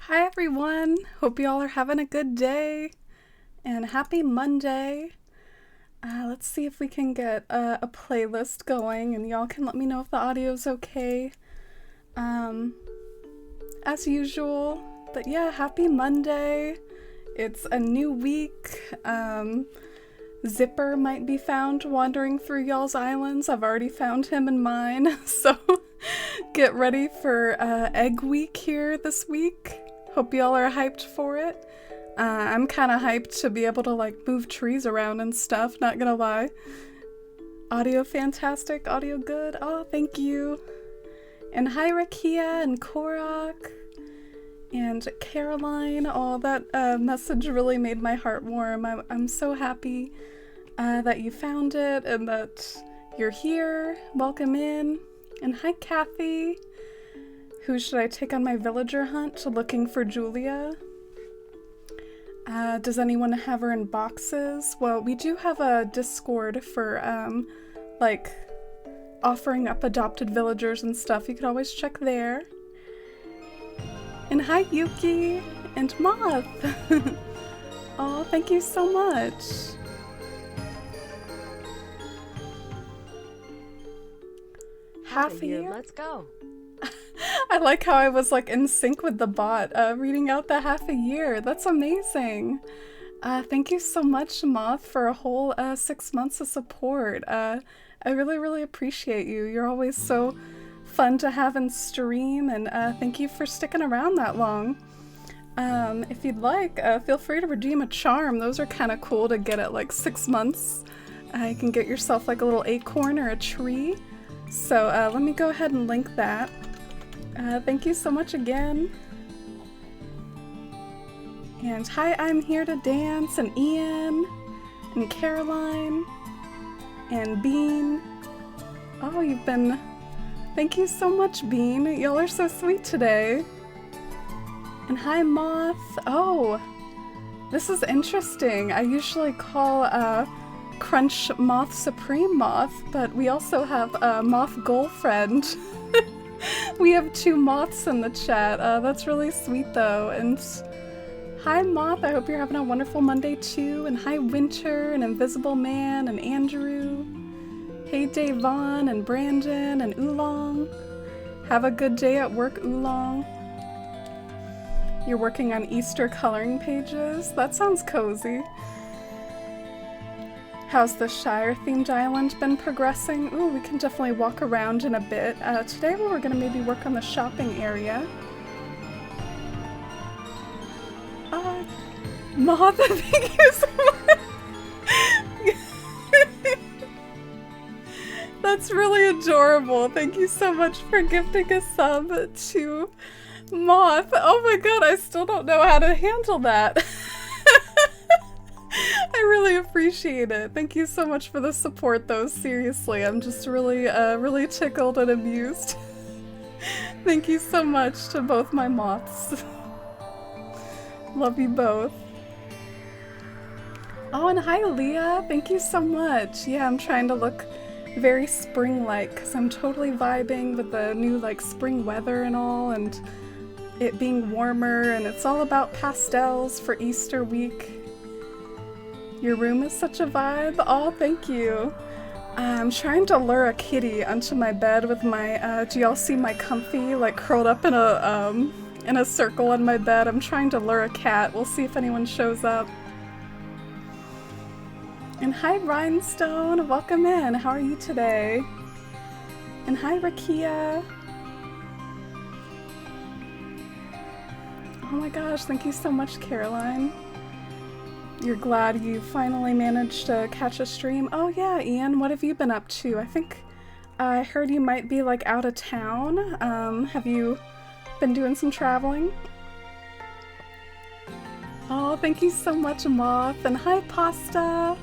Hi everyone! Hope you all are having a good day and happy Monday. Let's see if we can get a playlist going and y'all can let me know if the audio's okay. As usual, but yeah, happy Monday. It's a new week. Zipper might be found wandering through y'all's islands. I've already found him in mine, so get ready for Egg Week here this week. Hope y'all are hyped for it. I'm kind of hyped to be able to like move trees around and stuff, not gonna lie. Audio fantastic, audio good. Oh, thank you. And hi Rakia and Korok and Caroline. Oh, that message really made my heart warm. I'm so happy that you found it and that you're here. Welcome in. And hi Kathy. Who should I take on my villager hunt looking for Julia? Does anyone have her in boxes? Well, we do have a Discord for, like, offering up adopted villagers and stuff. You could always check there. And hi, Yuki! And Moth! Oh, thank you so much! Half a year? Let's go! I like how I was like in sync with the bot, reading out the half a year. That's amazing. Thank you so much, Moth, for a whole 6 months of support. I really, really appreciate you. You're always so fun to have in stream, and thank you for sticking around that long. If you'd like, feel free to redeem a charm. Those are kind of cool to get at like 6 months. You can get yourself like a little acorn or a tree. So let me go ahead and link that. Thank you so much again. And hi, I'm here to dance, and Ian, and Caroline, and Bean. Oh, you've been... Thank you so much, Bean. Y'all are so sweet today. And hi, Moth. Oh, this is interesting. I usually call Crunch Moth Supreme Moth, but we also have Moth Girlfriend. We have 2 moths in the chat. That's really sweet though. And hi Moth, I hope you're having a wonderful Monday too. And hi Winter and Invisible Man and Andrew. Hey Davon and Brandon and Oolong. Have a good day at work, Oolong. You're working on Easter coloring pages? That sounds cozy. How's the Shire-themed island been progressing? Ooh, we can definitely walk around in a bit. Today we're going to maybe work on the shopping area. Moth, thank you so much! That's really adorable. Thank you so much for gifting a sub to Moth. Oh my god, I still don't know how to handle that. I really appreciate it. Thank you so much for the support though, seriously. I'm just really, really tickled and amused. Thank you so much to both my moths. Love you both. Oh, and hi Leah, thank you so much. Yeah, I'm trying to look very spring-like because I'm totally vibing with the new like spring weather and all, and it being warmer, and it's all about pastels for Easter week. Your room is such a vibe. Oh, thank you. I'm trying to lure a kitty onto my bed with my, do y'all see my comfy, like curled up in a circle on my bed? I'm trying to lure a cat. We'll see if anyone shows up. And hi Rhinestone, welcome in. How are you today? And hi Rakia. Oh my gosh, thank you so much, Caroline. You're glad you finally managed to catch a stream? Oh yeah, Ian, what have you been up to? I think I heard you might be like out of town. Have you been doing some traveling? Oh, thank you so much, Moth. And hi, Pasta.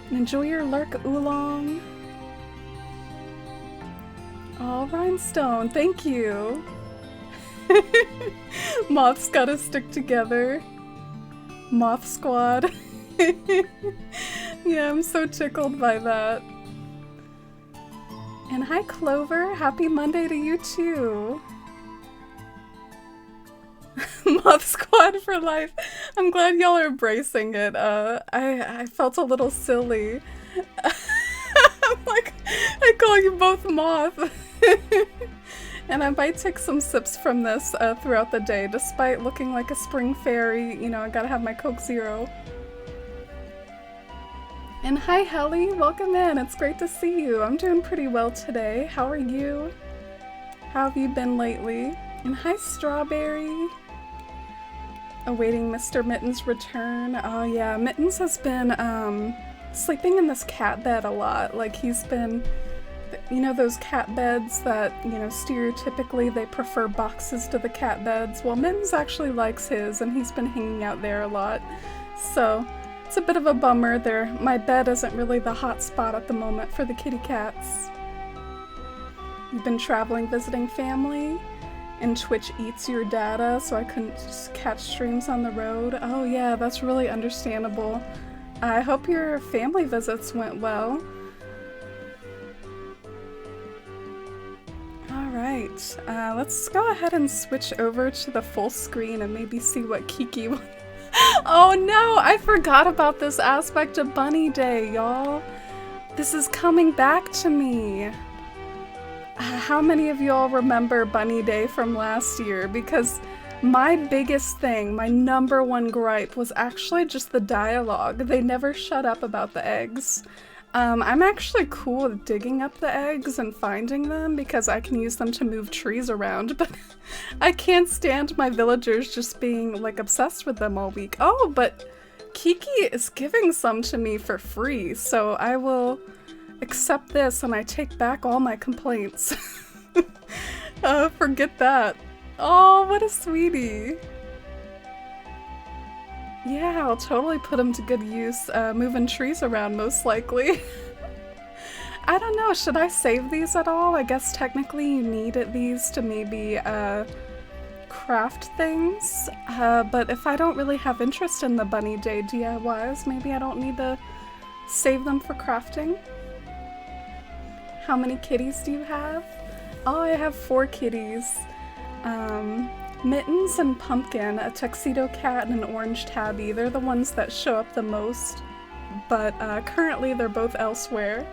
And enjoy your lurk, Oolong. Oh, Rhinestone, thank you. Moths gotta stick together. Moth Squad. Yeah, I'm so tickled by that. And hi Clover, happy Monday to you too. Moth Squad for life. I'm glad y'all are embracing it. I felt a little silly. I'm like, I call you both Moth. And I might take some sips from this throughout the day, despite looking like a spring fairy. You know, I gotta have my Coke Zero. And hi Helly, welcome in. It's great to see you. I'm doing pretty well today. How are you? How have you been lately? And hi Strawberry. Awaiting Mr. Mittens' return. Oh yeah, Mittens has been sleeping in this cat bed a lot. Like he's been, you know, those cat beds that, you know, stereotypically they prefer boxes to the cat beds. Well, Mittens actually likes his, and he's been hanging out there a lot. So it's a bit of a bummer there. My bed isn't really the hot spot at the moment for the kitty cats. You've been traveling, visiting family, and Twitch eats your data, so I couldn't just catch streams on the road. Oh yeah, that's really understandable. I hope your family visits went well. Alright, let's go ahead and switch over to the full screen and maybe see what Kiki Oh no, I forgot about this aspect of Bunny Day, y'all. This is coming back to me. How many of y'all remember Bunny Day from last year? Because my biggest thing, my #1 gripe, was actually just the dialogue. They never shut up about the eggs. I'm actually cool with digging up the eggs and finding them because I can use them to move trees around, but I can't stand my villagers just being like obsessed with them all week. Oh, but Kiki is giving some to me for free, so I will accept this and I take back all my complaints. Forget that. Oh, what a sweetie. Yeah, I'll totally put them to good use, moving trees around most likely. I don't know, should I save these at all? I guess technically you need these to maybe craft things, but if I don't really have interest in the Bunny Day DIYs, maybe I don't need to save them for crafting. How many kitties do you have? Oh, I have 4 kitties. Mittens and Pumpkin, a tuxedo cat and an orange tabby. They're the ones that show up the most, but currently they're both elsewhere.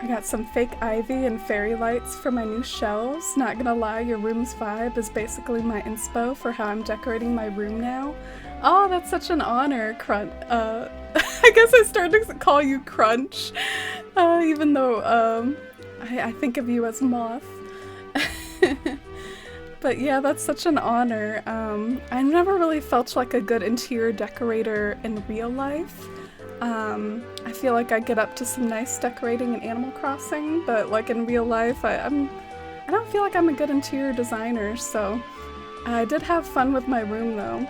I got some fake ivy and fairy lights for my new shelves. Not gonna lie, your room's vibe is basically my inspo for how I'm decorating my room now. Oh, that's such an honor, Crunch. I guess I started to call you Crunch, even though I think of you as Moth. But yeah, that's such an honor. I never really felt like a good interior decorator in real life. I feel like I get up to some nice decorating in Animal Crossing, but like in real life, I don't feel like I'm a good interior designer, so I did have fun with my room though.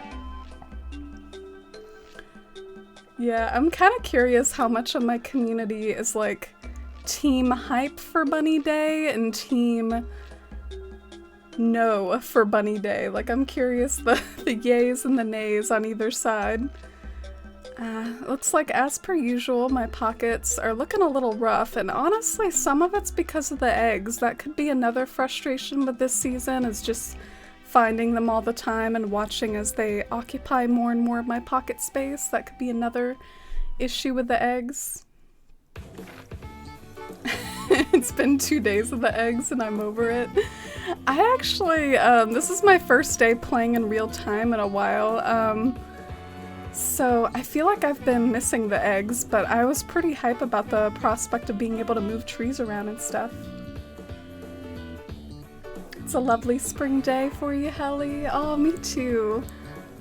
Yeah, I'm kind of curious how much of my community is like team hype for Bunny Day and team no for Bunny Day. Like, I'm curious the yays and the nays on either side. Looks like, as per usual, my pockets are looking a little rough, and honestly, some of it's because of the eggs. That could be another frustration with this season, is just finding them all the time and watching as they occupy more and more of my pocket space. That could be another issue with the eggs. It's been 2 days of the eggs and I'm over it. I actually, this is my first day playing in real time in a while, so I feel like I've been missing the eggs, but I was pretty hype about the prospect of being able to move trees around and stuff. It's a lovely spring day for you, Helly. Oh, me too.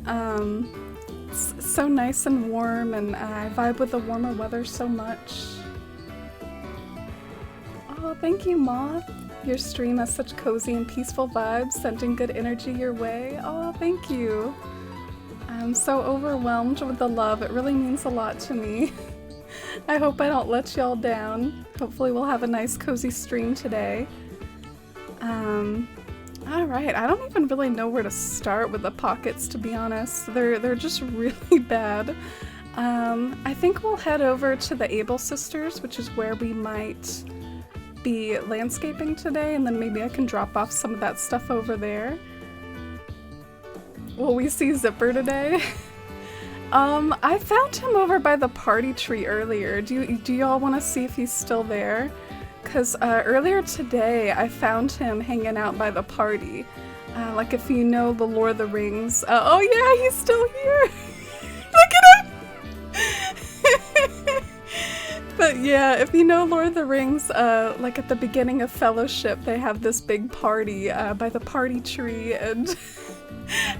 It's so nice and warm, and I vibe with the warmer weather so much. Oh, thank you, Moth. Your stream has such cozy and peaceful vibes, sending good energy your way. Oh, thank you. I'm so overwhelmed with the love. It really means a lot to me. I hope I don't let y'all down. Hopefully we'll have a nice cozy stream today. Alright, I don't even really know where to start with the pockets, to be honest. They're just really bad. I think we'll head over to the Able Sisters, which is where we might be landscaping today, and then maybe I can drop off some of that stuff over there. Will we see Zipper today? I found him over by the party tree earlier. Do y'all want to see if he's still there? Because earlier today I found him hanging out by the party. Like, if you know the Lord of the Rings. Oh yeah, he's still here! Look at him! But yeah, if you know Lord of the Rings, like at the beginning of Fellowship, they have this big party by the party tree, and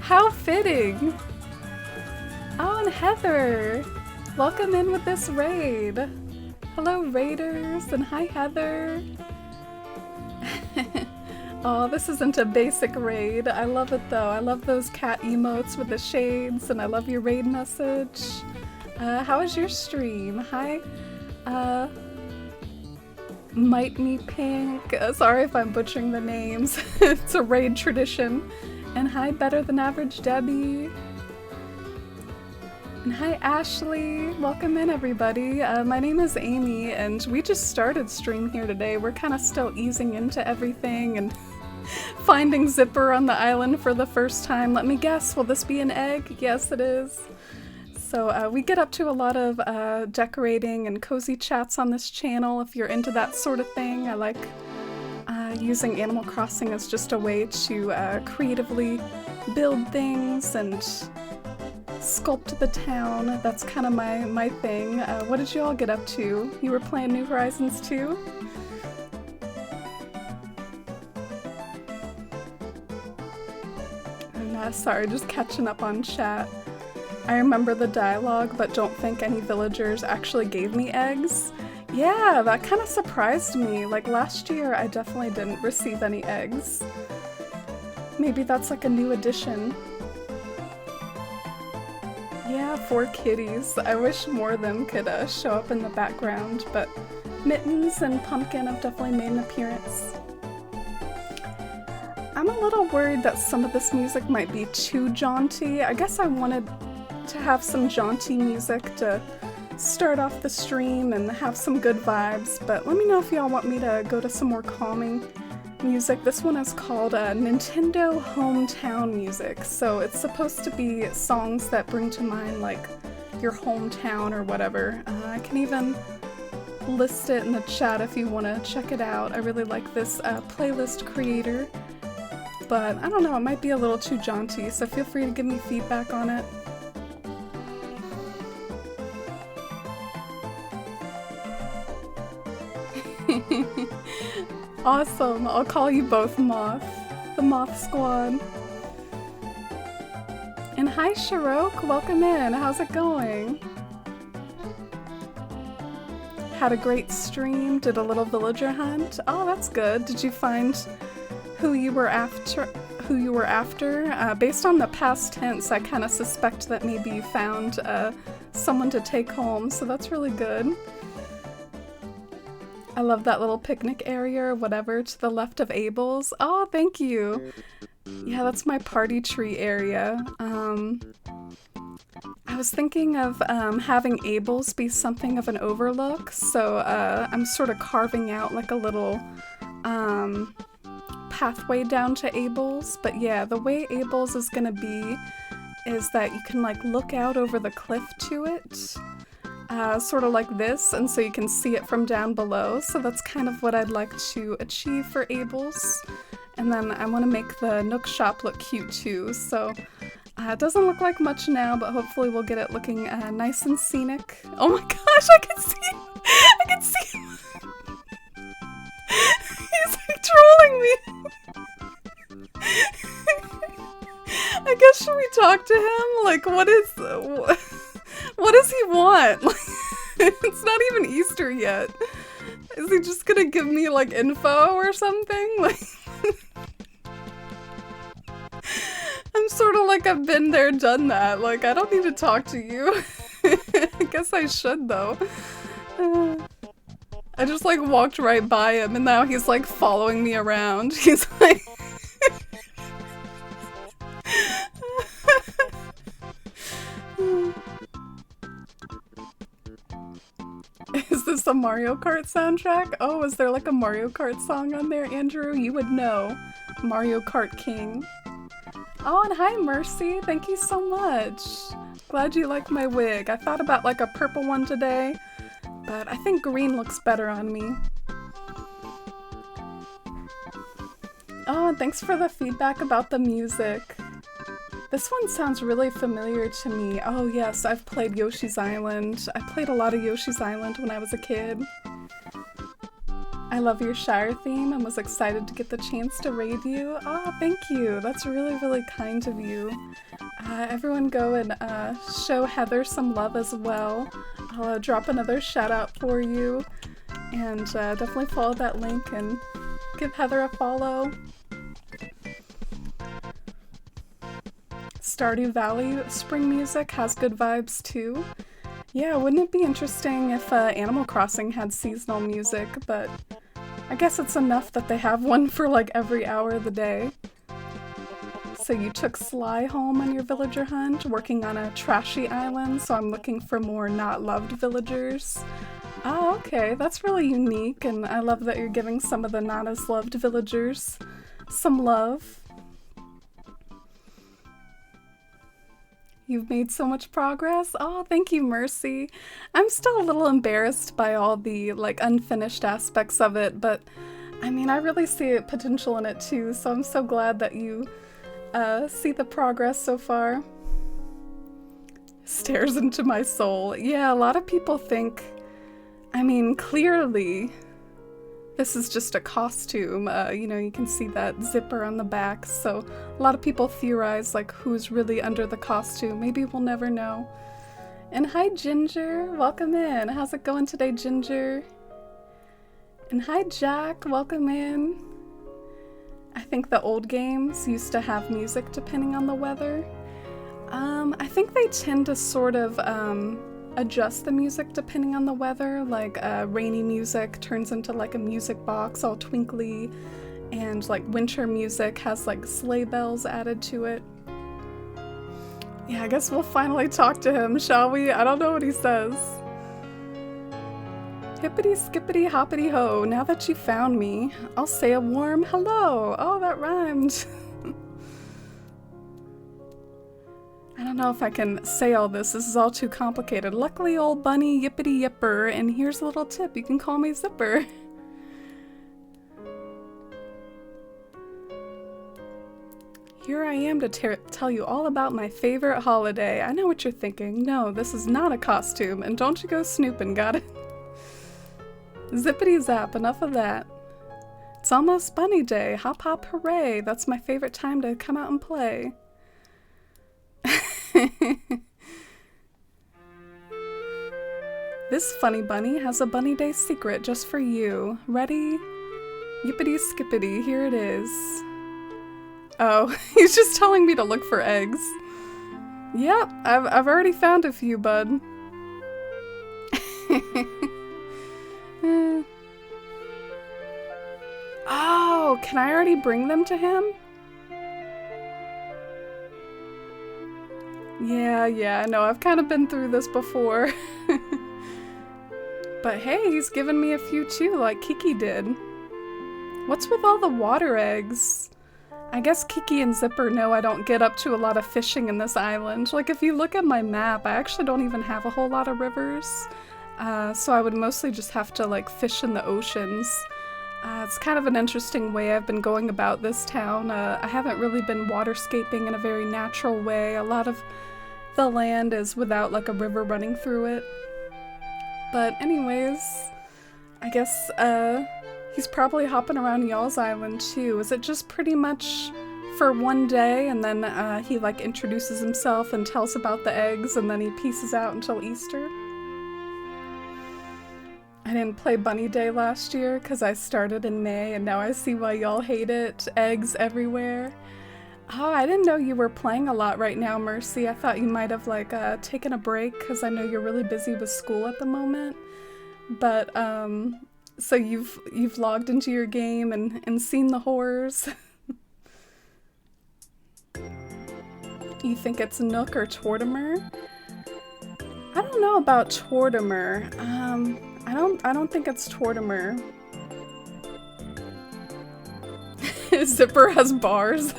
how fitting! Oh, and Heather! Welcome in with this raid! Hello, raiders, and hi, Heather! Oh, this isn't a basic raid. I love it though. I love those cat emotes with the shades, and I love your raid message. How was your stream? Hi, Might Me Pink. Sorry if I'm butchering the names. It's a raid tradition. And hi, Better Than Average Debbie. And hi, Ashley. Welcome in, everybody. My name is Amy, and we just started stream here today. We're kind of still easing into everything and finding Zipper on the island for the first time. Let me guess, will this be an egg? Yes, it is. So we get up to a lot of decorating and cozy chats on this channel if you're into that sort of thing. I like using Animal Crossing as just a way to creatively build things and sculpt the town. That's kind of my thing. What did you all get up to? You were playing New Horizons too? And sorry, just catching up on chat. I remember the dialogue, but don't think any villagers actually gave me eggs. Yeah, that kind of surprised me. Like, last year I definitely didn't receive any eggs. Maybe that's like a new addition. Yeah, 4 kitties. I wish more of them could show up in the background, but Mittens and Pumpkin have definitely made an appearance. I'm a little worried that some of this music might be too jaunty. I guess I wanted to have some jaunty music to start off the stream and have some good vibes, but let me know if y'all want me to go to some more calming music. This one is called Nintendo Hometown Music, so it's supposed to be songs that bring to mind like your hometown or whatever. I can even list it in the chat if you want to check it out. I really like this playlist creator, but I don't know, it might be a little too jaunty, so feel free to give me feedback on it. Awesome, I'll call you both Moth. The Moth Squad. And hi Shirok, welcome in, how's it going? Had a great stream, did a little villager hunt. Oh, that's good. Did you find who you were after? Based on the past tense, I kind of suspect that maybe you found someone to take home, so that's really good. I love that little picnic area or whatever to the left of Abel's. Oh, thank you. Yeah, that's my party tree area. I was thinking of having Abel's be something of an overlook, so I'm sort of carving out like a little pathway down to Abel's. But yeah, the way Abel's is gonna be is that you can like look out over the cliff to it. Sort of like this, and so you can see it from down below, so that's kind of what I'd like to achieve for Abel's. And then I want to make the Nook shop look cute too, so it doesn't look like much now, but hopefully we'll get it looking nice and scenic. Oh my gosh, I can see him! I can see him! He's like trolling me! I guess should we talk to him? Like, what does he want? It's not even Easter yet. Is he just gonna give me like info or something? Like, I'm sort of like I've been there, done that. Like, I don't need to talk to you. I guess I should though. I just like walked right by him and now he's like following me around. He's like Is this a Mario Kart soundtrack? Oh, is there like a Mario Kart song on there, Andrew? You would know. Mario Kart King. Oh, and hi Mercy, thank you so much. Glad you like my wig. I thought about like a purple one today, but I think green looks better on me. Oh, and thanks for the feedback about the music. This one sounds really familiar to me. Oh yes, I've played Yoshi's Island. I played a lot of Yoshi's Island when I was a kid. I love your Shire theme and was excited to get the chance to raid you. Oh, thank you. That's really, really kind of you. Everyone go and show Heather some love as well. I'll drop another shout out for you. And definitely follow that link and give Heather a follow. Stardew Valley spring music has good vibes too. Yeah, wouldn't it be interesting if Animal Crossing had seasonal music, but I guess it's enough that they have one for like every hour of the day. So you took Sly home on your villager hunt, working on a trashy island, so I'm looking for more not loved villagers. Oh, okay, that's really unique, and I love that you're giving some of the not as loved villagers some love. You've made so much progress. Oh, thank you, Mercy. I'm still a little embarrassed by all the like unfinished aspects of it, but I mean, I really see potential in it too, so I'm so glad that you see the progress so far. Stares into my soul. Yeah, a lot of people think, I mean, clearly this is just a costume. You know, you can see that zipper on the back, so a lot of people theorize like who's really under the costume. Maybe we'll never know. And hi Ginger, welcome in. How's it going today, Ginger? And hi Jack, welcome in. I think the old games used to have music depending on the weather. I think they tend to sort of adjust the music depending on the weather, like rainy music turns into like a music box all twinkly, and like winter music has like sleigh bells added to it. Yeah, I guess we'll finally talk to him, shall we? I don't know what he says. Hippity skippity hoppity ho, now that you found me, I'll say a warm hello. Oh, that rhymed. I don't know if I can say all this. This is all too complicated. Luckily, old bunny yippity yipper, and here's a little tip. You can call me Zipper. Here I am to tell you all about my favorite holiday. I know what you're thinking. No, this is not a costume, and don't you go snooping, got it? Zippity zap, enough of that. It's almost bunny day. Hop hop hooray. That's my favorite time to come out and play. This funny bunny has a bunny day secret just for you. Ready? Yippity skippity, here it is. Oh, he's just telling me to look for eggs. Yep, I've already found a few, bud. Oh, can I already bring them to him? Yeah, no, I've kind of been through this before. But hey, he's given me a few too, like Kiki did. What's with all the water eggs? I guess Kiki and Zipper know I don't get up to a lot of fishing in this island. Like, if you look at my map, I actually don't even have a whole lot of rivers. So I would mostly just have to, like, fish in the oceans. It's kind of an interesting way I've been going about this town. I haven't really been waterscaping in a very natural way. A lot of the land is without, like, a river running through it. But anyways, I guess, he's probably hopping around y'all's island too. Is it just pretty much for one day and then he like introduces himself and tells about the eggs and then he pieces out until Easter? I didn't play Bunny Day last year because I started in May and now I see why y'all hate it. Eggs everywhere. Oh, I didn't know you were playing a lot right now, Mercy. I thought you might have like taken a break because I know you're really busy with school at the moment. But so you've logged into your game and seen the horrors. You think it's Nook or Tortimer? I don't know about Tortimer. I don't think it's Tortimer. Zipper has bars.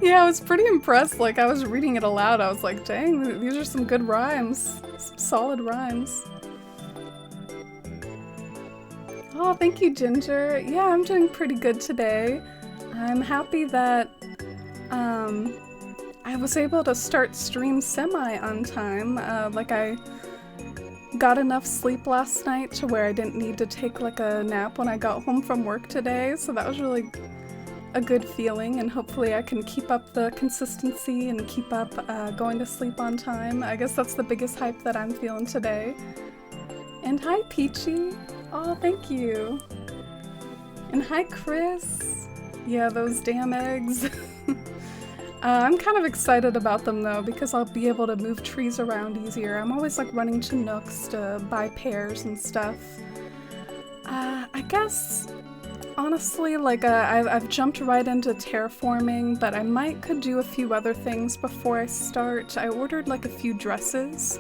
Yeah, I was pretty impressed. Like, I was reading it aloud. I was like, dang, these are some good rhymes. Some solid rhymes. Oh, thank you, Ginger. Yeah, I'm doing pretty good today. I'm happy that I was able to start stream semi on time. Like, I got enough sleep last night to where I didn't need to take like a nap when I got home from work today, so that was really a good feeling, and hopefully I can keep up the consistency and keep up going to sleep on time. I guess that's the biggest hype that I'm feeling today. And hi, Peachy. Oh, thank you. And hi, Chris. Yeah, those damn eggs. I'm kind of excited about them though, because I'll be able to move trees around easier. I'm always like running to Nooks to buy pears and stuff. I guess, honestly, like I've jumped right into terraforming, but I could do a few other things before I start. I ordered like a few dresses.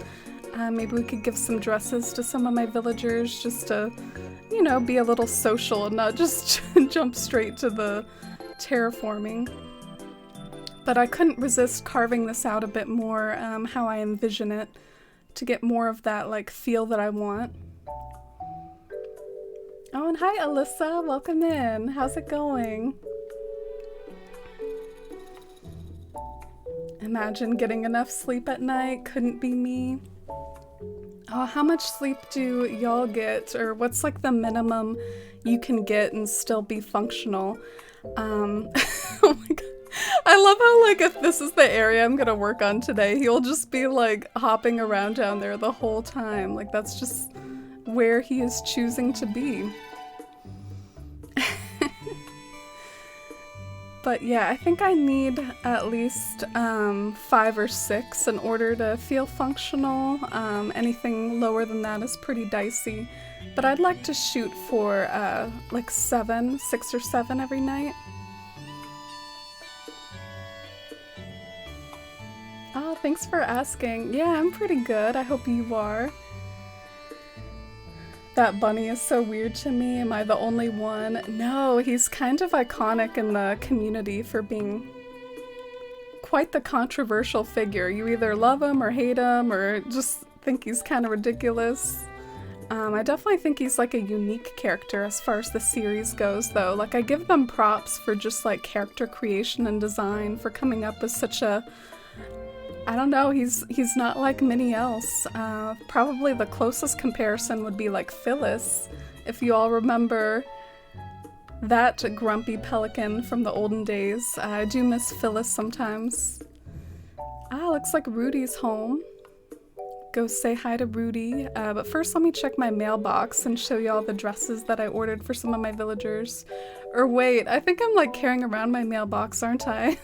Maybe we could give some dresses to some of my villagers just to, you know, be a little social and not just jump straight to the terraforming. But I couldn't resist carving this out a bit more, how I envision it, to get more of that, like, feel that I want. Oh, and hi, Alyssa. Welcome in. How's it going? Imagine getting enough sleep at night. Couldn't be me. Oh, how much sleep do y'all get? Or what's, like, the minimum you can get and still be functional? Oh my god. I love how, like, if this is the area I'm gonna work on today, he'll just be, like, hopping around down there the whole time. Like, that's just where he is choosing to be. But yeah, I think I need at least 5 or 6 in order to feel functional. Anything lower than that is pretty dicey. But I'd like to shoot for like 6 or 7 every night. thanks for asking. Yeah, I'm pretty good. I hope you are. That bunny is so weird to me. Am I the only one? No, he's kind of iconic in the community for being quite the controversial figure. You either love him or hate him or just think he's kind of ridiculous. I definitely think he's like a unique character as far as the series goes, though. Like, I give them props for just like character creation and design, for coming up with such a, I don't know, he's not like many else. Probably the closest comparison would be like Phyllis, if you all remember that grumpy pelican from the olden days. I do miss Phyllis sometimes. Looks like Rudy's home. Go say hi to Rudy. But first let me check my mailbox and show you all the dresses that I ordered for some of my villagers. Or wait, I think I'm like carrying around my mailbox, aren't I?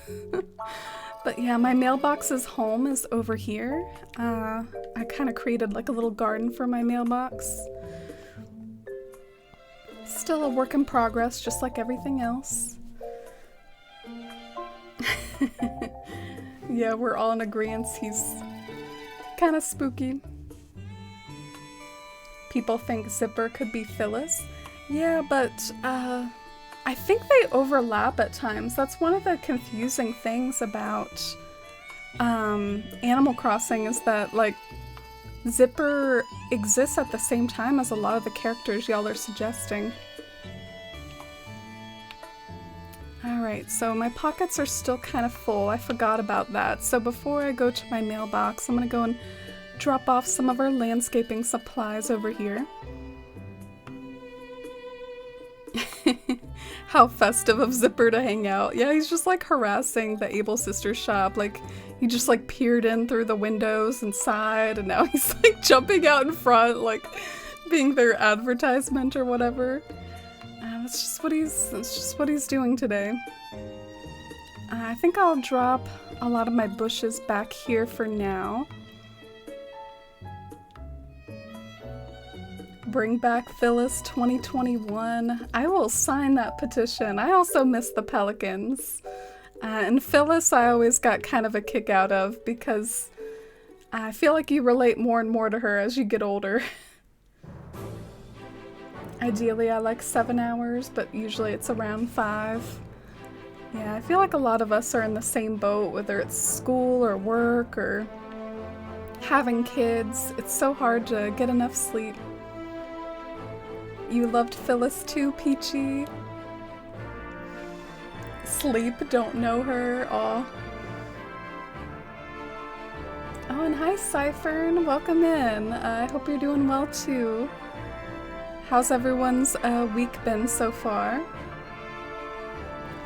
But yeah, my mailbox's home is over here. I kind of created like a little garden for my mailbox. Still a work in progress, just like everything else. Yeah, we're all in agreement. He's kind of spooky. People think Zipper could be Phyllis. Yeah, but I think they overlap at times. That's one of the confusing things about Animal Crossing, is that like Zipper exists at the same time as a lot of the characters y'all are suggesting. Alright, so my pockets are still kind of full. I forgot about that. So before I go to my mailbox, I'm gonna go and drop off some of our landscaping supplies over here. How festive of Zipper to hang out. Yeah, he's just like harassing the Able Sisters shop. Like, he just like peered in through the windows inside, and now he's like jumping out in front, like being their advertisement or whatever. That's just what he's doing today. I think I'll drop a lot of my bushes back here for now. Bring back Phyllis 2021. I will sign that petition. I also miss the pelicans. And Phyllis I always got kind of a kick out of, because I feel like you relate more and more to her as you get older. Ideally I like 7 hours, but usually it's around 5. Yeah, I feel like a lot of us are in the same boat, whether it's school or work or having kids. It's so hard to get enough sleep. You loved Phyllis too, Peachy? Sleep, don't know her. Aw. Oh, and hi, Cyphern. Welcome in. I hope you're doing well too. How's everyone's week been so far?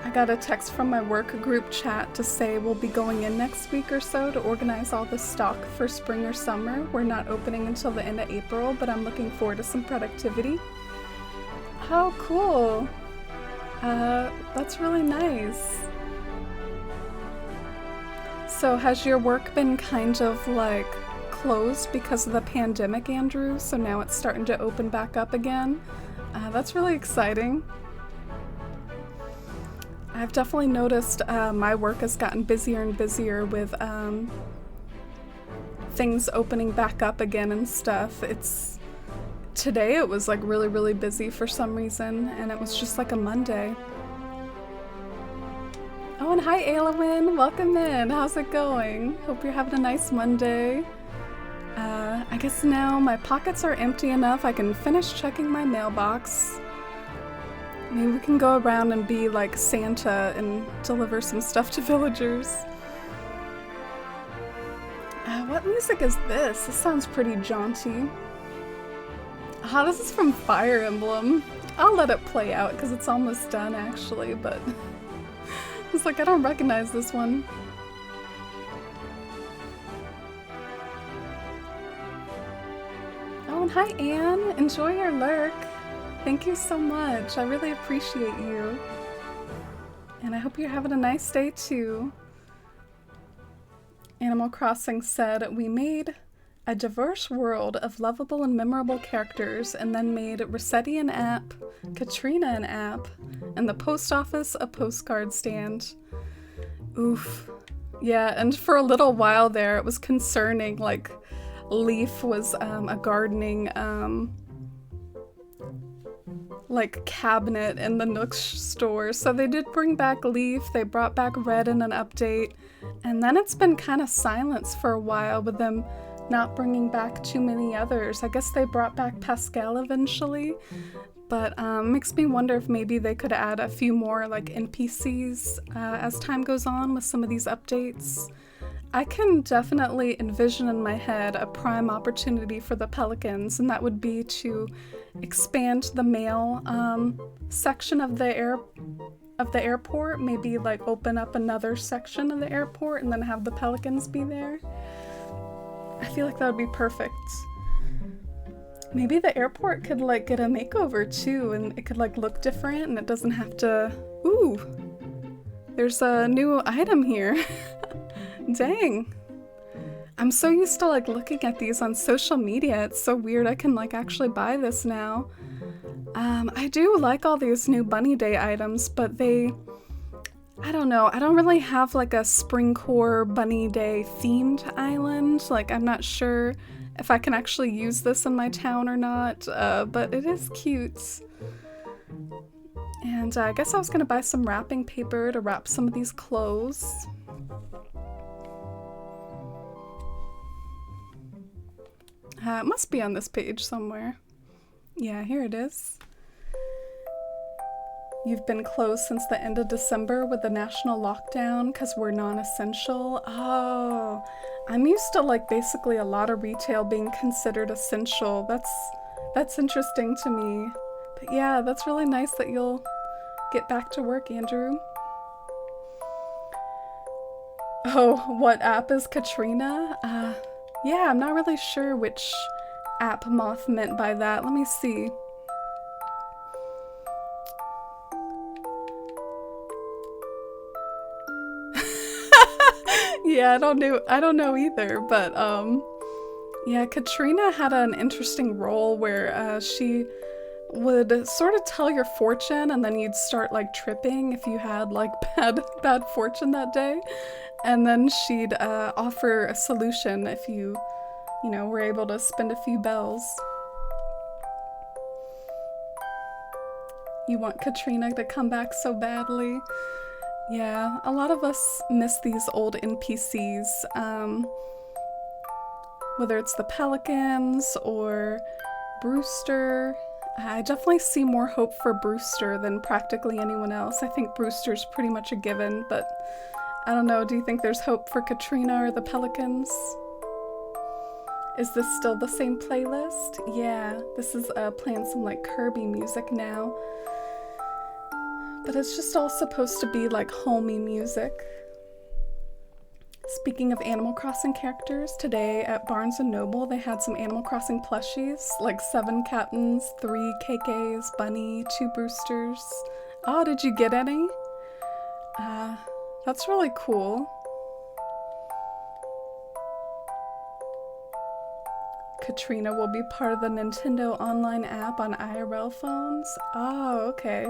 I got a text from my work group chat to say we'll be going in next week or so to organize all the stock for spring or summer. We're not opening until the end of April, but I'm looking forward to some productivity. Oh, cool. That's really nice. So has your work been kind of like closed because of the pandemic, Andrew? So now it's starting to open back up again? That's really exciting. I've definitely noticed my work has gotten busier and busier with things opening back up again and stuff. Today it was like really busy for some reason, and it was just like a Monday. Oh, and hi Aylwin, welcome in. How's it going? Hope you're having a nice Monday. I guess now my pockets are empty enough I can finish checking my mailbox. Maybe we can go around and be like Santa and deliver some stuff to villagers. What music is this? This sounds pretty jaunty. This is from Fire Emblem. I'll let it play out because it's almost done actually, but it's like I don't recognize this one. Oh, and hi Anne! Enjoy your lurk! Thank you so much, I really appreciate you. And I hope you're having a nice day too. Animal Crossing said, we made a diverse world of lovable and memorable characters, and then made Rossetti an app, Katrina an app, and the post office a postcard stand. Oof. Yeah, and for a little while there, it was concerning. Like, Leaf was a gardening like cabinet in the Nook store. So they did bring back Leaf. They brought back Red in an update, and then it's been kind of silence for a while with them not bringing back too many others. I guess they brought back Pascal eventually, but makes me wonder if maybe they could add a few more like NPCs as time goes on with some of these updates. I can definitely envision in my head a prime opportunity for the Pelicans, and that would be to expand the mail section of the airport. Maybe like open up another section of the airport and then have the Pelicans be there. I feel like that would be perfect. Maybe the airport could like get a makeover too, and it could like look different, and it doesn't have to. Ooh, there's a new item here. Dang. I'm so used to like looking at these on social media. It's so weird I can like actually buy this now. I do like all these new Bunny Day items, but I don't know. I don't really have like a Spring Core Bunny Day themed island. Like, I'm not sure if I can actually use this in my town or not, but it is cute. And I guess I was gonna buy some wrapping paper to wrap some of these clothes. It must be on this page somewhere. Yeah, here it is. You've been closed since the end of December with the national lockdown because we're non-essential. Oh, I'm used to like basically a lot of retail being considered essential. That's interesting to me. But yeah, that's really nice that you'll get back to work, Andrew. Oh, what app is Katrina? Yeah, I'm not really sure which app Moth meant by that. Let me see. Yeah, I don't know either, but yeah, Katrina had an interesting role where she would sort of tell your fortune, and then you'd start like tripping if you had like bad fortune that day. And then she'd offer a solution if you know, were able to spend a few bells. You want Katrina to come back so badly. Yeah, a lot of us miss these old NPCs, whether it's the Pelicans or Brewster. I definitely see more hope for Brewster than practically anyone else. I think Brewster's pretty much a given, but I don't know, do you think there's hope for Katrina or the Pelicans? Is this still the same playlist? Yeah, this is playing some like Kirby music now. But it's just all supposed to be like homey music. Speaking of Animal Crossing characters, today at Barnes & Noble they had some Animal Crossing plushies, like 7 Captains, 3 KKs, Bunny, 2 Brewsters. Oh, did you get any? That's really cool. Katrina will be part of the Nintendo Online app on IRL phones? Oh, okay.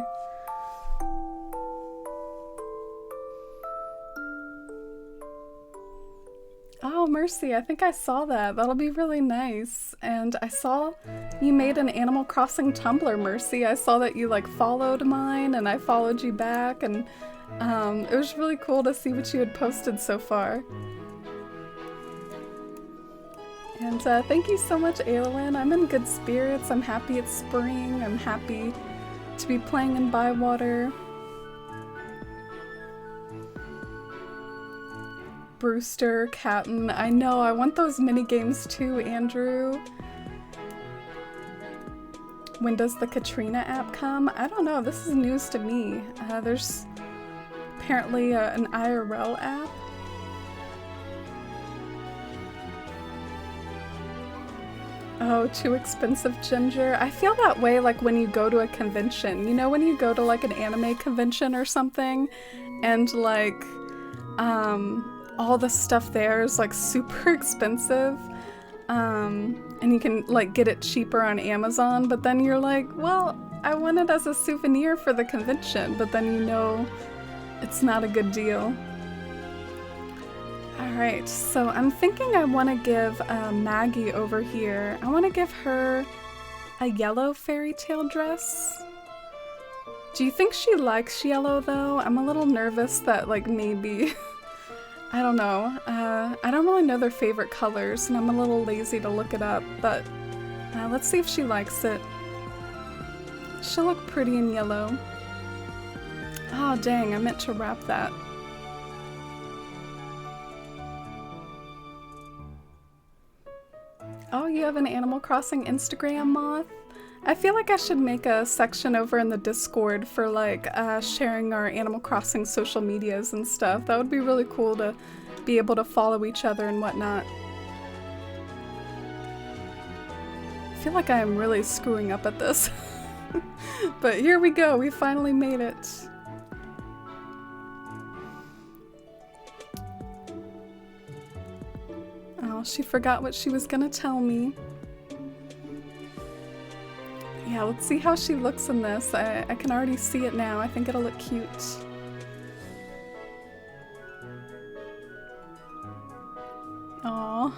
Oh, Mercy, I think I saw that. That'll be really nice. And I saw you made an Animal Crossing Tumblr, Mercy. I saw that you like followed mine and I followed you back, and it was really cool to see what you had posted so far. And thank you so much, Aylin. I'm in good spirits. I'm happy it's spring. I'm happy to be playing in Bywater. Brewster, Captain. I know, I want those mini games too, Andrew. When does the Katrina app come? I don't know, this is news to me. There's apparently an IRL app. Oh, too expensive, Ginger. I feel that way like when you go to a convention. You know, when you go to like an anime convention or something, and like, all the stuff there is like super expensive, and you can like get it cheaper on Amazon, but then you're like, well, I want it as a souvenir for the convention, but then you know it's not a good deal. Alright, so I'm thinking I want to give Maggie over here, I want to give her a yellow fairy tale dress. Do you think she likes yellow though? I'm a little nervous that like maybe, I don't know. I don't really know their favorite colors and I'm a little lazy to look it up, but let's see if she likes it. She'll look pretty in yellow. Oh dang, I meant to wrap that. Oh, you have an Animal Crossing Instagram, Moth? I feel like I should make a section over in the Discord for like sharing our Animal Crossing social medias and stuff. That would be really cool to be able to follow each other and whatnot. I feel like I am really screwing up at this. But here we go, we finally made it. Oh, she forgot what she was gonna tell me. Yeah, let's see how she looks in this. I can already see it now. I think it'll look cute. Aww.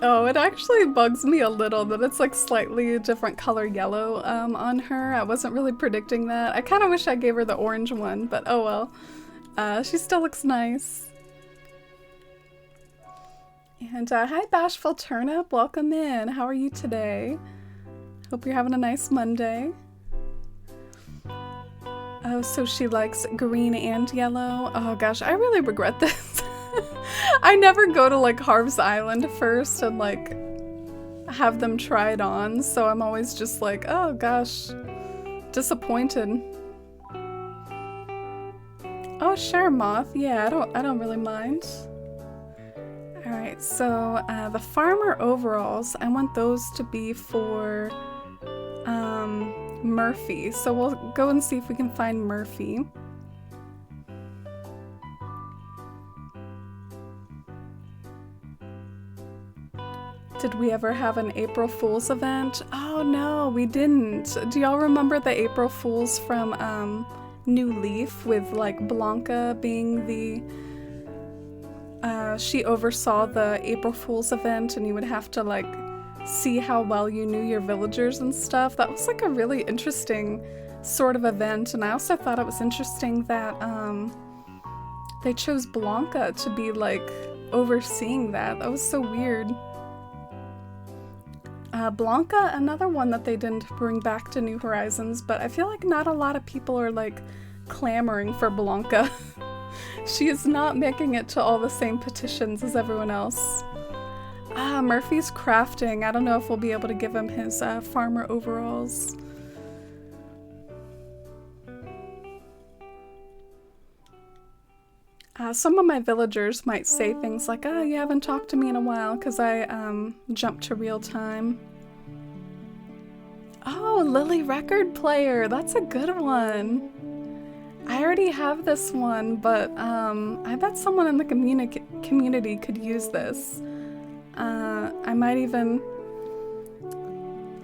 Oh, it actually bugs me a little that it's like slightly different color yellow on her. I wasn't really predicting that. I kind of wish I gave her the orange one, but oh well. She still looks nice. And hi Bashful Turnip, welcome in. How are you today? Hope you're having a nice Monday. Oh, so she likes green and yellow. Oh gosh, I really regret this. I never go to like Harv's Island first and like have them try it on, so I'm always just like, oh gosh, disappointed. Oh sure, Moth. Yeah, I don't really mind. Alright, so the farmer overalls, I want those to be for Murphy. So we'll go and see if we can find Murphy. Did we ever have an April Fool's event? Oh no, we didn't. Do y'all remember the April Fools from New Leaf with like Blanca being the she oversaw the April Fool's event and you would have to like see how well you knew your villagers and stuff. That was like a really interesting sort of event, and I also thought it was interesting that they chose Blanca to be like overseeing that. That was so weird. Blanca, another one that they didn't bring back to New Horizons, but I feel like not a lot of people are like clamoring for Blanca. She is not making it to all the same petitions as everyone else. Ah, Murphy's crafting. I don't know if we'll be able to give him his farmer overalls. Some of my villagers might say things like, oh, you haven't talked to me in a while, because I jumped to real time. Oh, Lily Record Player. That's a good one. I already have this one, but I bet someone in the community could use this. I might even,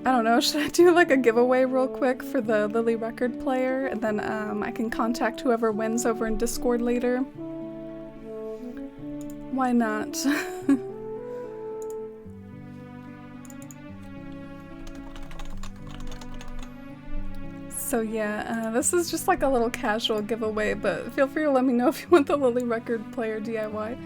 I don't know, should I do like a giveaway real quick for the Lily Record Player, and then I can contact whoever wins over in Discord later? Why not? So yeah, this is just like a little casual giveaway, but feel free to let me know if you want the Lily Record Player DIY.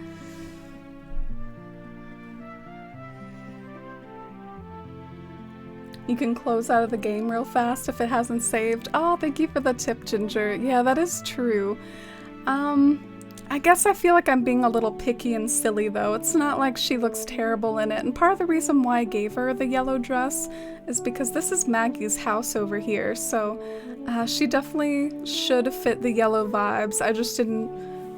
You can close out of the game real fast if it hasn't saved. Oh, thank you for the tip, Ginger. Yeah, that is true. I guess I feel like I'm being a little picky and silly though. It's not like she looks terrible in it, and part of the reason why I gave her the yellow dress is because this is Maggie's house over here, so she definitely should fit the yellow vibes. I just didn't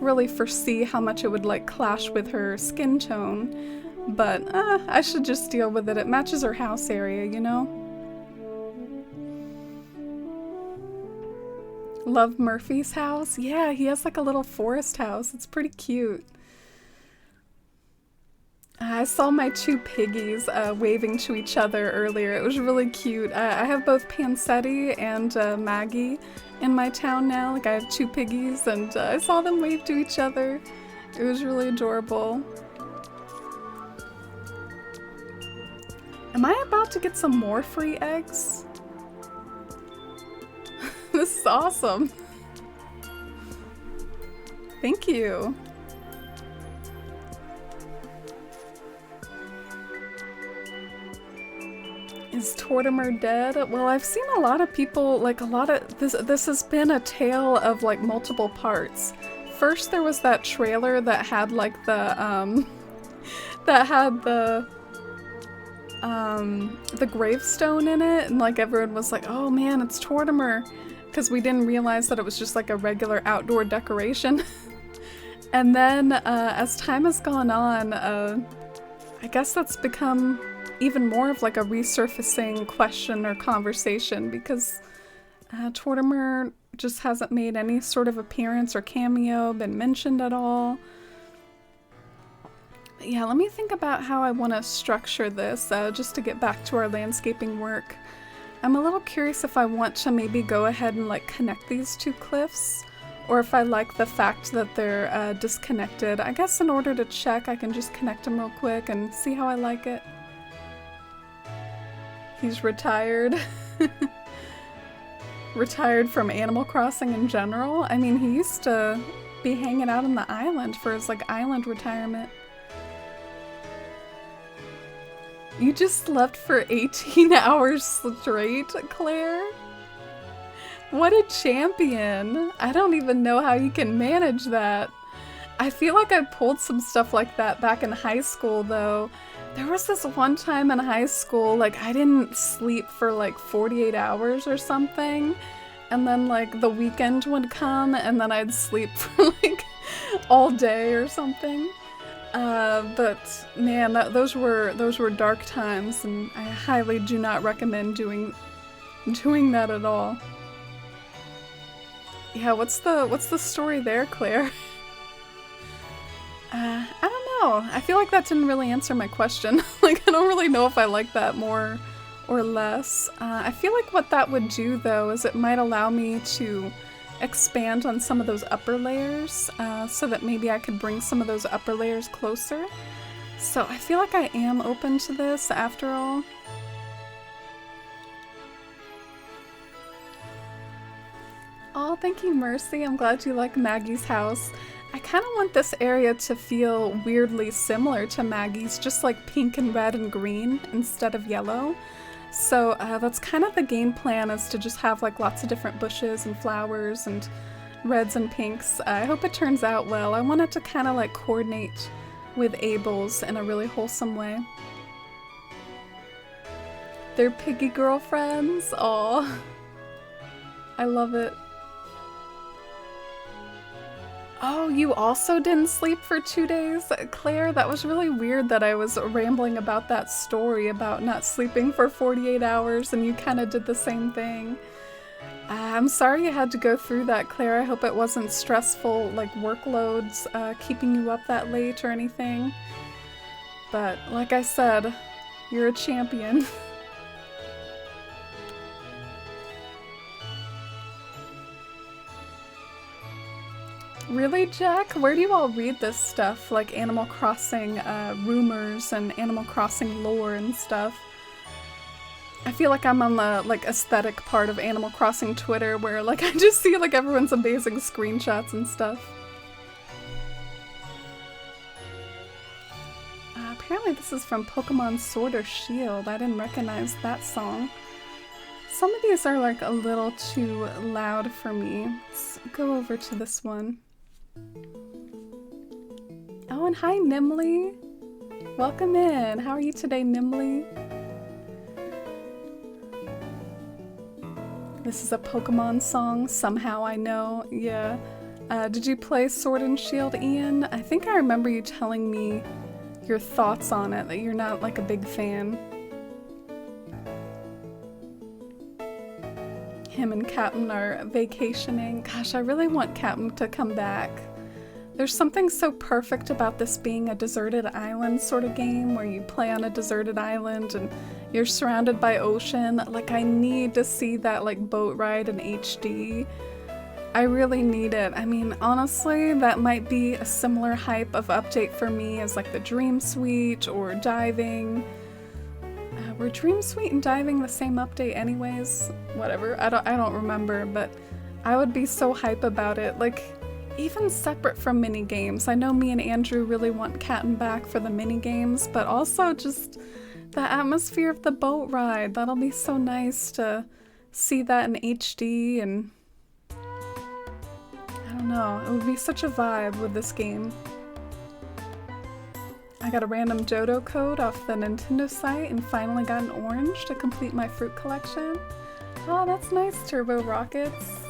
really foresee how much it would like clash with her skin tone, but I should just deal with it. It matches her house area, you know? Love Murphy's house? Yeah, he has like a little forest house. It's pretty cute. I saw my two piggies waving to each other earlier. It was really cute. I have both Panseti and Maggie in my town now. Like, I have two piggies, and I saw them wave to each other. It was really adorable. Am I about to get some more free eggs? This is awesome. Thank you. Is Tortimer dead? Well, I've seen a lot of people, like this has been a tale of like multiple parts. First there was that trailer that had like the the gravestone in it, and like everyone was like, oh man, it's Tortimer, because we didn't realize that it was just like a regular outdoor decoration. And then as time has gone on, I guess that's become even more of like a resurfacing question or conversation, because Tortimer just hasn't made any sort of appearance or cameo, been mentioned at all. But yeah, let me think about how I want to structure this just to get back to our landscaping work. I'm a little curious if I want to maybe go ahead and like connect these two cliffs, or if I like the fact that they're disconnected. I guess in order to check, I can just connect them real quick and see how I like it. He's retired. Retired from Animal Crossing in general. I mean, he used to be hanging out on the island for his like island retirement. You just slept for 18 hours straight, Claire? What a champion. I don't even know how you can manage that. I feel like I pulled some stuff like that back in high school though. There was this one time in high school, like I didn't sleep for like 48 hours or something, and then like the weekend would come and then I'd sleep for like all day or something. But man, those were dark times, and I highly do not recommend doing that at all. Yeah, what's the story there, Claire? I don't know. I feel like that didn't really answer my question. Like, I don't really know if I like that more or less. I feel like what that would do, though, is it might allow me to expand on some of those upper layers, so that maybe I could bring some of those upper layers closer. So I feel like I am open to this, after all. Oh, thank you, Mercy. I'm glad you like Maggie's house. I kind of want this area to feel weirdly similar to Maggie's, just like pink and red and green instead of yellow. So that's kind of the game plan, is to just have like lots of different bushes and flowers and reds and pinks. I hope it turns out well. I want it to kind of like coordinate with Abel's in a really wholesome way. They're piggy girlfriends. Aw. I love it. Oh, you also didn't sleep for 2 days? Claire, that was really weird that I was rambling about that story about not sleeping for 48 hours and you kind of did the same thing. I'm sorry you had to go through that, Claire. I hope it wasn't stressful, like workloads, keeping you up that late or anything. But like I said, you're a champion. Really, Jack? Where do you all read this stuff? Like Animal Crossing rumors and Animal Crossing lore and stuff. I feel like I'm on the like aesthetic part of Animal Crossing Twitter, where like I just see like everyone's amazing screenshots and stuff. Apparently this is from Pokemon Sword or Shield. I didn't recognize that song. Some of these are like a little too loud for me. Let's go over to this one. Oh, and hi, Nimly. Welcome in. How are you today, Nimly? This is a Pokemon song, Somehow I Know. Yeah. Did you play Sword and Shield, Ian? I think I remember you telling me your thoughts on it, that you're not like a big fan. Him and Captain are vacationing. Gosh, I really want Captain to come back. There's something so perfect about this being a deserted island sort of game where you play on a deserted island and you're surrounded by ocean. Like, I need to see that like boat ride in HD. I really need it. I mean, honestly, that might be a similar hype of update for me as like the Dream Suite or diving. Were Dream Suite and diving the same update anyways? Whatever, I don't remember, but I would be so hype about it. Like, even separate from mini games. I know me and Andrew really want Cat and Back for the mini games, but also just the atmosphere of the boat ride. That'll be so nice to see that in HD, and I don't know, it would be such a vibe with this game. I got a random Dodo code off the Nintendo site and finally got an orange to complete my fruit collection. Oh, that's nice, Turbo Rockets.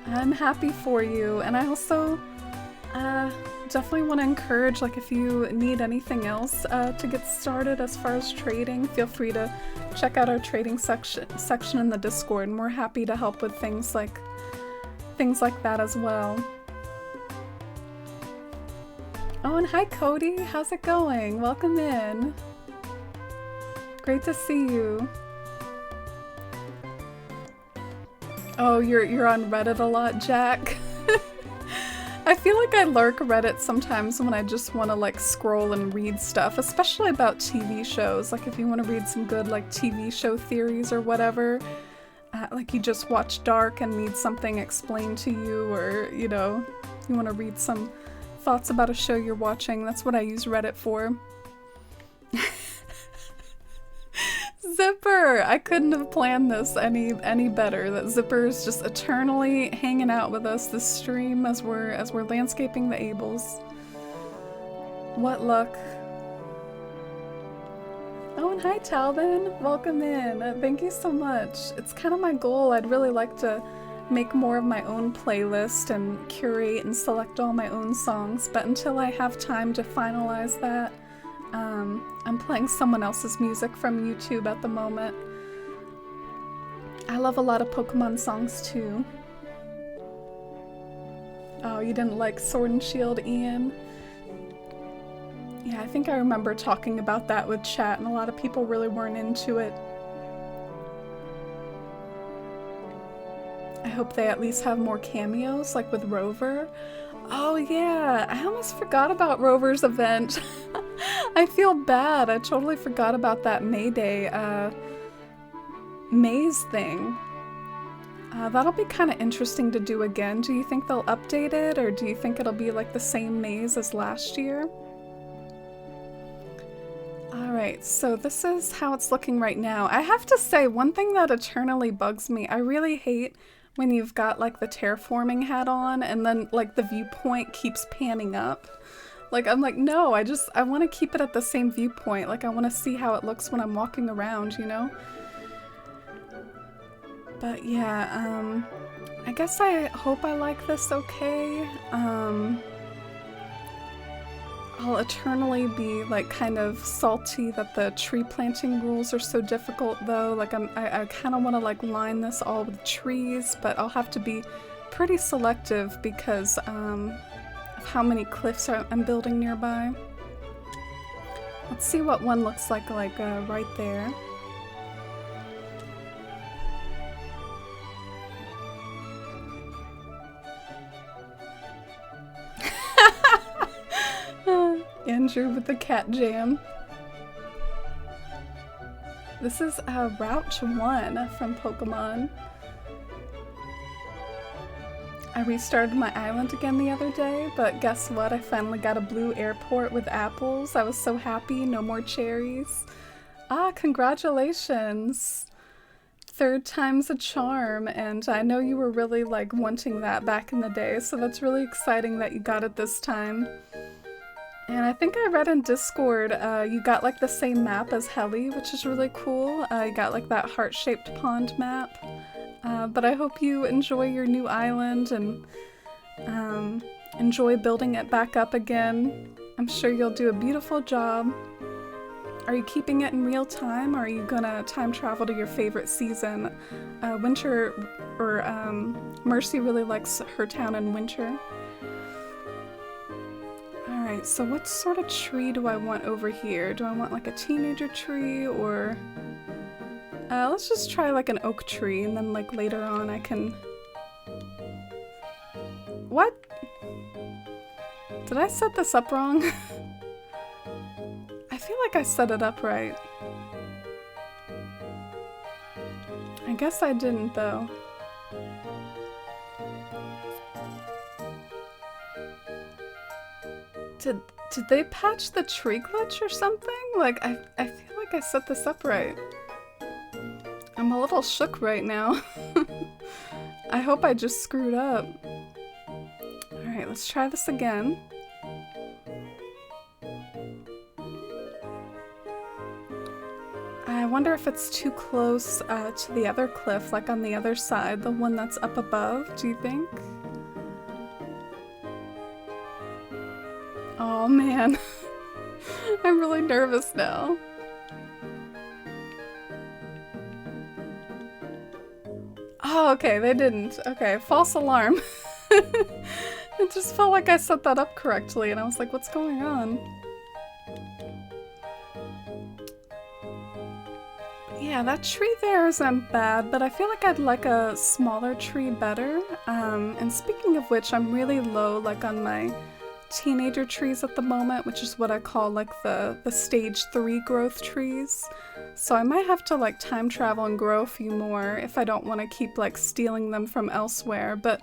I'm happy for you, and I also definitely want to encourage, like, if you need anything else to get started as far as trading, feel free to check out our trading section in the Discord, and we're happy to help with things like that as well. Oh, and hi Cody, how's it going? Welcome in. Great to see you. Oh, you're on Reddit a lot, Jack. I feel like I lurk Reddit sometimes when I just want to like scroll and read stuff, especially about TV shows. Like if you want to read some good like TV show theories or whatever, like you just watch Dark and need something explained to you, or you know, you want to read some thoughts about a show you're watching. That's what I use Reddit for. Zipper! I couldn't have planned this any better. That Zipper is just eternally hanging out with us this stream as we're landscaping the Ables. What luck. Oh, and hi Talvin! Welcome in. Thank you so much. It's kind of my goal. I'd really like to make more of my own playlist and curate and select all my own songs, but until I have time to finalize that, I'm playing someone else's music from YouTube at the moment. I love a lot of Pokemon songs too. Oh, you didn't like Sword and Shield, Ian? Yeah, I think I remember talking about that with chat, and a lot of people really weren't into it. I hope they at least have more cameos, like with Rover. Oh yeah, I almost forgot about Rover's event. I feel bad. I totally forgot about that Mayday maze thing. That'll be kind of interesting to do again. Do you think they'll update it, or do you think it'll be like the same maze as last year? Alright, so this is how it's looking right now. I have to say, one thing that eternally bugs me, I really hate when you've got like the terraforming hat on and then like the viewpoint keeps panning up. Like, I'm like, no, I want to keep it at the same viewpoint. Like, I want to see how it looks when I'm walking around, you know? But yeah, I guess I hope I like this okay. I'll eternally be like kind of salty that the tree planting rules are so difficult though. Like I kind of want to like line this all with trees, but I'll have to be pretty selective because of how many cliffs I'm building nearby. Let's see what one looks like right there. Andrew with the cat jam. This is Route 1 from Pokemon. I restarted my island again the other day, but guess what? I finally got a blue airport with apples. I was so happy. No more cherries. Ah, congratulations. 3rd time's a charm, and I know you were really like wanting that back in the day, so that's really exciting that you got it this time. And I think I read in Discord, you got like the same map as Helly, which is really cool. You got like that heart-shaped pond map. But I hope you enjoy your new island and enjoy building it back up again. I'm sure you'll do a beautiful job. Are you keeping it in real time, or are you gonna time travel to your favorite season? Winter, or Mercy really likes her town in winter. Alright, so what sort of tree do I want over here? Do I want like a teenager tree or... let's just try like an oak tree and then like later on I can... What? Did I set this up wrong? I feel like I set it up right. I guess I didn't though. Did they patch the tree glitch or something? Like, I feel like I set this up right. I'm a little shook right now. I hope I just screwed up. Alright, let's try this again. I wonder if it's too close to the other cliff, like on the other side, the one that's up above, do you think? Oh man, I'm really nervous now. Oh, okay, they didn't. Okay, false alarm. It just felt like I set that up correctly and I was like, what's going on? Yeah, that tree there isn't bad, but I feel like I'd like a smaller tree better. And speaking of which, I'm really low like on my teenager trees at the moment, which is what I call like the stage 3 growth trees. So I might have to like time travel and grow a few more if I don't want to keep like stealing them from elsewhere, but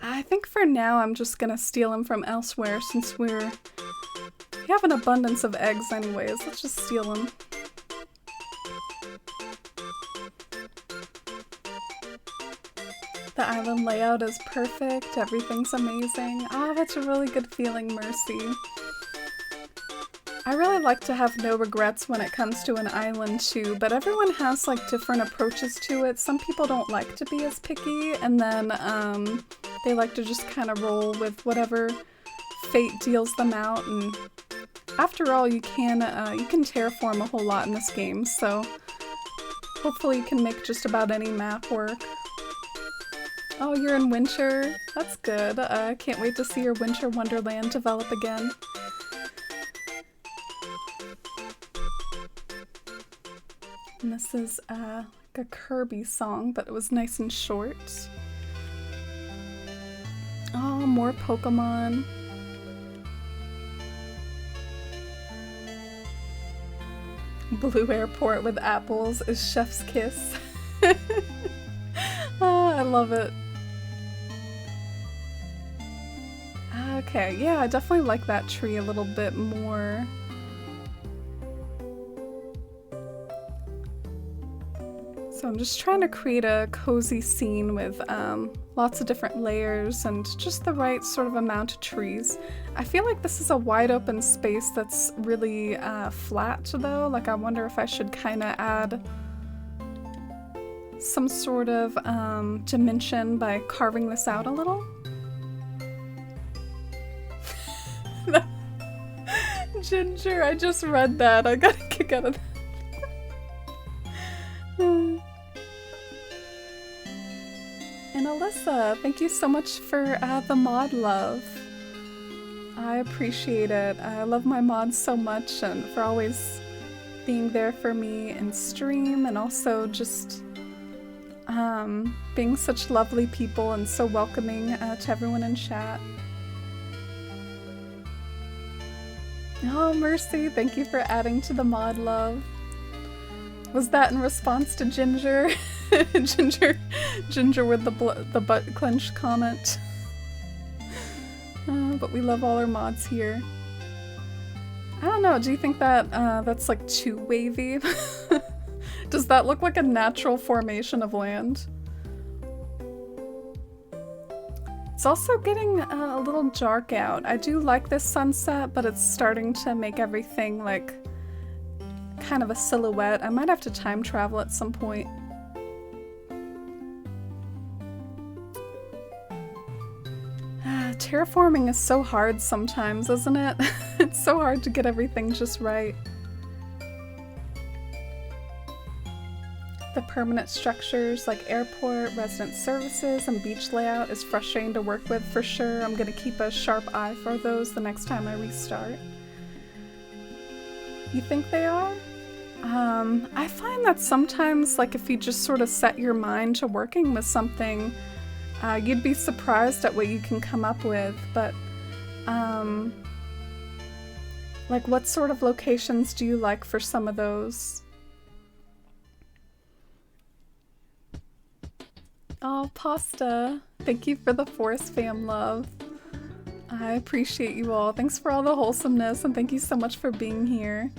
I think for now I'm just gonna steal them from elsewhere since we have an abundance of eggs anyways. Let's just steal them. The island layout is perfect, everything's amazing. Ah, that's a really good feeling, Mercy. I really like to have no regrets when it comes to an island too, but everyone has like different approaches to it. Some people don't like to be as picky, and then they like to just kind of roll with whatever fate deals them out, and after all, you can terraform a whole lot in this game, so hopefully you can make just about any map work. Oh, you're in winter? That's good. I can't wait to see your winter wonderland develop again. And this is like a Kirby song, but it was nice and short. Oh, more Pokemon. Blue Airport with apples is chef's kiss. Oh, I love it. Okay, yeah, I definitely like that tree a little bit more. So I'm just trying to create a cozy scene with lots of different layers and just the right sort of amount of trees. I feel like this is a wide open space that's really flat though. Like I wonder if I should kind of add some sort of dimension by carving this out a little. Ginger, I just read that. I got a kick out of that. And Alyssa, thank you so much for the mod love. I appreciate it. I love my mods so much and for always being there for me in stream and also just being such lovely people and so welcoming to everyone in chat. Oh, Mercy, thank you for adding to the mod love. Was that in response to Ginger? Ginger with the butt clench comment. But we love all our mods here. I don't know, do you think that that's like too wavy? Does that look like a natural formation of land? It's also getting a little dark out. I do like this sunset, but it's starting to make everything like kind of a silhouette. I might have to time travel at some point. Terraforming is so hard sometimes, isn't it? It's so hard to get everything just right. The permanent structures like airport, resident services, and beach layout is frustrating to work with for sure. I'm going to keep a sharp eye for those the next time I restart. You think they are? I find that sometimes, like, if you just sort of set your mind to working with something, you'd be surprised at what you can come up with, but, like, what sort of locations do you like for some of those? Oh, Pasta! Thank you for the Forest Fam love. I appreciate you all. Thanks for all the wholesomeness, and thank you so much for being here.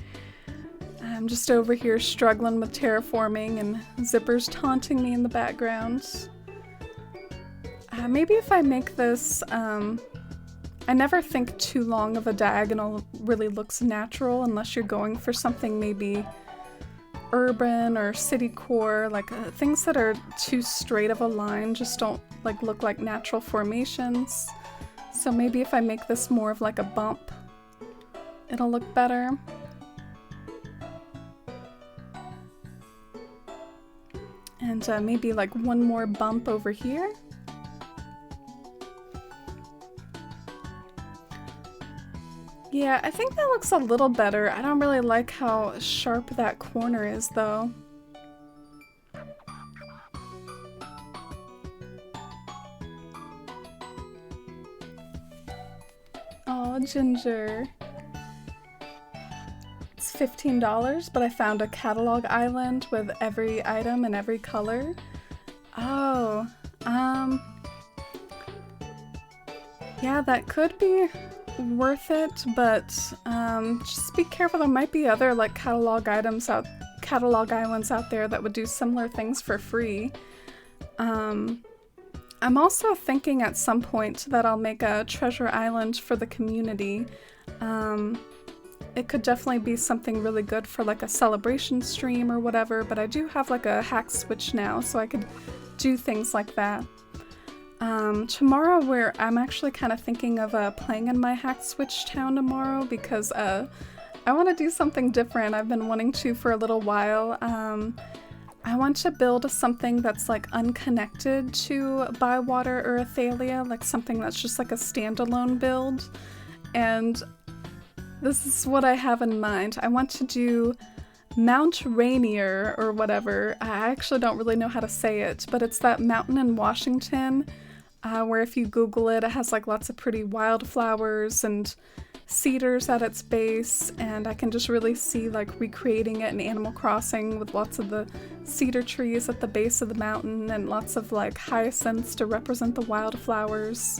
I'm just over here struggling with terraforming, and Zipper's taunting me in the background. Maybe if I make this, I never think too long of a diagonal really looks natural unless you're going for something maybe urban or city core, like things that are too straight of a line just don't like look like natural formations. So maybe if I make this more of like a bump, it'll look better. And maybe like one more bump over here. Yeah, I think that looks a little better. I don't really like how sharp that corner is, though. Oh, Ginger. It's $15, but I found a catalog island with every item and every color. Oh, yeah, that could be worth it, but just be careful. There might be other like catalog islands out there that would do similar things for free. I'm also thinking at some point that I'll make a treasure island for the community. It could definitely be something really good for like a celebration stream or whatever, but I do have like a hack switch now, so I could do things like that. Tomorrow I'm actually kind of thinking of playing in my hack switch town tomorrow because I want to do something different. I've been wanting to for a little while. I want to build something that's like unconnected to Bywater or Athalia, like something that's just like a standalone build. And this is what I have in mind. I want to do Mount Rainier or whatever. I actually don't really know how to say it, but it's that mountain in Washington where if you Google it, it has like lots of pretty wildflowers and cedars at its base, and I can just really see like recreating it in Animal Crossing with lots of the cedar trees at the base of the mountain and lots of like hyacinths to represent the wildflowers.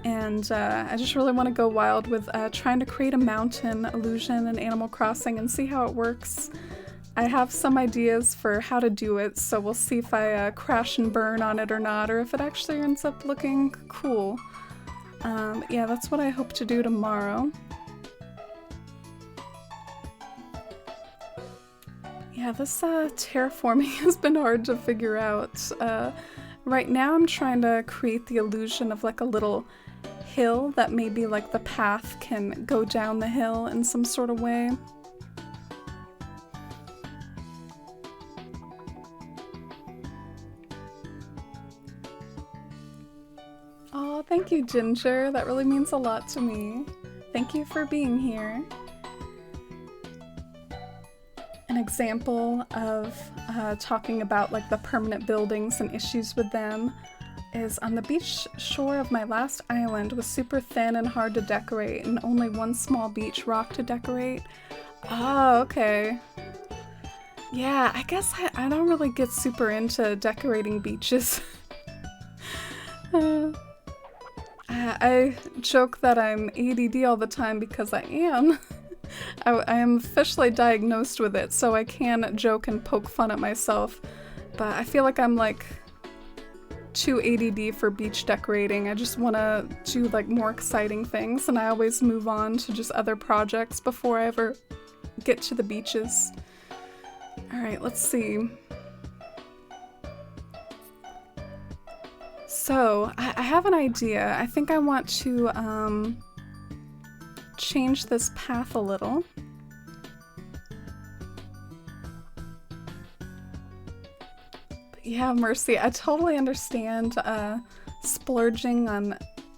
And I just really want to go wild with trying to create a mountain illusion in Animal Crossing and see how it works. I have some ideas for how to do it, so we'll see if I crash and burn on it or not, or if it actually ends up looking cool. Yeah, that's what I hope to do tomorrow. Yeah, this terraforming has been hard to figure out. Right now I'm trying to create the illusion of like a little hill that maybe like the path can go down the hill in some sort of way. Oh, thank you, Ginger. That really means a lot to me. Thank you for being here. An example of talking about like the permanent buildings and issues with them is on the beach shore of my last island was super thin and hard to decorate and only one small beach rock to decorate. Oh, okay. Yeah, I guess I don't really get super into decorating beaches. I joke that I'm ADD all the time because I am. I am officially diagnosed with it, so I can joke and poke fun at myself, but I feel like I'm like too ADD for beach decorating. I just want to do like more exciting things, and I always move on to just other projects before I ever get to the beaches. Alright, let's see. So, I have an idea. I think I want to change this path a little. Yeah, Mercy, I totally understand splurging on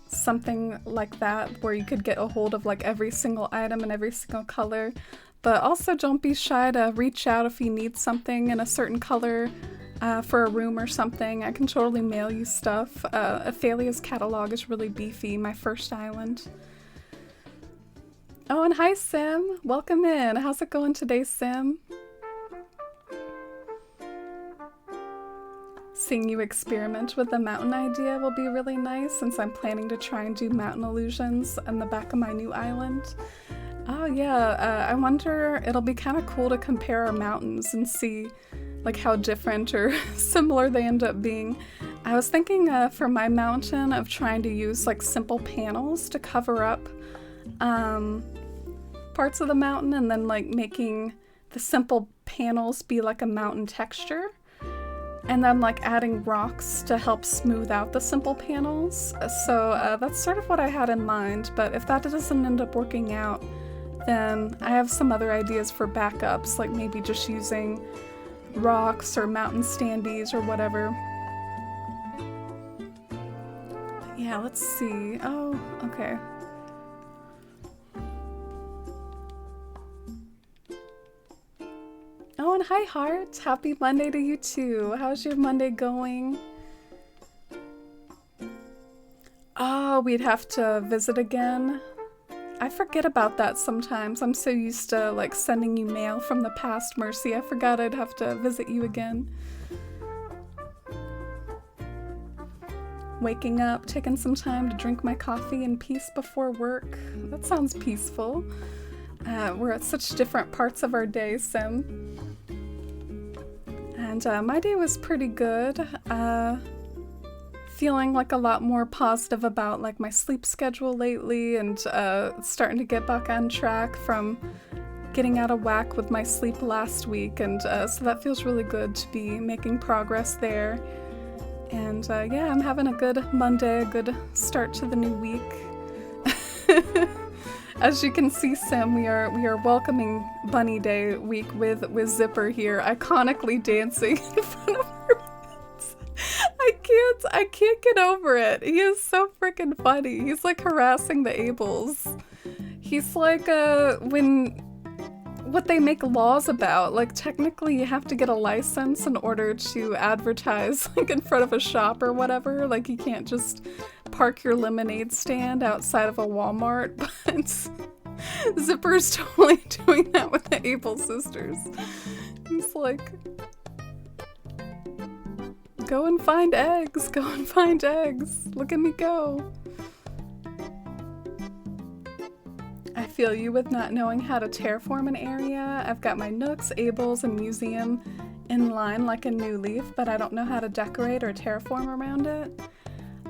something like that where you could get a hold of like every single item and every single color. But also don't be shy to reach out if you need something in a certain color for a room or something. I can totally mail you stuff. Aphelia's catalog is really beefy, my first island. Oh, and hi Sim! Welcome in! How's it going today, Sim? Seeing you experiment with the mountain idea will be really nice since I'm planning to try and do mountain illusions on the back of my new island. Oh yeah, I wonder, it'll be kind of cool to compare our mountains and see like how different or similar they end up being. I was thinking for my mountain of trying to use like simple panels to cover up parts of the mountain and then like making the simple panels be like a mountain texture. And then like adding rocks to help smooth out the simple panels. So that's sort of what I had in mind, but if that doesn't end up working out, then I have some other ideas for backups, like maybe just using rocks or mountain standees or whatever. Yeah, let's see. Oh, okay. Oh, and hi Heart! Happy Monday to you too. How's your Monday going? Oh, we'd have to visit again. I forget about that sometimes. I'm so used to like sending you mail from the past, Mercy. I forgot I'd have to visit you again. Waking up, taking some time to drink my coffee in peace before work. That sounds peaceful. We're at such different parts of our day, Sim. And my day was pretty good. Feeling like a lot more positive about like my sleep schedule lately and starting to get back on track from getting out of whack with my sleep last week. And so that feels really good to be making progress there. And yeah, I'm having a good Monday, a good start to the new week. As you can see, Sim, we are welcoming Bunny Day week with Zipper here, iconically dancing in front of her beds. I can't get over it. He is so freaking funny. He's like harassing the Ables. He's like what they make laws about. Like technically you have to get a license in order to advertise like in front of a shop or whatever. Like you can't just park your lemonade stand outside of a Walmart, but Zipper's totally doing that with the Able sisters. He's like, go and find eggs, go and find eggs. Look at me go. I feel you with not knowing how to terraform an area. I've got my nooks, Ables, and museum in line like a new leaf, but I don't know how to decorate or terraform around it.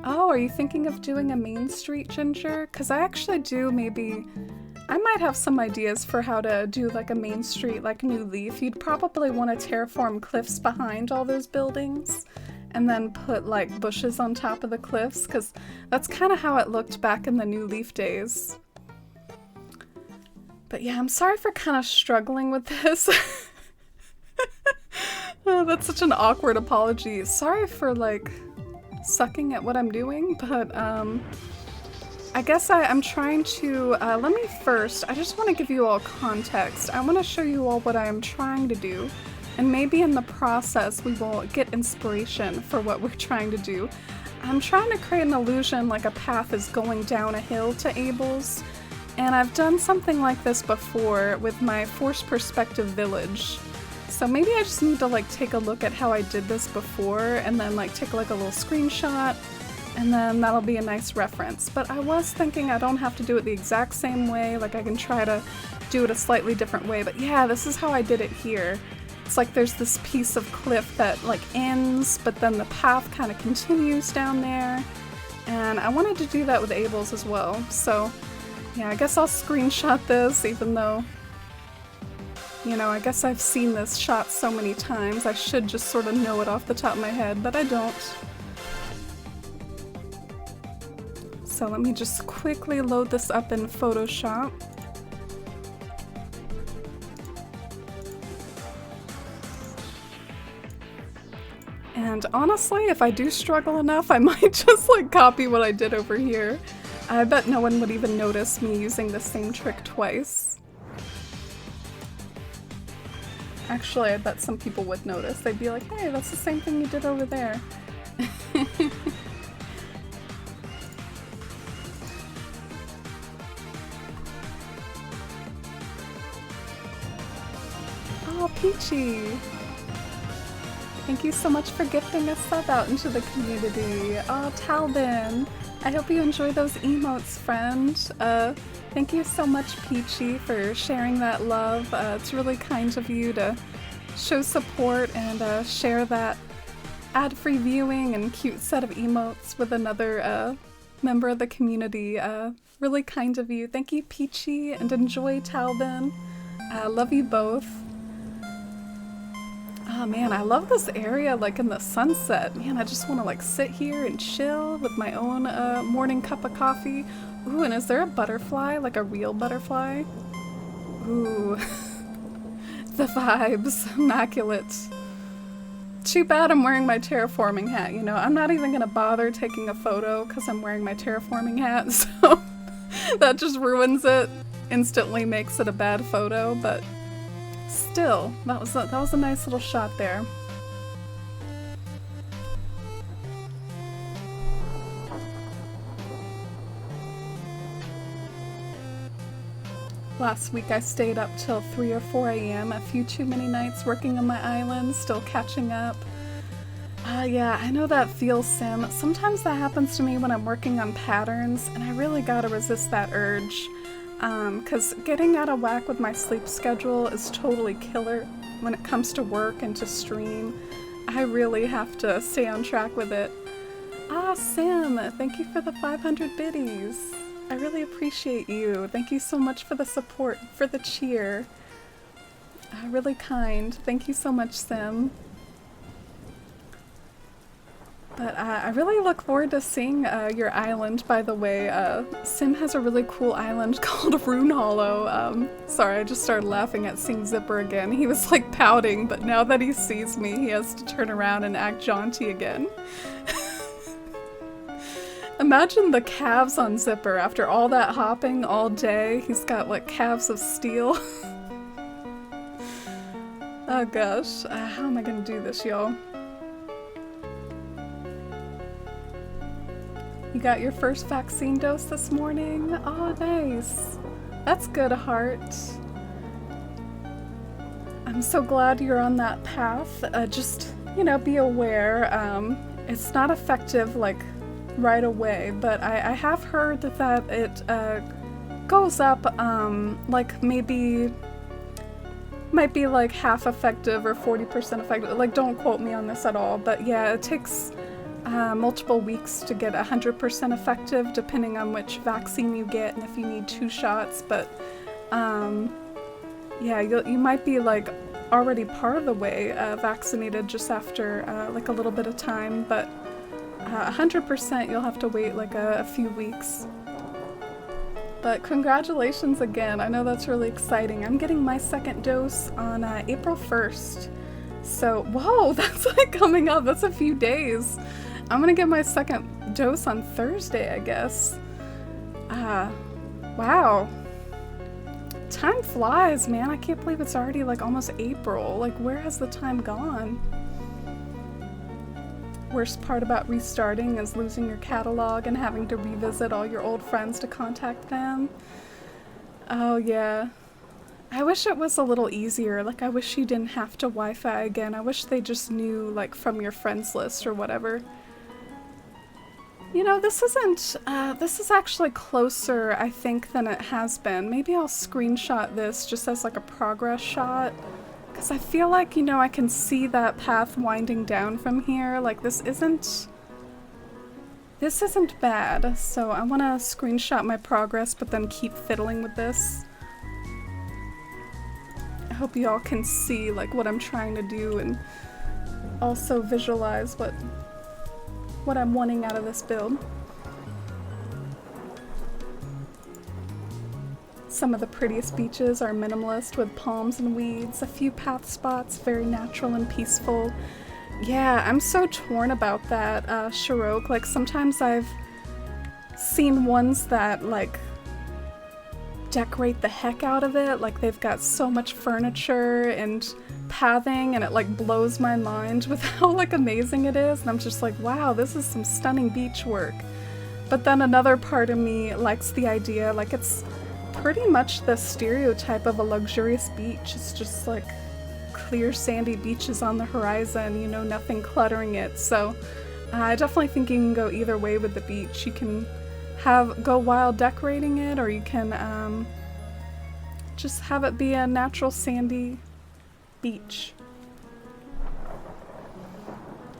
Oh, are you thinking of doing a main street, Ginger? Because I actually do maybe... I might have some ideas for how to do like a main street like New Leaf. You'd probably want to terraform cliffs behind all those buildings and then put like bushes on top of the cliffs because that's kind of how it looked back in the New Leaf days. But yeah, I'm sorry for kind of struggling with this. Oh, that's such an awkward apology. Sorry for like sucking at what I'm doing, but I guess I'm trying to, let me first, I just want to give you all context. I want to show you all what I am trying to do, and maybe in the process we will get inspiration for what we're trying to do. I'm trying to create an illusion like a path is going down a hill to Abel's, and I've done something like this before with my forced perspective village. So maybe I just need to like take a look at how I did this before and then like take like a little screenshot, and then that'll be a nice reference. But I was thinking I don't have to do it the exact same way, like I can try to do it a slightly different way. But yeah, this is how I did it here. It's like there's this piece of cliff that like ends, but then the path kind of continues down there. And I wanted to do that with Abel's as well. So yeah, I guess I'll screenshot this, even though, you know, I guess I've seen this shot so many times. I should just sort of know it off the top of my head, but I don't. So let me just quickly load this up in Photoshop. And honestly, if I do struggle enough, I might just like copy what I did over here. I bet no one would even notice me using the same trick twice. Actually, I bet some people would notice. They'd be like, hey, that's the same thing you did over there. Oh, Peachy! Thank you so much for gifting a sub out into the community. Oh, Talbin! I hope you enjoy those emotes, friend. Thank you so much, Peachy, for sharing that love. It's really kind of you to show support and share that ad-free viewing and cute set of emotes with another member of the community. Really kind of you. Thank you, Peachy, and enjoy, Talbin. Love you both. Oh man, I love this area like in the sunset. Man, I just want to like sit here and chill with my own morning cup of coffee. Ooh, and is there a butterfly? Like a real butterfly? Ooh. The vibes. Immaculate. Too bad I'm wearing my terraforming hat, you know? I'm not even gonna bother taking a photo because I'm wearing my terraforming hat, so that just ruins it. Instantly makes it a bad photo, but still, that was a nice little shot there. Last week I stayed up till 3 or 4 a.m. a few too many nights working on my island, still catching up. Yeah, I know that feels, Sim. Sometimes that happens to me when I'm working on patterns, and I really gotta resist that urge. Because getting out of whack with my sleep schedule is totally killer when it comes to work and to stream. I really have to stay on track with it. Ah, Sim, thank you for the 500 biddies. I really appreciate you. Thank you so much for the support, for the cheer. Really kind. Thank you so much, Sim. But I really look forward to seeing your island, by the way. Sim has a really cool island called Rune Hollow. Sorry, I just started laughing at seeing Zipper again. He was like pouting, but now that he sees me, he has to turn around and act jaunty again. Imagine the calves on Zipper after all that hopping all day. He's got like calves of steel. Oh gosh, how am I gonna do this, y'all? You got your first vaccine dose this morning? Oh, nice. That's good, Heart. I'm so glad you're on that path. Just, you know, be aware. It's not effective, like, right away, but I have heard that it goes up, like, might be like half effective or 40% effective. Like, don't quote me on this at all, but yeah, it takes multiple weeks to get 100% effective, depending on which vaccine you get and if you need 2 shots. But yeah, you might be like already part of the way vaccinated just after like a little bit of time, but 100% you'll have to wait like a few weeks. But congratulations again. I know that's really exciting. I'm getting my second dose on April 1st. So, whoa, that's like coming up. That's a few days. I'm gonna get my second dose on Thursday, I guess. Wow. Time flies, man. I can't believe it's already like almost April. Like, where has the time gone? Worst part about restarting is losing your catalog and having to revisit all your old friends to contact them. Oh yeah. I wish it was a little easier. Like, I wish you didn't have to Wi-Fi again. I wish they just knew, like, from your friends list or whatever. You know, this is actually closer, I think, than it has been. Maybe I'll screenshot this just as, like, a progress shot. Because I feel like, you know, I can see that path winding down from here. Like, this isn't bad. So I want to screenshot my progress, but then keep fiddling with this. I hope you all can see, like, what I'm trying to do and also visualize what I'm wanting out of this build. Some of the prettiest beaches are minimalist with palms and weeds, a few path spots, very natural and peaceful. Yeah, I'm so torn about that, Shirok. Like, sometimes I've seen ones that, like, decorate the heck out of it. Like, they've got so much furniture and pathing, and it, like, blows my mind with how, like, amazing it is. And I'm just like, wow, this is some stunning beach work. But then another part of me likes the idea, like, it's pretty much the stereotype of a luxurious beach. It's just, like, clear sandy beaches on the horizon, you know, nothing cluttering it. So I definitely think you can go either way with the beach. You can go wild decorating it, or you can just have it be a natural sandy beach.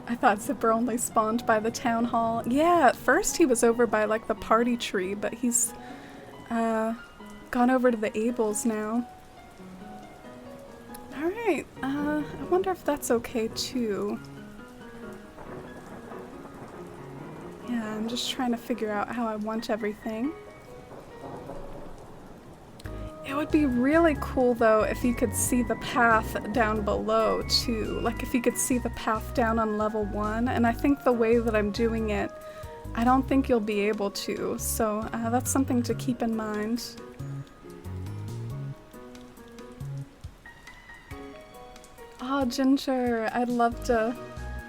I thought Zipper only spawned by the town hall. Yeah, at first he was over by like the party tree, but he's gone over to the Ables now. Alright, I wonder if that's okay too. Yeah, I'm just trying to figure out how I want everything. It would be really cool though if you could see the path down below too. Like if you could see the path down on level 1, and I think the way that I'm doing it, I don't think you'll be able to, so that's something to keep in mind. Oh, Ginger, I'd love to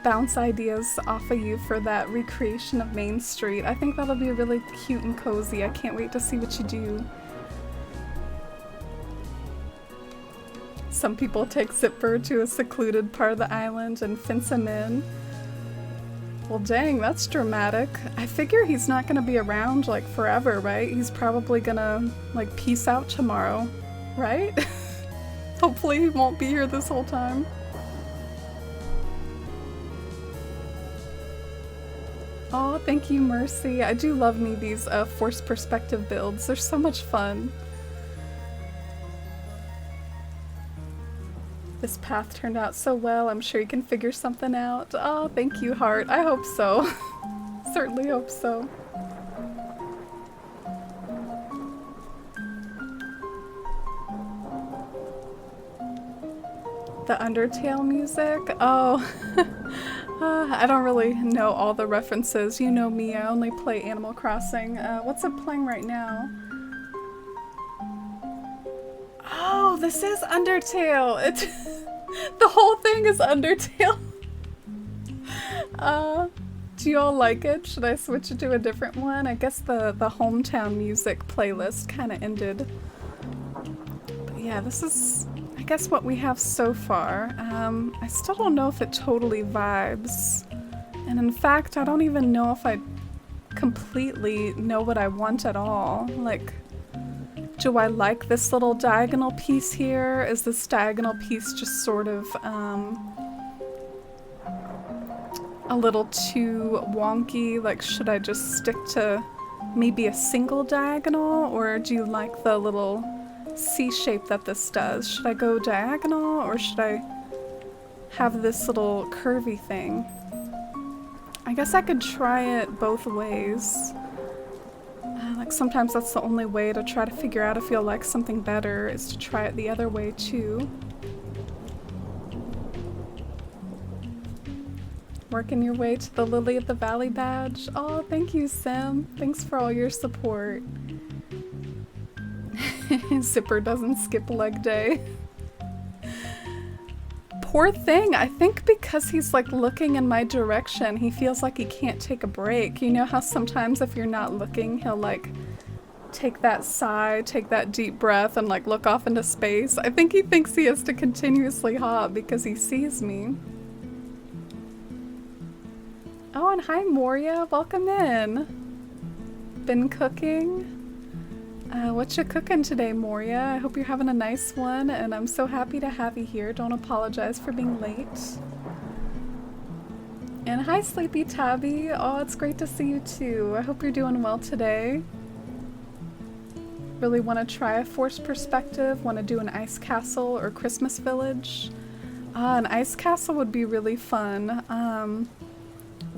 bounce ideas off of you for that recreation of Main Street. I think that'll be really cute and cozy. I can't wait to see what you do. Some people take Zipper to a secluded part of the island and fence him in. Well, dang, that's dramatic. I figure he's not gonna be around like forever, right? He's probably gonna like peace out tomorrow, right? Hopefully he won't be here this whole time. Oh, thank you, Mercy. I do love me these forced perspective builds. They're so much fun. This path turned out so well. I'm sure you can figure something out. Oh, thank you, Heart. I hope so. Certainly hope so. The Undertale music? Oh, I don't really know all the references. You know me, I only play Animal Crossing. What's it playing right now? Oh, this is Undertale! The whole thing is Undertale. Do you all like it? Should I switch it to a different one? I guess the hometown music playlist kind of ended. But yeah, this is, I guess, what we have so far. I still don't know if it totally vibes. And in fact, I don't even know if I completely know what I want at all. Like, do I like this little diagonal piece here? Is this diagonal piece just sort of a little too wonky? Like, should I just stick to maybe a single diagonal? Or do you like the little C shape that this does? Should I go diagonal, or should I have this little curvy thing? I guess I could try it both ways. Like sometimes that's the only way to try to figure out if you'll like something better, is to try it the other way too. Working your way to the Lily of the Valley badge. Oh, thank you, Sim. Thanks for all your support. Zipper doesn't skip leg day. Poor thing. I think because he's like looking in my direction, he feels like he can't take a break. You know how sometimes if you're not looking, he'll like take that sigh, take that deep breath, and like look off into space. I think he thinks he has to continuously hop because he sees me. Oh, and hi Moria, welcome in. Been cooking? What you cooking today, Moria? I hope you're having a nice one, and I'm so happy to have you here. Don't apologize for being late. And hi, Sleepy Tabby. Oh, it's great to see you too. I hope you're doing well today. Really want to try a forced perspective? Want to do an ice castle or Christmas village? An ice castle would be really fun.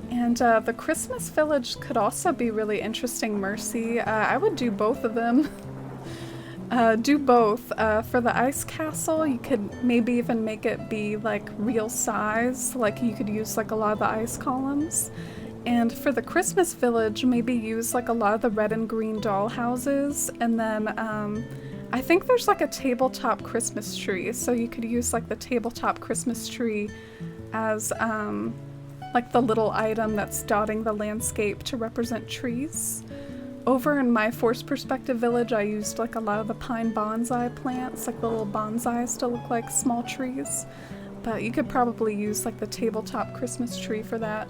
And the Christmas village could also be really interesting, Mercy. I would do both of them. Do both. For the ice castle, you could maybe even make it be like real size, like you could use like a lot of the ice columns. And for the Christmas village, maybe use like a lot of the red and green doll houses. And then I think there's like a tabletop Christmas tree, so you could use like the tabletop Christmas tree as like the little item that's dotting the landscape to represent trees. Over in my forced perspective village, I used like a lot of the pine bonsai plants, like the little bonsais to look like small trees. But you could probably use like the tabletop Christmas tree for that.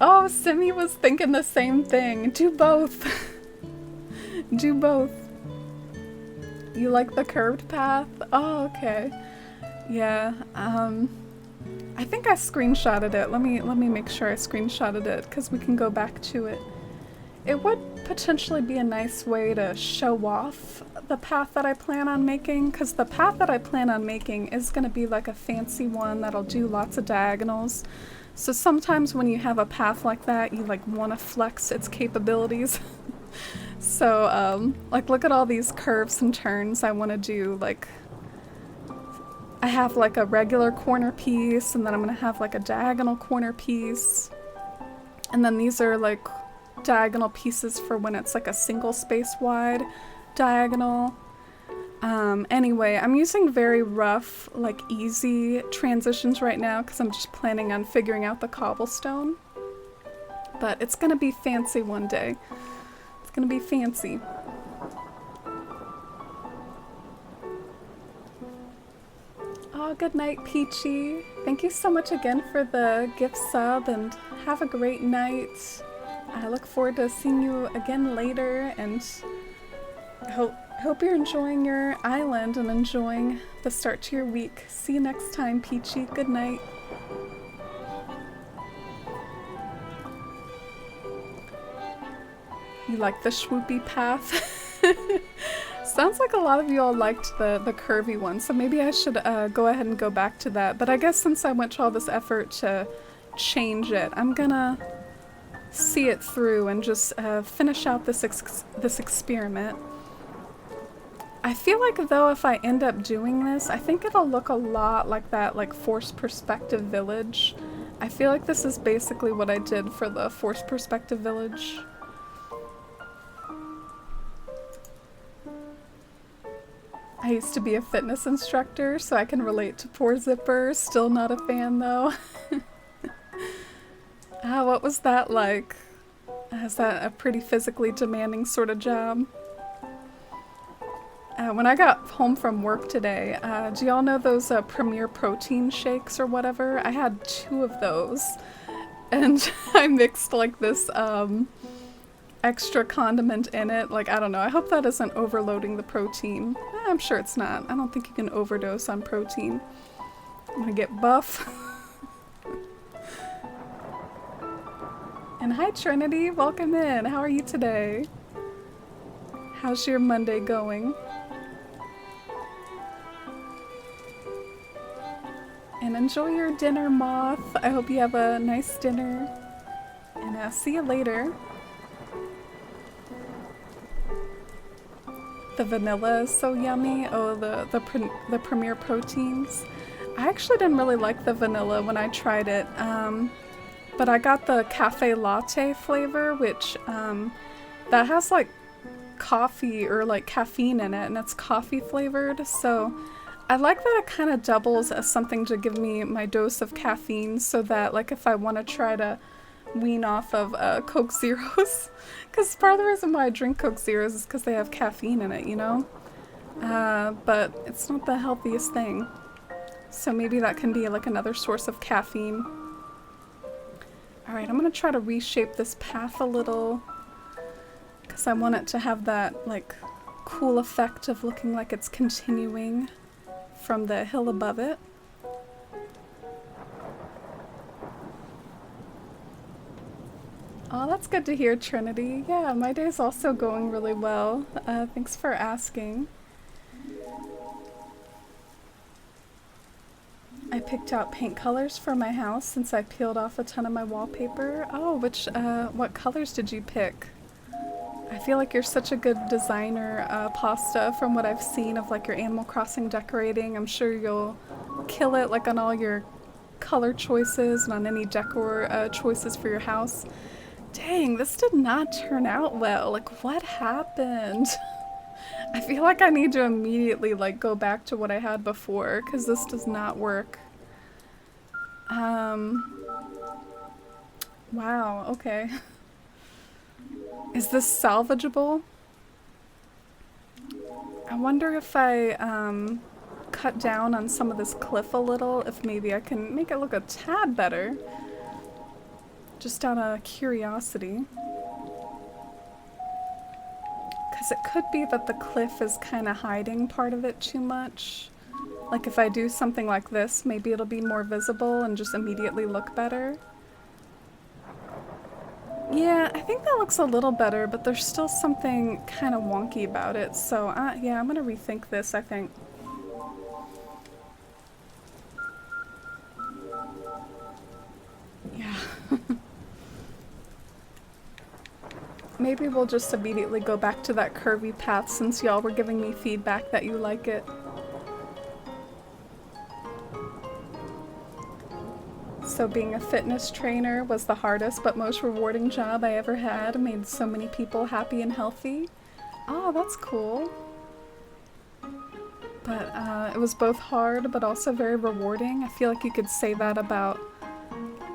Oh, Simi was thinking the same thing. Do both. Do both. You like the curved path? Oh, okay. Yeah, I think I screenshotted it. Let me make sure I screenshotted it, because we can go back to it. It would potentially be a nice way to show off the path that I plan on making, because the path that I plan on making is going to be like a fancy one that'll do lots of diagonals. So sometimes when you have a path like that, you like want to flex its capabilities. So like look at all these curves and turns I want to do. Like I have like a regular corner piece, and then I'm going to have like a diagonal corner piece. And then these are like diagonal pieces for when it's like a single space wide diagonal. Anyway, I'm using very rough, like easy transitions right now because I'm just planning on figuring out the cobblestone. But it's gonna be fancy one day. It's gonna be fancy. Oh, good night, Peachy. Thank you so much again for the gift sub, and have a great night. I look forward to seeing you again later, and I hope you're enjoying your island and enjoying the start to your week. See you next time, Peachy. Good night. You like the swoopy path? Sounds like a lot of you all liked the curvy one, so maybe I should go ahead and go back to that. But I guess since I went to all this effort to change it, I'm gonna see it through and just finish out this experiment. I feel like though if I end up doing this, I think it'll look a lot like that like forced perspective village. I feel like this is basically what I did for the forced perspective village. I used to be a fitness instructor, so I can relate to poor Zipper. Still not a fan though. What was that like? Is that a pretty physically demanding sort of job? When I got home from work today, do y'all know those Premier protein shakes or whatever? I had 2 of those, and I mixed like this extra condiment in it. Like, I don't know, I hope that isn't overloading the protein. I'm sure it's not. I don't think you can overdose on protein. I'm gonna get buff. And hi Trinity, welcome in. How are you today? How's your Monday going? And enjoy your dinner, Moth. I hope you have a nice dinner. And see you later. The vanilla is so yummy. Oh, the Premier proteins. I actually didn't really like the vanilla when I tried it. But I got the cafe latte flavor, which that has like coffee or like caffeine in it, and it's coffee flavored. So I like that it kind of doubles as something to give me my dose of caffeine, so that like if I want to try to wean off of Coke Zeros, because part of the reason why I drink Coke Zeros is because they have caffeine in it, you know? But it's not the healthiest thing. So maybe that can be like another source of caffeine. Alright, I'm gonna try to reshape this path a little, because I want it to have that like cool effect of looking like it's continuing from the hill above it. Oh, that's good to hear, Trinity. Yeah, my day's also going really well. Thanks for asking. I picked out paint colors for my house since I peeled off a ton of my wallpaper. Oh, what colors did you pick? I feel like you're such a good designer, Pasta, from what I've seen of like your Animal Crossing decorating. I'm sure you'll kill it like on all your color choices and on any decor choices for your house. Dang, this did not turn out well. Like, what happened? I feel like I need to immediately like go back to what I had before because this does not work. Wow, okay. Is this salvageable? I wonder if I cut down on some of this cliff a little, if maybe I can make it look a tad better. Just out of curiosity. Because it could be that the cliff is kind of hiding part of it too much. Like if I do something like this, maybe it'll be more visible and just immediately look better. Yeah, I think that looks a little better, but there's still something kind of wonky about it. So yeah, I'm gonna rethink this, I think. Yeah. Maybe we'll just immediately go back to that curvy path since y'all were giving me feedback that you like it. So being a fitness trainer was the hardest but most rewarding job I ever had. Made so many people happy and healthy. Oh, that's cool. But it was both hard but also very rewarding. I feel like you could say that about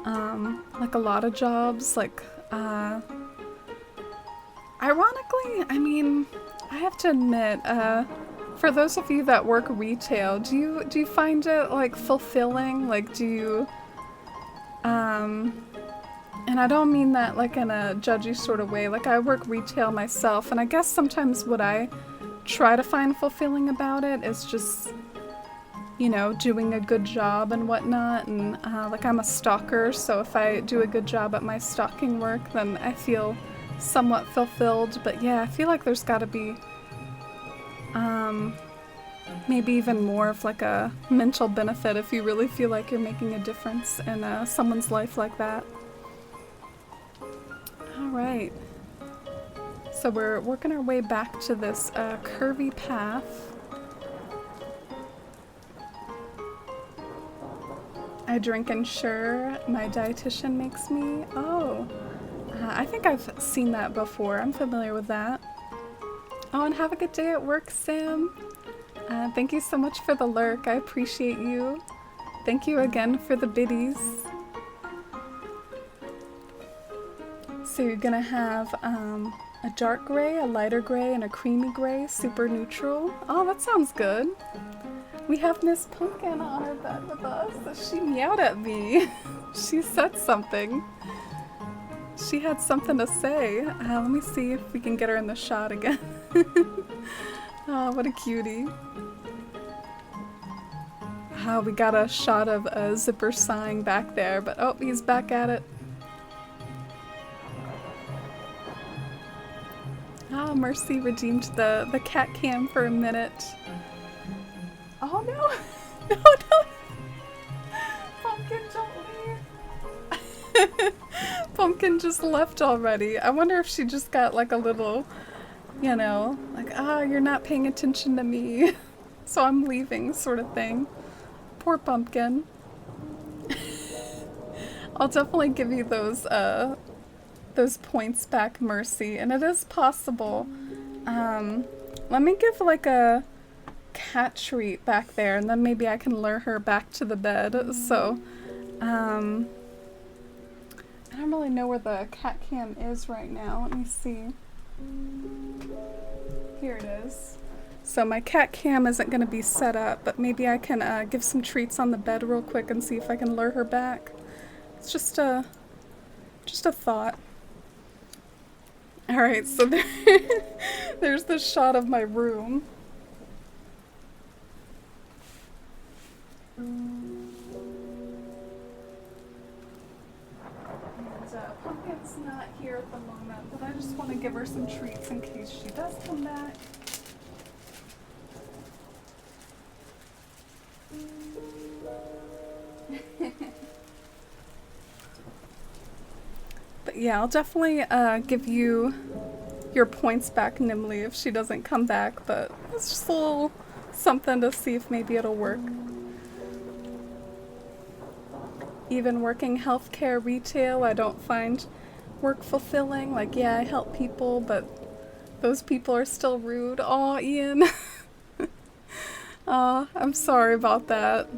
like a lot of jobs. Like ironically, I mean, I have to admit, for those of you that work retail, do you find it like fulfilling? Like do you and I don't mean that like in a judgy sort of way. Like I work retail myself, and I guess sometimes what I try to find fulfilling about it is just, you know, doing a good job and whatnot. And like I'm a stalker, so if I do a good job at my stalking work, then I feel somewhat fulfilled. But yeah, I feel like there's gotta be maybe even more of like a mental benefit if you really feel like you're making a difference in someone's life like that. Alright. So we're working our way back to this curvy path. I drink Ensure, my dietitian makes me. Oh, I think I've seen that before. I'm familiar with that. Oh, and have a good day at work, Sam. Thank you so much for the lurk. I appreciate you. Thank you again for the biddies. So you're gonna have a dark gray, a lighter gray, and a creamy gray, super neutral. Oh, that sounds good. We have Miss Pumpkin on our bed with us. She meowed at me. She said something. She had something to say. Let me see if we can get her in the shot again. Oh, what a cutie. We got a shot of Zipper sighing back there, but oh, he's back at it. Mercy redeemed the cat cam for a minute. Oh no! No, no! Pumpkin, don't leave! Pumpkin just left already. I wonder if she just got like a little, you know, like, you're not paying attention to me, so I'm leaving sort of thing. Poor Pumpkin. I'll definitely give you those points back, Mercy, and it is possible. Let me give like a cat treat back there, and then maybe I can lure her back to the bed. So, I don't really know where the cat cam is right now. Let me see. Here it is. So my cat cam isn't going to be set up, but maybe I can give some treats on the bed real quick and see if I can lure her back. It's just a thought. Alright, so there's this shot of my room. And Pumpkin's not here at the moment, but I just want to give her some treats in case she does come back. But yeah, I'll definitely give you your points back, Nimley, if she doesn't come back, but it's just a little something to see if maybe it'll work. Even working healthcare retail, I don't find work fulfilling. Like, yeah, I help people, but those people are still rude. Aw, Ian. I'm sorry about that.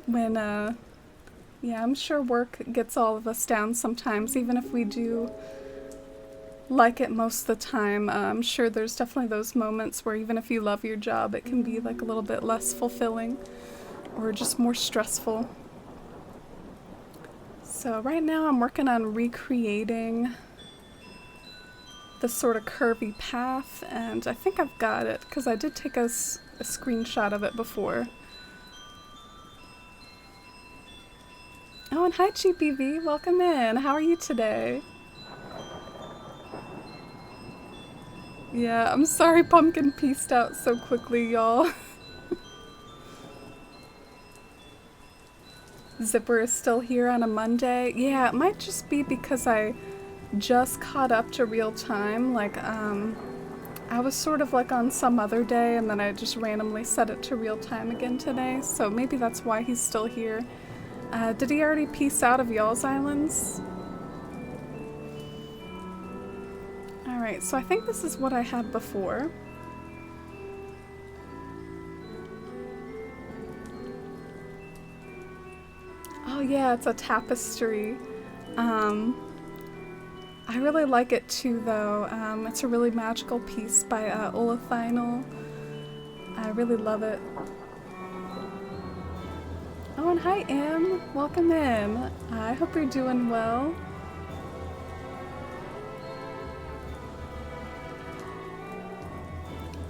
When, yeah, I'm sure work gets all of us down sometimes, even if we do like it most of the time. I'm sure there's definitely those moments where even if you love your job, it can be like a little bit less fulfilling or just more stressful. So right now I'm working on recreating the sort of curvy path, and I think I've got it because I did take a screenshot of it before. Oh, and hi GBV, welcome in. How are you today? Yeah, I'm sorry Pumpkin pieced out so quickly, y'all. Zipper is still here on a Monday. Yeah, it might just be because I just caught up to real time. Like, I was sort of like on some other day and then I just randomly set it to real time again today. So maybe that's why he's still here. Did he already piece out of y'all's islands? Alright, so I think this is what I had before. Oh yeah, it's a tapestry. I really like it too though. It's a really magical piece by Olathynel. I really love it. Oh, and hi Em, welcome in. I hope you're doing well.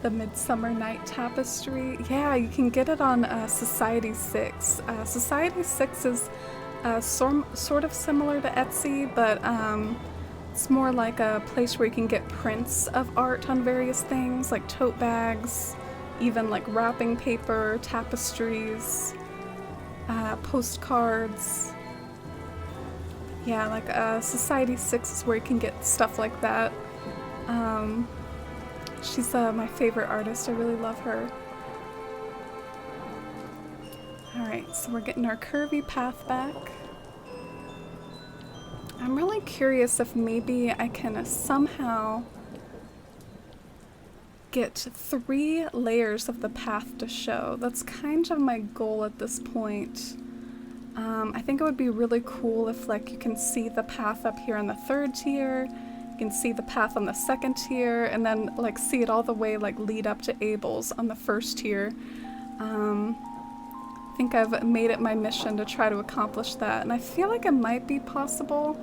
The Midsummer Night Tapestry. Yeah, you can get it on Society 6. Society 6 is sort of similar to Etsy, but it's more like a place where you can get prints of art on various things, like tote bags, even like wrapping paper, tapestries, postcards. Yeah, like Society 6 is where you can get stuff like that. She's my favorite artist. I really love her. Alright, so we're getting our curvy path back. I'm really curious if maybe I can somehow get 3 layers of the path to show. That's kind of my goal at this point. I think it would be really cool if like you can see the path up here on the 3rd tier, you can see the path on the 2nd tier, and then like see it all the way like lead up to Abel's on the 1st tier. I think I've made it my mission to try to accomplish that, and I feel like it might be possible.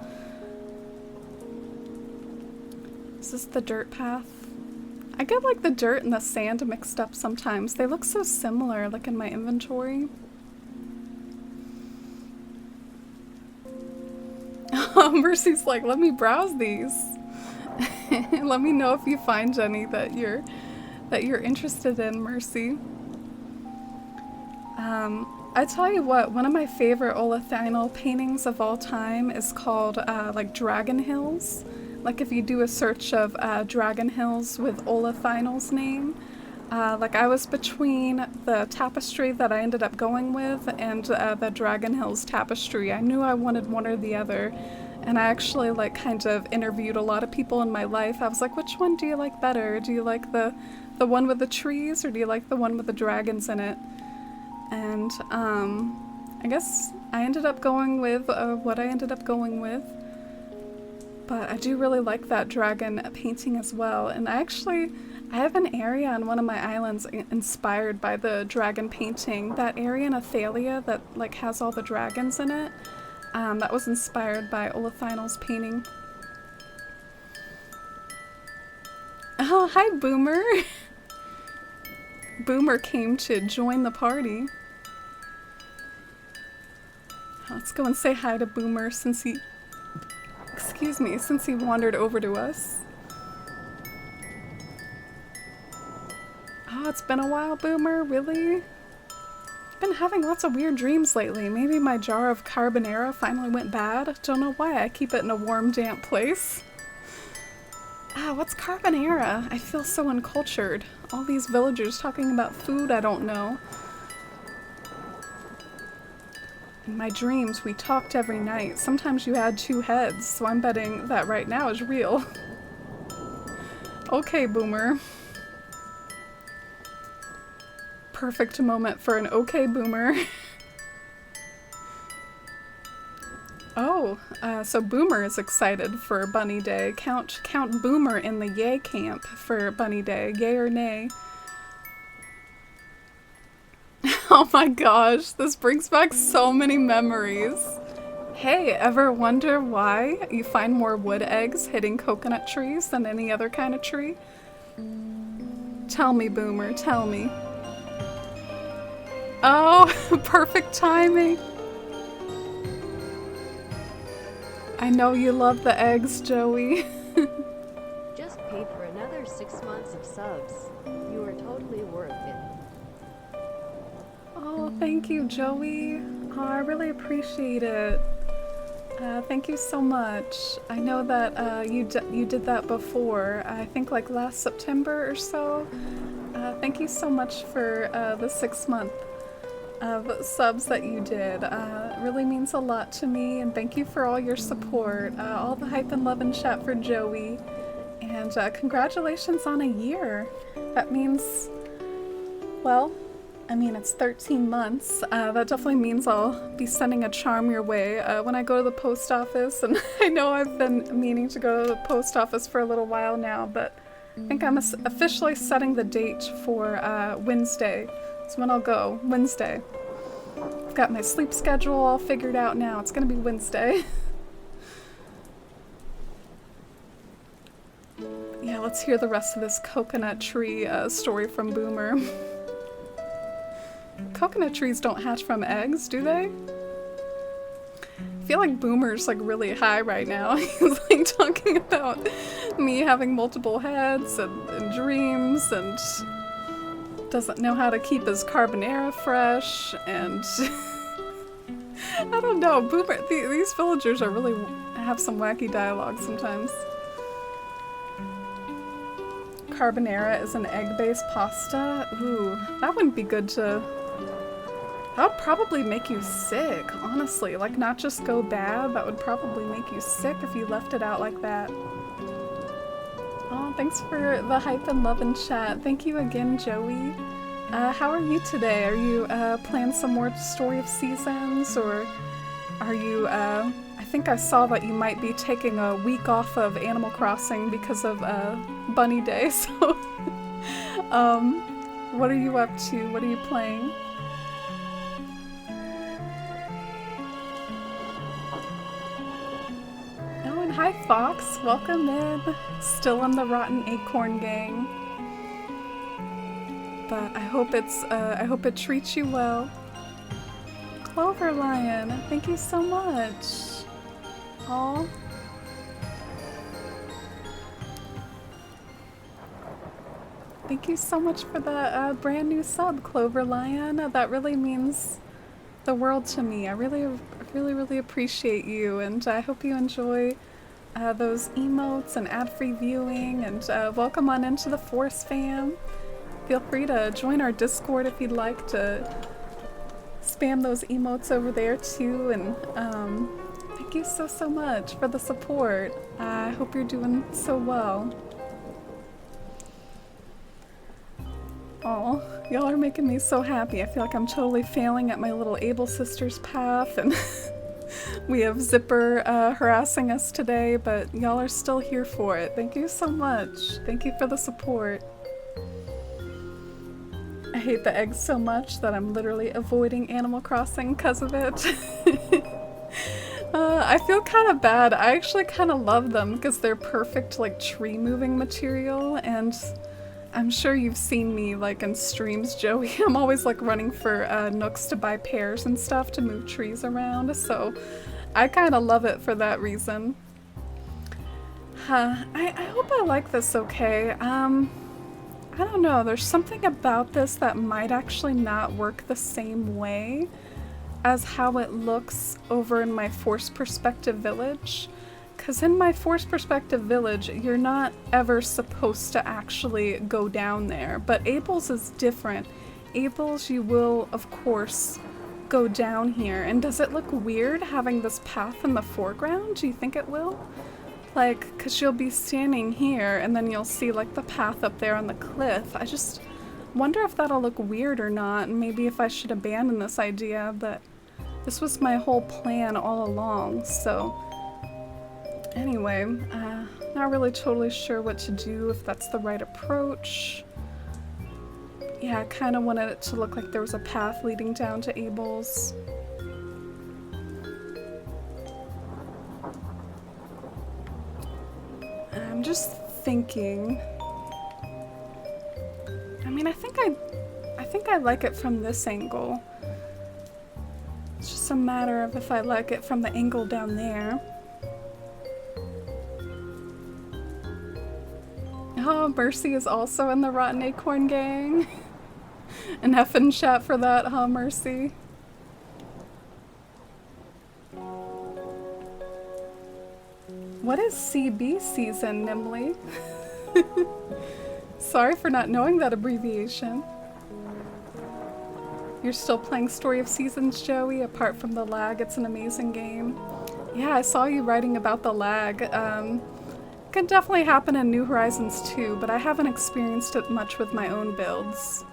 Is this the dirt path? I get like the dirt and the sand mixed up sometimes. They look so similar, like in my inventory. Mercy's like, let me browse these. Let me know if you find any that you're interested in, Mercy. I tell you what, one of my favorite Olathynel paintings of all time is called like Dragon Hills. Like if you do a search of Dragon Hills with Olathynel's name, like I was between the tapestry that I ended up going with and the Dragon Hills tapestry. I knew I wanted one or the other, and I actually like kind of interviewed a lot of people in my life. I was like, which one do you like better? Do you like the one with the trees, or do you like the one with the dragons in it? And I guess I ended up going with what I ended up going with. But I do really like that dragon painting as well. And I have an area on one of my islands inspired by the dragon painting. That area in Athalia that like has all the dragons in it. That was inspired by Olathynel's painting. Oh, hi Boomer! Boomer came to join the party. Let's go and say hi to Boomer since he... Excuse me, since he wandered over to us. Oh, it's been a while, Boomer, really? I've been having lots of weird dreams lately. Maybe my jar of carbonara finally went bad. Don't know why, I keep it in a warm, damp place. Ah, what's carbonara? I feel so uncultured. All these villagers talking about food I don't know. In my dreams, we talked every night. Sometimes you had two heads, so I'm betting that right now is real. Okay, boomer. Perfect moment for an okay boomer. Oh, so Boomer is excited for Bunny Day. Count Boomer in the yay camp for Bunny Day. Yay or nay? Oh my gosh, this brings back so many memories. Hey, ever wonder why you find more wood eggs hitting coconut trees than any other kind of tree? Tell me, Boomer, tell me. Oh, perfect timing. I know you love the eggs, Joey. Just paid for another 6 months of subs. You are totally worth it. Oh, thank you, Joey. Oh, I really appreciate it. Thank you so much. I know that you did that before. I think like last September or so. Thank you so much for the 6 month of subs that you did. It really means a lot to me, and thank you for all your support. All the hype and love and chat for Joey. And congratulations on a year. That means, well, I mean, it's 13 months. That definitely means I'll be sending a charm your way when I go to the post office. And I know I've been meaning to go to the post office for a little while now, but I think I'm officially setting the date for Wednesday. That's when I'll go. Wednesday. I've got my sleep schedule all figured out now. It's gonna be Wednesday. Yeah, let's hear the rest of this coconut tree story from Boomer. Coconut trees don't hatch from eggs, do they? I feel like Boomer's like really high right now. He's like talking about me having multiple heads and dreams and doesn't know how to keep his carbonara fresh and I don't know, Boomer, these villagers are really have some wacky dialogue sometimes. Carbonara is an egg-based pasta? Ooh, that wouldn't be good to... That would probably make you sick, honestly. Like, not just go bad, that would probably make you sick if you left it out like that. Oh, thanks for the hype and love and chat. Thank you again, Joey. How are you today? Are you playing some more Story of Seasons, or are you... I think I saw that you might be taking a week off of Animal Crossing because of Bunny Day, so... what are you up to? What are you playing? Oh, and hi Fox, welcome in. Still in the Rotten Acorn gang. But I hope it treats you well. Clover Lion, thank you so much. Aw. Thank you so much for the brand new sub, Clover Lion. That really means the world to me. I really appreciate you, and I hope you enjoy those emotes and ad-free viewing, and welcome on into the Force fam. Feel free to join our Discord if you'd like to spam those emotes over there too, and thank you so much for the support. I hope you're doing so well. Oh, y'all are making me so happy. I feel like I'm totally failing at my little Able Sisters path, and we have Zipper harassing us today, but y'all are still here for it. Thank you so much. Thank you for the support. I hate the eggs so much that I'm literally avoiding Animal Crossing because of it. I feel kind of bad. I actually kind of love them because they're perfect like tree moving material, and I'm sure you've seen me like in streams, Joey. I'm always like running for nooks to buy pears and stuff to move trees around, so I kind of love it for that reason. I hope I like this okay. I don't know, there's something about this that might actually not work the same way as how it looks over in my Force Perspective village. Because in my forced perspective village, you're not ever supposed to actually go down there. But Abel's is different. Abel's, you will, of course, go down here. And does it look weird having this path in the foreground? Do you think it will? Like, because you'll be standing here and then you'll see like the path up there on the cliff. I just wonder if that'll look weird or not. And maybe if I should abandon this idea, but this was my whole plan all along, so... Anyway, not really totally sure what to do, if that's the right approach. Yeah, I kind of wanted it to look like there was a path leading down to Abel's. I'm just thinking. I mean, I think I like it from this angle. It's just a matter of if I like it from the angle down there. Oh, Mercy is also in the Rotten Acorn gang. An F in chat for that, huh, Mercy? What is CB season, Nimley? Sorry for not knowing that abbreviation. You're still playing Story of Seasons, Joey? Apart from the lag, it's an amazing game. Yeah, I saw you writing about the lag. Could definitely happen in New Horizons too, but I haven't experienced it much with my own builds.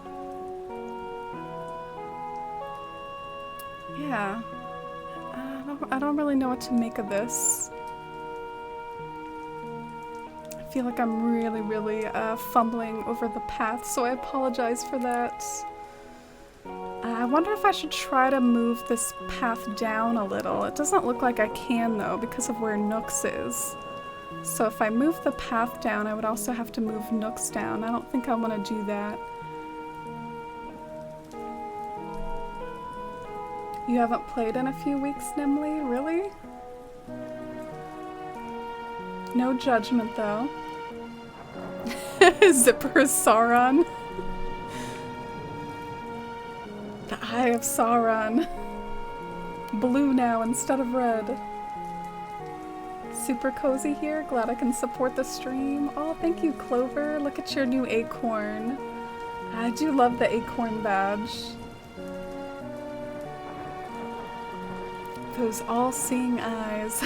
Yeah. I don't really know what to make of this. I feel like I'm really fumbling over the path, so I apologize for that. I wonder if I should try to move this path down a little. It doesn't look like I can though, because of where Nooks is. So if I move the path down, I would also have to move Nooks down. I don't think I want to do that. You haven't played in a few weeks, Nimley? Really? No judgment, though. Zipper is Sauron. The Eye of Sauron. Blue now instead of red. Super cozy here. Glad I can support the stream. Oh, thank you, Clover. Look at your new acorn. I do love the acorn badge. Those all-seeing eyes.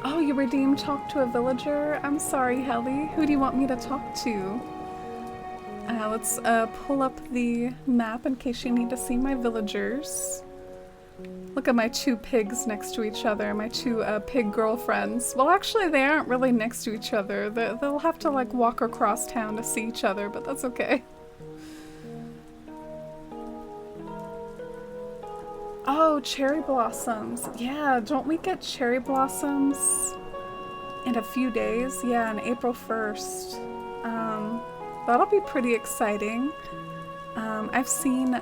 Oh, you redeemed talk to a villager? I'm sorry, Helly. Who do you want me to talk to? Let's pull up the map in case you need to see my villagers. Look at my two pigs next to each other, my two pig girlfriends. Well, actually, they aren't really next to each other. They'll have to, like, walk across town to see each other, but that's okay. Oh, cherry blossoms. Yeah, don't we get cherry blossoms in a few days? Yeah, on April 1st. That'll be pretty exciting. I've seen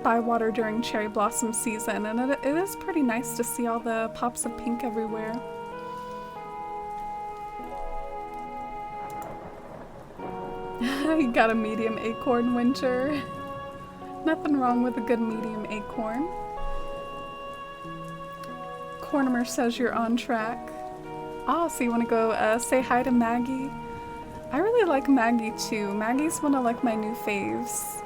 Bywater during cherry blossom season, and it is pretty nice to see all the pops of pink everywhere. You got a medium acorn, Winter. Nothing wrong with a good medium acorn. Cornimer says you're on track. Oh, so you want to go say hi to Maggie? I really like Maggie too. Maggie's one of like my new faves.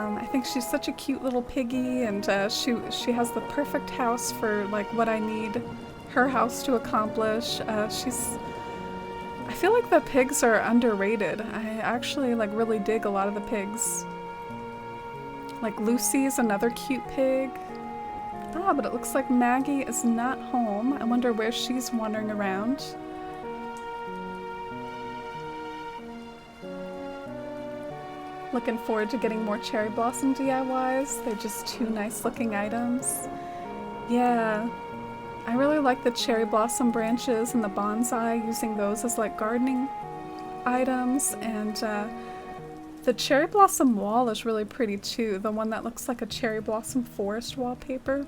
I think she's such a cute little piggy, and she has the perfect house for like what I need her house to accomplish. I feel like the pigs are underrated. I actually like really dig a lot of the pigs. Like Lucy's another cute pig. Ah, but it looks like Maggie is not home. I wonder where she's wandering around. Looking forward to getting more cherry blossom DIYs. They're just two nice looking items. Yeah, I really like the cherry blossom branches and the bonsai, using those as like gardening items, and the cherry blossom wall is really pretty too, the one that looks like a cherry blossom forest wallpaper.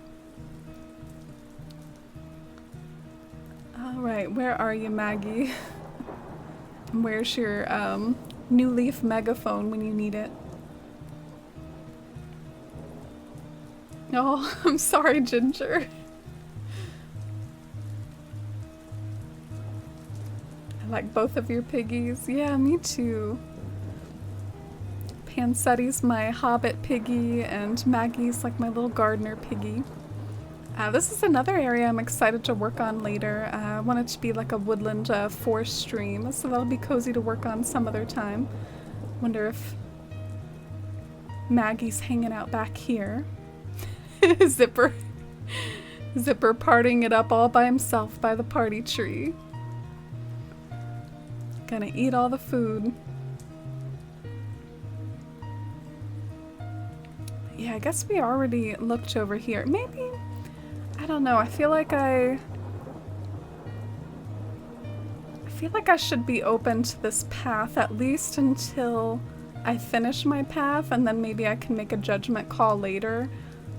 Alright, where are you, Maggie? Where's your New Leaf megaphone when you need it? Oh, I'm sorry, Ginger. I like both of your piggies. Yeah, me too. Pansetti's my hobbit piggy, and Maggie's like my little gardener piggy. This is another area I'm excited to work on later. I want it to be like a woodland forest stream, so that'll be cozy to work on some other time. Wonder if Maggie's hanging out back here. Zipper partying it up all by himself by the party tree. Gonna eat all the food. Yeah, I guess we already looked over here. Maybe, I don't know, I feel like I should be open to this path at least until I finish my path, and then maybe I can make a judgment call later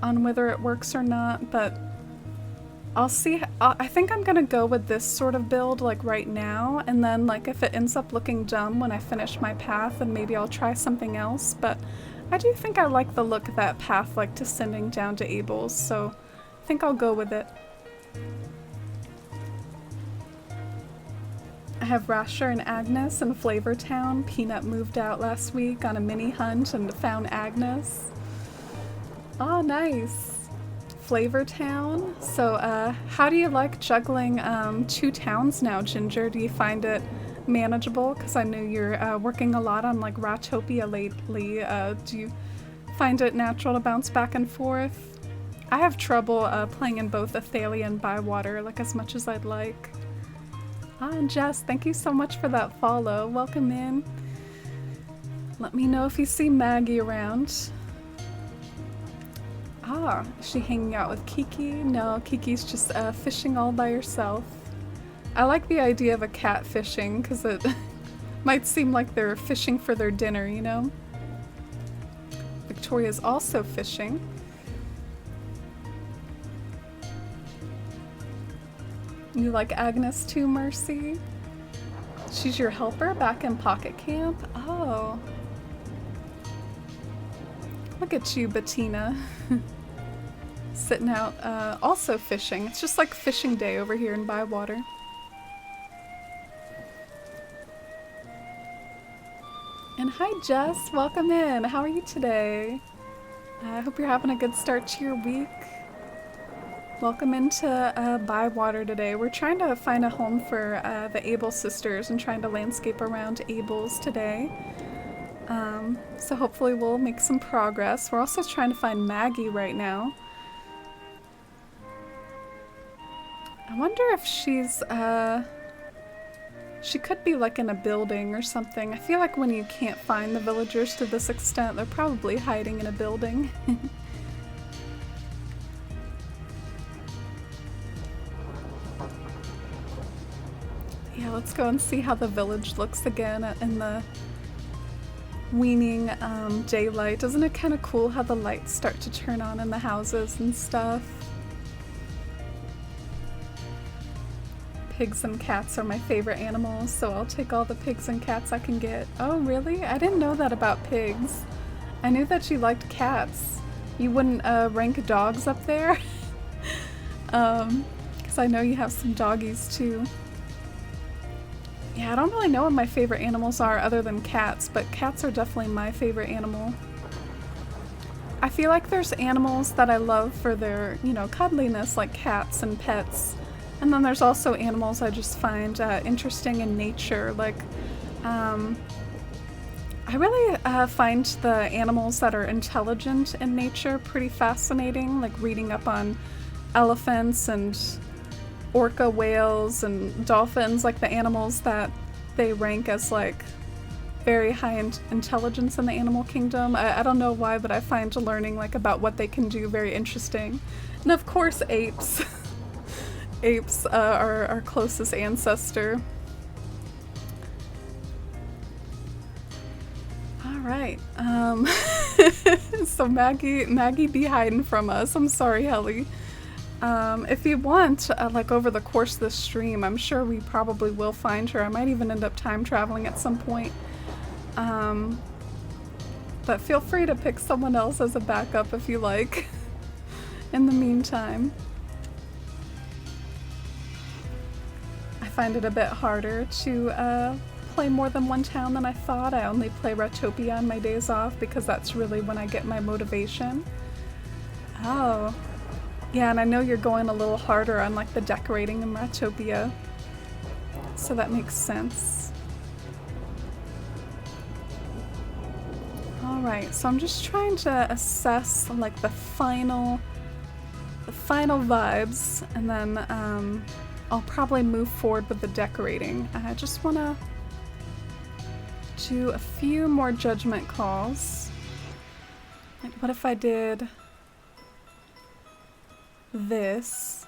on whether it works or not, but I'll see. I think I'm gonna go with this sort of build like right now, and then like if it ends up looking dumb when I finish my path, then maybe I'll try something else, but I do think I like the look of that path, like descending down to Abel's, so I think I'll go with it. I have Rasher and Agnes in Flavortown. Peanut moved out last week on a mini hunt and found Agnes. Oh, nice. Flavortown. So, how do you like juggling 2 towns now, Ginger? Do you find it manageable? Because I know you're working a lot on like Ratopia lately. Do you find it natural to bounce back and forth? I have trouble playing in both Athalia and Bywater like as much as I'd like. Ah, and Jess, thank you so much for that follow. Welcome in. Let me know if you see Maggie around. Ah, is she hanging out with Kiki? No, Kiki's just fishing all by herself. I like the idea of a cat fishing because it might seem like they're fishing for their dinner, you know? Victoria's also fishing. You like Agnes too, Mercy? She's your helper back in Pocket Camp? Oh. Look at you, Bettina. Sitting out, also fishing. It's just like fishing day over here in Bywater. And hi, Jess. Welcome in. How are you today? I hope you're having a good start to your week. Welcome into Bywater today. We're trying to find a home for the Able sisters and trying to landscape around Abel's today. So hopefully we'll make some progress. We're also trying to find Maggie right now. I wonder if she's, she could be like in a building or something. I feel like when you can't find the villagers to this extent, they're probably hiding in a building. Yeah, let's go and see how the village looks again in the waning daylight. Isn't it kind of cool how the lights start to turn on in the houses and stuff? Pigs and cats are my favorite animals, so I'll take all the pigs and cats I can get. Oh, really? I didn't know that about pigs. I knew that you liked cats. You wouldn't rank dogs up there? Because I know you have some doggies too. Yeah, I don't really know what my favorite animals are other than cats, but cats are definitely my favorite animal. I feel like there's animals that I love for their, you know, cuddliness, like cats and pets. And then there's also animals I just find interesting in nature, like, I really find the animals that are intelligent in nature pretty fascinating, like reading up on elephants and orca whales and dolphins, like the animals that they rank as like very high intelligence in the animal kingdom. I don't know why, but I find learning like about what they can do very interesting. And of course apes. Apes are our closest ancestor. Alright, so Maggie be hiding from us. I'm sorry, Helly. If you want, like over the course of this stream, I'm sure we probably will find her. I might even end up time traveling at some point. But feel free to pick someone else as a backup if you like. in the meantime. I find it a bit harder to play more than one town than I thought. I only play Retopia on my days off because that's really when I get my motivation. Oh. Yeah, and I know you're going a little harder on like the decorating in Retopia. So that makes sense. Alright, so I'm just trying to assess like the final vibes, and then I'll probably move forward with the decorating. I just want to do a few more judgment calls. Like, what if I did this?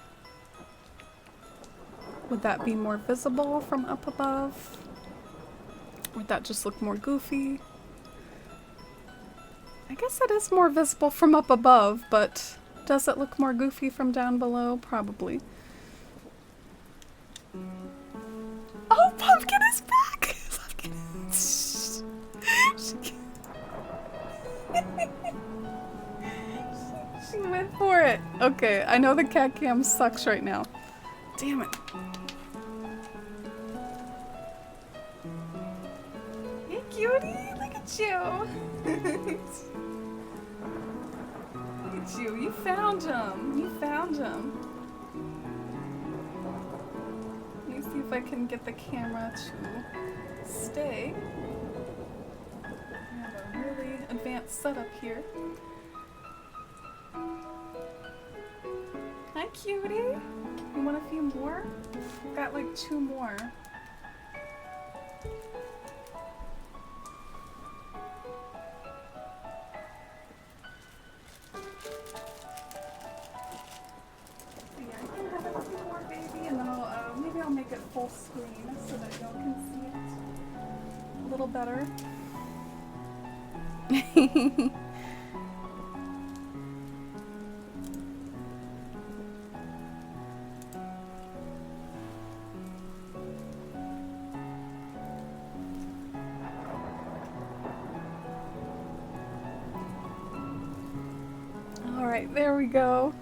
Would that be more visible from up above? Would that just look more goofy? I guess it is more visible from up above, but does it look more goofy from down below? Probably. Oh, Pumpkin is back! She went for it. Okay, I know the cat cam sucks right now. Damn it. Hey, cutie! Look at you! Look at you. You found him. You found him. Let me see if I can get the camera to stay. I have a really advanced setup here. Hi, cutie. You want a few more? I've got like 2 more. Maybe I'll make it full screen so that y'all can see it a little better. All right, there we go.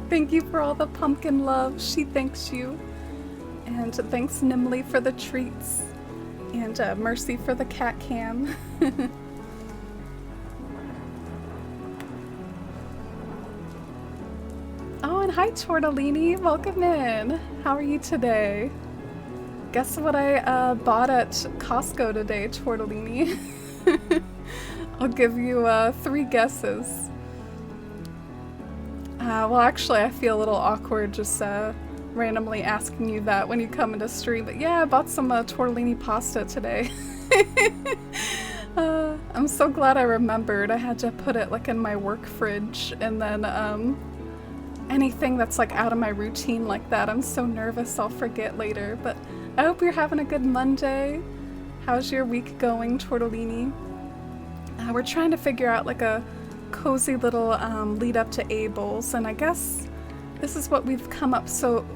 Thank you for all the pumpkin love. She thanks you. And thanks Nimley for the treats. And Mercy for the cat cam. Oh, and hi Tortellini. Welcome in. How are you today? Guess what I bought at Costco today, Tortellini? I'll give you 3 guesses. Well, actually, I feel a little awkward just randomly asking you that when you come into stream. But yeah, I bought some tortellini pasta today. I'm so glad I remembered. I had to put it like in my work fridge, and then anything that's like out of my routine like that, I'm so nervous I'll forget later. But I hope you're having a good Monday. How's your week going, Tortellini? We're trying to figure out like a cozy little lead up to Abel's, and I guess this is what we've come up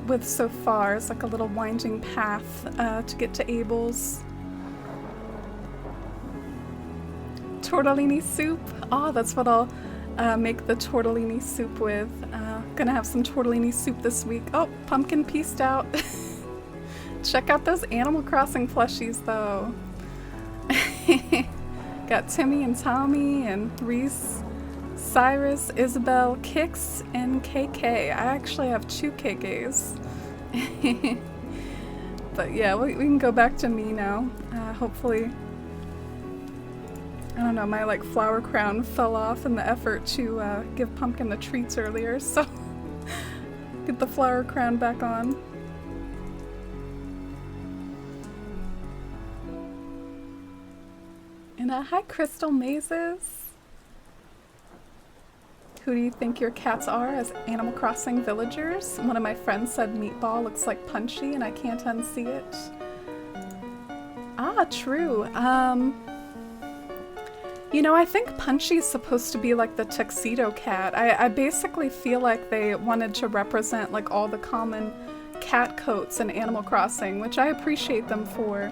with so far. It's like a little winding path to get to Abel's. Tortellini soup. Oh, that's what I'll make the tortellini soup with. Gonna have some tortellini soup this week. Oh, Pumpkin pieced out. Check out those Animal Crossing plushies though. Got Timmy and Tommy and Reese, Cyrus, Isabel, Kix, and KK. I actually have 2 KKs. But yeah, we can go back to me now. Hopefully, I don't know, my like flower crown fell off in the effort to give Pumpkin the treats earlier, so get the flower crown back on. And hi, Crystal Mazes. Who do you think your cats are as Animal Crossing villagers? One of my friends said Meatball looks like Punchy, and I can't unsee it. Ah, true. You know, I think Punchy's supposed to be like the tuxedo cat. I basically feel like they wanted to represent like all the common cat coats in Animal Crossing, which I appreciate them for.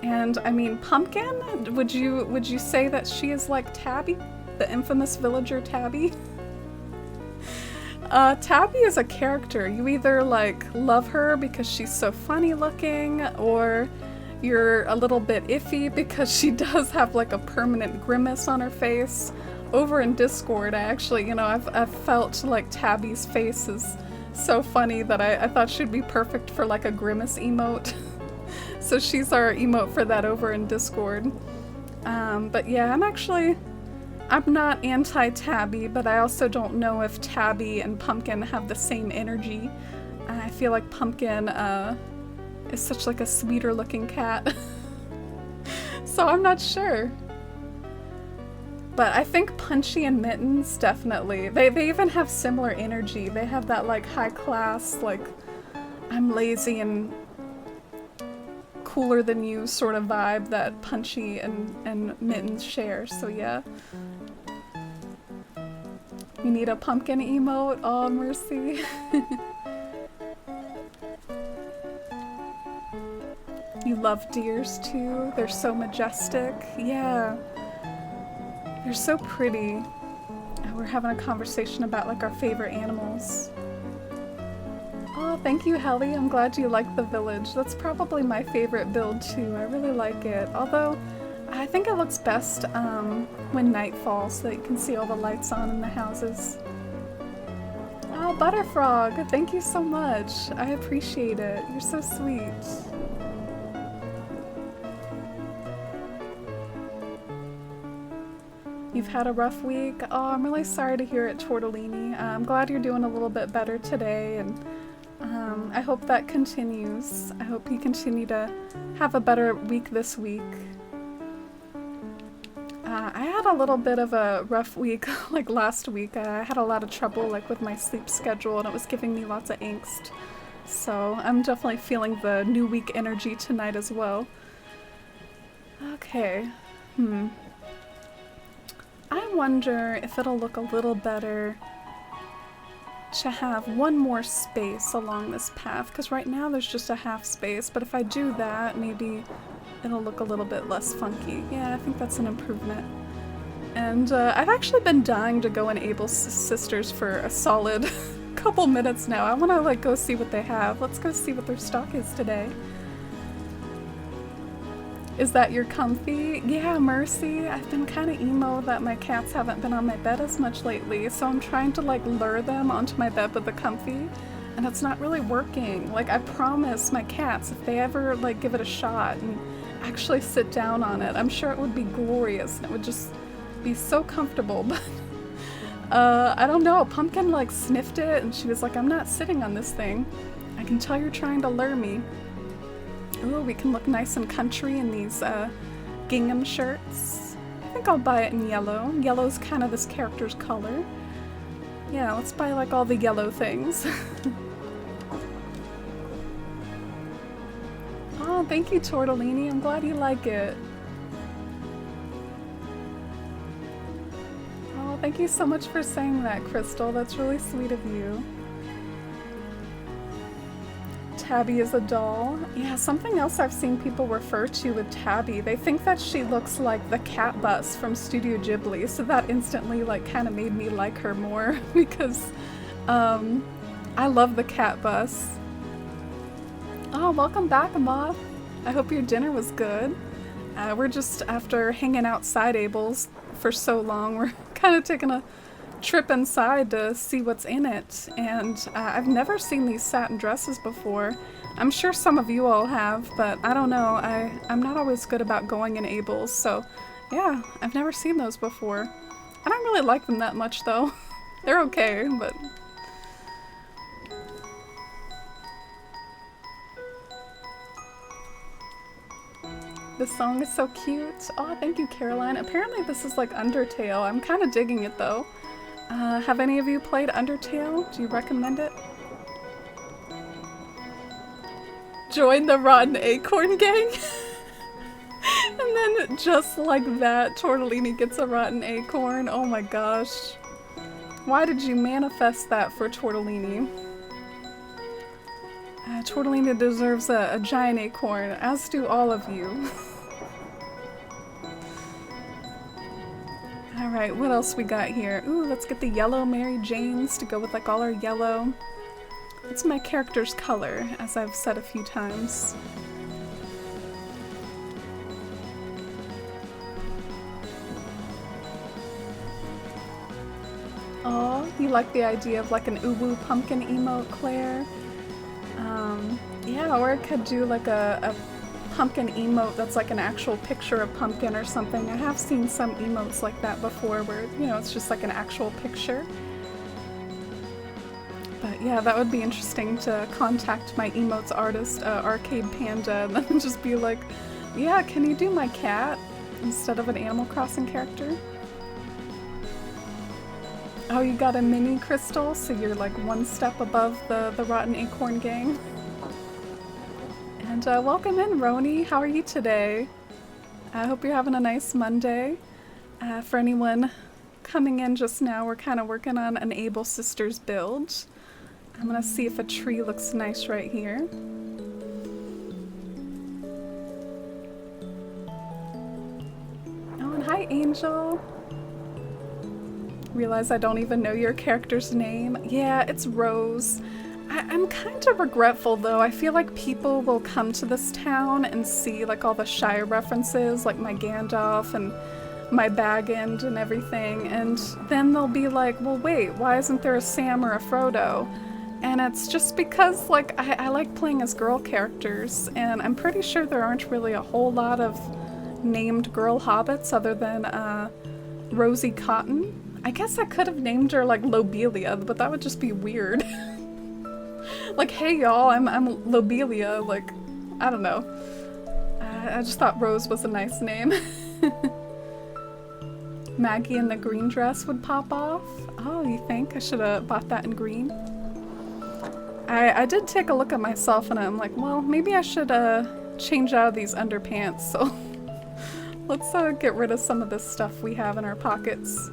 And I mean, Pumpkin, would you say that she is like Tabby? The infamous villager Tabby? Tabby is a character. You either like love her because she's so funny looking, or you're a little bit iffy because she does have like a permanent grimace on her face. Over in Discord, I actually, I've felt like Tabby's face is so funny that I thought she'd be perfect for like a grimace emote. So she's our emote for that over in Discord. But yeah, I'm not anti-Tabby, but I also don't know if Tabby and Pumpkin have the same energy. I feel like Pumpkin is such like a sweeter looking cat. So I'm not sure. But I think Punchy and Mittens, definitely. They even have similar energy. They have that like high class, like I'm lazy and cooler than you sort of vibe that Punchy and Mittens share, so yeah. You need a pumpkin emote? Oh, mercy. You love deers too? They're so majestic. Yeah. They're so pretty. We're having a conversation about like our favorite animals. Oh, thank you, Helly. I'm glad you like the village. That's probably my favorite build too. I really like it. Although, I think it looks best when night falls so that you can see all the lights on in the houses. Oh, Butterfrog, thank you so much. I appreciate it. You're so sweet. You've had a rough week? Oh, I'm really sorry to hear it, Tortellini. I'm glad you're doing a little bit better today, and I hope that continues. I hope you continue to have a better week this week. I had a little bit of a rough week like last week. I had a lot of trouble like with my sleep schedule, and it was giving me lots of angst. So I'm definitely feeling the new week energy tonight as well. Okay. I wonder if it'll look a little better to have one more space along this path, because right now there's just a half space, but if I do that, maybe it'll look a little bit less funky. Yeah, I think that's an improvement. And I've actually been dying to go in Abel's Sisters for a solid couple minutes now. I want to like go see what they have. Let's go see what their stock is today. Is that your comfy? Yeah, Mercy. I've been kind of emo that my cats haven't been on my bed as much lately, so I'm trying to like lure them onto my bed with the comfy, and it's not really working. Like I promise my cats, if they ever like give it a shot and actually sit down on it, I'm sure it would be glorious and it would just be so comfortable, but I don't know. Pumpkin like sniffed it and she was like, I'm not sitting on this thing. I can tell you're trying to lure me. Ooh, we can look nice and country in these gingham shirts. I think I'll buy it in yellow. Yellow's kind of this character's color. Yeah, let's buy like all the yellow things. Oh, thank you, Tortellini. I'm glad you like it. Oh, thank you so much for saying that, Crystal. That's really sweet of you. Tabby is a doll. Yeah, something else I've seen people refer to with Tabby. They think that she looks like the cat bus from Studio Ghibli, so that instantly like kind of made me like her more because I love the cat bus. Oh, welcome back, Amath. I hope your dinner was good. We're just, after hanging outside Abel's for so long, we're kind of taking a trip inside to see what's in it, and I've never seen these satin dresses before. I'm sure some of you all have, but I don't know. I'm not always good about going in Abel's, so yeah, I've never seen those before. I don't really like them that much though. They're okay, but... This song is so cute. Oh, thank you, Caroline. Apparently this is like Undertale. I'm kind of digging it though. Have any of you played Undertale? Do you recommend it? Join the Rotten Acorn Gang? And then just like that, Tortellini gets a rotten acorn. Oh my gosh. Why did you manifest that for Tortellini? Tortellini deserves a giant acorn, as do all of you. Alright, what else we got here? Ooh, let's get the yellow Mary Janes to go with like all our yellow. It's my character's color, as I've said a few times. Oh, you like the idea of like an uwu pumpkin emote, Claire? Yeah, or I could do like a pumpkin emote that's like an actual picture of pumpkin or something. I have seen some emotes like that before where, you know, it's just like an actual picture. But yeah, that would be interesting to contact my emotes artist, Arcade Panda, and then just be like, yeah, can you do my cat instead of an Animal Crossing character? Oh, you got a mini crystal, so you're like one step above the Rotten Acorn gang. And welcome in, Roni. How are you today? I hope you're having a nice Monday. For anyone coming in just now, we're kind of working on an Able Sisters build. I'm gonna see if a tree looks nice right here. Oh, and hi, Angel. Realize I don't even know your character's name. Yeah, it's Rose. I'm kind of regretful though. I feel like people will come to this town and see like all the Shire references, like my Gandalf and my Bagend and everything, and then they'll be like, well wait, why isn't there a Sam or a Frodo? And it's just because like I like playing as girl characters, and I'm pretty sure there aren't really a whole lot of named girl hobbits other than Rosie Cotton. I guess I could have named her like Lobelia, but that would just be weird. Like, hey y'all, I'm Lobelia, like, I don't know. I just thought Rose was a nice name. Maggie in the green dress would pop off. Oh, you think? I should have bought that in green. I did take a look at myself and I'm like, well, maybe I should change out of these underpants, so let's get rid of some of this stuff we have in our pockets.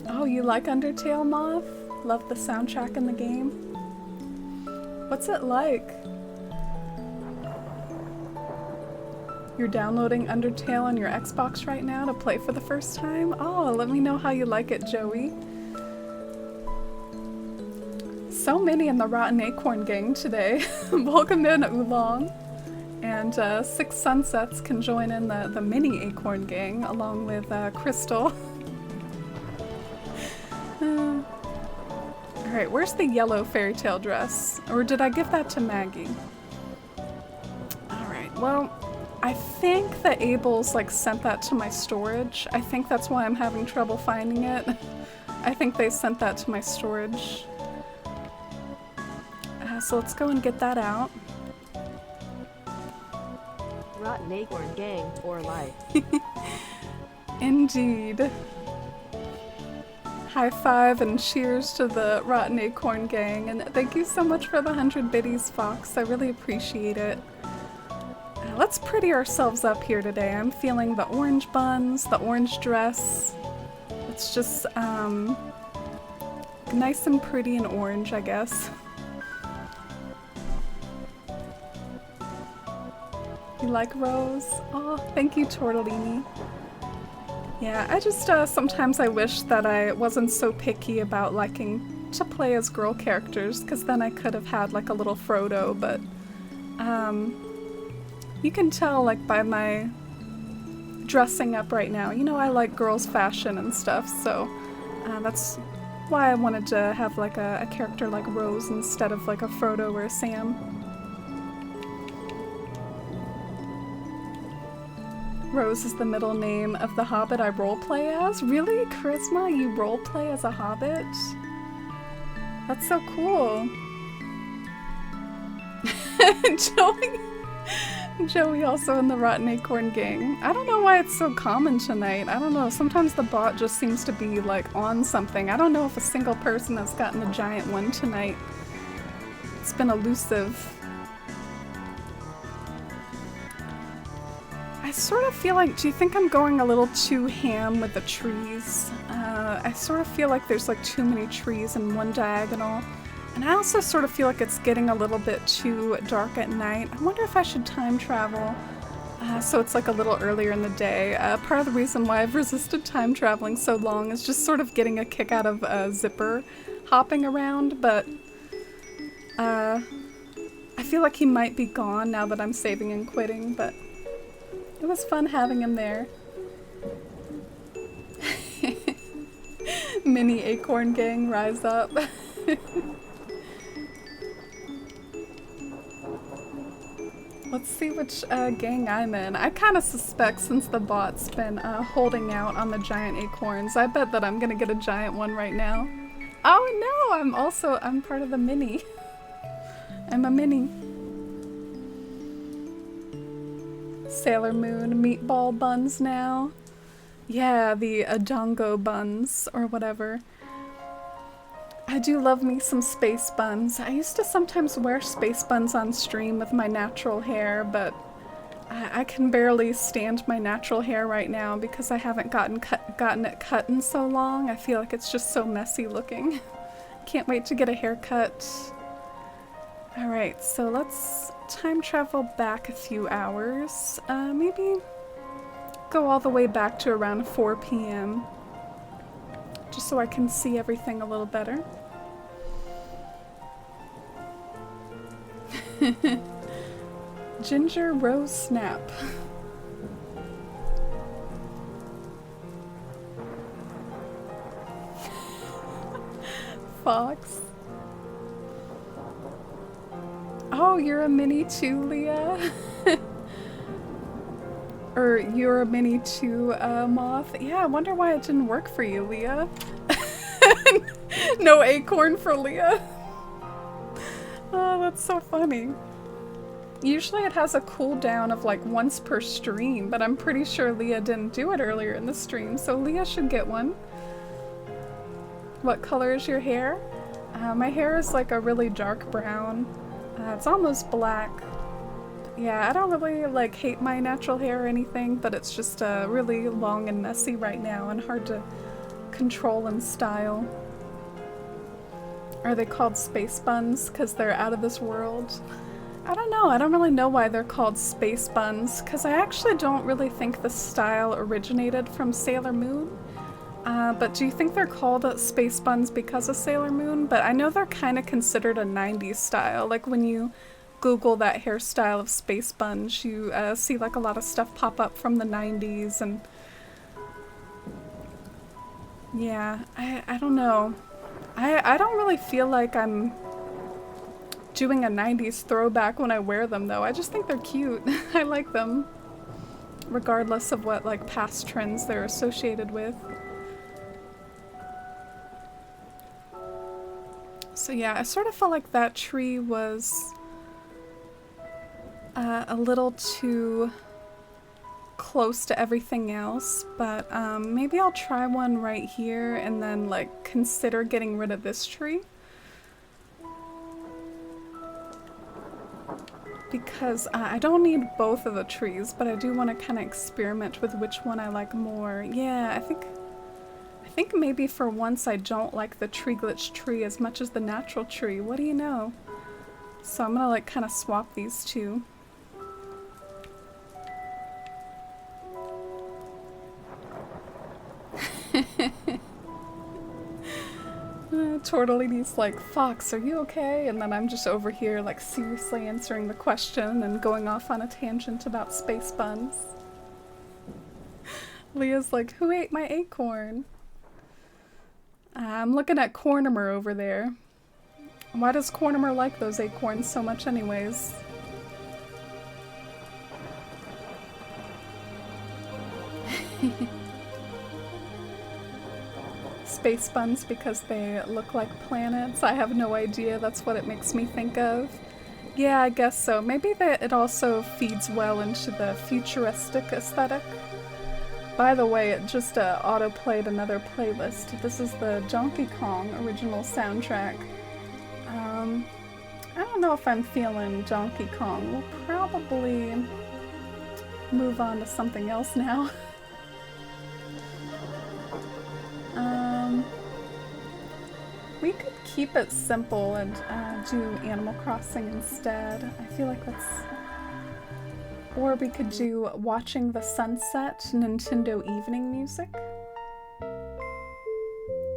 Oh, you like Undertale, Moth? Love the soundtrack in the game? What's it like? You're downloading Undertale on your Xbox right now to play for the first time? Oh, let me know how you like it, Joey. So many in the Rotten Acorn gang today. Welcome in, Oolong. And Six Sunsets can join in the mini Acorn gang along with Crystal. Alright, where's the yellow fairy tale dress? Or did I give that to Maggie? Alright, well, I think the Ables like sent that to my storage. I think that's why I'm having trouble finding it. I think they sent that to my storage. So let's go and get that out. Rotten Acorn gang for life. Indeed. High five and cheers to the Rotten Acorn gang, and thank you so much for the 100 biddies, Fox. I really appreciate it. Let's pretty ourselves up here today. I'm feeling the orange buns, the orange dress. It's just nice and pretty and orange, I guess. You like Rose? Oh, thank you, Tortellini. Yeah, I just, sometimes I wish that I wasn't so picky about liking to play as girl characters, because then I could have had, like, a little Frodo, but, you can tell, like, by my dressing up right now. You know, I like girls' fashion and stuff, so, that's why I wanted to have, like, a character like Rose instead of, like, a Frodo or a Sam. Rose is the middle name of the hobbit I roleplay as? Really? Charisma, you roleplay as a hobbit? That's so cool. Joey also in the Rotten Acorn gang. I don't know why it's so common tonight. I don't know, sometimes the bot just seems to be like on something. I don't know if a single person has gotten the giant one tonight. It's been elusive. I sort of feel like, do you think I'm going a little too ham with the trees? I sort of feel like there's like too many trees in one diagonal. And I also sort of feel like it's getting a little bit too dark at night. I wonder if I should time travel so it's like a little earlier in the day. Part of the reason why I've resisted time traveling so long is just sort of getting a kick out of Zipper hopping around, but I feel like he might be gone now that I'm saving and quitting, but it was fun having him there. Mini Acorn Gang, rise up. Let's see which gang I'm in. I kind of suspect, since the bot's been holding out on the giant acorns, I bet that I'm gonna get a giant one right now. Oh no, I'm part of the mini. I'm a mini. Sailor Moon meatball buns now. Yeah, the Adongo buns, or whatever. I do love me some space buns. I used to sometimes wear space buns on stream with my natural hair, but I can barely stand my natural hair right now because I haven't gotten it cut in so long. I feel like it's just so messy looking. Can't wait to get a haircut. Alright, so let's time travel back a few hours. Maybe go all the way back to around 4 p.m. just so I can see everything a little better. Ginger Rose Snap. Fox. Oh, you're a mini too, Leah? Or you're a mini too, Moth? Yeah, I wonder why it didn't work for you, Leah. No acorn for Leah. Oh, that's so funny. Usually it has a cooldown of like once per stream, but I'm pretty sure Leah didn't do it earlier in the stream, so Leah should get one. What color is your hair? My hair is like a really dark brown. It's almost black. Yeah, I don't really like hate my natural hair or anything, but it's just really long and messy right now and hard to control and style. Are they called space buns because they're out of this world? I don't know. I don't really know why they're called space buns because I actually don't really think the style originated from Sailor Moon. But do you think they're called space buns because of Sailor Moon? But I know they're kind of considered a 90s style. Like when you Google that hairstyle of space buns, you see like a lot of stuff pop up from the 90s and yeah, I don't know. I don't really feel like I'm doing a 90s throwback when I wear them though. I just think they're cute. I like them regardless of what like past trends they're associated with. So yeah, I sort of felt like that tree was a little too close to everything else, but maybe I'll try one right here and then like consider getting rid of this tree. Because I don't need both of the trees, but I do want to kind of experiment with which one I like more. Yeah, I think maybe for once I don't like the tree glitch tree as much as the natural tree. What do you know? So I'm gonna like kind of swap these two. Tortelli's like, Fox, are you okay? And then I'm just over here like seriously answering the question and going off on a tangent about space buns. Leah's like, who ate my acorn? I'm looking at Cornimer over there. Why does Cornimer like those acorns so much anyways? Space buns because they look like planets. I have no idea. That's what it makes me think of. Yeah, I guess so. Maybe that it also feeds well into the futuristic aesthetic. By the way, it just auto-played another playlist. This is the Donkey Kong original soundtrack. I don't know if I'm feeling Donkey Kong. We'll probably move on to something else now. We could keep it simple and do Animal Crossing instead. I feel like that's... Or we could do Watching the Sunset Nintendo Evening Music.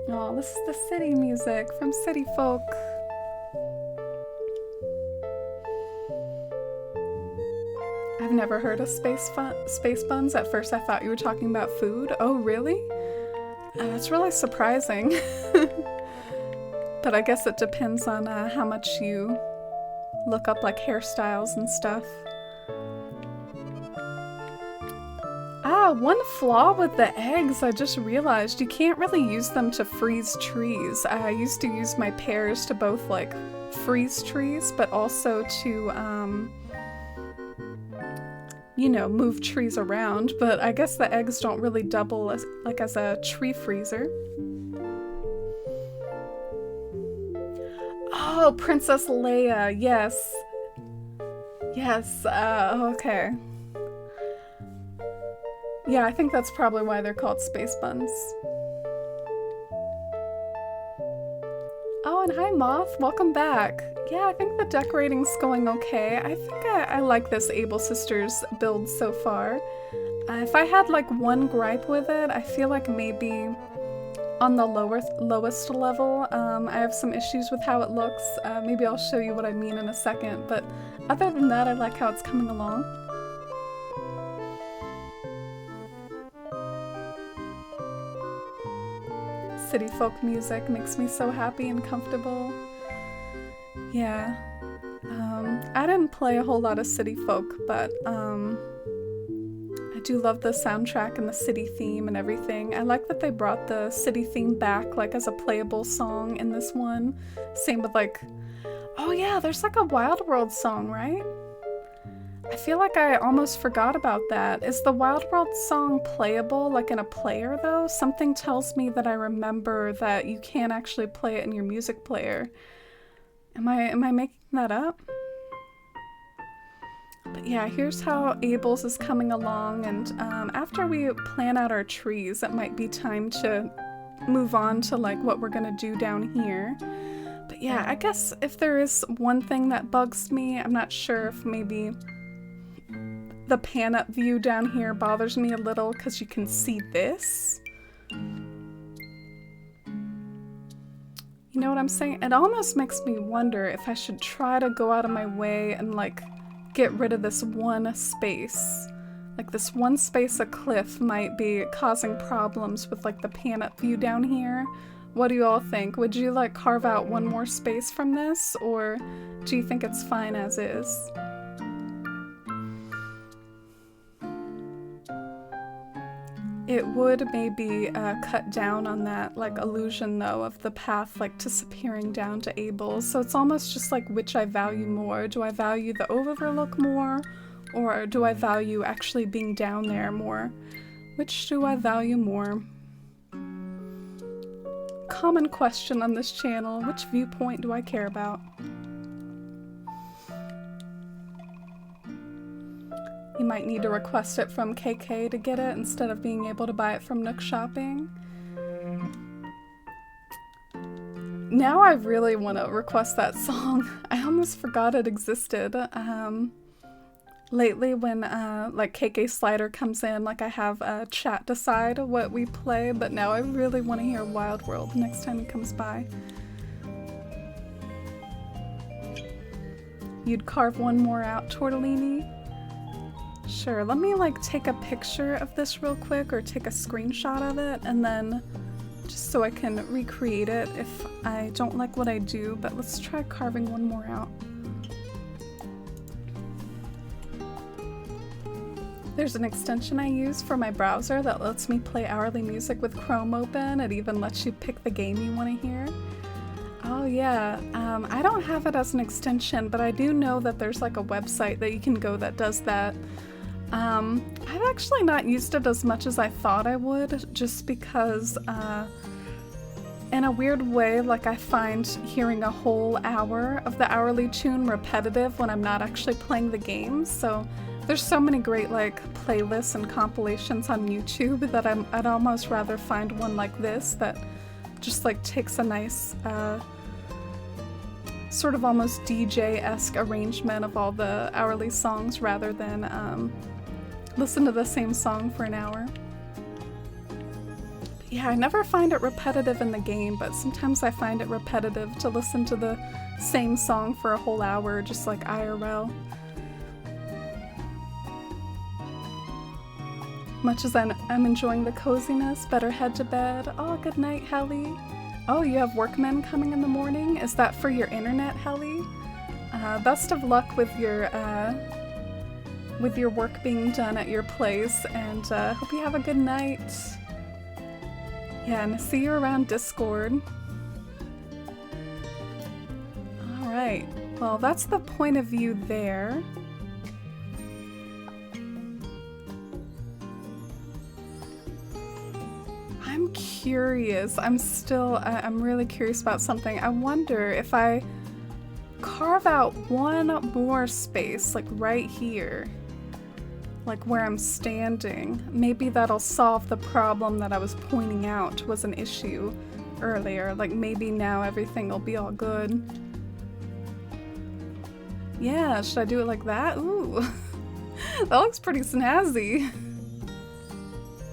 Oh, this is the city music from City Folk. I've never heard of Space Buns. At first I thought you were talking about food. Oh, really? That's really surprising. But I guess it depends on how much you look up like hairstyles and stuff. One flaw with the eggs, I just realized you can't really use them to freeze trees. I used to use my pears to both like freeze trees, but also to, you know, move trees around. But I guess the eggs don't really double as a tree freezer. Oh, Princess Leia, yes. Yes, okay. Yeah, I think that's probably why they're called space buns. Oh, and hi Moth, welcome back. Yeah, I think the decorating's going okay. I think I like this Able Sisters build so far. If I had like one gripe with it, I feel like maybe on the lowest level, I have some issues with how it looks. Maybe I'll show you what I mean in a second, but other than that, I like how it's coming along. City folk music makes me so happy and comfortable. Yeah. I didn't play a whole lot of city folk, but I do love the soundtrack and the city theme and everything. I like that they brought the city theme back like as a playable song in this one. Same with like, oh yeah, there's like a Wild World song, right? I feel like I almost forgot about that. Is the Wild World song playable like in a player though? Something tells me that I remember that you can't actually play it in your music player. Am I making that up? But yeah, here's how Abel's is coming along, and after we plan out our trees, it might be time to move on to like what we're gonna do down here. But yeah, I guess if there is one thing that bugs me, I'm not sure if maybe the pan up view down here bothers me a little because you can see this. You know what I'm saying? It almost makes me wonder if I should try to go out of my way and like get rid of this one space. Like this one space of cliff might be causing problems with like the pan up view down here. What do you all think? Would you like carve out one more space from this, or do you think it's fine as is? It would maybe cut down on that like illusion though of the path like disappearing down to Abel's. So it's almost just like which I value more. Do I value the Overlook more, or do I value actually being down there more? Which do I value more? Common question on this channel. Which viewpoint do I care about? You might need to request it from KK to get it instead of being able to buy it from Nook Shopping. Now I really want to request that song. I almost forgot it existed. Lately when like KK Slider comes in, like I have chat decide what we play, but now I really want to hear Wild World next time he comes by. You'd carve one more out, Tortellini? Sure, let me like take a picture of this real quick or take a screenshot of it, and then just so I can recreate it if I don't like what I do, but let's try carving one more out. There's an extension I use for my browser that lets me play hourly music with Chrome open. It even lets you pick the game you want to hear. Oh yeah, I don't have it as an extension, but I do know that there's like a website that you can go that does that. I've actually not used it as much as I thought I would, just because in a weird way, like I find hearing a whole hour of the hourly tune repetitive when I'm not actually playing the game. So there's so many great like playlists and compilations on YouTube that I'd almost rather find one like this that just like takes a nice sort of almost DJ-esque arrangement of all the hourly songs rather than listen to the same song for an hour. Yeah, I never find it repetitive in the game, but sometimes I find it repetitive to listen to the same song for a whole hour, just like IRL. Much as I'm enjoying the coziness, better head to bed. Oh, good night, Helly. Oh, you have workmen coming in the morning? Is that for your internet, Helly? Best of luck with your work being done at your place, and hope you have a good night. Yeah, and see you around Discord. Alright, well that's the point of view there. I'm curious, I'm really curious about something. I wonder if I carve out one more space, like right here, like where I'm standing, maybe that'll solve the problem that I was pointing out was an issue earlier. Like maybe now everything will be all good. Yeah, should I do it like that? Ooh, that looks pretty snazzy.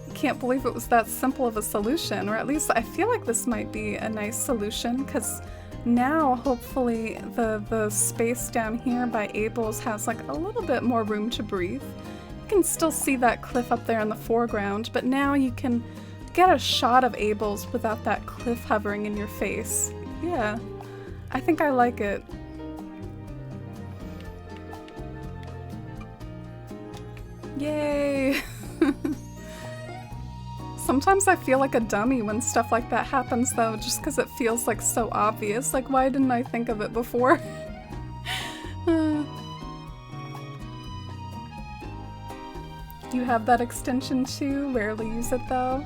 I can't believe it was that simple of a solution, or at least I feel like this might be a nice solution, because now hopefully the space down here by Abel's has like a little bit more room to breathe. You can still see that cliff up there in the foreground, but now you can get a shot of Abel's without that cliff hovering in your face. Yeah, I think I like it. Yay! Sometimes I feel like a dummy when stuff like that happens though, just because it feels like so obvious. Like, why didn't I think of it before? You have that extension too? Rarely use it though.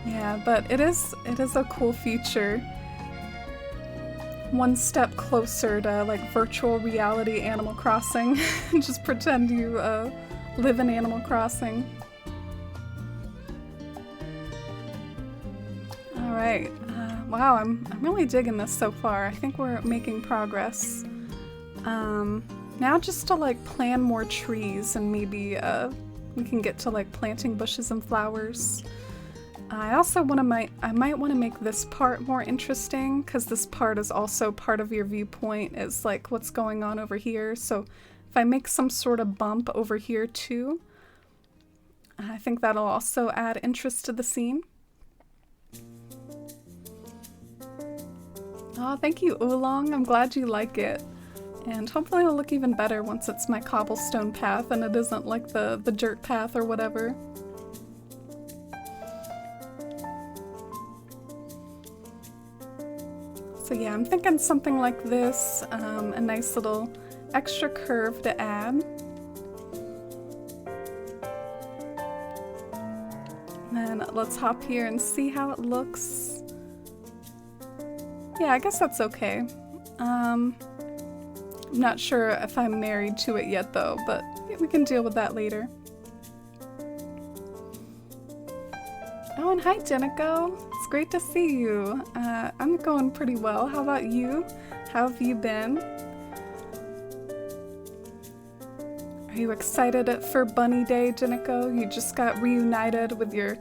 Yeah, but it is a cool feature. One step closer to like virtual reality Animal Crossing. Just pretend you live in Animal Crossing. Alright, wow, I'm really digging this so far. I think we're making progress. Now just to like plant more trees and maybe we can get to like planting bushes and flowers. I also I might want to make this part more interesting, because this part is also part of your viewpoint, is like what's going on over here. So if I make some sort of bump over here too, I think that'll also add interest to the scene. Oh, thank you, Oolong. I'm glad you like it. And hopefully it'll look even better once it's my cobblestone path and it isn't like the dirt path or whatever. So yeah, I'm thinking something like this, a nice little extra curve to add. And then let's hop here and see how it looks. Yeah, I guess that's okay. I'm not sure if I'm married to it yet though, but we can deal with that later. Oh, and hi Denico. It's great to see you. I'm going pretty well. How about you? How have you been? Are you excited for Bunny Day, Denico? You just got reunited with your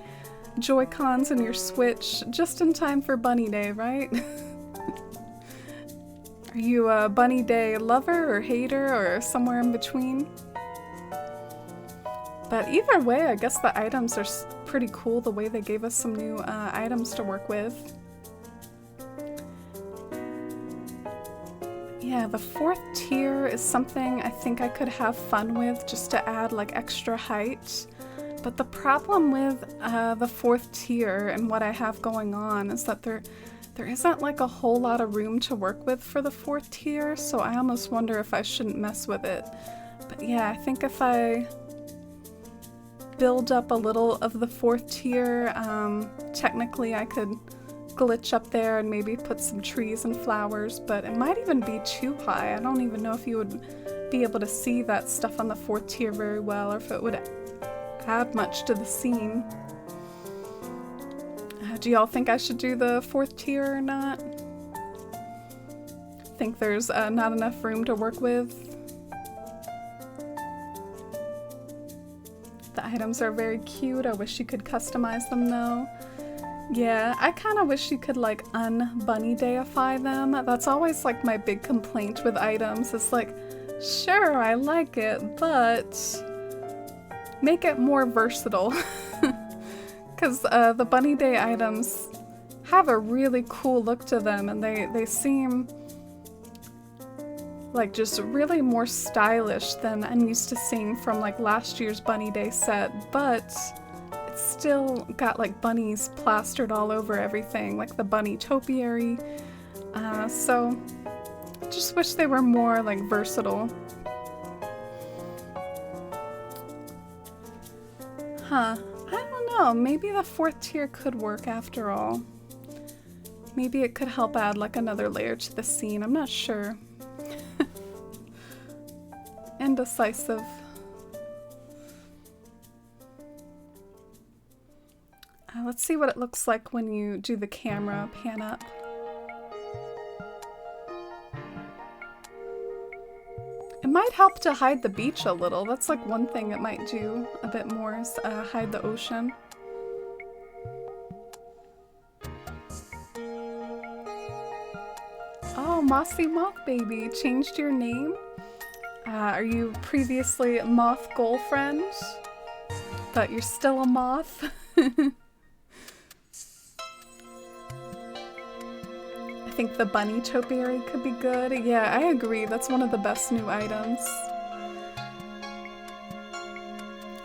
Joy-Cons and your Switch just in time for Bunny Day, right? Are you a Bunny Day lover or hater or somewhere in between? But either way, I guess the items are pretty cool, the way they gave us some new items to work with. Yeah, the fourth tier is something I think I could have fun with just to add like extra height. But the problem with the fourth tier and what I have going on is that there isn't like a whole lot of room to work with for the fourth tier, so I almost wonder if I shouldn't mess with it. But yeah, I think if I build up a little of the fourth tier, technically I could glitch up there and maybe put some trees and flowers, but it might even be too high. I don't even know if you would be able to see that stuff on the fourth tier very well, or if it would add much to the scene. Do y'all think I should do the fourth tier or not? think there's not enough room to work with. The items are very cute. I wish you could customize them though. Yeah, I kind of wish you could like un-bunny dayify them. That's always like my big complaint with items. It's like, sure, I like it, but make it more versatile. Because the bunny day items have a really cool look to them, and they seem like just really more stylish than I'm used to seeing from like last year's bunny day set, but it's still got like bunnies plastered all over everything, like the bunny topiary. So just wish they were more like versatile. Huh, I don't know, maybe the 4th tier could work after all. Maybe it could help add like another layer to the scene, I'm not sure. Indecisive. Let's see what it looks like when you do the camera pan up. It might help to hide the beach a little. That's like one thing it might do a bit more is hide the ocean. Oh, Mossy Moth Baby, changed your name? Are you previously Moth Girlfriend? But you're still a moth? I think the bunny topiary could be good. Yeah, I agree. That's one of the best new items.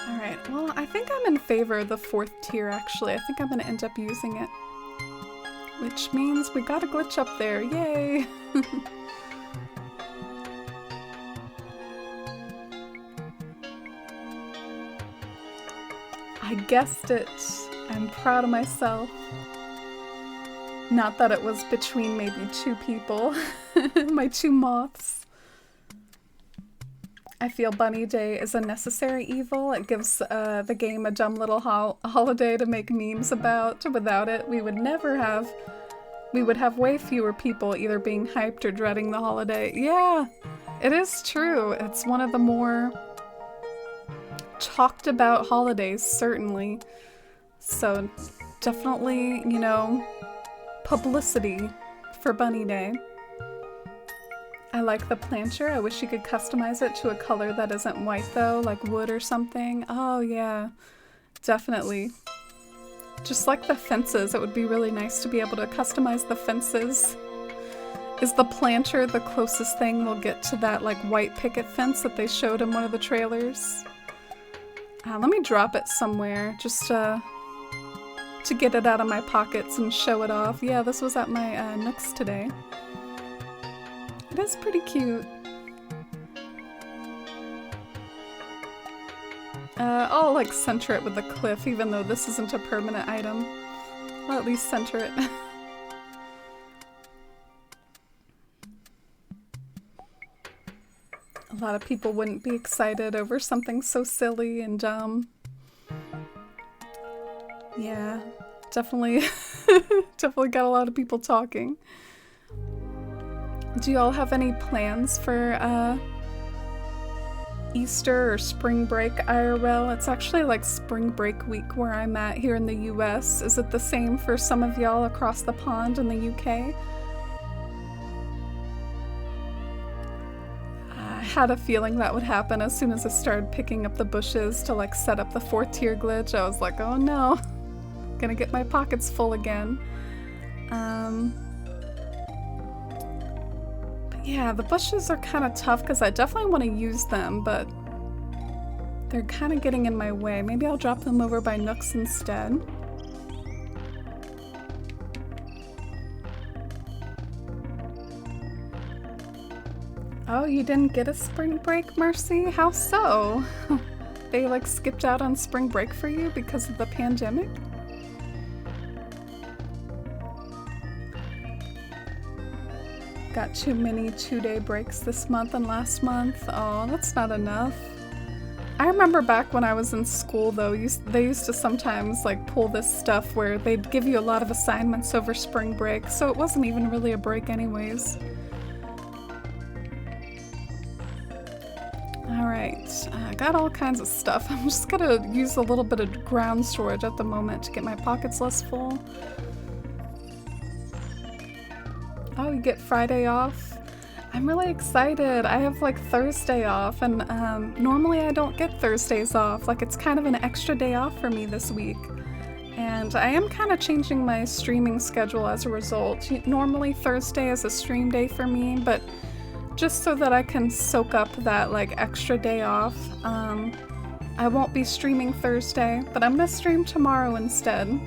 Alright, well, I think I'm in favor of the 4th tier, actually. I think I'm going to end up using it. Which means we got a glitch up there. Yay! I guessed it. I'm proud of myself. Not that it was between maybe 2 people. My 2 moths. I feel Bunny Day is a necessary evil. It gives the game a dumb little holiday to make memes about. Without it, we would have way fewer people either being hyped or dreading the holiday. Yeah, it is true. It's one of the more talked about holidays, certainly. So definitely, you know, publicity for Bunny Day. I like the planter. I wish you could customize it to a color that isn't white though, like wood or something. Oh yeah, definitely. Just like the fences, it would be really nice to be able to customize the fences. Is the planter the closest thing we'll get to that like white picket fence that they showed in one of the trailers? Let me drop it somewhere just to get it out of my pockets and show it off. Yeah, this was at my Nooks today. It is pretty cute. I'll like center it with the cliff even though this isn't a permanent item. I'll at least center it. A lot of people wouldn't be excited over something so silly and dumb. Yeah, definitely, definitely got a lot of people talking. Do y'all have any plans for Easter or spring break IRL? It's actually like spring break week where I'm at here in the US. Is it the same for some of y'all across the pond in the UK? I had a feeling that would happen as soon as I started picking up the bushes to like set up the 4th tier glitch. I was like, oh no, gonna get my pockets full again. But yeah, the bushes are kind of tough because I definitely want to use them, but they're kind of getting in my way. Maybe I'll drop them over by Nooks instead. Oh, you didn't get a spring break, Mercy? How so? They like skipped out on spring break for you because of the pandemic? Got too many 2-day breaks this month and last month. Oh, that's not enough. I remember back when I was in school though, they used to sometimes like pull this stuff where they'd give you a lot of assignments over spring break, so it wasn't even really a break anyways. Alright, I got all kinds of stuff. I'm just gonna use a little bit of ground storage at the moment to get my pockets less full. Oh, you get Friday off? I'm really excited. I have like Thursday off, and normally I don't get Thursdays off. Like, it's kind of an extra day off for me this week. And I am kind of changing my streaming schedule as a result. Normally Thursday is a stream day for me, but just so that I can soak up that like extra day off, I won't be streaming Thursday, but I'm gonna stream tomorrow instead,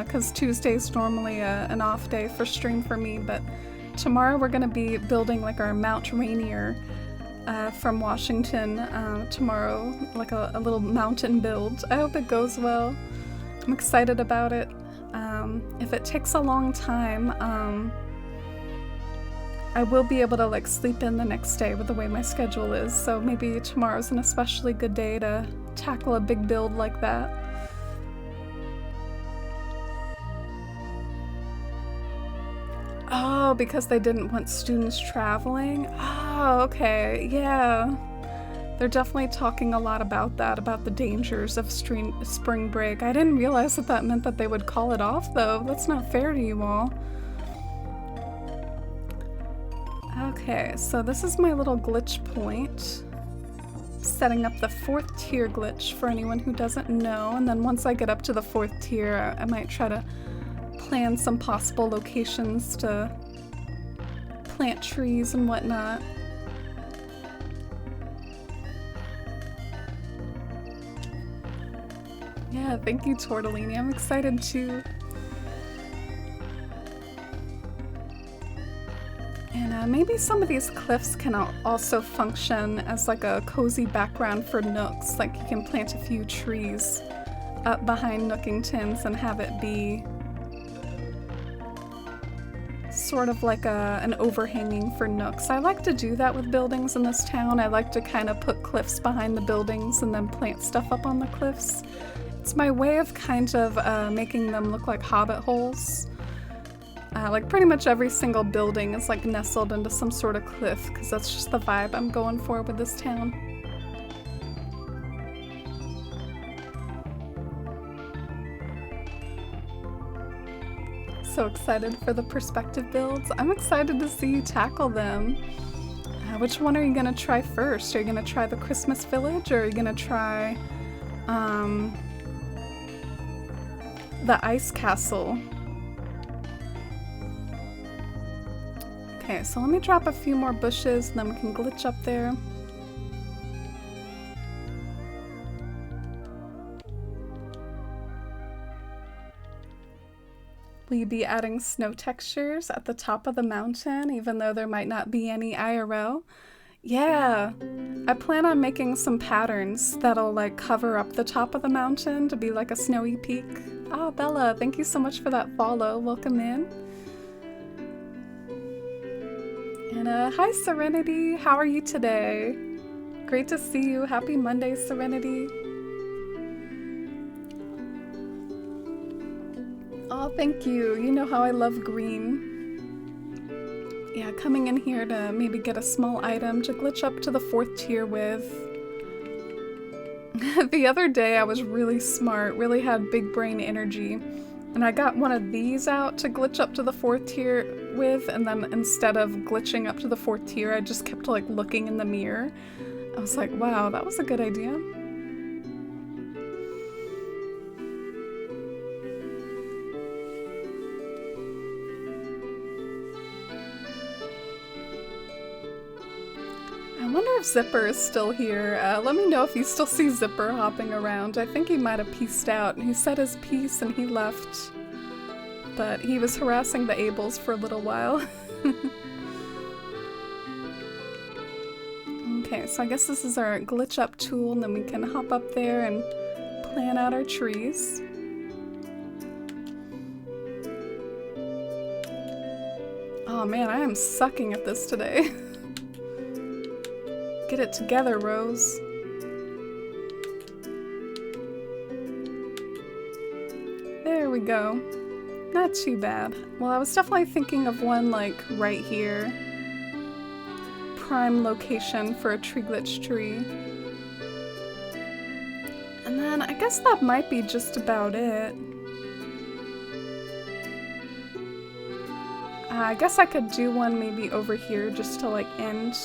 because Tuesday's normally an off day for stream for me, but tomorrow we're gonna be building like our Mount Rainier from Washington tomorrow, like a little mountain build. I hope it goes well. I'm excited about it. If it takes a long time, I will be able to like sleep in the next day with the way my schedule is, so maybe tomorrow's an especially good day to tackle a big build like that. Oh, because they didn't want students traveling? Oh, okay, yeah. They're definitely talking a lot about that, about the dangers of spring break. I didn't realize that that meant that they would call it off, though. That's not fair to you all. Okay, so this is my little glitch point. Setting up the 4th tier glitch for anyone who doesn't know, and then once I get up to the 4th tier, I might try to plan some possible locations to plant trees and whatnot. Yeah, thank you, Tortellini. I'm excited too. And maybe some of these cliffs can also function as like a cozy background for nooks. Like, you can plant a few trees up behind Nookingtons and have it be sort of like an overhanging for nooks. I like to do that with buildings in this town. I like to kind of put cliffs behind the buildings and then plant stuff up on the cliffs. It's my way of kind of making them look like hobbit holes. Like, pretty much every single building is like nestled into some sort of cliff, because that's just the vibe I'm going for with this town. So excited for the perspective builds. I'm excited to see you tackle them. Which one are you gonna try first? Are you gonna try the Christmas Village, or are you gonna try the Ice Castle? Okay, so let me drop a few more bushes and then we can glitch up there. Will you be adding snow textures at the top of the mountain, even though there might not be any IRL? Yeah, I plan on making some patterns that'll like cover up the top of the mountain to be like a snowy peak. Oh, Bella, thank you so much for that follow. Welcome in. And hi, Serenity. How are you today? Great to see you. Happy Monday, Serenity. Oh, thank you. You know how I love green. Yeah, coming in here to maybe get a small item to glitch up to the 4th tier with. The other day I was really smart, really had big brain energy. And I got one of these out to glitch up to the 4th tier with, and then instead of glitching up to the 4th tier, I just kept like looking in the mirror. I was like, wow, that was a good idea. I wonder if Zipper is still here. Let me know if you still see Zipper hopping around. I think he might have peaced out. He said his piece and he left. But he was harassing the Ables for a little while. Okay, so I guess this is our glitch up tool, and then we can hop up there and plan out our trees. Oh man, I am sucking at this today. Get it together, Rose. There we go. Not too bad. Well, I was definitely thinking of one like right here. prime location for a tree glitch tree. And then I guess that might be just about it. I guess I could do one maybe over here just to like end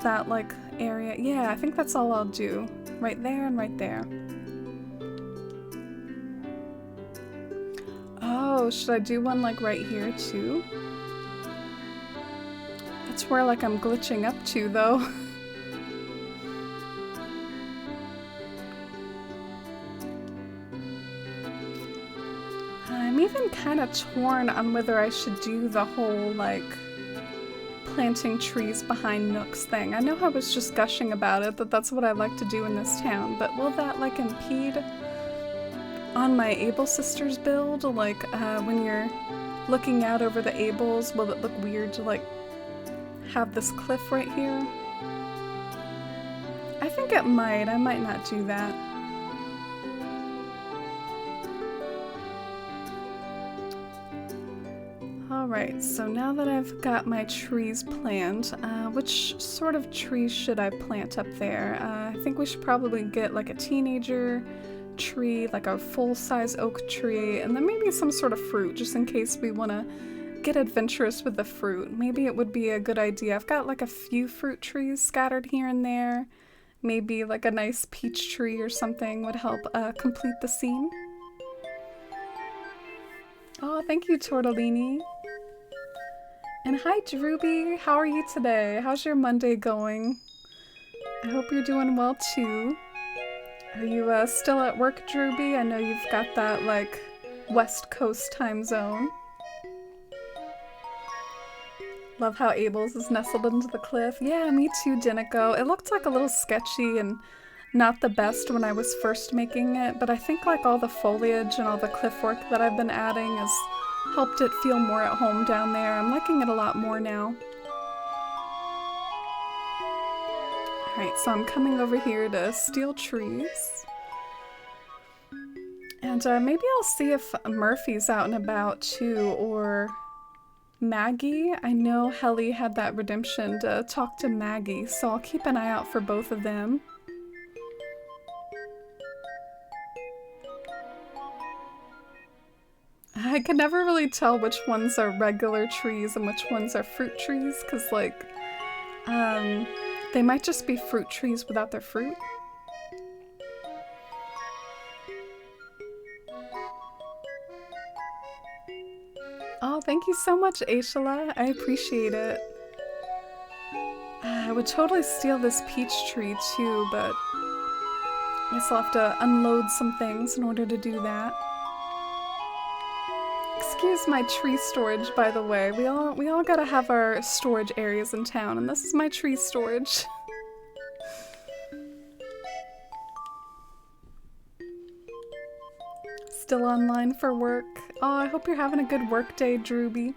that like area. Yeah, I think that's all I'll do. Right there and right there. Oh, should I do one like right here too? That's where like I'm glitching up to though. I'm even kind of torn on whether I should do the whole like planting trees behind nooks thing. I know I was just gushing about it, that that's what I like to do in this town, but will that like impede on my Able Sisters build? Like when you're looking out over the Ables, will it look weird to like have this cliff right here? I think it might. I might not do that. Alright, so now that I've got my trees planned, which sort of trees should I plant up there? I think we should probably get like a teenager tree, like a full-size oak tree, and then maybe some sort of fruit, just in case we want to get adventurous with the fruit. Maybe it would be a good idea. I've got like a few fruit trees scattered here and there. Maybe like a nice peach tree or something would help complete the scene. Oh, thank you, Tortellini. And hi, Drewby. How are you today? How's your Monday going? I hope you're doing well, too. Are you still at work, Drewby? I know you've got that, like, West Coast time zone. Love how Abel's is nestled into the cliff. Yeah, me too, Dinico. It looked like a little sketchy and not the best when I was first making it, but I think, like, all the foliage and all the cliff work that I've been adding has helped it feel more at home down there. I'm liking it a lot more now. Alright, so I'm coming over here to steal trees. And maybe I'll see if Murphy's out and about too, or Maggie. I know Helly had that redemption to talk to Maggie, so I'll keep an eye out for both of them. I can never really tell which ones are regular trees and which ones are fruit trees, because, like, they might just be fruit trees without their fruit. Oh, thank you so much, Aishala. I appreciate it. I would totally steal this peach tree, too, but I guess I'll have to unload some things in order to do that. Excuse my tree storage, by the way. We all gotta have our storage areas in town, and this is my tree storage. Still online for work. Oh, I hope you're having a good work day, Drewby.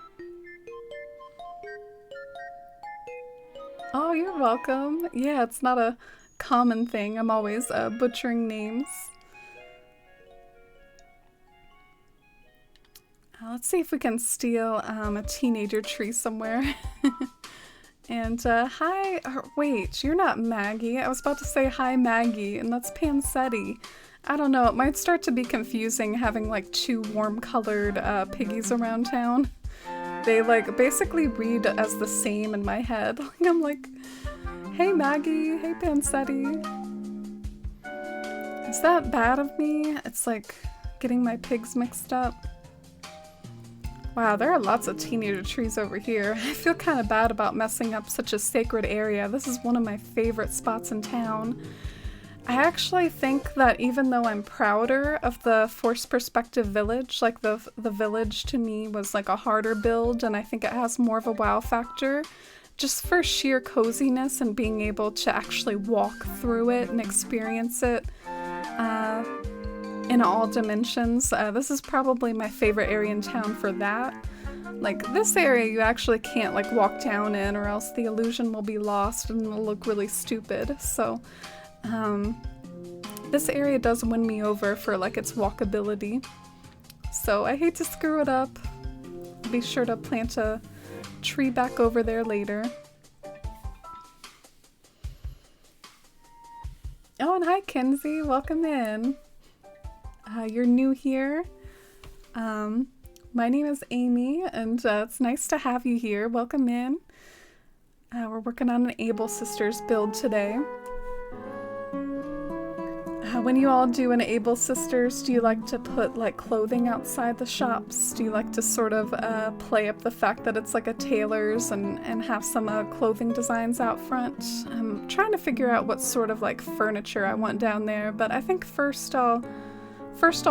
Oh, you're welcome. Yeah, it's not a common thing. I'm always butchering names. Let's see if we can steal a teenager tree somewhere. And hi, wait, you're not Maggie. I was about to say hi, Maggie, and that's Pansetti. I don't know, it might start to be confusing having like two warm-colored piggies around town. They like basically read as the same in my head. I'm like, hey Maggie, hey Pansetti. Is that bad of me? It's like getting my pigs mixed up. Wow, there are lots of teenager trees over here. I feel kind of bad about messing up such a sacred area. This is one of my favorite spots in town. I actually think that even though I'm prouder of the forced perspective village, like the village to me was like a harder build, and I think it has more of a wow factor, just for sheer coziness and being able to actually walk through it and experience it in all dimensions. This is probably my favorite area in town for that. Like, this area you actually can't like walk down in, or else the illusion will be lost and it'll look really stupid. So this area does win me over for like its walkability. So I hate to screw it up. Be sure to plant a tree back over there later. Oh, and hi, Kenzie. Welcome in. You're new here. My name is Amy, and it's nice to have you here. Welcome in. We're working on an Able Sisters build today. When you all do an Able Sisters, do you like to put like clothing outside the shops? Do you like to sort of play up the fact that it's like a tailor's and have some clothing designs out front? I'm trying to figure out what sort of like furniture I want down there, but I think first I'll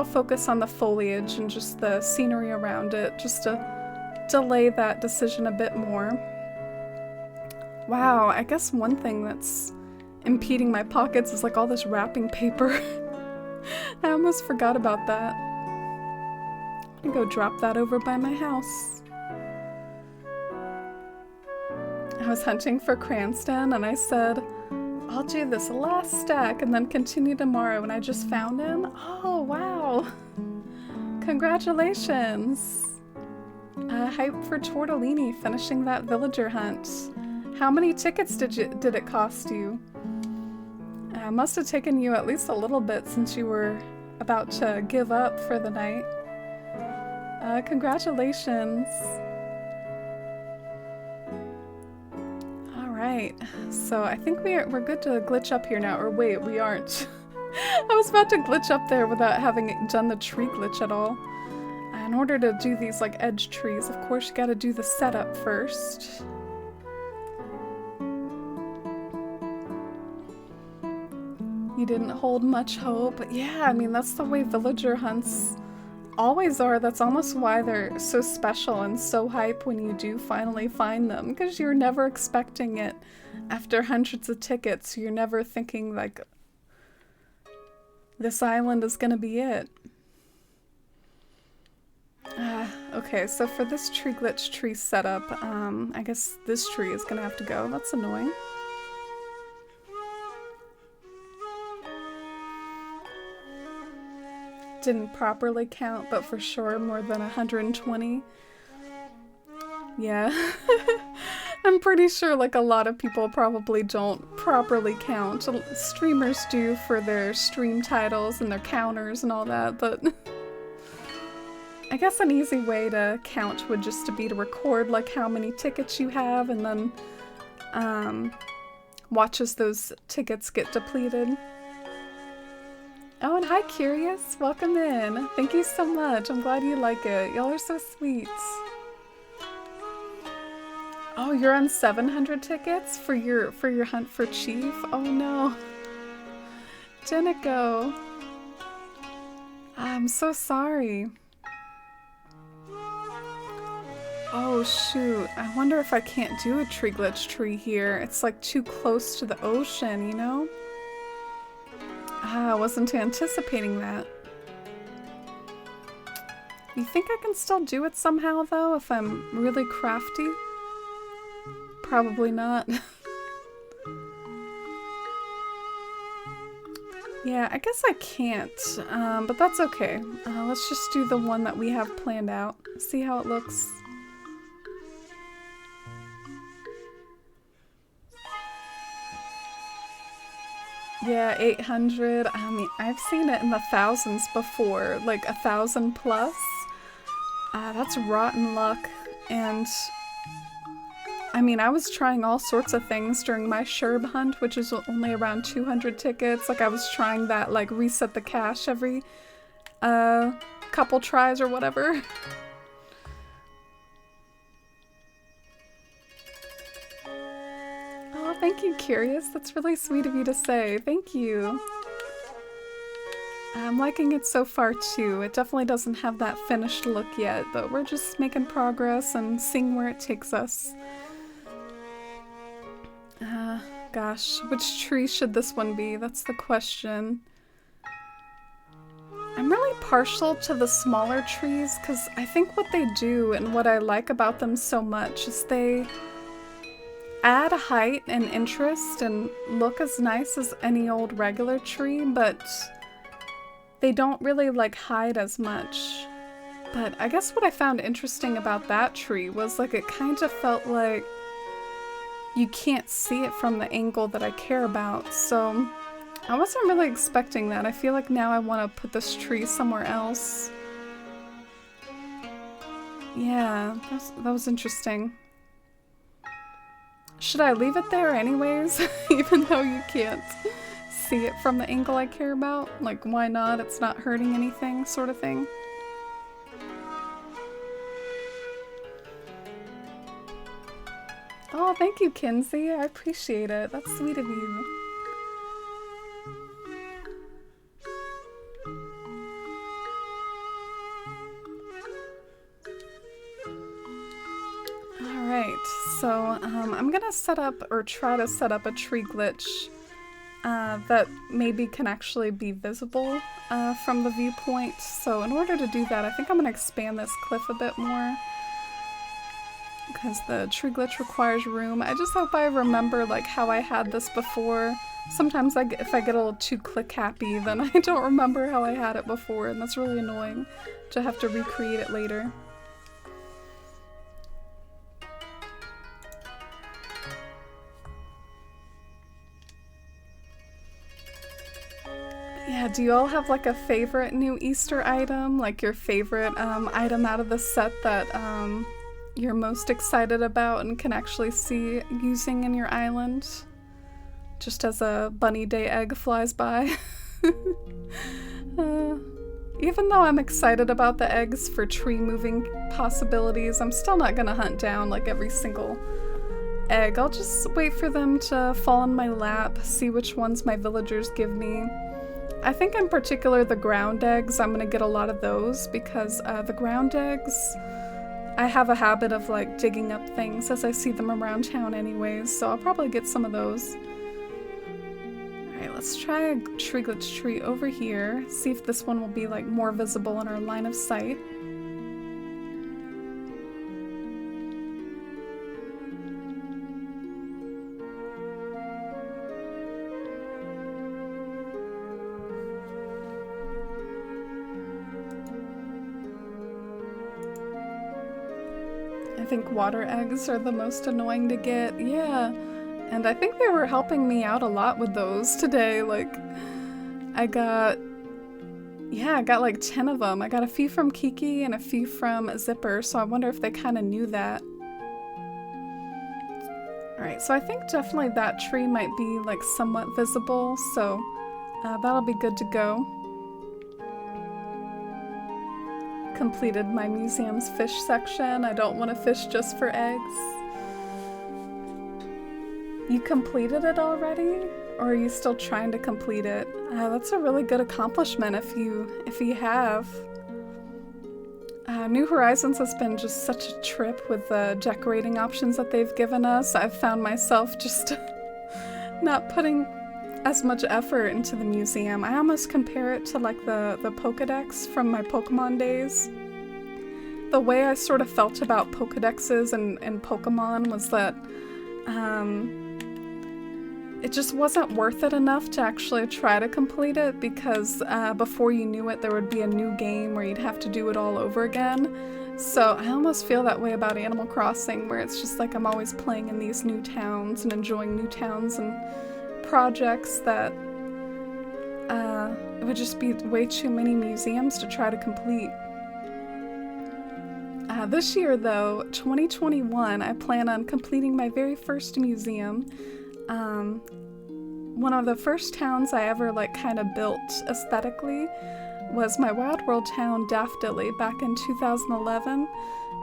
focus on the foliage and just the scenery around it, just to delay that decision a bit more. Wow, I guess one thing that's impeding my pockets is like all this wrapping paper. I almost forgot about that. I'm gonna go drop that over by my house. I was hunting for Cranston and I said, I'll do this last stack and then continue tomorrow, and I just found him. Oh, wow. Congratulations. Hype for Tortellini finishing that villager hunt. How many tickets did it cost you? Must have taken you at least a little bit since you were about to give up for the night. Congratulations. Alright, so I think we're good to glitch up here now, or wait, we aren't. I was about to glitch up there without having done the tree glitch at all. In order to do these like edge trees, of course you gotta do the setup first. You didn't hold much hope, but yeah, I mean, that's the way villager hunts always are. That's almost why they're so special and so hype when you do finally find them, because you're never expecting it after hundreds of tickets. You're never thinking like, this island is gonna be it. Okay, so for this tree glitch tree setup, I guess this tree is gonna have to go. That's annoying. Didn't properly count, but for sure more than 120. Yeah. I'm pretty sure like a lot of people probably don't properly count. Streamers do for their stream titles and their counters and all that, but I guess an easy way to count would just to be to record like how many tickets you have and then watch as those tickets get depleted. Oh, and hi, Curious. Welcome in. Thank you so much. I'm glad you like it. Y'all are so sweet. Oh, you're on 700 tickets for your hunt for Chief? Oh no. Didn't go. I'm so sorry. Oh shoot. I wonder if I can't do a tree glitch tree here. It's like too close to the ocean, you know? I wasn't anticipating that. You think I can still do it somehow, though, if I'm really crafty? Probably not. Yeah, I guess I can't, but that's okay. Let's just do the one that we have planned out. See how it looks. Yeah, 800. I mean, I've seen it in the thousands before, like 1,000 plus. That's rotten luck. And I mean, I was trying all sorts of things during my Sherb hunt, which is only around 200 tickets. Like I was trying that, like reset the cache every couple tries or whatever. Oh, thank you, Curious. That's really sweet of you to say. Thank you. I'm liking it so far too. It definitely doesn't have that finished look yet, but we're just making progress and seeing where it takes us. Gosh, which tree should this one be? That's the question. I'm really partial to the smaller trees because I think what they do and what I like about them so much is they add height and interest and look as nice as any old regular tree, but they don't really like hide as much. But I guess what I found interesting about that tree was like it kind of felt like you can't see it from the angle that I care about. So I wasn't really expecting that. I feel like now I want to put this tree somewhere else. Yeah, that was interesting. Should I leave it there anyways, even though you can't see it from the angle I care about? Like, why not? It's not hurting anything, sort of thing. Oh, thank you, Kinsey. I appreciate it. That's sweet of you. Alright, so I'm gonna set up, or try to set up a tree glitch that maybe can actually be visible from the viewpoint. So in order to do that, I think I'm gonna expand this cliff a bit more, because the tree glitch requires room. I just hope I remember like how I had this before. Sometimes if I get a little too click happy, then I don't remember how I had it before, and that's really annoying to have to recreate it later. Yeah, do you all have like a favorite new Easter item? Like your favorite item out of the set that you're most excited about and can actually see using in your island? Just as a bunny day egg flies by. Even though I'm excited about the eggs for tree moving possibilities, I'm still not gonna hunt down like every single egg. I'll just wait for them to fall in my lap, see which ones my villagers give me. I think in particular the ground eggs, I'm gonna get a lot of those because the ground eggs, I have a habit of like digging up things as I see them around town anyways, so I'll probably get some of those. Alright, let's try a tree glitch tree over here, see if this one will be like more visible in our line of sight. I think water eggs are the most annoying to get. Yeah, and I think they were helping me out a lot with those today. Like, I got like 10 of them. I got a few from Kiki and a few from Zipper, so I wonder if they kind of knew that. Alright, so I think definitely that tree might be like somewhat visible, so that'll be good to go. Completed my museum's fish section. I don't want to fish just for eggs. You completed it already? Or are you still trying to complete it? That's a really good accomplishment if you have. New Horizons has been just such a trip with the decorating options that they've given us. I've found myself just not putting as much effort into the museum. I almost compare it to like the Pokedex from my Pokemon days. The way I sort of felt about Pokedexes and Pokemon was that it just wasn't worth it enough to actually try to complete it, because before you knew it there would be a new game where you'd have to do it all over again. So I almost feel that way about Animal Crossing, where it's just like I'm always playing in these new towns and enjoying new towns and projects that it would just be way too many museums to try to complete. This year though, 2021, I plan on completing my very first museum. One of the first towns I ever like kind of built aesthetically was my Wild World town Daftily back in 2011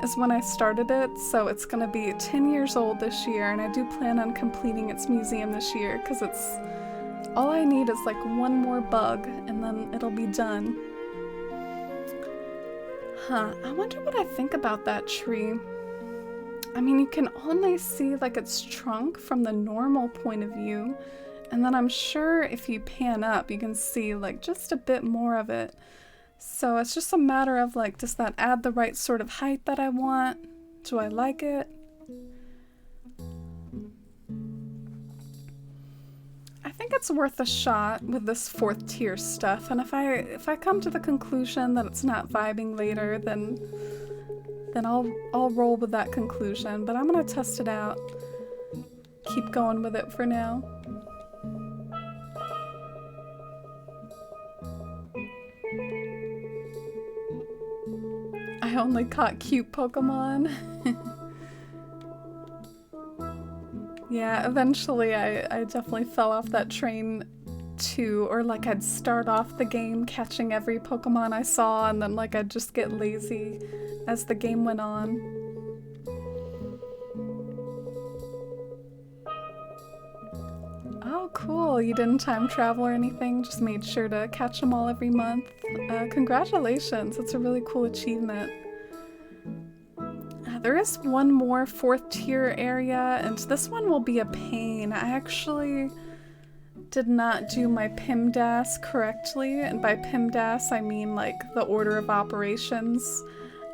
is when I started it, so it's gonna be 10 years old this year, and I do plan on completing its museum this year because it's all I need is like one more bug and then it'll be done. I wonder what I think about that tree. I mean, you can only see like its trunk from the normal point of view, and then I'm sure if you pan up you can see like just a bit more of it. So it's just a matter of like, does that add the right sort of height that I want? Do I like it? I think think it's worth a shot with this 4th tier stuff, and if I come to the conclusion that it's not vibing later, then I'll roll with that conclusion, but I'm gonna test it out. Keep going with it for now. I only caught cute Pokemon. Yeah, eventually I definitely fell off that train too, or like I'd start off the game catching every Pokemon I saw, and then like I'd just get lazy as the game went on. Oh cool, you didn't time travel or anything, just made sure to catch them all every month. Congratulations, that's a really cool achievement. There is one more 4th tier area, and this one will be a pain. I actually did not do my PIMDAS correctly, and by PIMDAS I mean like the order of operations.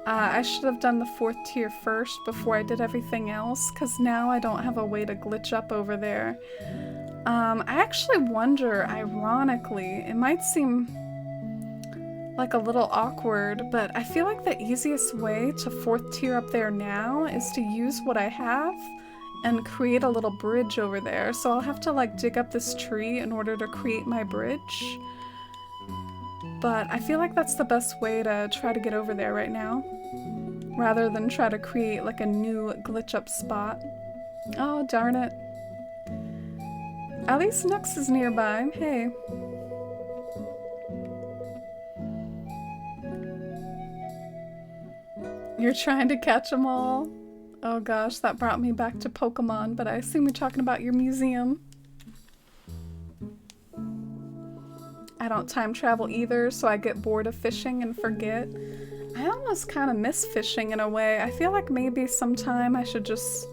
I should have done the 4th tier first before I did everything else, because now I don't have a way to glitch up over there. I actually wonder, ironically, it might seem like a little awkward, but I feel like the easiest way to 4th tier up there now is to use what I have and create a little bridge over there. So I'll have to like dig up this tree in order to create my bridge. But I feel like that's the best way to try to get over there right now, rather than try to create like a new glitch up spot. Oh, darn it. At least Nux is nearby. Hey. You're trying to catch them all? Oh gosh, that brought me back to Pokemon, but I assume you're talking about your museum. I don't time travel either, so I get bored of fishing and forget. I almost kind of miss fishing in a way. I feel like maybe sometime I should just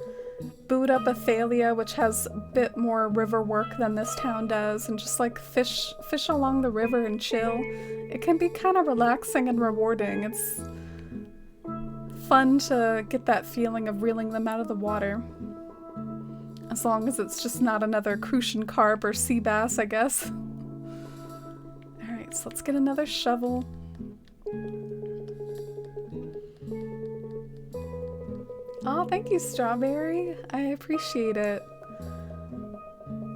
boot up Athalia, which has a bit more river work than this town does, and just like fish along the river and chill. It can be kind of relaxing and rewarding. It's fun to get that feeling of reeling them out of the water. As long as it's just not another crucian carp or sea bass, I guess. Alright, so let's get another shovel. Oh, thank you, Strawberry. I appreciate it.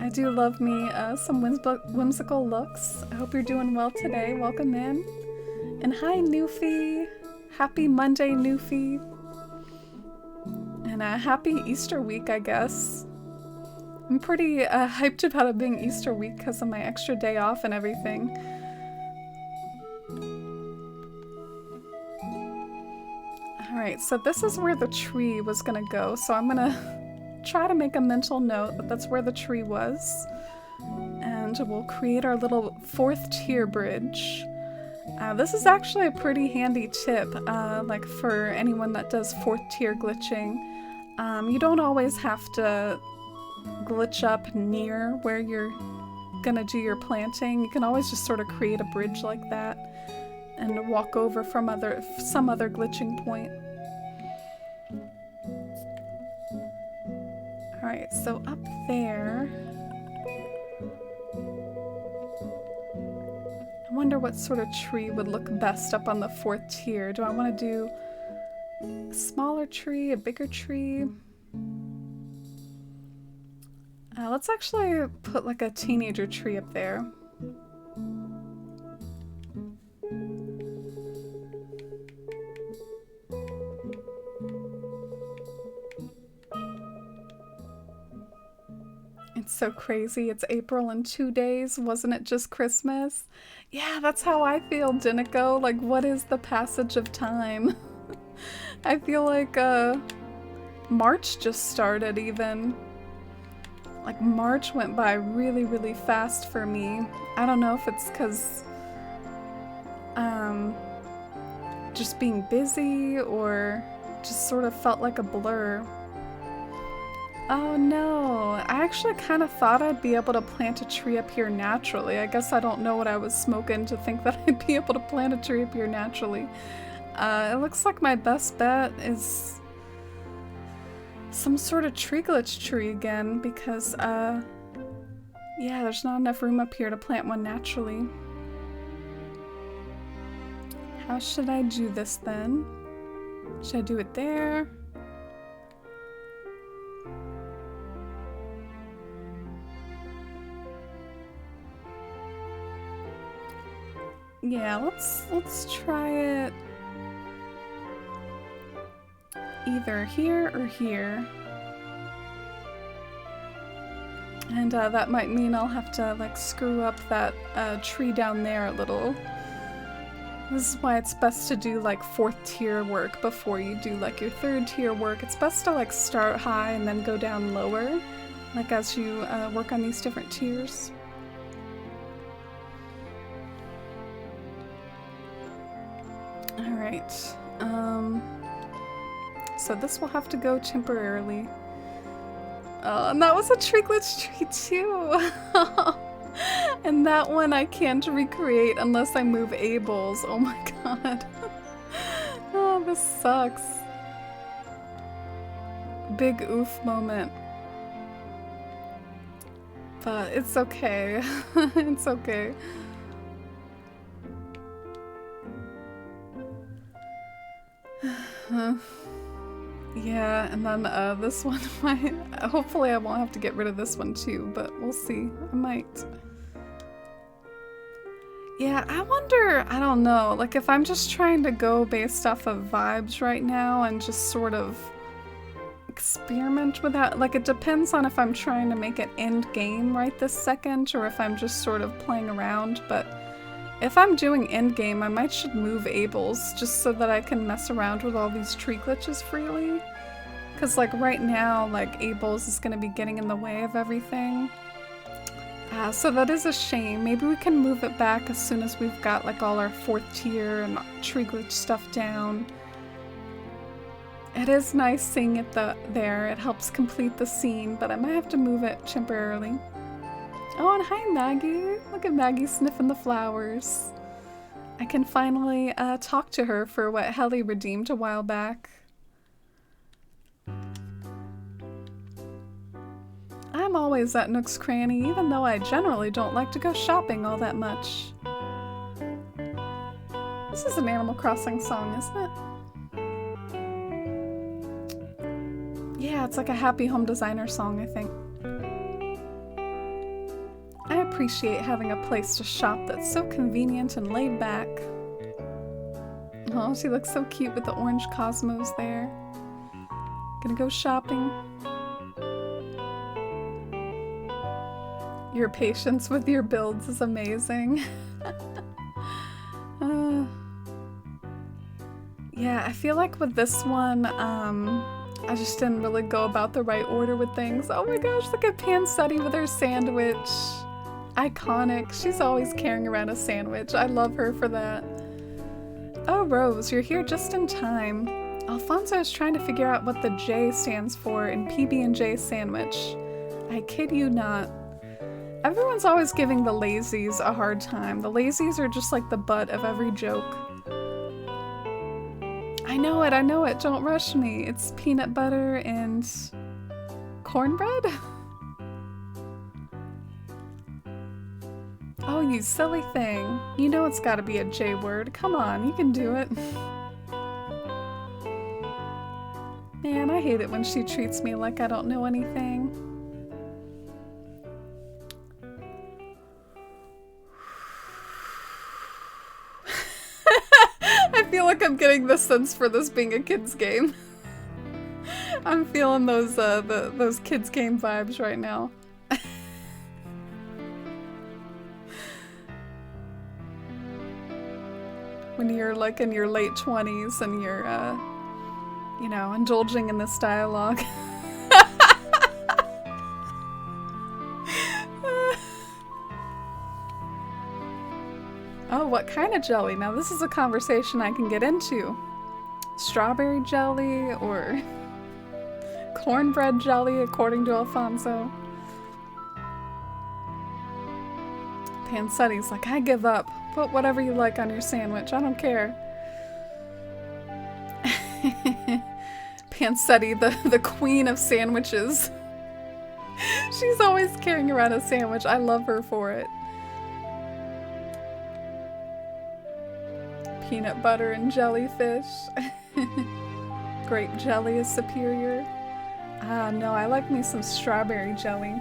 I do love me some whimsical looks. I hope you're doing well today. Welcome in. And hi, Newfie. Happy Monday, Newfie. And happy Easter week, I guess. I'm pretty hyped about it being Easter week because of my extra day off and everything. Alright, so this is where the tree was gonna go, so I'm gonna try to make a mental note that that's where the tree was. And we'll create our little 4th tier bridge. This is actually a pretty handy tip, like for anyone that does 4th tier glitching. You don't always have to glitch up near where you're gonna do your planting. You can always just sort of create a bridge like that and walk over from some other glitching point. Alright, so up there, I wonder what sort of tree would look best up on the 4th tier. Do I want to do a smaller tree, a bigger tree? Let's actually put like a teenager tree up there. It's so crazy. It's April in 2 days. Wasn't it just Christmas? Yeah, that's how I feel, Dinico. Like, what is the passage of time? I feel like March just started even. Like, March went by really, really fast for me. I don't know if it's because just being busy or just sort of felt like a blur. Oh no, I actually kind of thought I'd be able to plant a tree up here naturally. I guess I don't know what I was smoking to think that I'd be able to plant a tree up here naturally. It looks like my best bet is some sort of tree glitch tree again because, Yeah, there's not enough room up here to plant one naturally. How should I do this then? Should I do it there? Yeah, let's try it either here or here. And that might mean I'll have to like screw up that tree down there a little. This is why it's best to do like 4th tier work before you do like your 3rd tier work. It's best to like start high and then go down lower, like as you work on these different tiers. Alright, so this will have to go temporarily. And that was a Treeglitch tree too! And that one I can't recreate unless I move Abel's. Oh my god. Oh, this sucks. Big oof moment. But it's okay. It's okay. Yeah, and then this one might... Hopefully I won't have to get rid of this one too, but we'll see. I might. Yeah, I wonder, I don't know, like if I'm just trying to go based off of vibes right now and just sort of experiment with that. Like it depends on if I'm trying to make it end game right this second or if I'm just sort of playing around, but if I'm doing end game, I might should move Abel's just so that I can mess around with all these tree glitches freely. Because like right now, like Abel's is going to be getting in the way of everything. So that is a shame. Maybe we can move it back as soon as we've got like all our 4th tier and tree glitch stuff down. It is nice seeing it there. It helps complete the scene, but I might have to move it temporarily. Oh, and hi Maggie! Look at Maggie sniffing the flowers. I can finally talk to her for what Helly redeemed a while back. I'm always at Nook's Cranny, even though I generally don't like to go shopping all that much. This is an Animal Crossing song, isn't it? Yeah, it's like a Happy Home Designer song, I think. I appreciate having a place to shop that's so convenient and laid back. Oh, she looks so cute with the orange cosmos there. Gonna go shopping. Your patience with your builds is amazing. Yeah, I feel like with this one, I just didn't really go about the right order with things. Oh my gosh, look at Panseti with her sandwich. Iconic. She's always carrying around a sandwich. I love her for that. Oh, Rose, you're here just in time. Alfonso is trying to figure out what the J stands for in PB&J sandwich. I kid you not. Everyone's always giving the lazies a hard time. The lazies are just like the butt of every joke. I know it, don't rush me. It's peanut butter and cornbread? Oh, you silly thing. You know it's gotta be a J word. Come on, you can do it. Man, I hate it when she treats me like I don't know anything. I feel like I'm getting the sense for this being a kid's game. I'm feeling those those kids game vibes right now. When you're like in your late 20s and you're you know, indulging in this dialogue. Oh, what kind of jelly? Now this is a conversation I can get into. Strawberry jelly or cornbread jelly, according to Alfonso. Panseti's like, I give up. Put whatever you like on your sandwich. I don't care. Panseti, the queen of sandwiches. She's always carrying around a sandwich. I love her for it. Peanut butter and jellyfish. Grape jelly is superior. Ah, no, I like me some strawberry jelly.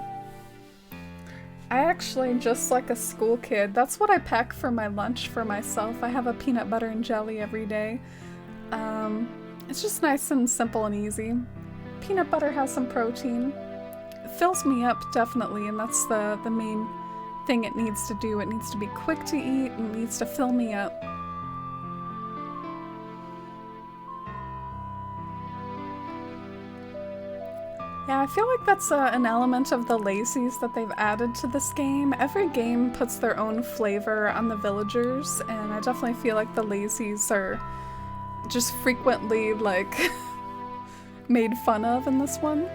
I actually, just like a school kid, that's what I pack for my lunch for myself. I have a peanut butter and jelly every day. It's just nice and simple and easy. Peanut butter has some protein. It fills me up, definitely, and that's the main thing it needs to do. It needs to be quick to eat and needs to fill me up. Yeah, I feel like that's an element of the lazies that they've added to this game. Every game puts their own flavor on the villagers, and I definitely feel like the lazies are just frequently, like, made fun of in this one.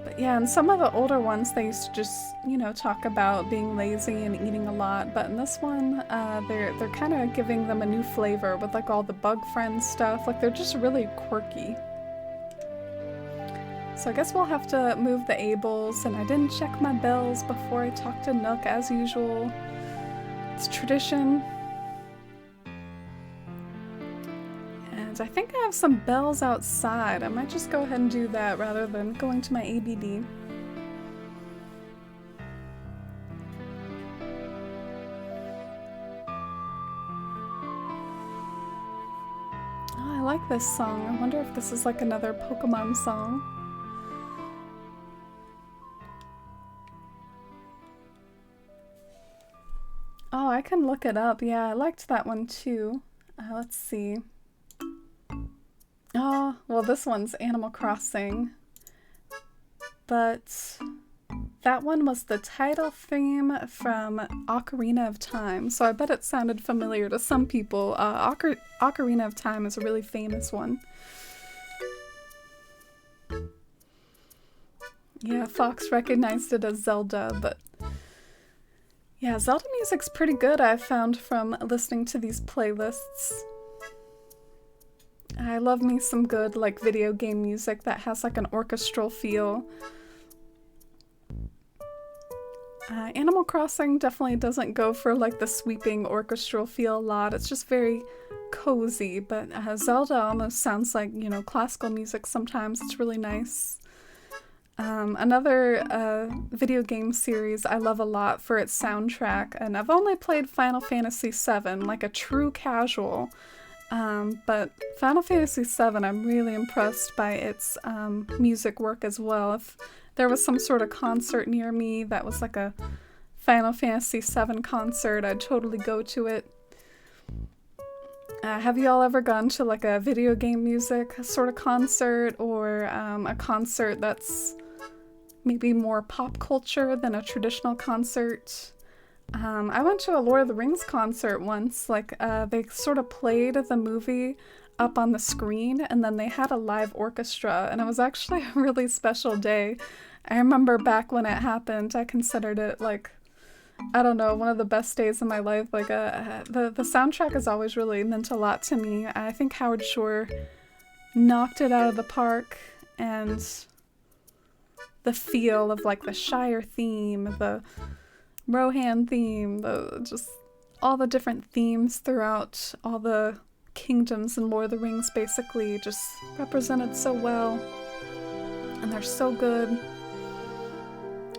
But yeah, in some of the older ones, they used to just, you know, talk about being lazy and eating a lot. But in this one, they're kind of giving them a new flavor with, like, all the bug friends stuff. Like, they're just really quirky. So I guess we'll have to move the Ables, and I didn't check my bells before I talked to Nook as usual. It's tradition. And I think I have some bells outside. I might just go ahead and do that rather than going to my ABD. Oh, I like this song. I wonder if this is like another Pokemon song. Oh, I can look it up. Yeah, I liked that one too. Let's see. Oh, well, this one's Animal Crossing. But that one was the title theme from Ocarina of Time, so I bet it sounded familiar to some people. Ocarina of Time is a really famous one. Yeah, Fox recognized it as Zelda, but yeah, Zelda music's pretty good, I've found from listening to these playlists. I love me some good, like, video game music that has, like, an orchestral feel. Animal Crossing definitely doesn't go for, like, the sweeping orchestral feel a lot. It's just very cozy, but Zelda almost sounds like, you know, classical music sometimes. It's really nice. Another video game series I love a lot for its soundtrack, and I've only played Final Fantasy VII, like a true casual, but Final Fantasy VII, I'm really impressed by its music work as well. If there was some sort of concert near me that was like a Final Fantasy VII concert, I'd totally go to it. Have you all ever gone to like a video game music sort of concert, or a concert that's maybe more pop culture than a traditional concert? I went to a Lord of the Rings concert once. Like, they sort of played the movie up on the screen, and then they had a live orchestra, and it was actually a really special day. I remember back when it happened, I considered it, like, I don't know, one of the best days of my life. Like, the soundtrack has always really meant a lot to me. I think Howard Shore knocked it out of the park, and the feel of, like, the Shire theme, the Rohan theme, just all the different themes throughout all the kingdoms in Lord of the Rings basically just represented so well. And they're so good.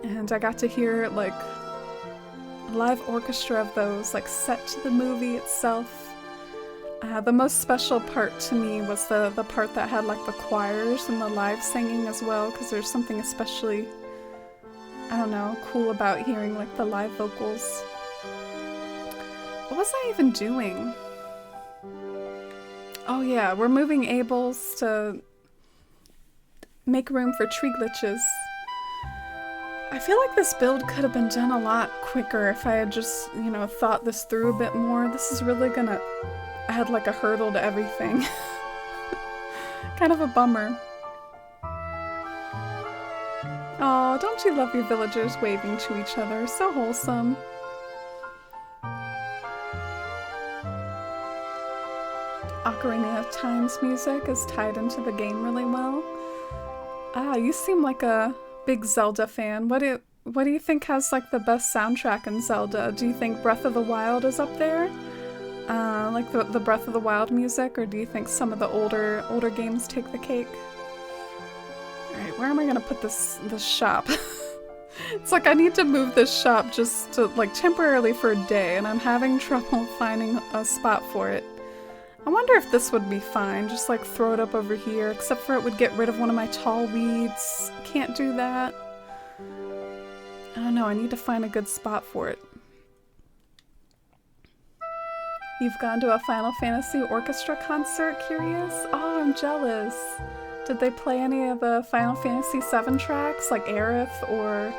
And I got to hear, like, a live orchestra of those, like, set to the movie itself. The most special part to me was the part that had, like, the choirs and the live singing as well, because there's something especially, I don't know, cool about hearing, like, the live vocals. What was I even doing? Oh yeah, we're moving Ables to make room for tree glitches. I feel like this build could have been done a lot quicker if I had just, you know, thought this through a bit more. This is really gonna add like a hurdle to everything. Kind of a bummer. Oh, don't you love your villagers waving to each other? So wholesome. Ocarina of Time's music is tied into the game really well. Ah, you seem like a big Zelda fan. What do you think has like the best soundtrack in Zelda? Do you think Breath of the Wild is up there? Like the Breath of the Wild music, or do you think some of the older games take the cake? Alright, where am I gonna put this shop? It's like I need to move this shop just to like temporarily for a day, and I'm having trouble finding a spot for it. I wonder if this would be fine, just like throw it up over here, except for it would get rid of one of my tall weeds. Can't do that. I don't know, I need to find a good spot for it. You've gone to a Final Fantasy Orchestra concert? Curious? Oh, I'm jealous. Did they play any of the Final Fantasy VII tracks, like Aerith, or...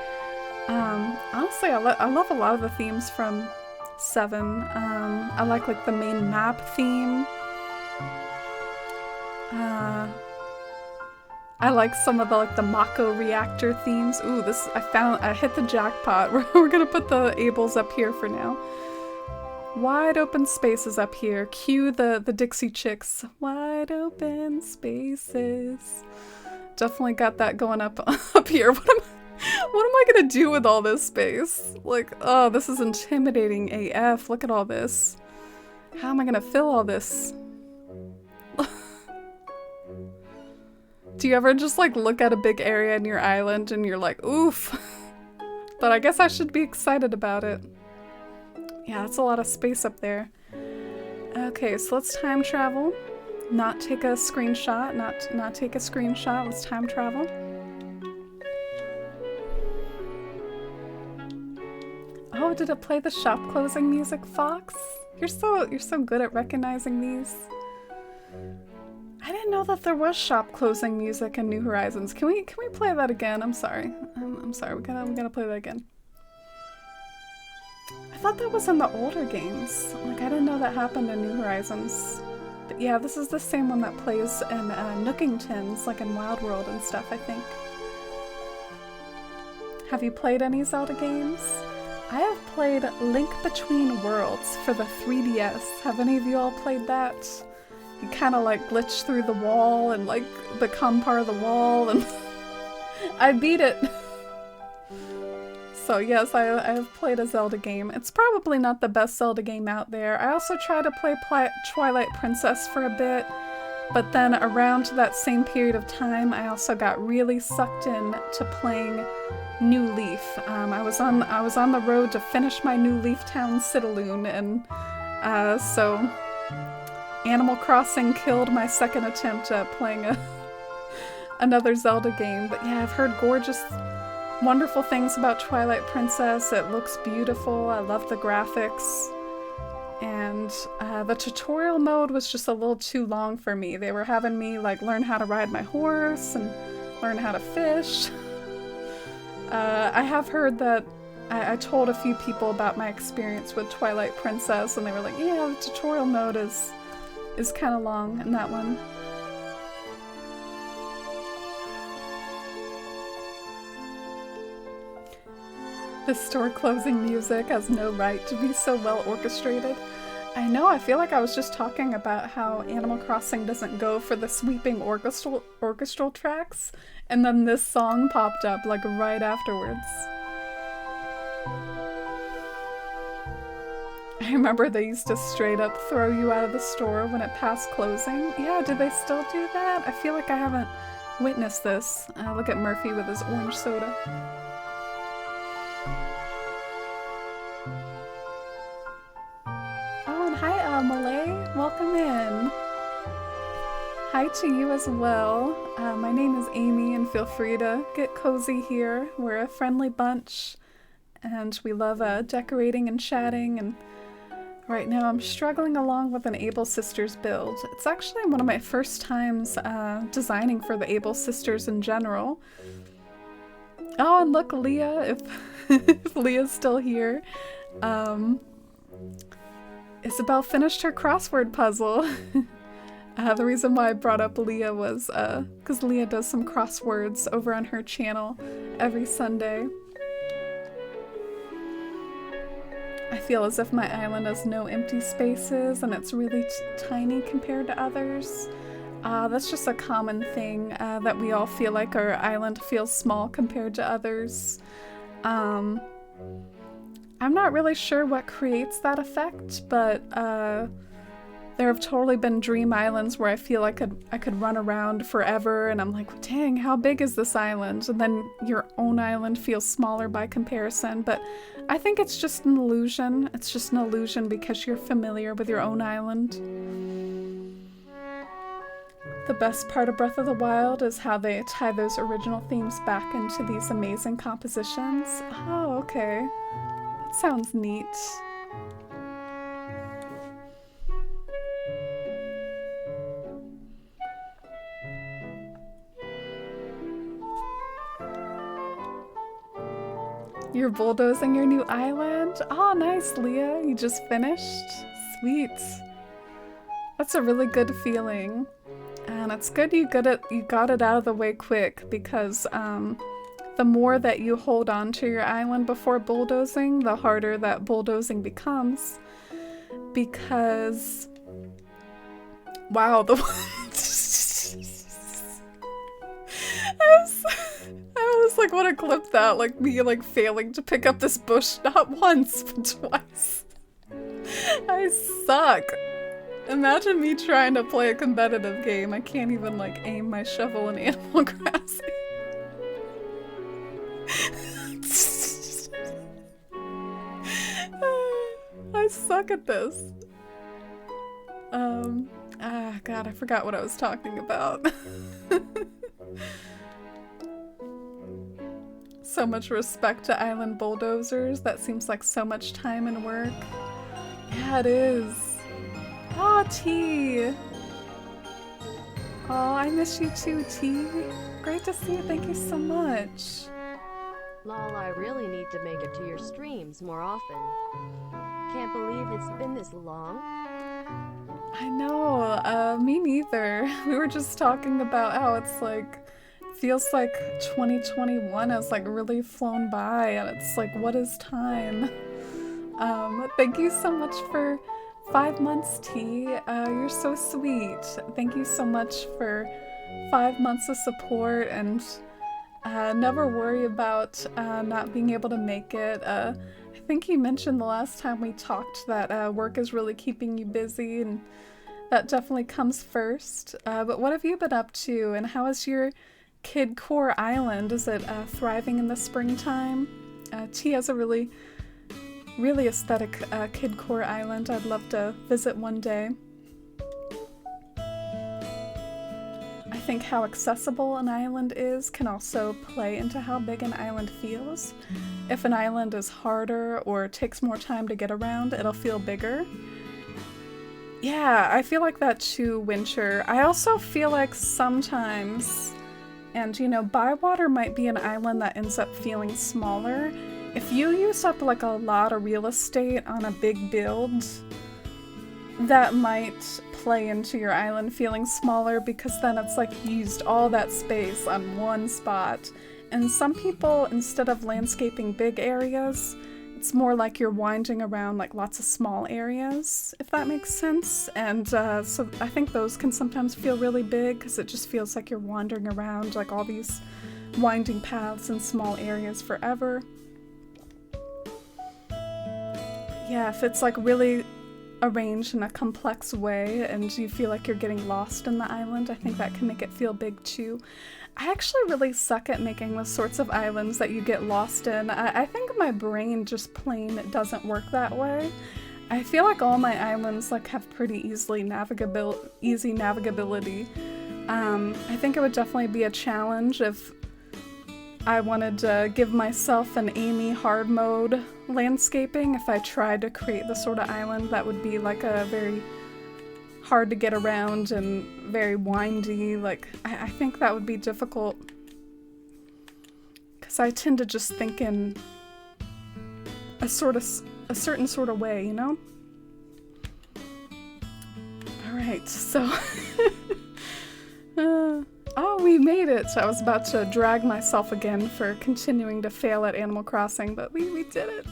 honestly, I love a lot of the themes from 7. I like the main map theme. I like some of the Mako reactor themes. Ooh, I hit the jackpot. We're gonna put the Ables up here for now. Wide open spaces up here. Cue the Dixie Chicks. Wide open spaces. Definitely got that going up here. What am I gonna do with all this space? Like, oh, this is intimidating AF. Look at all this. How am I gonna fill all this? Do you ever just look at a big area in your island and you're like, oof. But I guess I should be excited about it. Yeah, that's a lot of space up there. Okay, so let's time travel. Not take a screenshot, not take a screenshot. Let's time travel. Oh, did it play the shop closing music, Fox? You're so good at recognizing these. I didn't know that there was shop closing music in New Horizons. Can we play that again? I'm sorry. I'm sorry. We gotta play that again. I thought that was in the older games. I didn't know that happened in New Horizons. But yeah, this is the same one that plays in Nookingtons, like in Wild World and stuff, I think. Have you played any Zelda games? I have played Link Between Worlds for the 3DS. Have any of you all played that? You kind of glitch through the wall and become part of the wall, and I beat it. So yes, I have played a Zelda game. It's probably not the best Zelda game out there. I also tried to play Twilight Princess for a bit, but then around that same period of time, I also got really sucked in to playing New Leaf. I was on the road to finish my New Leaf Town Citaloon, and so Animal Crossing killed my second attempt at playing another Zelda game. But yeah, I've heard gorgeous, wonderful things about Twilight Princess. It looks beautiful. I love the graphics. And the tutorial mode was just a little too long for me. They were having me learn how to ride my horse and learn how to fish. I have heard that I told a few people about my experience with Twilight Princess, and they were like, yeah, the tutorial mode is kind of long in that one. The store closing music has no right to be so well orchestrated. I know, I feel like I was just talking about how Animal Crossing doesn't go for the sweeping orchestral tracks, and then this song popped up right afterwards. I remember they used to straight up throw you out of the store when it passed closing. Yeah, do they still do that? I feel like I haven't witnessed this. Look at Murphy with his orange soda. Oh, and hi, Malay. Welcome in. Hi to you as well. My name is Amy, and feel free to get cozy here. We're a friendly bunch, and we love decorating and chatting, and right now I'm struggling along with an Able Sisters build. It's actually one of my first times designing for the Able Sisters in general. Oh, and look, Leah, if Leah's still here. Isabel finished her crossword puzzle. The reason why I brought up Leah was because Leah does some crosswords over on her channel every Sunday. I feel as if my island has no empty spaces and it's really tiny compared to others. That's just a common thing, that we all feel like our island feels small compared to others. I'm not really sure what creates that effect, but there have totally been dream islands where I feel like I could run around forever, and I'm like, dang, how big is this island? And then your own island feels smaller by comparison, but I think it's just an illusion. It's just an illusion because you're familiar with your own island. The best part of Breath of the Wild is how they tie those original themes back into these amazing compositions. Oh, okay. That sounds neat. You're bulldozing your new island? Oh, nice, Leah. You just finished? Sweet. That's a really good feeling. And it's good you got it out of the way quick, because the more that you hold on to your island before bulldozing, the harder that bulldozing becomes. Because... wow, I was like, want to clip that, like me like failing to pick up this bush not once, but twice. I suck. Imagine me trying to play a competitive game. I can't even like aim my shovel in Animal Crossing. I suck at this. God, I forgot what I was talking about. So much respect to island bulldozers. That seems like so much time and work. Yeah, it is. Oh, T. Oh, I miss you too, T. Great to see you. Thank you so much. Lol, I really need to make it to your streams more often. Can't believe it's been this long. I know, me neither. We were just talking about how it's like, feels like 2021 has like really flown by, and it's like, what is time? Thank you so much for 5 months, T. You're so sweet. Thank you so much for 5 months of support, and never worry about not being able to make it. I think you mentioned the last time we talked that work is really keeping you busy, and that definitely comes first. But what have you been up to, and how is your Kid Core Island? Is it thriving in the springtime? T has a really aesthetic Kid Core Island. I'd love to visit one day. I think how accessible an island is can also play into how big an island feels. If an island is harder or takes more time to get around, it'll feel bigger. Yeah, I feel like that too, Winter. I also feel like sometimes, and you know, Bywater might be an island that ends up feeling smaller. If you use up like a lot of real estate on a big build, that might play into your island feeling smaller, because then it's like you used all that space on one spot. And some people, instead of landscaping big areas, it's more like you're winding around like lots of small areas, if that makes sense. And so I think those can sometimes feel really big, because it just feels like you're wandering around like all these winding paths in small areas forever. Yeah, if it's like really arranged in a complex way and you feel like you're getting lost in the island, I think that can make it feel big too. I actually really suck at making the sorts of islands that you get lost in. I think my brain just plain doesn't work that way. I feel like all my islands like have pretty easy navigability. I think it would definitely be a challenge if I wanted to give myself an Amy hard mode landscaping, if I tried to create the sort of island that would be like a very hard to get around and very windy. Like, I think that would be difficult, because I tend to just think in a certain sort of way, you know? Alright, so oh, we made it! I was about to drag myself again for continuing to fail at Animal Crossing, but we did it!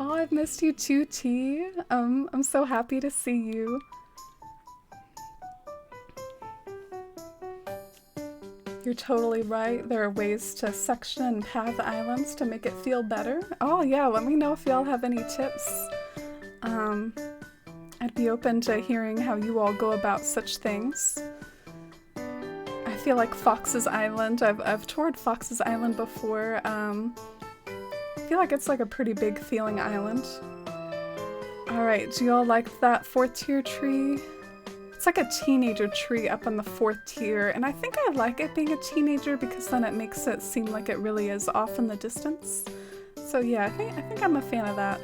Oh, I've missed you too, T. I'm so happy to see you. You're totally right. There are ways to section and path islands to make it feel better. Oh yeah, let me know if y'all have any tips. I'd be open to hearing how you all go about such things. I feel like Fox's Island, I've toured Fox's Island before. I feel like it's like a pretty big feeling island. Alright, do y'all like that 4th tier tree? It's like a teenager tree up on the 4th tier, and I think I like it being a teenager because then it makes it seem like it really is off in the distance. So yeah, I think I'm a fan of that.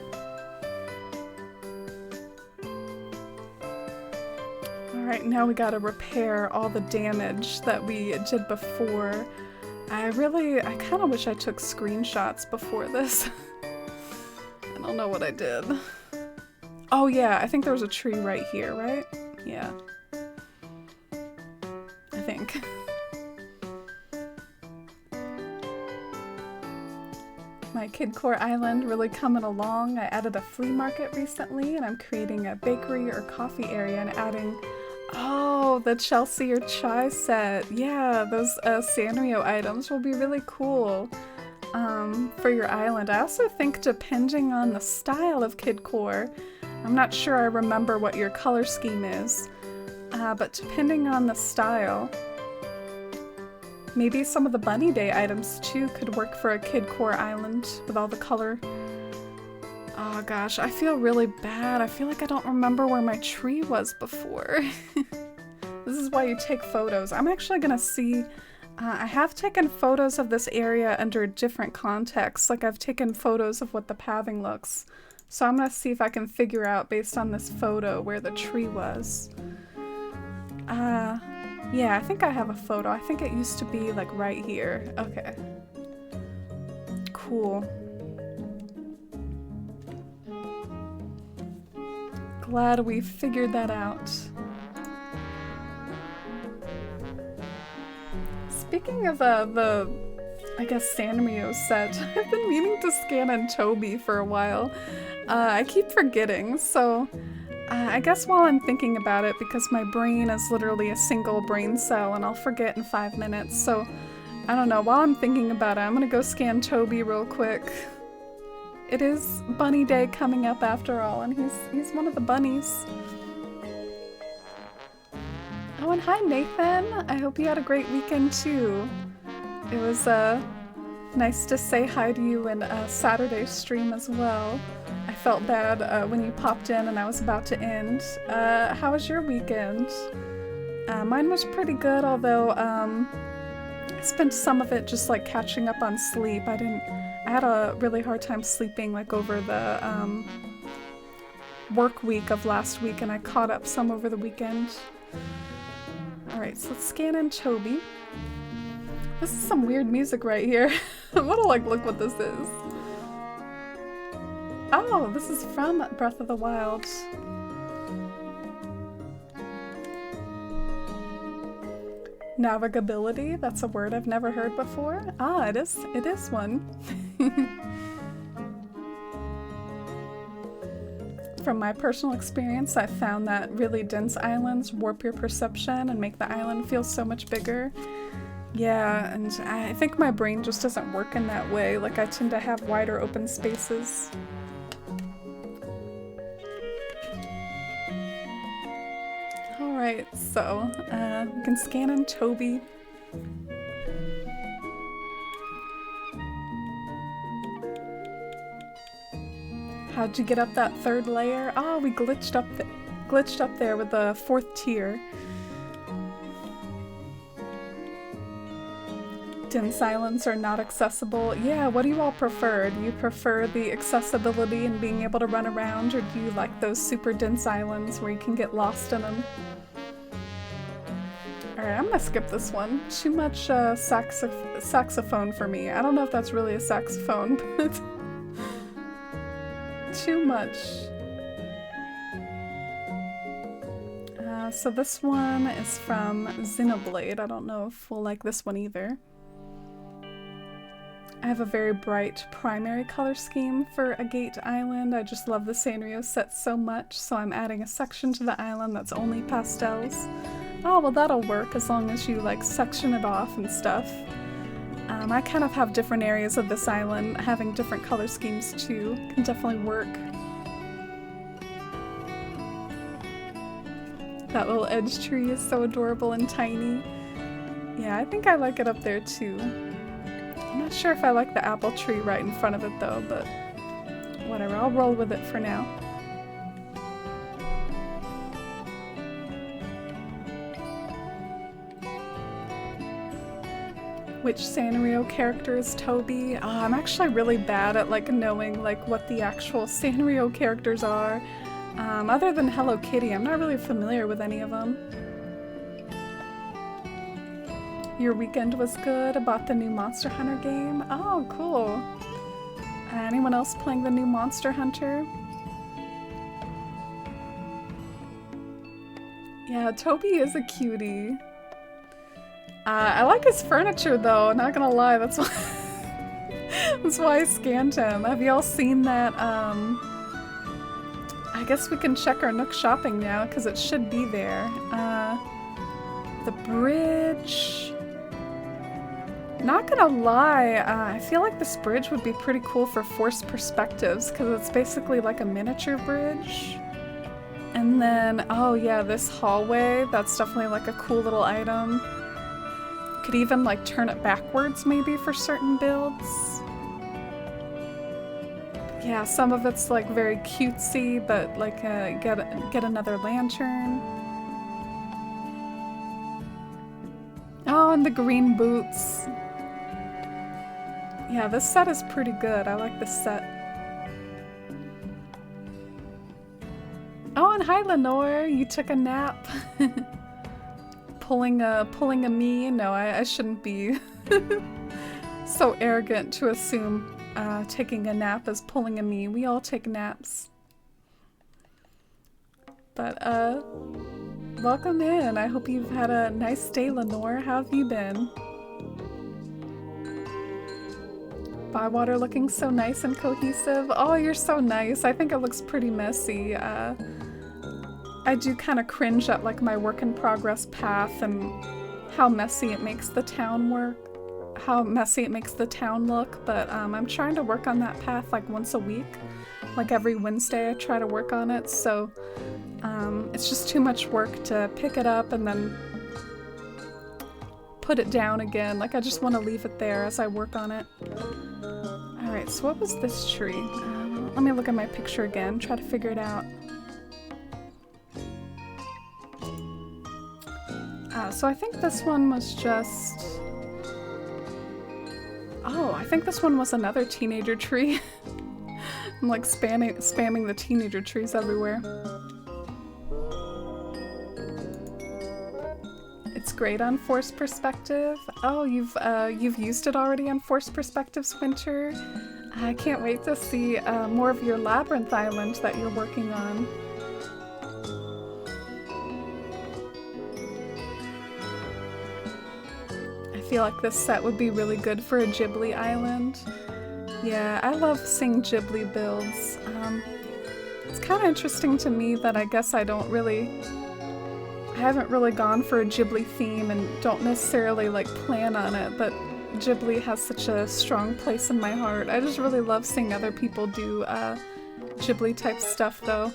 Alright, now we gotta repair all the damage that we did before. I kinda wish I took screenshots before this. I don't know what I did. Oh yeah, I think there was a tree right here, right? Yeah. I think. My Kidcore Island really coming along. I added a flea market recently and I'm creating a bakery or coffee area and adding, oh, the Chelsea or chai set. Yeah, those Sanrio items will be really cool for your island. I also think depending on the style of Kidcore, I'm not sure I remember what your color scheme is, but depending on the style, maybe some of the Bunny Day items too could work for a Kidcore island with all the color. Oh gosh, I feel really bad. I feel like I don't remember where my tree was before. This is why you take photos. I'm actually gonna see, I have taken photos of this area under different contexts. Like I've taken photos of what the pathing looks. So I'm gonna see if I can figure out based on this photo where the tree was. Yeah, I think I have a photo. I think it used to be like right here. Okay. Cool. Glad we figured that out. Speaking of the, I guess, Sanrio set, I've been meaning to scan in Toby for a while. I keep forgetting, so I guess while I'm thinking about it, because my brain is literally a single brain cell and I'll forget in 5 minutes, so I don't know, while I'm thinking about it, I'm gonna go scan Toby real quick. It is Bunny Day coming up after all, and he's one of the bunnies. Oh, and hi Nathan! I hope you had a great weekend too. It was nice to say hi to you in Saturday's stream as well. I felt bad when you popped in and I was about to end. How was your weekend? Mine was pretty good, although I spent some of it just like catching up on sleep. I had a really hard time sleeping like over the work week of last week, and I caught up some over the weekend. Alright, so let's scan in Toby. This is some weird music right here. I wanna like look what this is. Oh, this is from Breath of the Wild. Navigability, that's a word I've never heard before. Ah, it is one. From my personal experience, I've found that really dense islands warp your perception and make the island feel so much bigger. Yeah, and I think my brain just doesn't work in that way. Like, I tend to have wider open spaces. Alright, so we can scan in Toby. How'd you get up that 3rd layer? Oh, we glitched up there with the 4th tier. Dense islands are not accessible. Yeah, what do you all prefer? Do you prefer the accessibility and being able to run around, or do you like those super dense islands where you can get lost in them? Alright, I'm gonna skip this one. Too much saxophone for me. I don't know if that's really a saxophone, but too much. So this one is from Xenoblade. I don't know if we'll like this one either. I have a very bright primary color scheme for Agate Island. I just love the Sanrio set so much, so I'm adding a section to the island that's only pastels. Oh, well that'll work as long as you like section it off and stuff. I kind of have different areas of this island having different color schemes too. Can definitely work. That little edge tree is so adorable and tiny. Yeah, I think I like it up there too. I'm not sure if I like the apple tree right in front of it though, but whatever, I'll roll with it for now. Which Sanrio character is Toby? I'm actually really bad at like knowing like what the actual Sanrio characters are. Other than Hello Kitty, I'm not really familiar with any of them. Your weekend was good. I bought the new Monster Hunter game. Oh, cool. Anyone else playing the new Monster Hunter? Yeah, Toby is a cutie. I like his furniture though, not gonna lie, that's why that's why I scanned him. Have y'all seen that, I guess we can check our Nook shopping now, because it should be there. The bridge... Not gonna lie, I feel like this bridge would be pretty cool for forced perspectives, because it's basically like a miniature bridge. And then, oh yeah, this hallway, that's definitely like a cool little item. Could even like turn it backwards maybe for certain builds. Yeah, some of it's like very cutesy, but like get another lantern. Oh, and the green boots. Yeah, this set is pretty good. I like this set. Oh, and hi Lenore, you took a nap. Pulling a me? No, I shouldn't be so arrogant to assume taking a nap is pulling a me. We all take naps. But welcome in. I hope you've had a nice day, Lenore. How have you been? Bywater looking so nice and cohesive. Oh, you're so nice. I think it looks pretty messy. I do kind of cringe at like my work in progress path and how messy it makes the town look, but I'm trying to work on that path like once a week. Like every Wednesday I try to work on it, so it's just too much work to pick it up and then put it down again. Like I just want to leave it there as I work on it. Alright, so what was this tree? Let me look at my picture again, try to figure it out. So I think this one was just... Oh, I think this one was another teenager tree. I'm like spamming the teenager trees everywhere. It's great on forced perspective. Oh, you've used it already on forced perspectives, Winter. I can't wait to see more of your Labyrinth Island that you're working on. I feel like this set would be really good for a Ghibli island. Yeah, I love seeing Ghibli builds. It's kind of interesting to me that I guess I haven't really gone for a Ghibli theme and don't necessarily like plan on it, but Ghibli has such a strong place in my heart. I just really love seeing other people do Ghibli type stuff though.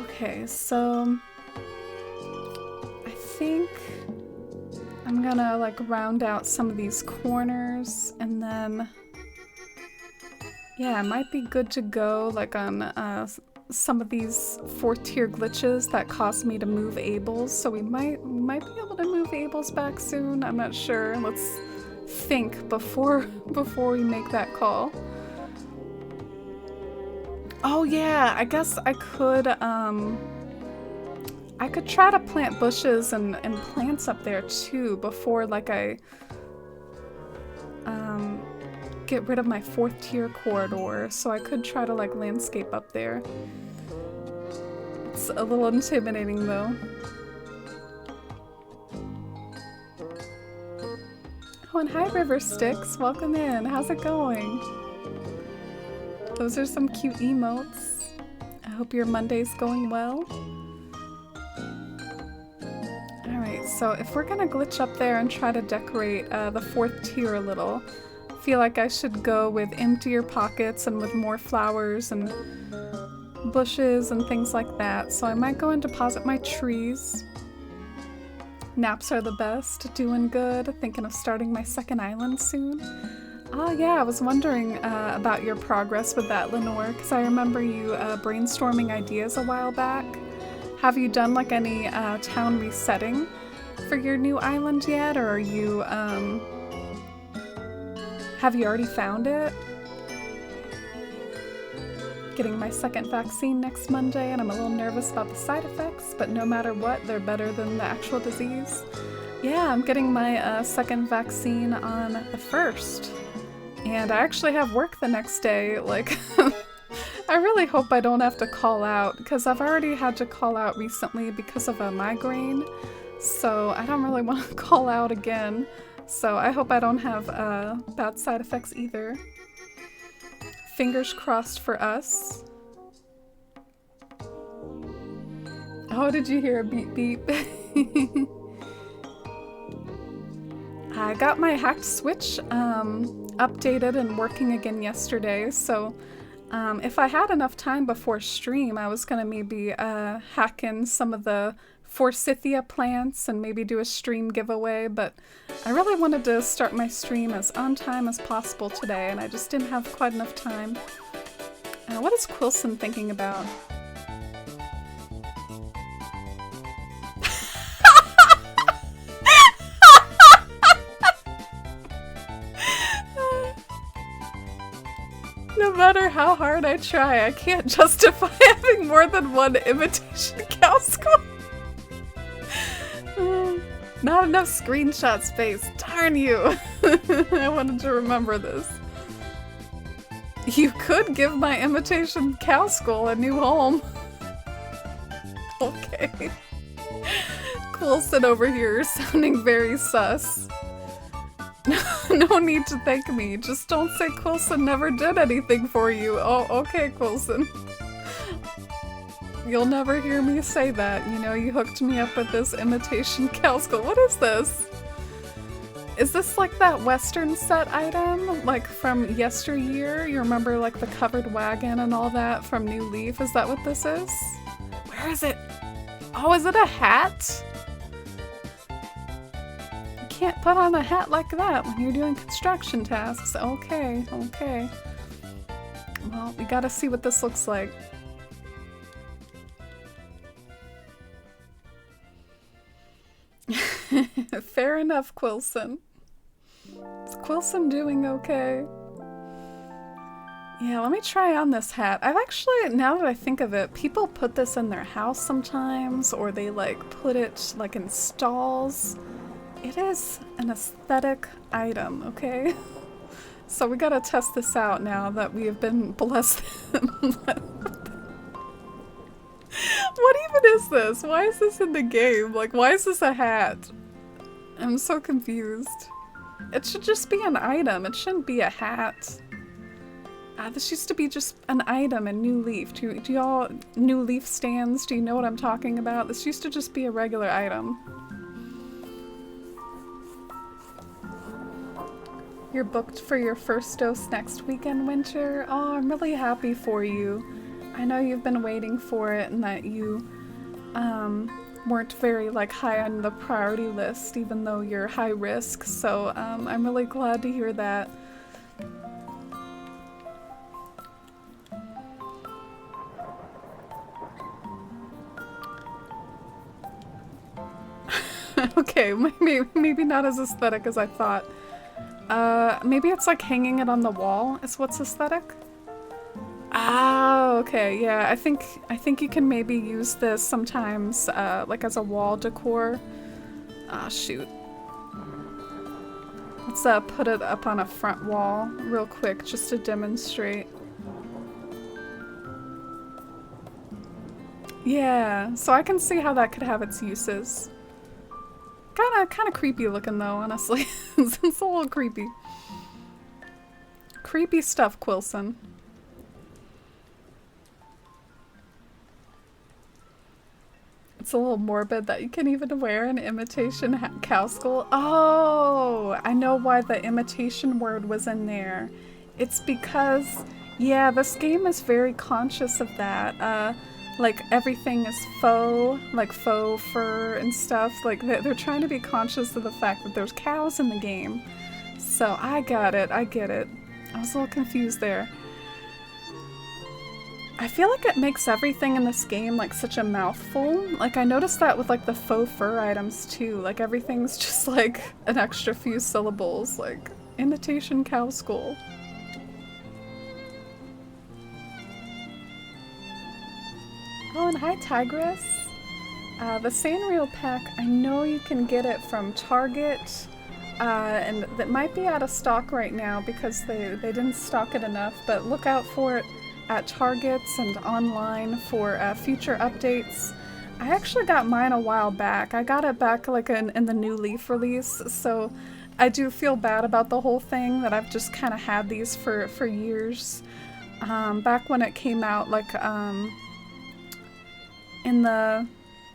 Okay, so I think I'm gonna like round out some of these corners and then yeah, it might be good to go like on some of these 4th tier glitches that cause me to move Abel's, so we might be able to move Abel's back soon. I'm not sure. Let's think before we make that call. Oh yeah, I guess I could try to plant bushes and plants up there too before like I get rid of my 4th tier corridor, so I could try to like landscape up there. It's a little intimidating though. Oh, and hi, River Sticks. Welcome in. How's it going? Those are some cute emotes. I hope your Monday's going well. Alright, so if we're gonna glitch up there and try to decorate the fourth tier a little, I feel like I should go with emptier pockets and with more flowers and bushes and things like that. So I might go and deposit my trees. Naps are the best. Doing good. Thinking of starting my second island soon. Oh yeah, I was wondering about your progress with that, Lenore, because I remember you brainstorming ideas a while back. Have you done like any town resetting for your new island yet, or are you have you already found it? Getting my second vaccine next Monday, and I'm a little nervous about the side effects, but no matter what, they're better than the actual disease. Yeah, I'm getting my second vaccine on the 1st, and I actually have work the next day. Like, I really hope I don't have to call out, because I've already had to call out recently because of a migraine, so I don't really want to call out again. So I hope I don't have bad side effects either. Fingers crossed for us. Oh, did you hear a beep beep? I got my hacked Switch updated and working again yesterday, so if I had enough time before stream, I was gonna maybe hack in some of the Forsythia plants and maybe do a stream giveaway, but I really wanted to start my stream as on time as possible today, and I just didn't have quite enough time. What is Quilson thinking about? No matter how hard I try, I can't justify having more than one imitation cow skull. Not enough screenshot space. Darn you! I wanted to remember this. You could give my imitation cow skull a new home. Okay. Coulson over here sounding very sus. No need to thank me. Just don't say Quilson never did anything for you. Oh, okay, Quilson. You'll never hear me say that. You know, you hooked me up with this imitation cow skull. What is this? Is this like that Western set item? Like from yesteryear? You remember like the covered wagon and all that from New Leaf? Is that what this is? Where is it? Oh, is it a hat? You can't put on a hat like that when you're doing construction tasks. Okay, okay. Well, we gotta see what this looks like. Fair enough, Quilson. Is Quilson doing okay? Yeah, let me try on this hat. I've actually, now that I think of it, people put this in their house sometimes, or they like put it like in stalls. It is an aesthetic item, okay? So we gotta test this out now that we have been blessed. What even is this? Why is this in the game? Like, why is this a hat? I'm so confused. It should just be an item. It shouldn't be a hat. This used to be just an item in New Leaf. Do y'all, New Leaf stands, do you know what I'm talking about? This used to just be a regular item. You're booked for your first dose next weekend, Winter? Oh, I'm really happy for you. I know you've been waiting for it and that you weren't very like high on the priority list even though you're high risk, so I'm really glad to hear that. Okay, maybe not as aesthetic as I thought. Maybe it's like hanging it on the wall is what's aesthetic? Ah, okay, yeah, I think you can maybe use this sometimes, like as a wall decor. Ah, shoot. Let's put it up on a front wall real quick just to demonstrate. Yeah, so I can see how that could have its uses. Kinda creepy looking though, honestly. It's a little creepy. Creepy stuff, Quilson. It's a little morbid that you can even wear an imitation cow skull. Oh, I know why the imitation word was in there. It's because, yeah, this game is very conscious of that. Like everything is faux, like faux fur and stuff. Like they're trying to be conscious of the fact that there's cows in the game. So I got it, I get it. I was a little confused there. I feel like it makes everything in this game like such a mouthful. Like I noticed that with like the faux fur items too. Like everything's just like an extra few syllables, like imitation cow skull. Oh, and hi Tigress. The Sanrio pack, I know you can get it from Target. And that might be out of stock right now because they didn't stock it enough, but look out for it at Targets and online for future updates. I actually got mine a while back. I got it back like in the new Leaf release, so I do feel bad about the whole thing that I've just kind of had these for years. Back when it came out, like in the,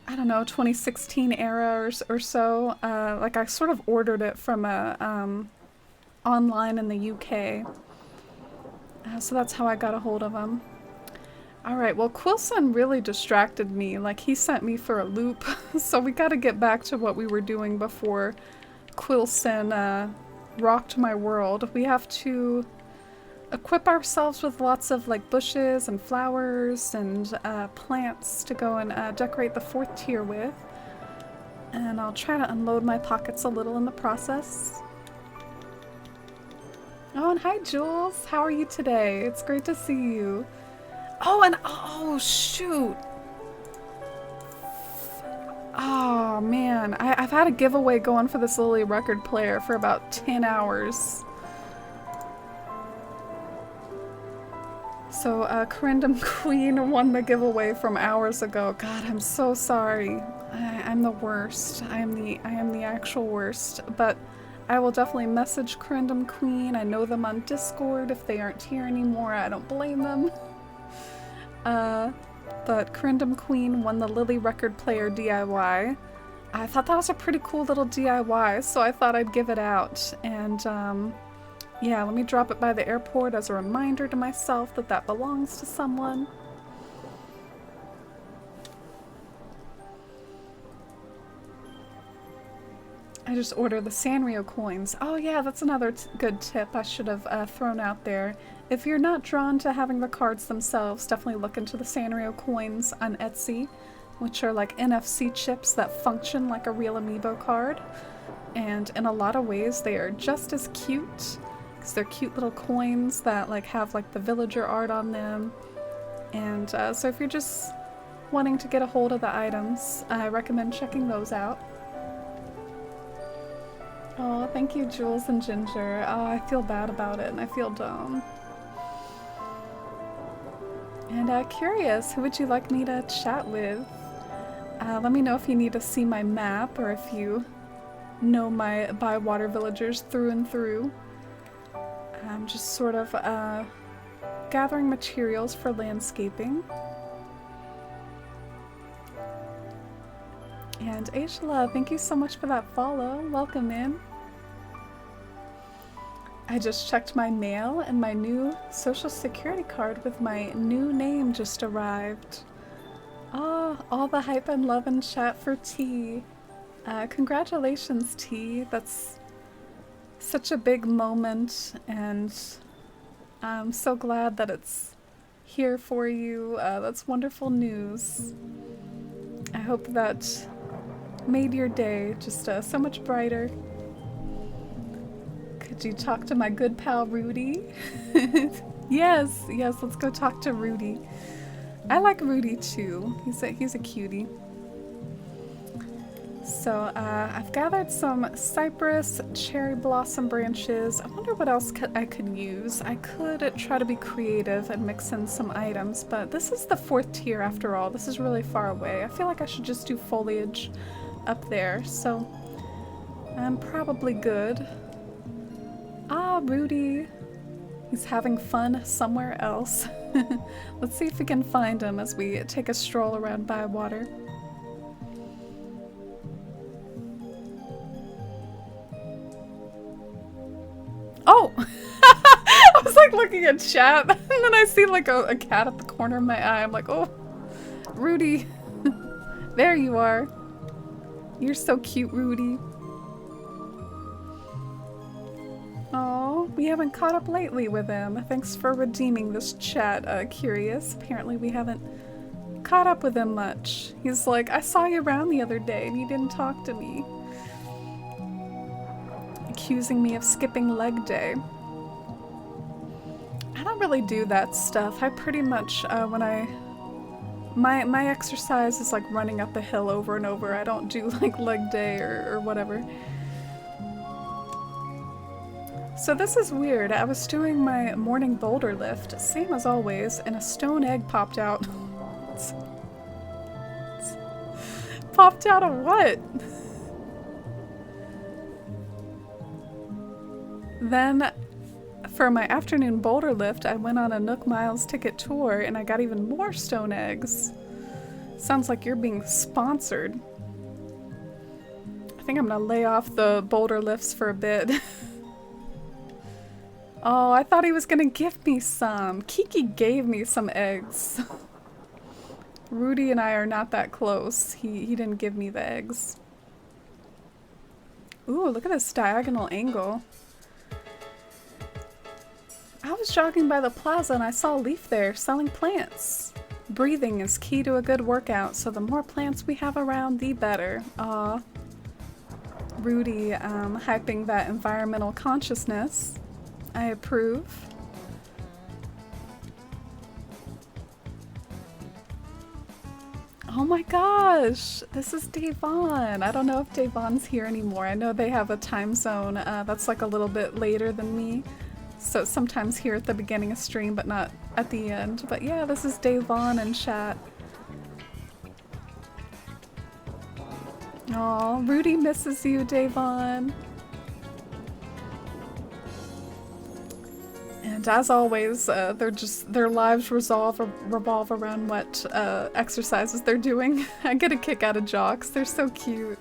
I don't know, 2016 era or so, like I sort of ordered it from a online in the UK. So that's how I got a hold of him. Alright, well Quilson really distracted me, like he sent me for a loop, so we gotta get back to what we were doing before Quilson rocked my world. We have to equip ourselves with lots of like bushes and flowers and plants to go and decorate the 4th tier with. And I'll try to unload my pockets a little in the process. Oh, and hi Jules, how are you today? It's great to see you. Oh, and oh shoot. Oh man, I've had a giveaway going for this Lily record player for about 10 hours. So Corindum Queen won the giveaway from hours ago. God, I'm so sorry. I'm the worst. I am the actual worst. But I will definitely message Corindum Queen. I know them on Discord. If they aren't here anymore, I don't blame them. But Corindum Queen won the Lily record player DIY. I thought that was a pretty cool little DIY, so I thought I'd give it out. And yeah, let me drop it by the airport as a reminder to myself that that belongs to someone. I just ordered the Sanrio coins. Oh yeah, that's another good tip I should have thrown out there. If you're not drawn to having the cards themselves, definitely look into the Sanrio coins on Etsy, which are like NFC chips that function like a real amiibo card. And in a lot of ways, they are just as cute. They're cute little coins that like have like the villager art on them. And so if you're just wanting to get a hold of the items, I recommend checking those out. Oh, thank you Jules and Ginger. Oh, I feel bad about it and I feel dumb. And curious, who would you like me to chat with? Let me know if you need to see my map or if you know my Bywater villagers through and through. I'm just sort of gathering materials for landscaping. And Aishala, thank you so much for that follow. Welcome in. I just checked my mail and my new social security card with my new name just arrived. Ah, all the hype and love and chat for T. Congratulations, T. That's such a big moment, and I'm so glad that it's here for you. That's wonderful news. I hope that made your day just so much brighter. Could you talk to my good pal Rudy? Yes, let's go talk to Rudy. I like Rudy too. He's a cutie. So I've gathered some cypress cherry blossom branches. I wonder what else I could use. I could try to be creative and mix in some items, but this is the 4th tier after all. This is really far away. I feel like I should just do foliage up there, so I'm probably good. Ah, Rudy. He's having fun somewhere else. Let's see if we can find him as we take a stroll around Bywater. Oh! I was like looking at chat and then I see like a cat at the corner of my eye. I'm like, oh, Rudy. There you are. You're so cute, Rudy. Oh, we haven't caught up lately with him. Thanks for redeeming this chat, Curious. Apparently we haven't caught up with him much. He's like, I saw you around the other day and you didn't talk to me. Accusing me of skipping leg day. I don't really do that stuff. I pretty much, my exercise is like running up a hill over and over. I don't do like leg day or whatever. So this is weird. I was doing my morning boulder lift, same as always, and a stone egg popped out. Popped out of what? Then, for my afternoon boulder lift, I went on a Nook Miles ticket tour and I got even more stone eggs. Sounds like you're being sponsored. I think I'm gonna lay off the boulder lifts for a bit. Oh, I thought he was gonna give me some. Kiki gave me some eggs. Rudy and I are not that close. He didn't give me the eggs. Ooh, look at this diagonal angle. I was jogging by the plaza and I saw Leaf there selling plants. Breathing is key to a good workout, so the more plants we have around, the better. Aw. Rudy hyping that environmental consciousness. I approve. Oh my gosh, this is Davon. I don't know if Davon's here anymore. I know they have a time zone that's like a little bit later than me. So sometimes here at the beginning of stream, but not at the end. But yeah, this is Davon in chat. Aw, Rudy misses you, Davon. And as always, their lives revolve around what exercises they're doing. I get a kick out of jocks. They're so cute.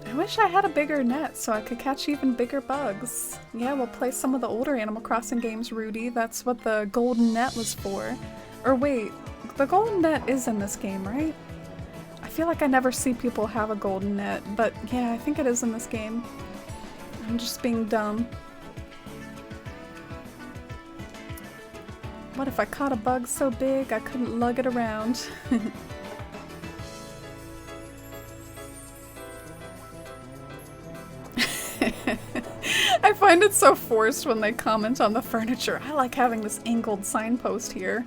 I wish I had a bigger net so I could catch even bigger bugs. Yeah, we'll play some of the older Animal Crossing games, Rudy. That's what the golden net was for. Or wait, the golden net is in this game, right? I feel like I never see people have a golden net, but yeah, I think it is in this game. I'm just being dumb. What if I caught a bug so big I couldn't lug it around? I find it so forced when they comment on the furniture. I like having this angled signpost here.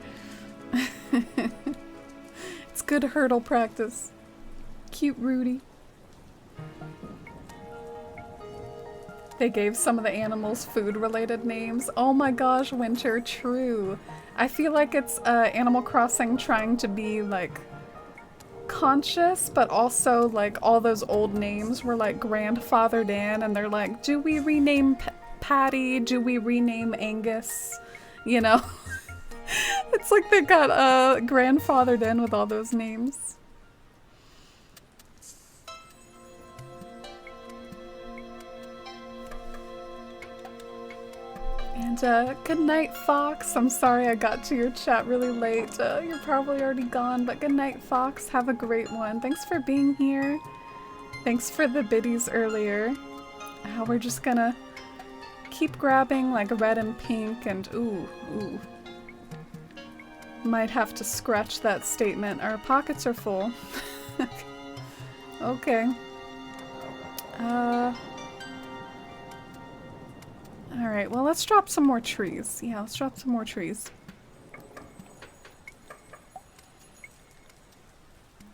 It's good hurdle practice. Cute Rudy. They gave some of the animals food-related names. Oh my gosh, Winter, true. I feel like it's Animal Crossing trying to be like conscious, but also like all those old names were like grandfathered in and they're like, do we rename Patty? Do we rename Angus? You know? It's like they got grandfathered in with all those names. And good night, Fox. I'm sorry I got to your chat really late. You're probably already gone, but good night, Fox. Have a great one. Thanks for being here. Thanks for the biddies earlier. We're just gonna keep grabbing like red and pink and ooh. Might have to scratch that statement. Our pockets are full. Okay. Alright, well let's drop some more trees. Yeah, let's drop some more trees.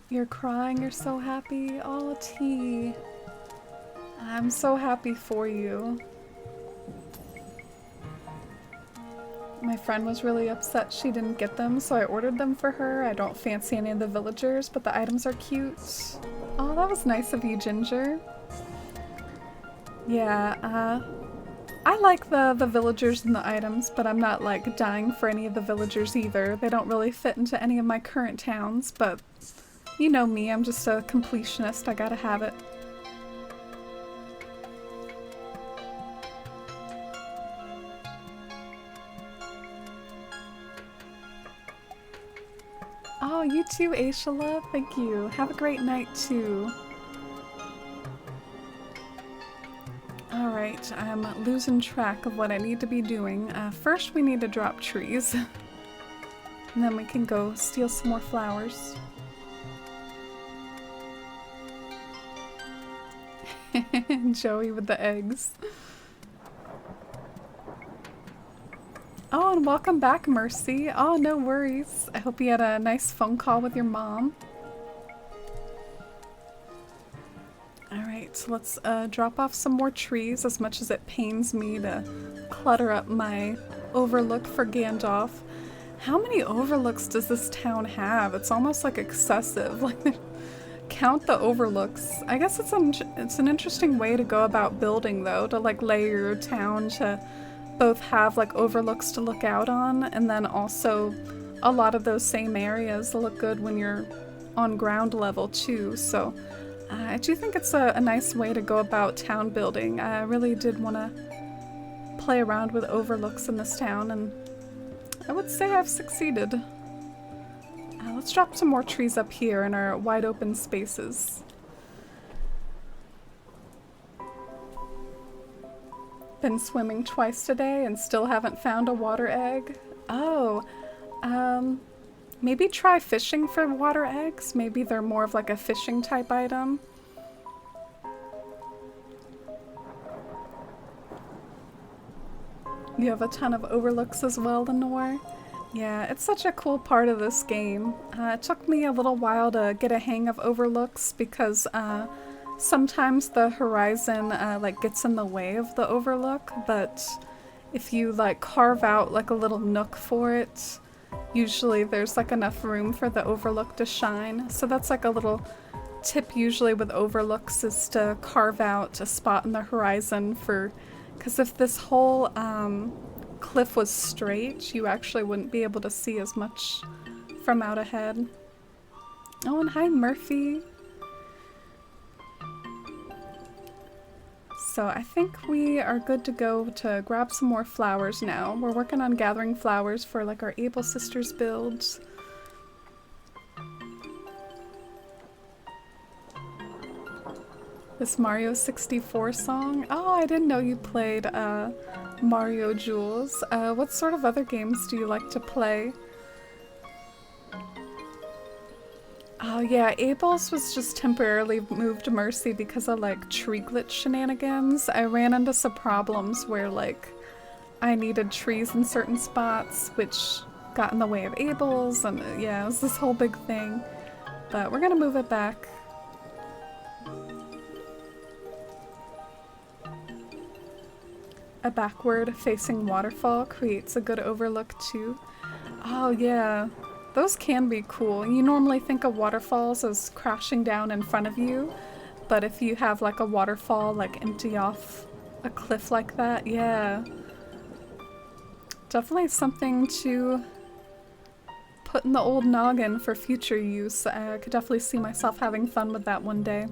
You're crying, you're so happy. Oh, T. I'm so happy for you. My friend was really upset she didn't get them, so I ordered them for her. I don't fancy any of the villagers, but the items are cute. Oh, that was nice of you, Ginger. Yeah, I like the villagers and the items, but I'm not like dying for any of the villagers either. They don't really fit into any of my current towns, but you know me, I'm just a completionist. I gotta have it. Oh, you too, Aishala. Thank you. Have a great night too. Alright, I'm losing track of what I need to be doing. First we need to drop trees. And then we can go steal some more flowers. Joey with the eggs. Oh, and welcome back, Mercy. Oh, no worries. I hope you had a nice phone call with your mom. Alright, so let's drop off some more trees, as much as it pains me to clutter up my overlook for Gandalf. How many overlooks does this town have? It's almost like excessive. Like, count the overlooks. I guess it's an interesting way to go about building, though, to like layer your town to both have like overlooks to look out on, and then also a lot of those same areas look good when you're on ground level too. So I do think it's a nice way to go about town building. I really did want to play around with overlooks in this town, and I would say I've succeeded. Let's drop some more trees up here in our wide open spaces. Been swimming twice today and still haven't found a water egg. Oh, maybe try fishing for water eggs. Maybe they're more of like a fishing type item. You have a ton of overlooks as well, Lenore. Yeah, it's such a cool part of this game. It took me a little while to get a hang of overlooks because sometimes the horizon like gets in the way of the overlook, but if you like carve out like a little nook for it, usually there's like enough room for the overlook to shine. So that's like a little tip usually with overlooks, is to carve out a spot in the horizon for, because if this whole cliff was straight, you actually wouldn't be able to see as much from out ahead. Oh, and hi Murphy. So I think we are good to go to grab some more flowers now. We're working on gathering flowers for like our Able Sisters builds. This Mario 64 song? Oh, I didn't know you played Mario, Jules. What sort of other games do you like to play? Oh yeah, Abel's was just temporarily moved to Mercy because of like tree glitch shenanigans. I ran into some problems where like I needed trees in certain spots, which got in the way of Abel's, and yeah, it was this whole big thing. But we're gonna move it back. A backward facing waterfall creates a good overlook too. Oh yeah. Those can be cool. You normally think of waterfalls as crashing down in front of you, but if you have like a waterfall like empty off a cliff like that, yeah. Definitely something to put in the old noggin for future use. I could definitely see myself having fun with that one day.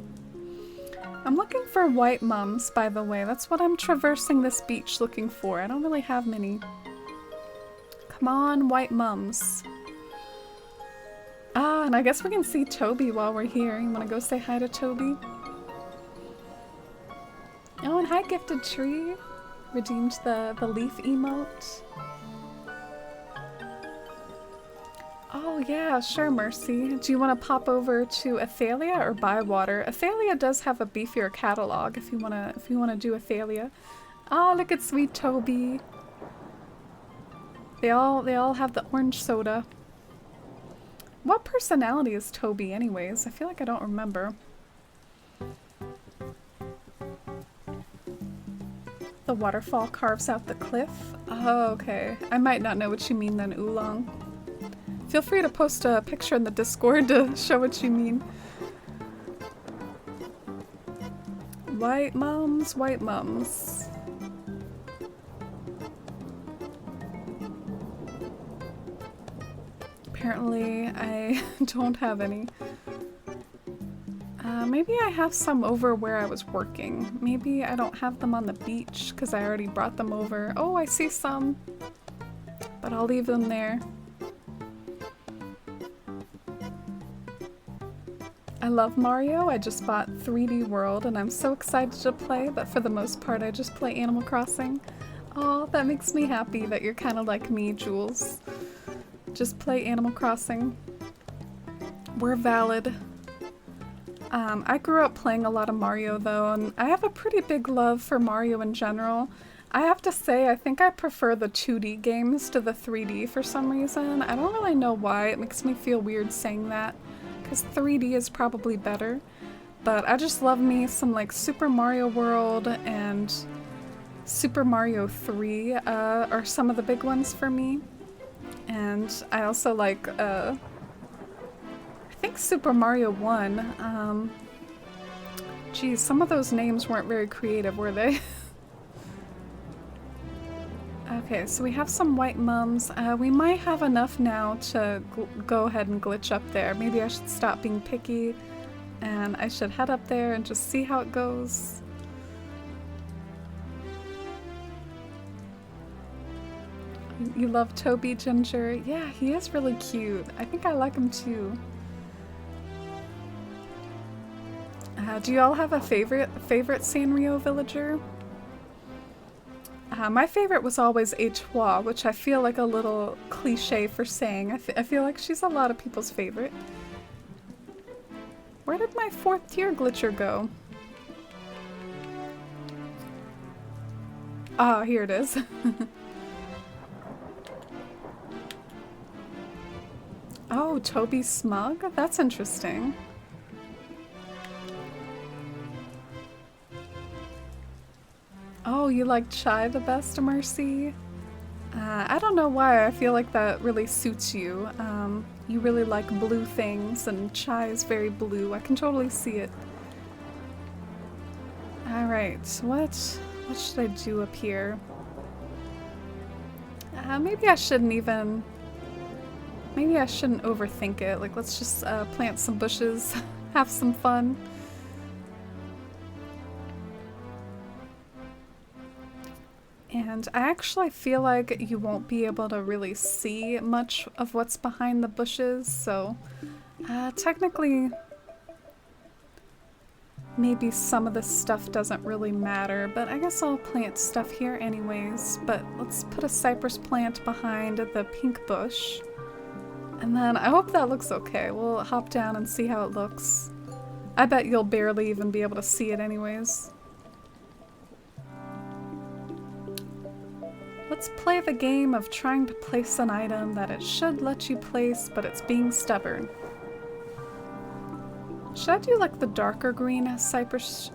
I'm looking for white mums, by the way. That's what I'm traversing this beach looking for. I don't really have many. Come on, white mums. Ah, and I guess we can see Toby while we're here. You want to go say hi to Toby? Oh, and hi, Gifted Tree. Redeemed the leaf emote. Oh yeah, sure, Mercy. Do you want to pop over to Athalia or Bywater? Athalia does have a beefier catalog if you wanna do Athalia. Oh, look at sweet Toby. They all have the orange soda. What personality is Toby anyways? I feel like I don't remember. The waterfall carves out the cliff? Oh, okay. I might not know what you mean then, Oolong. Feel free to post a picture in the Discord to show what you mean. White mums, white mums. Apparently, I don't have any. Maybe I have some over where I was working. Maybe I don't have them on the beach because I already brought them over. Oh, I see some, but I'll leave them there. I love Mario. I just bought 3D World and I'm so excited to play, but for the most part I just play Animal Crossing. Oh, that makes me happy that you're kind of like me, Jules. Just play Animal Crossing. We're valid. I grew up playing a lot of Mario though, and I have a pretty big love for Mario in general. I have to say, I think I prefer the 2D games to the 3D for some reason. I don't really know why. It makes me feel weird saying that, because 3D is probably better. But I just love me some like Super Mario World and Super Mario 3 are some of the big ones for me. And I also like, I think Super Mario 1. Geez, some of those names weren't very creative, were they? Okay, so we have some white mums. We might have enough now to go ahead and glitch up there. Maybe I should stop being picky and I should head up there and just see how it goes. You love Toby, Ginger? Yeah, he is really cute. I think I like him too. Do you all have a favorite Sanrio villager? My favorite was always Etoile, which I feel like a little cliche for saying. I feel like she's a lot of people's favorite. Where did my 4th tier glitcher go? Ah, here it is. Oh, Toby Smug? That's interesting. Oh, you like Chai the best, Mercy? I don't know why, I feel like that really suits you. You really like blue things, and Chai is very blue. I can totally see it. Alright, what should I do up here? Maybe I shouldn't even... Maybe I shouldn't overthink it. Like, let's just plant some bushes, have some fun. And I actually feel like you won't be able to really see much of what's behind the bushes, so technically maybe some of this stuff doesn't really matter, but I guess I'll plant stuff here anyways. But let's put a cypress plant behind the pink bush. And then I hope that looks okay. We'll hop down and see how it looks. I bet you'll barely even be able to see it anyways. Let's play the game of trying to place an item that it should let you place, but it's being stubborn. Should I do like the darker green cypress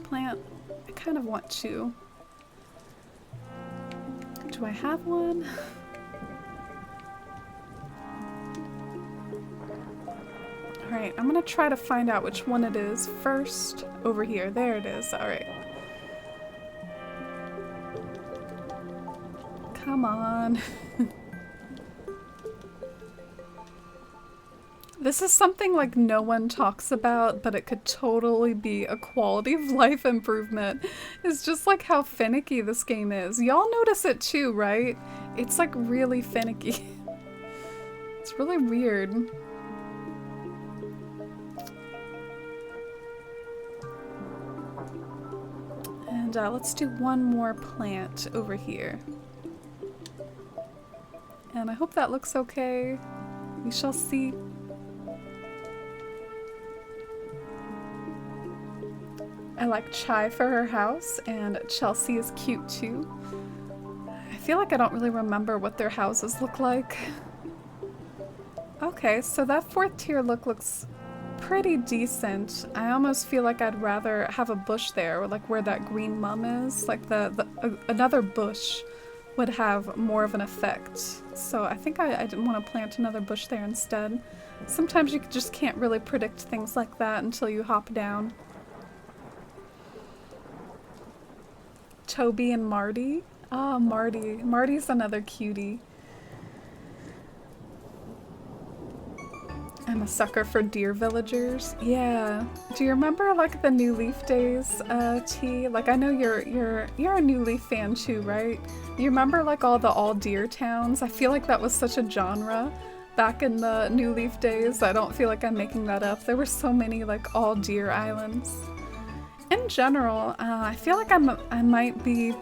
plant? I kind of want to. Do I have one? Alright, I'm gonna try to find out which one it is first. Over here, there it is, alright. Come on. This is something like no one talks about, but it could totally be a quality of life improvement. It's just like how finicky this game is. Y'all notice it too, right? It's like really finicky. It's really weird. And let's do one more plant over here. And I hope that looks okay. We shall see. I like Chai for her house, and Chelsea is cute too. I feel like I don't really remember what their houses look like. Okay, so that 4th tier looks pretty decent. I almost feel like I'd rather have a bush there, like where that green mum is. Like another bush would have more of an effect. So I think I didn't want to plant another bush there instead. Sometimes you just can't really predict things like that until you hop down. Toby and Marty. Oh, Marty. Marty's another cutie. I'm a sucker for deer villagers. Yeah. Do you remember like the New Leaf days, T? Like I know you're a New Leaf fan too, right? You remember like all deer towns? I feel like that was such a genre back in the New Leaf days. I don't feel like I'm making that up. There were so many like all deer islands. In general, I feel like I might be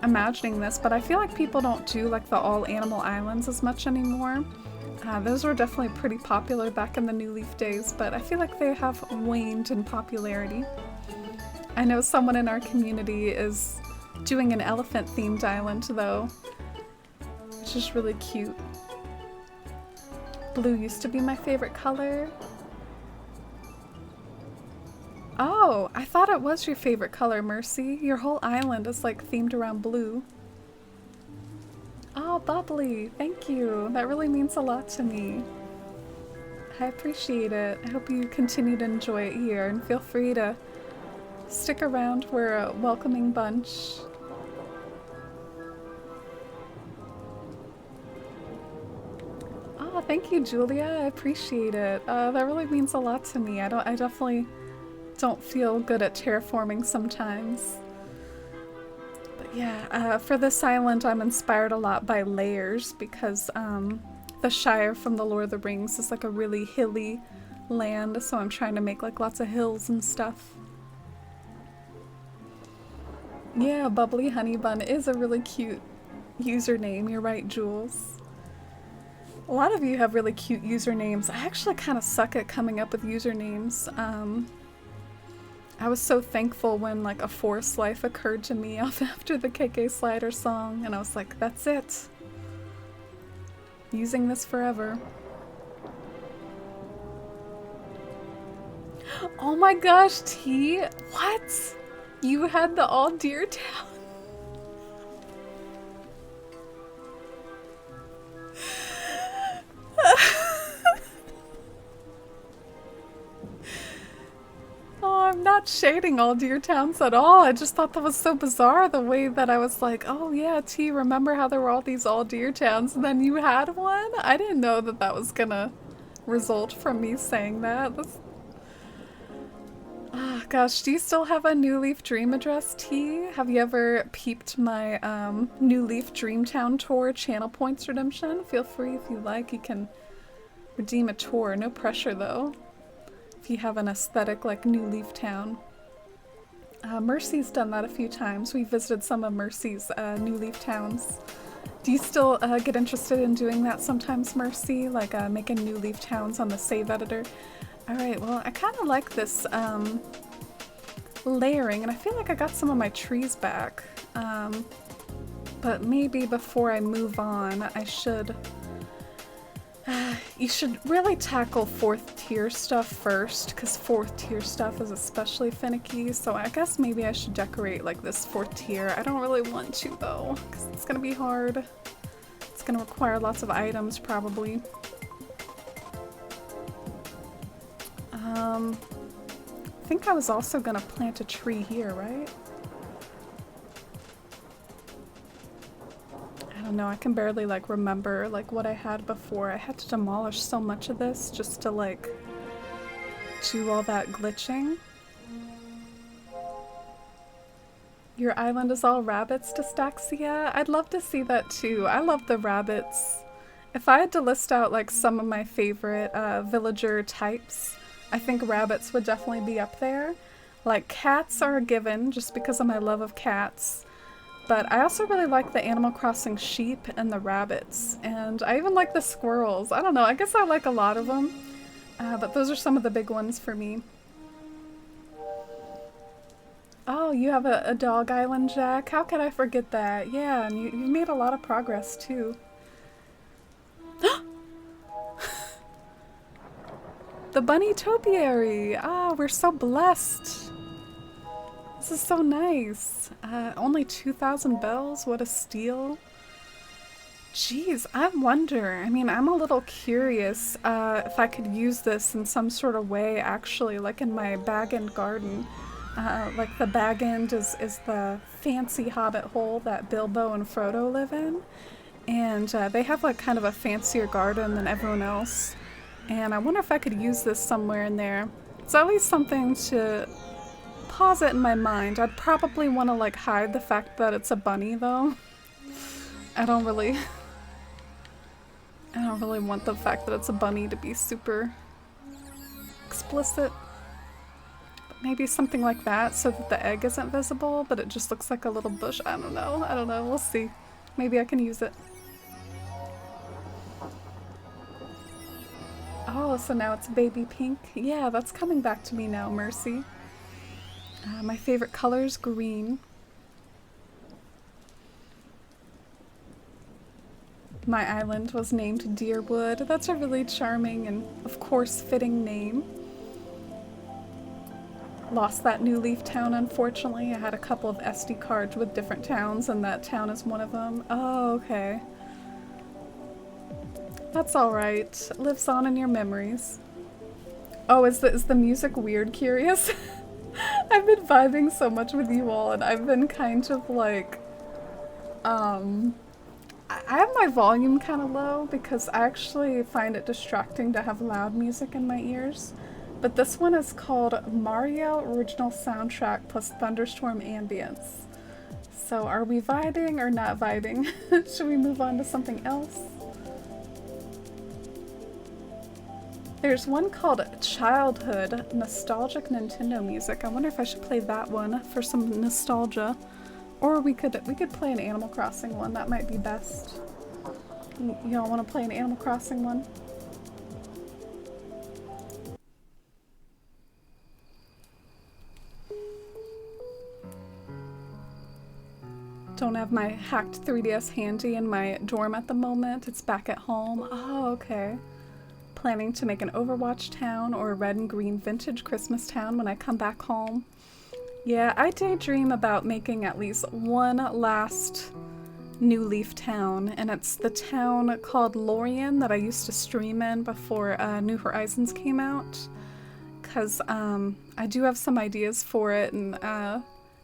imagining this, but I feel like people don't do like the all animal islands as much anymore. Those were definitely pretty popular back in the New Leaf days, but I feel like they have waned in popularity. I know someone in our community is doing an elephant-themed island, though, which is really cute. Blue used to be my favorite color. Oh, I thought it was your favorite color, Mercy. Your whole island is like themed around blue. Oh, bubbly. Thank you. That really means a lot to me. I appreciate it. I hope you continue to enjoy it here and feel free to stick around. We're a welcoming bunch. Oh, thank you, Julia. I appreciate it. That really means a lot to me. I definitely don't feel good at terraforming sometimes. Yeah, for this island I'm inspired a lot by layers because the Shire from the Lord of the Rings is like a really hilly land, so I'm trying to make like lots of hills and stuff. Yeah, Bubbly Honey Bun is a really cute username. You're right, Jules. A lot of you have really cute usernames. I actually kind of suck at coming up with usernames. I was so thankful when like a forest life occurred to me after the KK Slider song, and I was like, that's it. Using this forever. Oh my gosh, T! What? You had the all deer town? Oh, I'm not shading all deer towns at all. I just thought that was so bizarre the way that I was like, oh yeah, T, remember how there were all these all deer towns and then you had one? I didn't know that that was gonna result from me saying that. Ah, gosh, do you still have a New Leaf Dream address, T? Have you ever peeped my New Leaf Dreamtown tour channel points redemption? Feel free if you like, you can redeem a tour. No pressure though. If you have an aesthetic like New Leaf Town. Mercy's done that a few times. We visited some of Mercy's New Leaf towns. Do you still get interested in doing that sometimes, Mercy? Like making New Leaf towns on the save editor? Alright, well I kind of like this layering, and I feel like I got some of my trees back. But maybe before I move on, I should... you should really tackle 4th tier stuff first, because 4th tier stuff is especially finicky, so I guess maybe I should decorate like this 4th tier. I don't really want to though, because it's gonna be hard. It's gonna require lots of items probably. I think I was also gonna plant a tree here, right? I don't know, I can barely like remember like what I had before. I had to demolish so much of this just to like do all that glitching. Your island is all rabbits, Dystaxia? I'd love to see that too. I love the rabbits. If I had to list out like some of my favorite villager types, I think rabbits would definitely be up there. Like cats are a given just because of my love of cats. But I also really like the Animal Crossing sheep and the rabbits. And I even like the squirrels. I don't know, I guess I like a lot of them. But those are some of the big ones for me. Oh, you have a dog island, Jack? How could I forget that? Yeah, and you made a lot of progress too. The bunny topiary! Ah, we're so blessed. This is so nice. Only 2,000 bells? What a steal. Jeez, I wonder. I mean, I'm a little curious if I could use this in some sort of way, actually, like in my bag and garden. Like the bag end is the fancy hobbit hole that Bilbo and Frodo live in. And they have like kind of a fancier garden than everyone else. And I wonder if I could use this somewhere in there. It's at least something to pause it in my mind. I'd probably want to like hide the fact that it's a bunny though. I don't really want the fact that it's a bunny to be super explicit. But maybe something like that so that the egg isn't visible, but it just looks like a little bush. I don't know. We'll see. Maybe I can use it. Oh, so now it's baby pink. Yeah, that's coming back to me now, Mercy. My favorite color is green. My island was named Deerwood. That's a really charming and, of course, fitting name. Lost that New Leaf town, unfortunately. I had a couple of SD cards with different towns, and that town is one of them. Oh, okay. That's alright. Lives on in your memories. Oh, is the music weird, Curious? I've been vibing so much with you all, and I've been kind of like, I have my volume kind of low because I actually find it distracting to have loud music in my ears. But this one is called Mario Original Soundtrack plus Thunderstorm Ambience. So are we vibing or not vibing? Should we move on to something else? There's one called Childhood Nostalgic Nintendo Music. I wonder if I should play that one for some nostalgia. Or we could play an Animal Crossing one. That might be best. Y'all want to play an Animal Crossing one? Don't have my hacked 3DS handy in my dorm at the moment. It's back at home. Oh, okay. Planning to make an Overwatch town or a red and green vintage Christmas town when I come back home. Yeah, I daydream about making at least one last New Leaf town, and it's the town called Lorien that I used to stream in before New Horizons came out. Because I do have some ideas for it, and I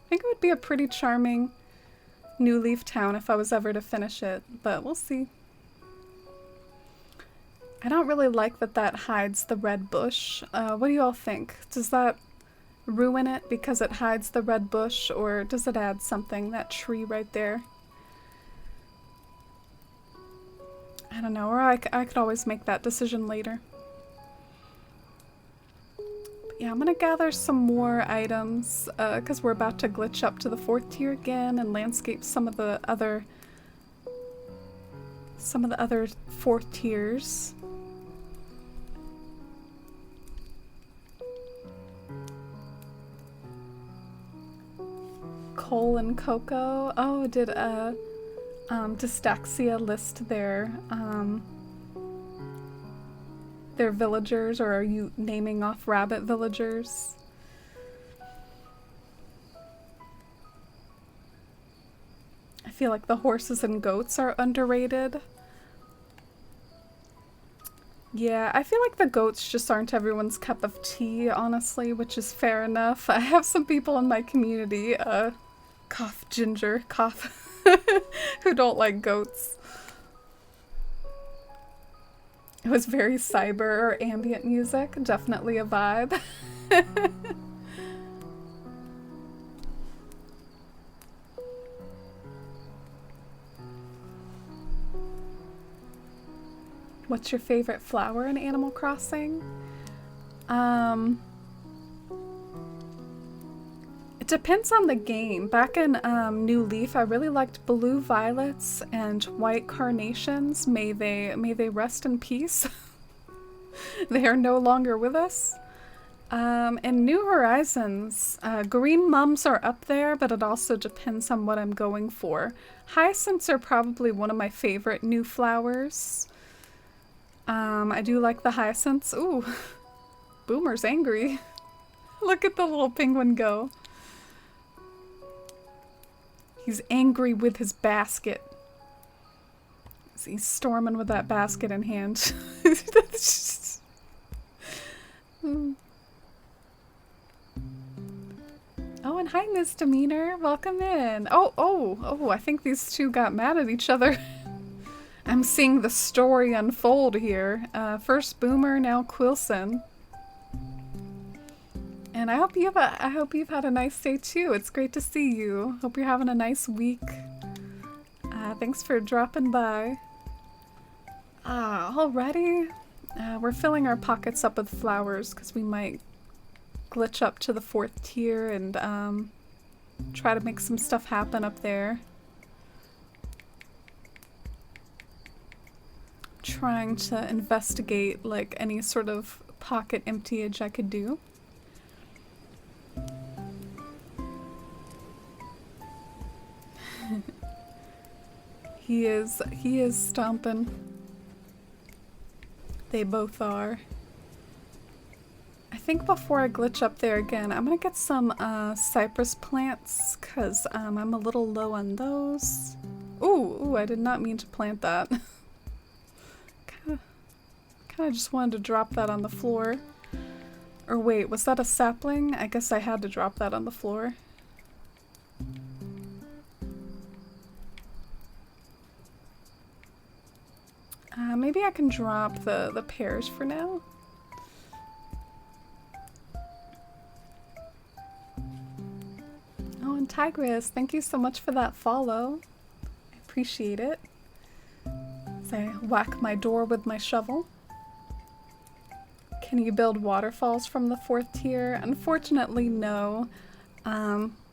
think it would be a pretty charming New Leaf town if I was ever to finish it, but we'll see. I don't really like that hides the red bush. What do you all think? Does that ruin it because it hides the red bush, or does it add something, that tree right there? I don't know, or I could always make that decision later. But yeah, I'm gonna gather some more items because we're about to glitch up to the 4th tier again and landscape some of the other 4th tiers. Coal and cocoa. Oh, did Dystaxia list their villagers, or are you naming off rabbit villagers? I feel like the horses and goats are underrated. Yeah, I feel like the goats just aren't everyone's cup of tea, honestly, which is fair enough. I have some people in my community, cough ginger, cough, who don't like goats. It was very cyber or ambient music, definitely a vibe. What's your favorite flower in Animal Crossing? It depends on the game. Back in New Leaf, I really liked blue violets and white carnations. May they rest in peace. They are no longer with us. In New Horizons, green mums are up there, but it also depends on what I'm going for. Hyacinths are probably one of my favorite new flowers. I do like the hyacinths. Ooh, Boomer's angry. Look at the little penguin go. He's angry with his basket. He's storming with that basket in hand. Hi, Misdemeanor. Welcome in. Oh, I think these two got mad at each other. I'm seeing the story unfold here. First Boomer, now Quilson. And I hope you've had a nice day too. It's great to see you. Hope you're having a nice week. Thanks for dropping by. Already? We're filling our pockets up with flowers because we might glitch up to the 4th tier and try to make some stuff happen up there. Trying to investigate like any sort of pocket emptyage I could do. He is stomping. They both are. I think before I glitch up there again, I'm gonna get some cypress plants because I'm a little low on those. Ooh, I did not mean to plant that. Kinda just wanted to drop that on the floor. Or wait, was that a sapling? I guess I had to drop that on the floor. Maybe I can drop the pears for now. Oh, and Tigress, thank you so much for that follow. I appreciate it. As I whack my door with my shovel. Can you build waterfalls from the 4th tier? Unfortunately, no.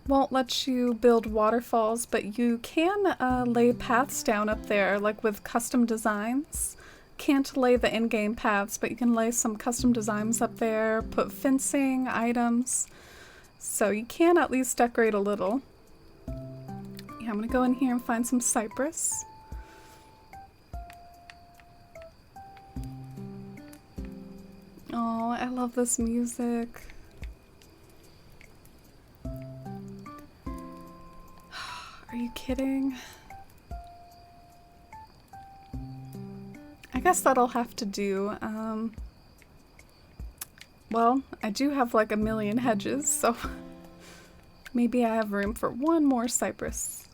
Won't let you build waterfalls, but you can lay paths down up there, like with custom designs. Can't lay the in-game paths, but you can lay some custom designs up there, put fencing, items. So you can at least decorate a little. Yeah, I'm gonna go in here and find some cypress. Oh, I love this music. Are you kidding? I guess that'll have to do. Well, I do have like a million hedges, so maybe I have room for one more cypress.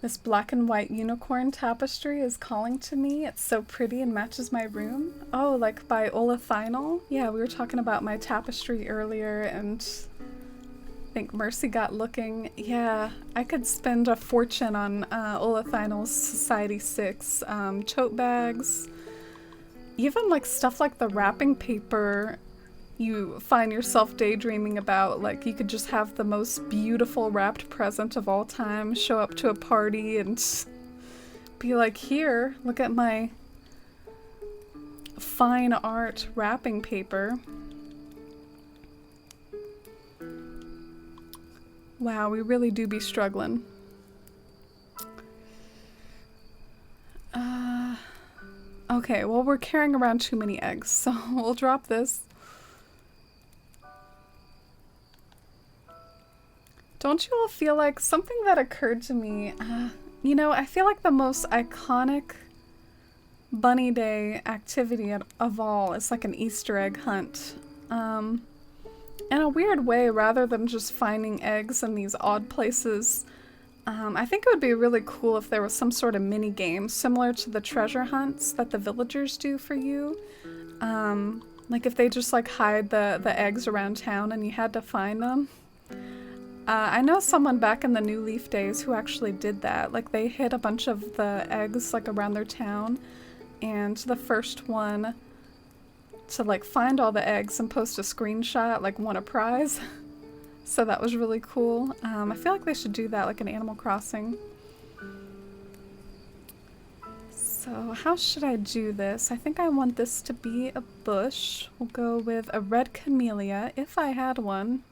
This black and white unicorn tapestry is calling to me. It's so pretty and matches my room. Oh, like by Olaffinal? Yeah, we were talking about my tapestry earlier and I think Mercy got looking. Yeah, I could spend a fortune on Olafinal's Society 6 tote bags. Even like stuff like the wrapping paper you find yourself daydreaming about. Like you could just have the most beautiful wrapped present of all time, show up to a party and be like, here, look at my fine art wrapping paper. Wow, we really do be struggling. Okay, well we're carrying around too many eggs, so we'll drop this. Don't you all feel like something that occurred to me, you know, I feel like the most iconic Bunny Day activity of all is like an Easter egg hunt. In a weird way, rather than just finding eggs in these odd places, I think it would be really cool if there was some sort of mini game similar to the treasure hunts that the villagers do for you. Like if they just like hide the eggs around town and you had to find them. I know someone back in the New Leaf days who actually did that. Like they hid a bunch of the eggs like around their town, and the first one to like find all the eggs and post a screenshot like won a prize. So that was really cool. I feel like they should do that like in Animal Crossing. So how should I do this? I think I want this to be a bush. We'll go with a red camellia if I had one.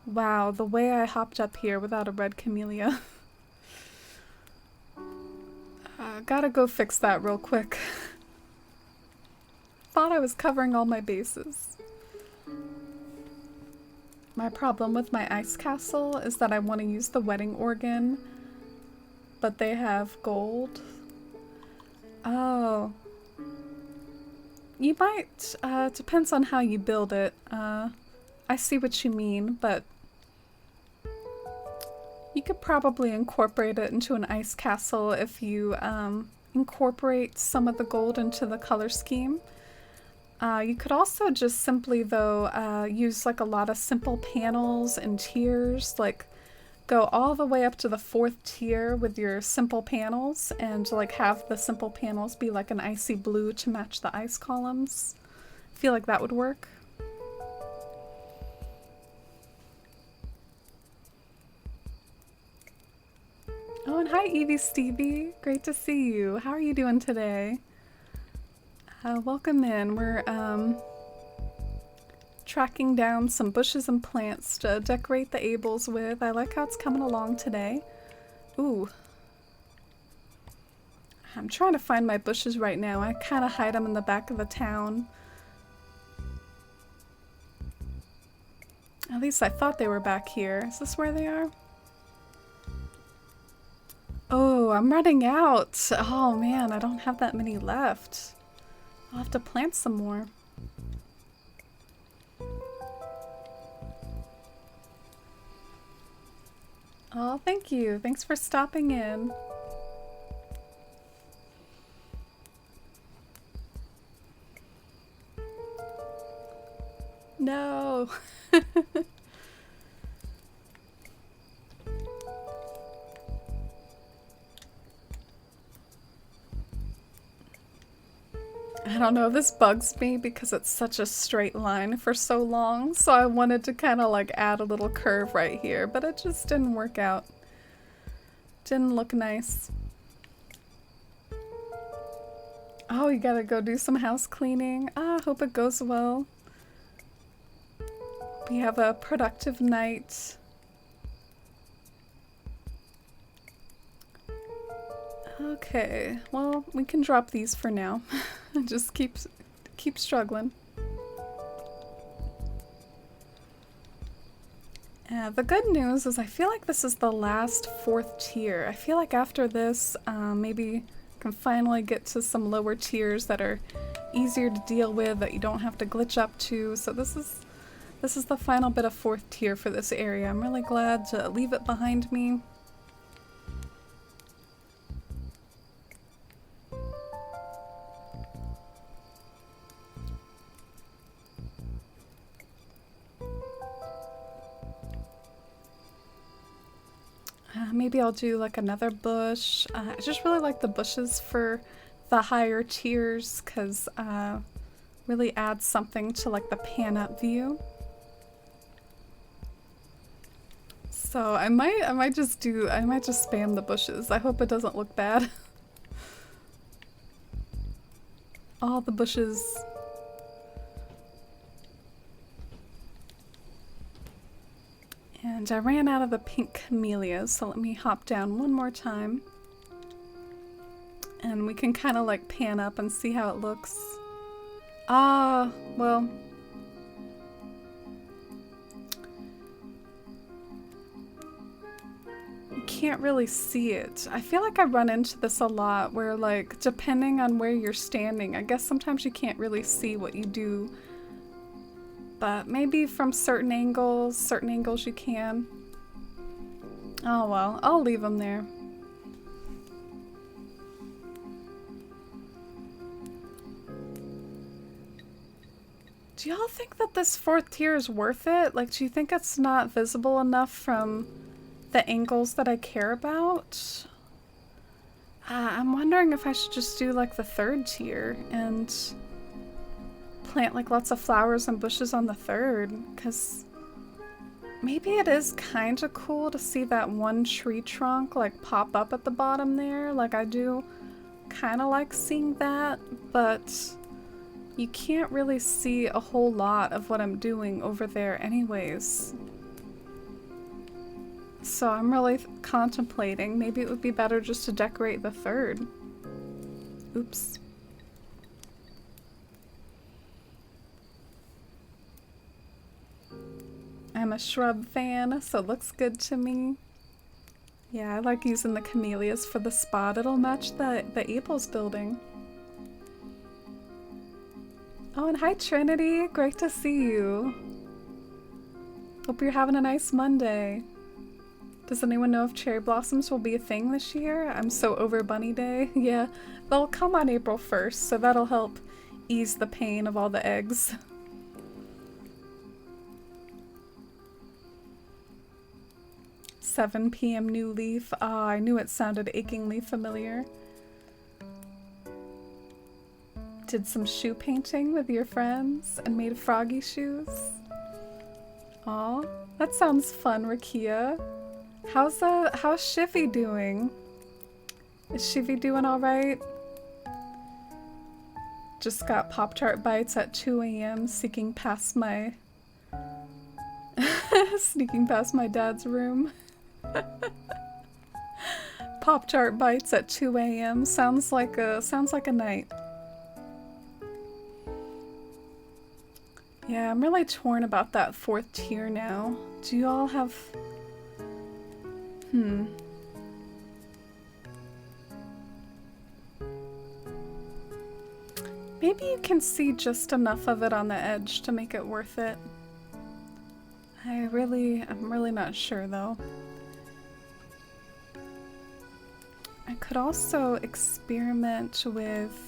Wow, the way I hopped up here without a red camellia. Gotta go fix that real quick. Thought I was covering all my bases. My problem with my ice castle is that I want to use the wedding organ, but they have gold. Oh. you might, depends on how you build it. I see what you mean, but you could probably incorporate it into an ice castle if you incorporate some of the gold into the color scheme. You could also just simply, though, use like a lot of simple panels and tiers, like go all the way up to the 4th tier with your simple panels and like have the simple panels be like an icy blue to match the ice columns. I feel like that would work. Oh, and hi Evie Stevie. Great to see you. How are you doing today? Welcome in. We're tracking down some bushes and plants to decorate the Ables with. I like how it's coming along today. Ooh. I'm trying to find my bushes right now. I kind of hide them in the back of the town. At least I thought they were back here. Is this where they are? Oh, I'm running out. Oh man, I don't have that many left. I'll have to plant some more. Oh, thank you. Thanks for stopping in. No. I don't know, this bugs me because it's such a straight line for so long, so I wanted to kind of like add a little curve right here, but it just didn't work out. Didn't look nice. Oh, you gotta go do some house cleaning. Ah, hope it goes well. We have a productive night. Okay, well, we can drop these for now. Just keep struggling. The good news is I feel like this is the last 4th tier. I feel like after this, maybe can finally get to some lower tiers that are easier to deal with, that you don't have to glitch up to. So this is the final bit of 4th tier for this area. I'm really glad to leave it behind me. Maybe I'll do like another bush. I just really like the bushes for the higher tiers because really adds something to like the pan up view. So I might just spam the bushes. I hope it doesn't look bad. All the bushes. And I ran out of the pink camellias, so let me hop down one more time. And we can kind of like pan up and see how it looks. Ah, well. You can't really see it. I feel like I run into this a lot where like, depending on where you're standing, I guess sometimes you can't really see what you do. But maybe from certain angles you can. Oh well, I'll leave them there. Do y'all think that this 4th tier is worth it? Like, do you think it's not visible enough from the angles that I care about? I'm wondering if I should just do like the 3rd tier and plant like lots of flowers and bushes on the 3rd, because maybe it is kind of cool to see that one tree trunk like pop up at the bottom there. Like, I do kind of like seeing that, but you can't really see a whole lot of what I'm doing over there anyways. So I'm really contemplating maybe it would be better just to decorate the 3rd. Oops. I'm a shrub fan, so it looks good to me. Yeah, I like using the camellias for the spot. It'll match the Abel's building. and hi Trinity, great to see you. Hope you're having a nice Monday. Does anyone know if cherry blossoms will be a thing this year? I'm so over Bunny Day. Yeah, they'll come on April 1st, so that'll help ease the pain of all the eggs. "7 p.m. New Leaf." Ah, I knew it sounded achingly familiar. Did some shoe painting with your friends and made froggy shoes? Aw, that sounds fun, Rakia. How's Shivy doing? Is Shivy doing alright? Just got Pop-Tart bites at 2 a.m. sneaking past my dad's room. Pop-Tart bites at 2 a.m. sounds like a night. Yeah, I'm really torn about that 4th tier now. Do you all have... Maybe you can see just enough of it on the edge to make it worth it. I'm really not sure though. I could also experiment with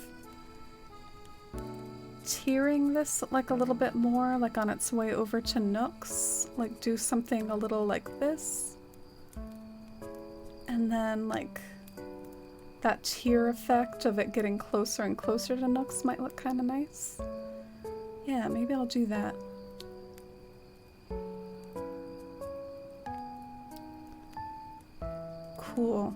tiering this like a little bit more, like on its way over to nooks. Like do something a little like this. And then like that tier effect of it getting closer and closer to nooks might look kind of nice. Yeah, maybe I'll do that. Cool.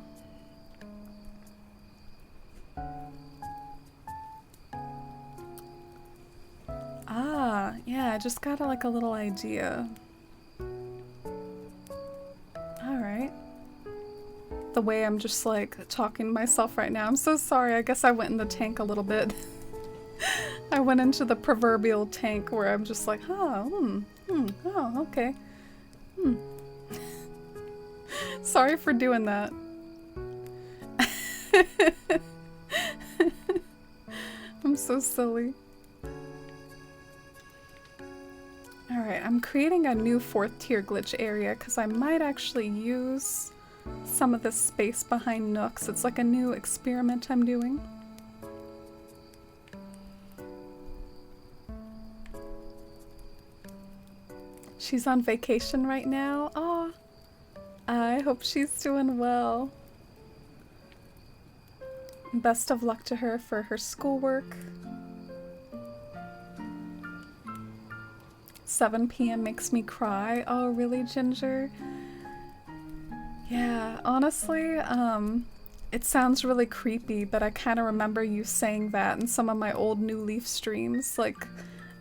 Ah, yeah, I just got like a little idea. Alright. The way I'm just like talking to myself right now. I'm so sorry, I guess I went in the tank a little bit. I went into the proverbial tank where I'm just like, oh, okay. Sorry for doing that. I'm so silly. Alright, I'm creating a new 4th tier glitch area because I might actually use some of this space behind nooks. It's like a new experiment I'm doing. She's on vacation right now. Aw, I hope she's doing well. Best of luck to her for her schoolwork. 7 p.m. makes me cry. Oh, really, Ginger? Yeah, honestly, it sounds really creepy, but I kind of remember you saying that in some of my old New Leaf streams. Like,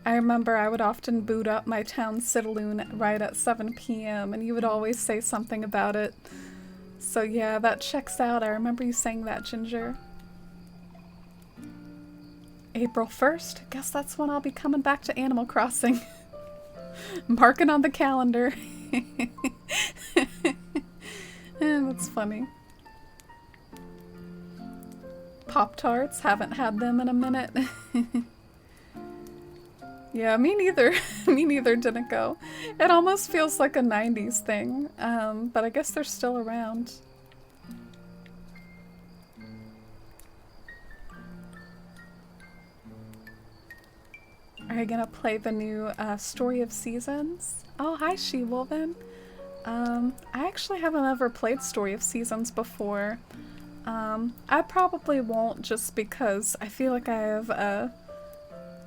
I remember I would often boot up my town Citaloon right at 7 p.m. and you would always say something about it. So yeah, that checks out. I remember you saying that, Ginger. April 1st? Guess that's when I'll be coming back to Animal Crossing. Marking on the calendar. That's funny. Pop-Tarts, haven't had them in a minute. Yeah, me neither. Me neither, didn't go. It almost feels like a 90s thing, but I guess they're still around. Are you gonna play the new Story of Seasons? Oh, hi, She-Wolven. I actually haven't ever played Story of Seasons before. I probably won't just because I feel like I have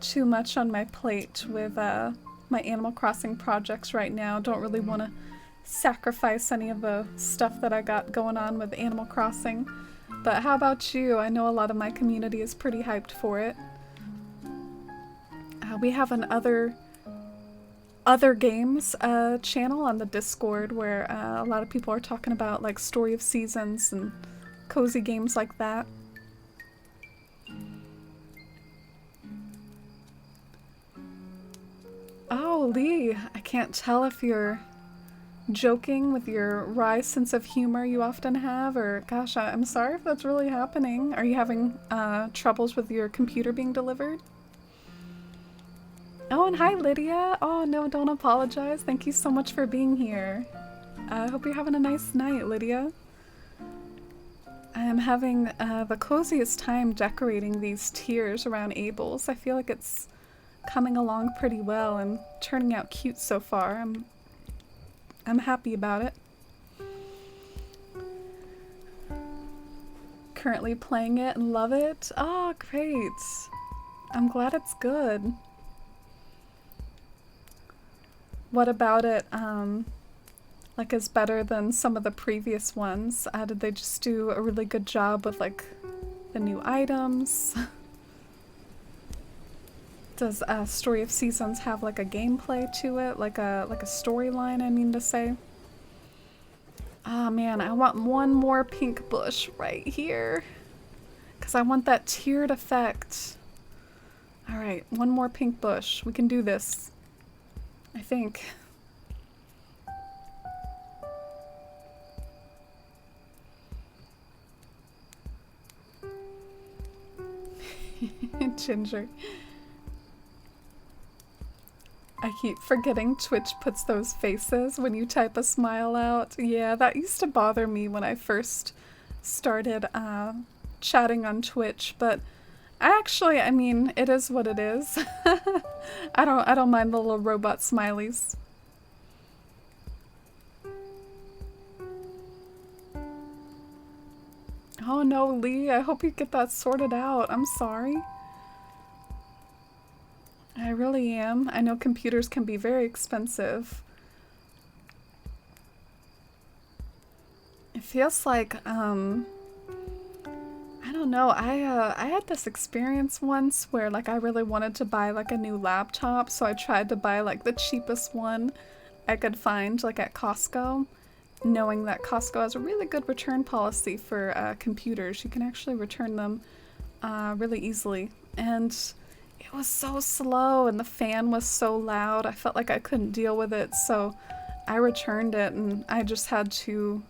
too much on my plate with my Animal Crossing projects right now. Don't really want to sacrifice any of the stuff that I got going on with Animal Crossing. But how about you? I know a lot of my community is pretty hyped for it. We have an other games channel on the Discord where a lot of people are talking about like Story of Seasons and cozy games like that. Oh, Lee, I can't tell if you're joking with your wry sense of humor you often have, or gosh, I'm sorry if that's really happening. Are you having troubles with your computer being delivered? Oh, and hi, Lydia. Oh, no, don't apologize. Thank you so much for being here. I hope you're having a nice night, Lydia. I am having the coziest time decorating these tiers around Abel's. I feel like it's coming along pretty well and turning out cute so far. I'm happy about it. Currently playing it and love it. Oh, great. I'm glad it's good. What about it, like, is better than some of the previous ones? Did they just do a really good job with, like, the new items? Does Story of Seasons have, like, a gameplay to it? Like a storyline, I mean to say? Ah, man, I want one more pink bush right here. Because I want that tiered effect. Alright, one more pink bush. We can do this. I think. Ginger. I keep forgetting Twitch puts those faces when you type a smile out. Yeah, that used to bother me when I first started chatting on Twitch, but I mean, it is what it is. I don't mind the little robot smileys. Oh no, Lee, I hope you get that sorted out. I'm sorry. I really am. I know computers can be very expensive. It feels like, I don't know, I had this experience once where, like, I really wanted to buy, like, a new laptop, so I tried to buy, like, the cheapest one I could find, like, at Costco, knowing that Costco has a really good return policy for computers. You can actually return them really easily. And it was so slow and the fan was so loud. I felt like I couldn't deal with it, so I returned it, and I just had to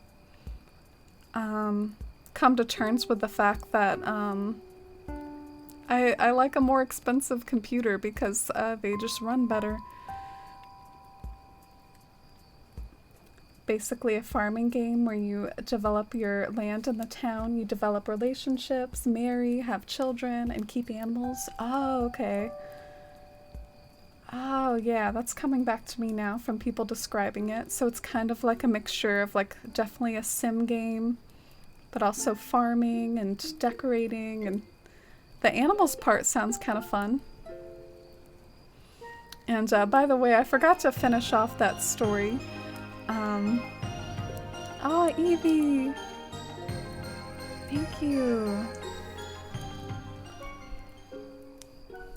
come to terms with the fact that I like a more expensive computer because they just run better. Basically a farming game where you develop your land in the town, you develop relationships, marry, have children, and keep animals. Oh, okay. Oh, yeah, that's coming back to me now from people describing it. So it's kind of like a mixture of, like, definitely a sim game, but also farming and decorating, and the animals part sounds kind of fun. And by the way, I forgot to finish off that story. Oh, Evie! Thank you.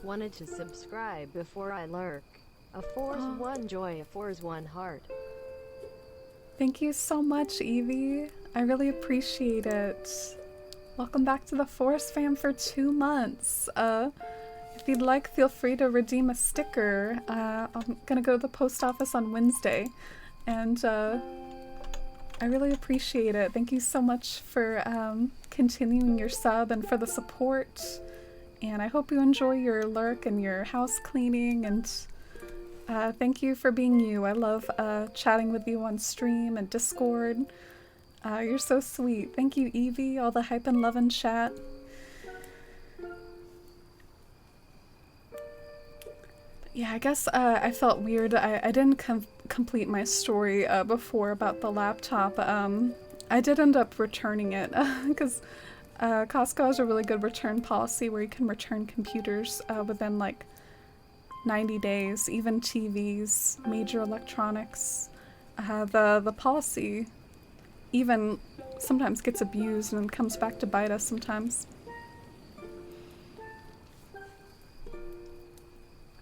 Wanted to subscribe before I lurk. A 4's one joy, a 4's one heart. Thank you so much, Evie. I really appreciate it. Welcome back to the Forest fam for 2 months. If you'd like, feel free to redeem a sticker. I'm gonna go to the post office on Wednesday, and I really appreciate it. Thank you so much for continuing your sub and for the support. And I hope you enjoy your lurk and your house cleaning, and thank you for being you. I love chatting with you on stream and Discord. You're so sweet. Thank you, Evie, all the hype and love and chat. Yeah, I guess I felt weird. I didn't complete my story before about the laptop. I did end up returning it because Costco has a really good return policy where you can return computers within like 90 days, even TVs, major electronics. The policy even sometimes gets abused and comes back to bite us sometimes.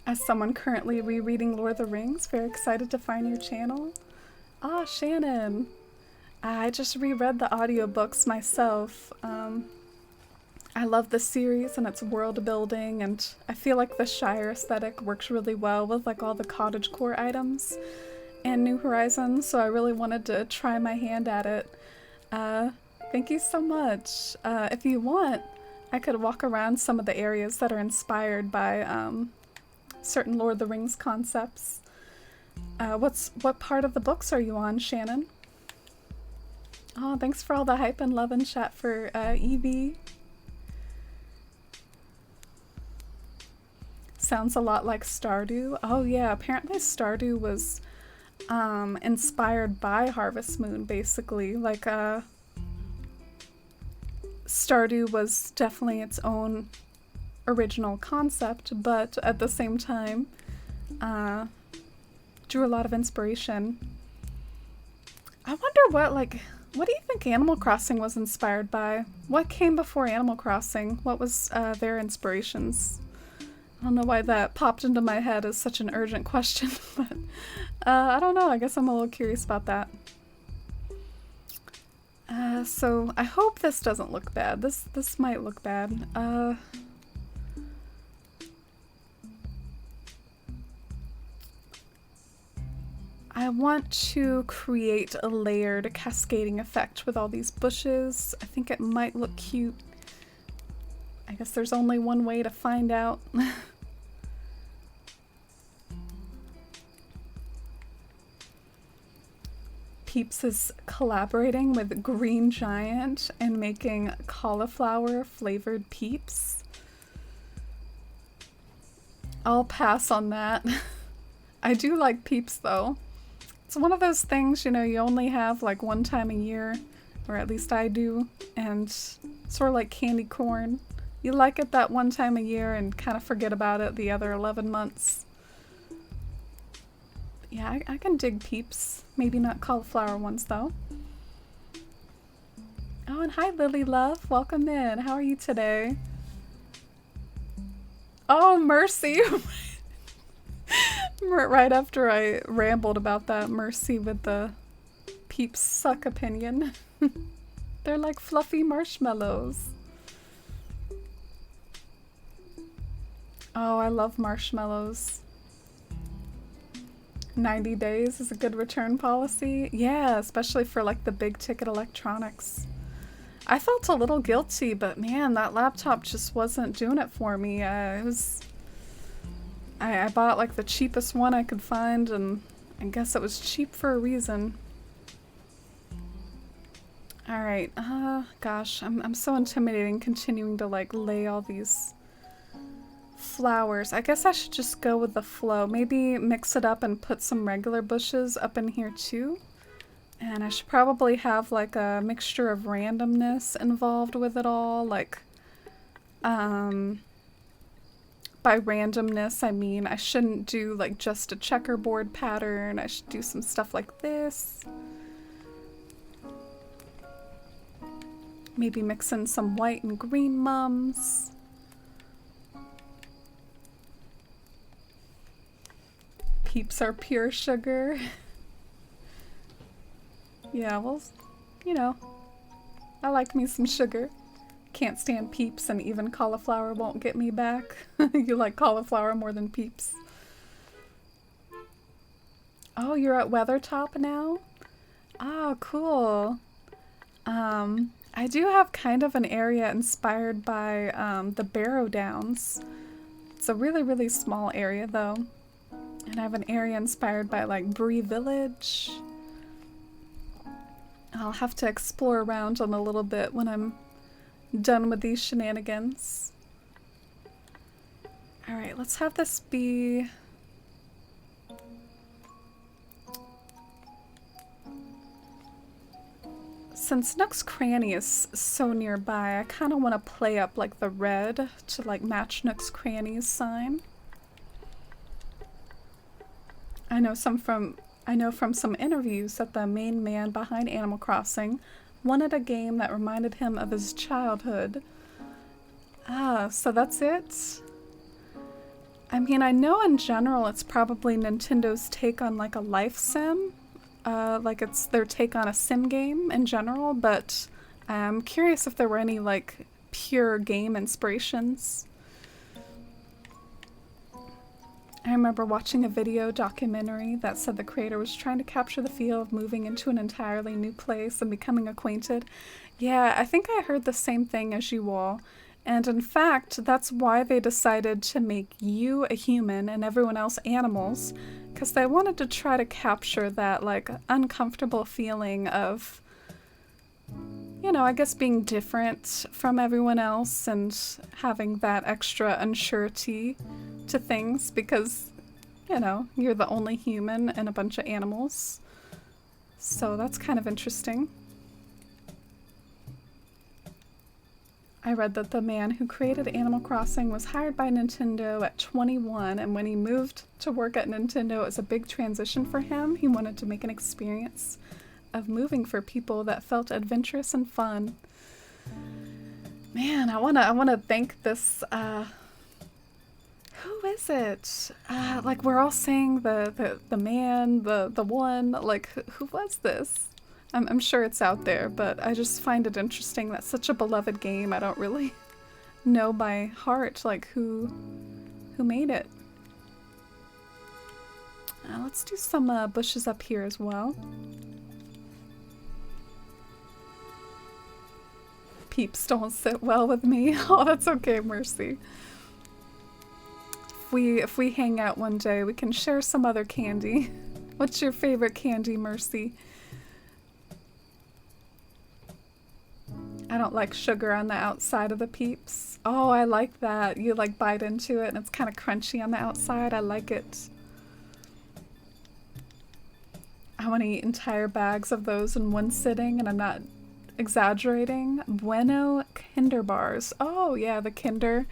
As someone currently rereading Lord of the Rings, very excited to find your channel. Ah, Shannon! I just reread the audiobooks myself. I love the series and its world building, and I feel like the Shire aesthetic works really well with like all the cottagecore items and New Horizons, so I really wanted to try my hand at it. Thank you so much. If you want, I could walk around some of the areas that are inspired by certain Lord of the Rings concepts. What part of the books are you on, Shannon? Oh, thanks for all the hype and love and chat for Evie. Sounds a lot like Stardew. Oh yeah, apparently Stardew was inspired by Harvest Moon, basically. Like, Stardew was definitely its own original concept, but at the same time, drew a lot of inspiration. I wonder what do you think Animal Crossing was inspired by? What came before Animal Crossing? What was their inspirations? I don't know why that popped into my head as such an urgent question, but I don't know. I guess I'm a little curious about that. So I hope this doesn't look bad. This might look bad. I want to create a layered cascading effect with all these bushes. I think it might look cute. I guess there's only one way to find out. Peeps is collaborating with Green Giant and making cauliflower flavored Peeps. I'll pass on that. I do like Peeps though. It's one of those things, you know, you only have like one time a year, or at least I do, and sort of like candy corn. You like it that one time a year and kind of forget about it the other 11 months. Yeah, I can dig Peeps. Maybe not cauliflower ones though. Oh, and hi Lily Love, welcome in. How are you today? Oh, Mercy! Right after I rambled about that, Mercy with the Peeps suck opinion. They're like fluffy marshmallows. Oh, I love marshmallows. 90 days is a good return policy. Yeah, especially for like the big ticket electronics. I felt a little guilty, but man, that laptop just wasn't doing it for me. I bought like the cheapest one I could find, and I guess it was cheap for a reason. Alright, gosh, I'm so intimidating continuing to like lay all these flowers. I guess I should just go with the flow. Maybe mix it up and put some regular bushes up in here too. And I should probably have like a mixture of randomness involved with it all. Like, by randomness, I mean I shouldn't do like just a checkerboard pattern. I should do some stuff like this. Maybe mix in some white and green mums. Peeps are pure sugar. Yeah, well, you know, I like me some sugar. Can't stand Peeps, and even cauliflower won't get me back. You like cauliflower more than Peeps. Oh, you're at Weathertop now? Oh, cool. I do have kind of an area inspired by the Barrow Downs. It's a really, really small area though. And I have an area inspired by like Bree Village. I'll have to explore around on a little bit when I'm done with these shenanigans. Alright, let's have this be... Since Nook's Cranny is so nearby, I kind of want to play up like the red to like match Nook's Cranny's sign. I know from some interviews that the main man behind Animal Crossing wanted a game that reminded him of his childhood. Ah, so that's it? I mean, I know in general it's probably Nintendo's take on like a life sim. Like it's their take on a sim game in general, but I'm curious if there were any like pure game inspirations. I remember watching a video documentary that said the creator was trying to capture the feel of moving into an entirely new place and becoming acquainted. Yeah, I think I heard the same thing as you all. And in fact, that's why they decided to make you a human and everyone else animals, because they wanted to try to capture that like uncomfortable feeling of, you know, I guess being different from everyone else and having that extra unsurety to things because, you know, you're the only human and a bunch of animals. So that's kind of interesting. I read that the man who created Animal Crossing was hired by Nintendo at 21, and when he moved to work at Nintendo, it was a big transition for him. He wanted to make an experience of moving for people that felt adventurous and fun. Man, I wanna thank this. Who is it? Like we're all saying the man, the one. Like who was this? I'm sure it's out there, but I just find it interesting. That's such a beloved game. I don't really know by heart like who made it. Let's do some bushes up here as well. Peeps don't sit well with me. Oh, that's okay, Mercy. If we hang out one day, we can share some other candy. What's your favorite candy, Mercy? I don't like sugar on the outside of the Peeps. Oh, I like that. You like bite into it and it's kind of crunchy on the outside. I like it. I want to eat entire bags of those in one sitting, and I'm not exaggerating. Bueno Kinder bars. Oh yeah, the Kinder.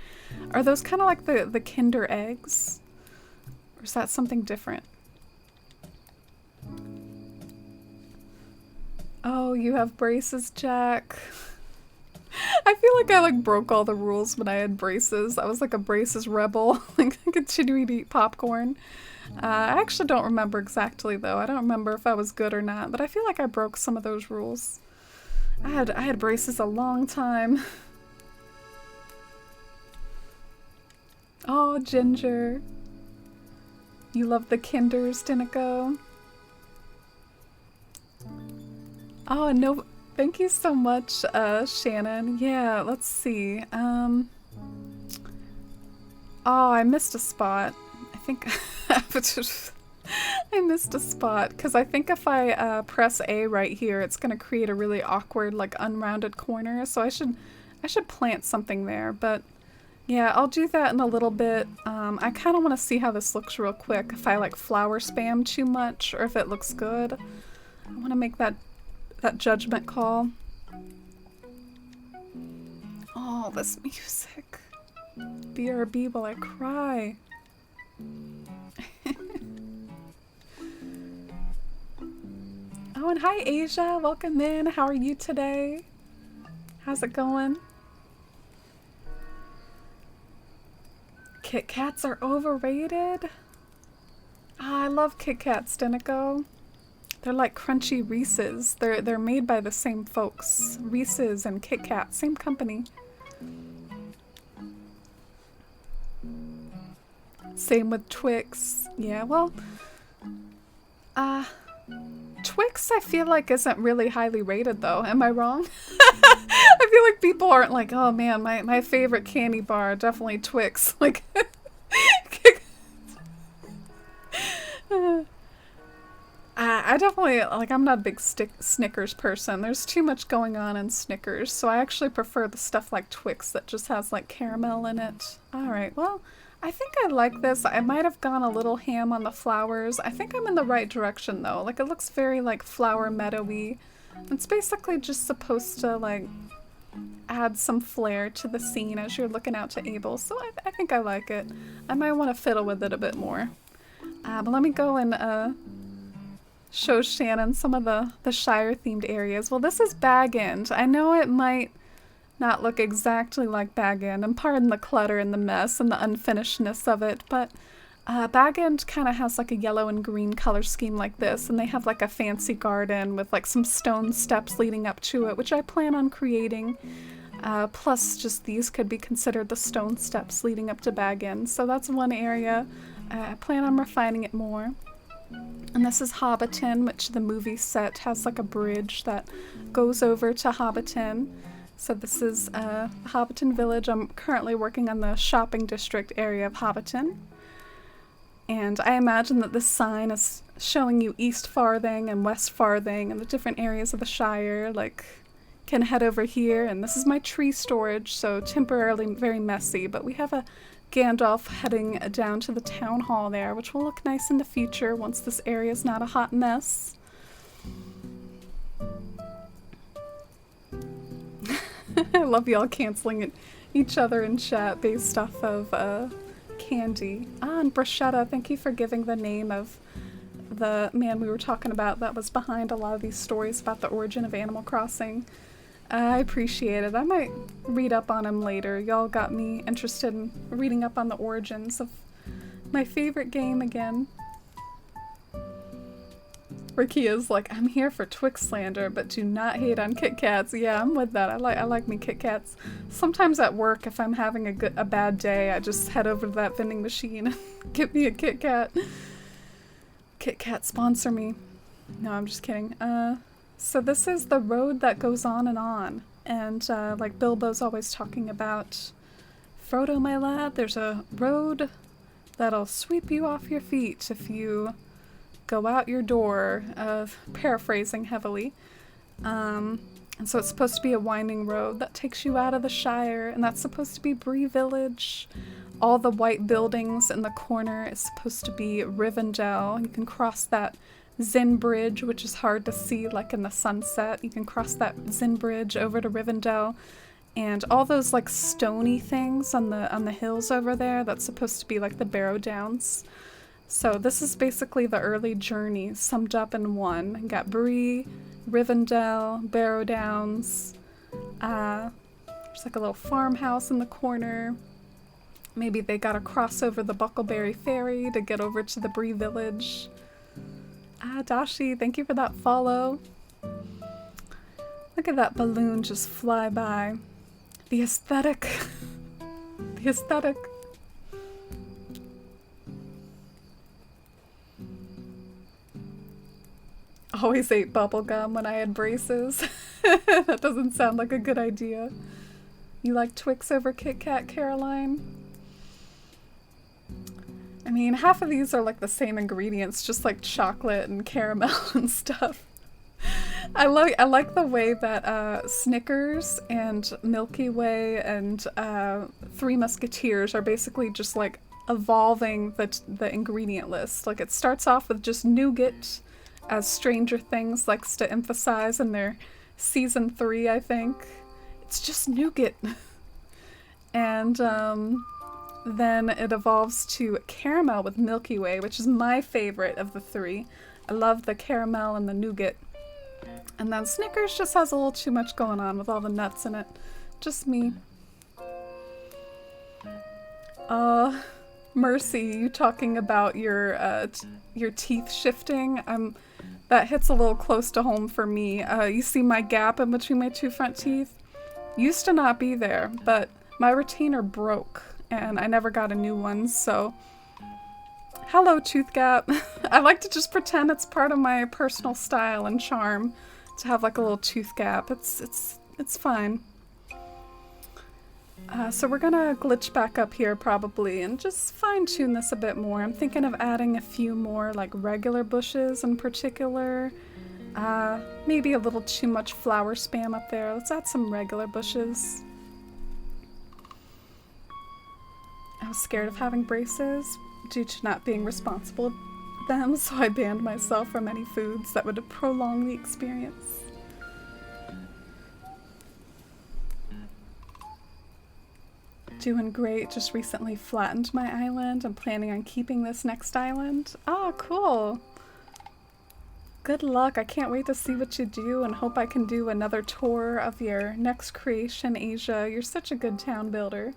Are those kind of like the Kinder eggs? Or is that something different? Oh, you have braces, Jack. I feel like I like broke all the rules when I had braces. I was like a braces rebel, like continuing to eat popcorn. I actually don't remember exactly though. I don't remember if I was good or not, but I feel like I broke some of those rules. I had braces a long time. Oh, Ginger. You love the Kinders, Dinico. Oh, no. Thank you so much, Shannon. Yeah, let's see. Oh, I missed a spot. I think I missed a spot because I think if I press A right here, it's gonna create a really awkward, like unrounded corner. So I should plant something there. But yeah, I'll do that in a little bit. I kind of want to see how this looks real quick. If I like flower spam too much or if it looks good. I want to make that judgment call. Oh, this music. BRB while I cry. Oh, and hi Asia, welcome in. How are you today? How's it going? Kit Kats are overrated? Ah, I love Kit Kats, Dinico. They're like crunchy Reese's. They're made by the same folks. Reese's and Kit Kat, same company. Same with Twix. Yeah, well, Twix I feel like isn't really highly rated though. Am I wrong? I feel like people aren't like, oh man, my favorite candy bar, definitely Twix. Like, I definitely, like, I'm not a big Snickers person. There's too much going on in Snickers, so I actually prefer the stuff like Twix that just has, like, caramel in it. Alright, well, I think I like this. I might have gone a little ham on the flowers. I think I'm in the right direction, though. Like, it looks very, like, flower meadowy. It's basically just supposed to, like, add some flair to the scene as you're looking out to Abel, so I think I like it. I might want to fiddle with it a bit more. But let me go and, show Shannon some of the Shire-themed areas. Well, this is Bag End. I know it might not look exactly like Bag End, and pardon the clutter and the mess and the unfinishedness of it, but Bag End kind of has like a yellow and green color scheme like this, and they have like a fancy garden with like some stone steps leading up to it, which I plan on creating. Plus, just these could be considered the stone steps leading up to Bag End, so that's one area. I plan on refining it more. And this is Hobbiton, which the movie set has like a bridge that goes over to Hobbiton. So this is Hobbiton Village. I'm currently working on the shopping district area of Hobbiton. And I imagine that this sign is showing you East Farthing and West Farthing and the different areas of the Shire. Like, can head over here, and this is my tree storage, so temporarily very messy, but we have a Gandalf heading down to the town hall there, which will look nice in the future once this area is not a hot mess. I love y'all canceling each other in chat based off of candy. And Bruschetta, thank you for giving the name of the man we were talking about that was behind a lot of these stories about the origin of Animal Crossing. I appreciate it. I might read up on him later. Y'all got me interested in reading up on the origins of my favorite game again. Ricky is like, I'm here for Twix slander, but do not hate on Kit Kats. Yeah, I'm with that. I like me Kit Kats. Sometimes at work, if I'm having a bad day, I just head over to that vending machine and get me a Kit Kat. Kit Kat, sponsor me. No, I'm just kidding. So this is the road that goes on. And like Bilbo's always talking about, Frodo, my lad, there's a road that'll sweep you off your feet if you go out your door, paraphrasing heavily. And so it's supposed to be a winding road that takes you out of the Shire, and that's supposed to be Bree Village. All the white buildings in the corner is supposed to be Rivendell. You can cross that Zin Bridge, which is hard to see like in the sunset. You can cross that Zin Bridge over to Rivendell. And all those like stony things on the hills over there, that's supposed to be like the Barrow Downs. So this is basically the early journey summed up in one. You got Bree, Rivendell, Barrow Downs. There's like a little farmhouse in the corner. Maybe they gotta cross over the Buckleberry Ferry to get over to the Bree Village. Dashi, thank you for that follow. Look at that balloon just fly by. The aesthetic. The aesthetic. Always ate bubblegum when I had braces. That doesn't sound like a good idea. You like Twix over Kit Kat, Caroline? I mean, half of these are like the same ingredients, just like chocolate and caramel and stuff. I like the way that Snickers and Milky Way and Three Musketeers are basically just like evolving the ingredient list. Like it starts off with just nougat, as Stranger Things likes to emphasize in their season 3, I think. It's just nougat. And then it evolves to caramel with Milky Way, which is my favorite of the three. I love the caramel and the nougat. And then Snickers just has a little too much going on with all the nuts in it. Just me. Mercy, you talking about your teeth shifting? That hits a little close to home for me. You see my gap in between my two front teeth? Used to not be there, but my retainer broke and I never got a new one, so hello, tooth gap. I like to just pretend it's part of my personal style and charm to have like a little tooth gap. It's fine. So we're gonna glitch back up here probably and just fine-tune this a bit more. I'm thinking of adding a few more like regular bushes in particular. Maybe a little too much flower spam up there. Let's add some regular bushes. I was scared of having braces due to not being responsible for them, so I banned myself from any foods that would prolong the experience. Doing great, just recently flattened my island. I'm planning on keeping this next island. Oh, cool. Good luck. I can't wait to see what you do and hope I can do another tour of your next creation, Asia. You're such a good town builder.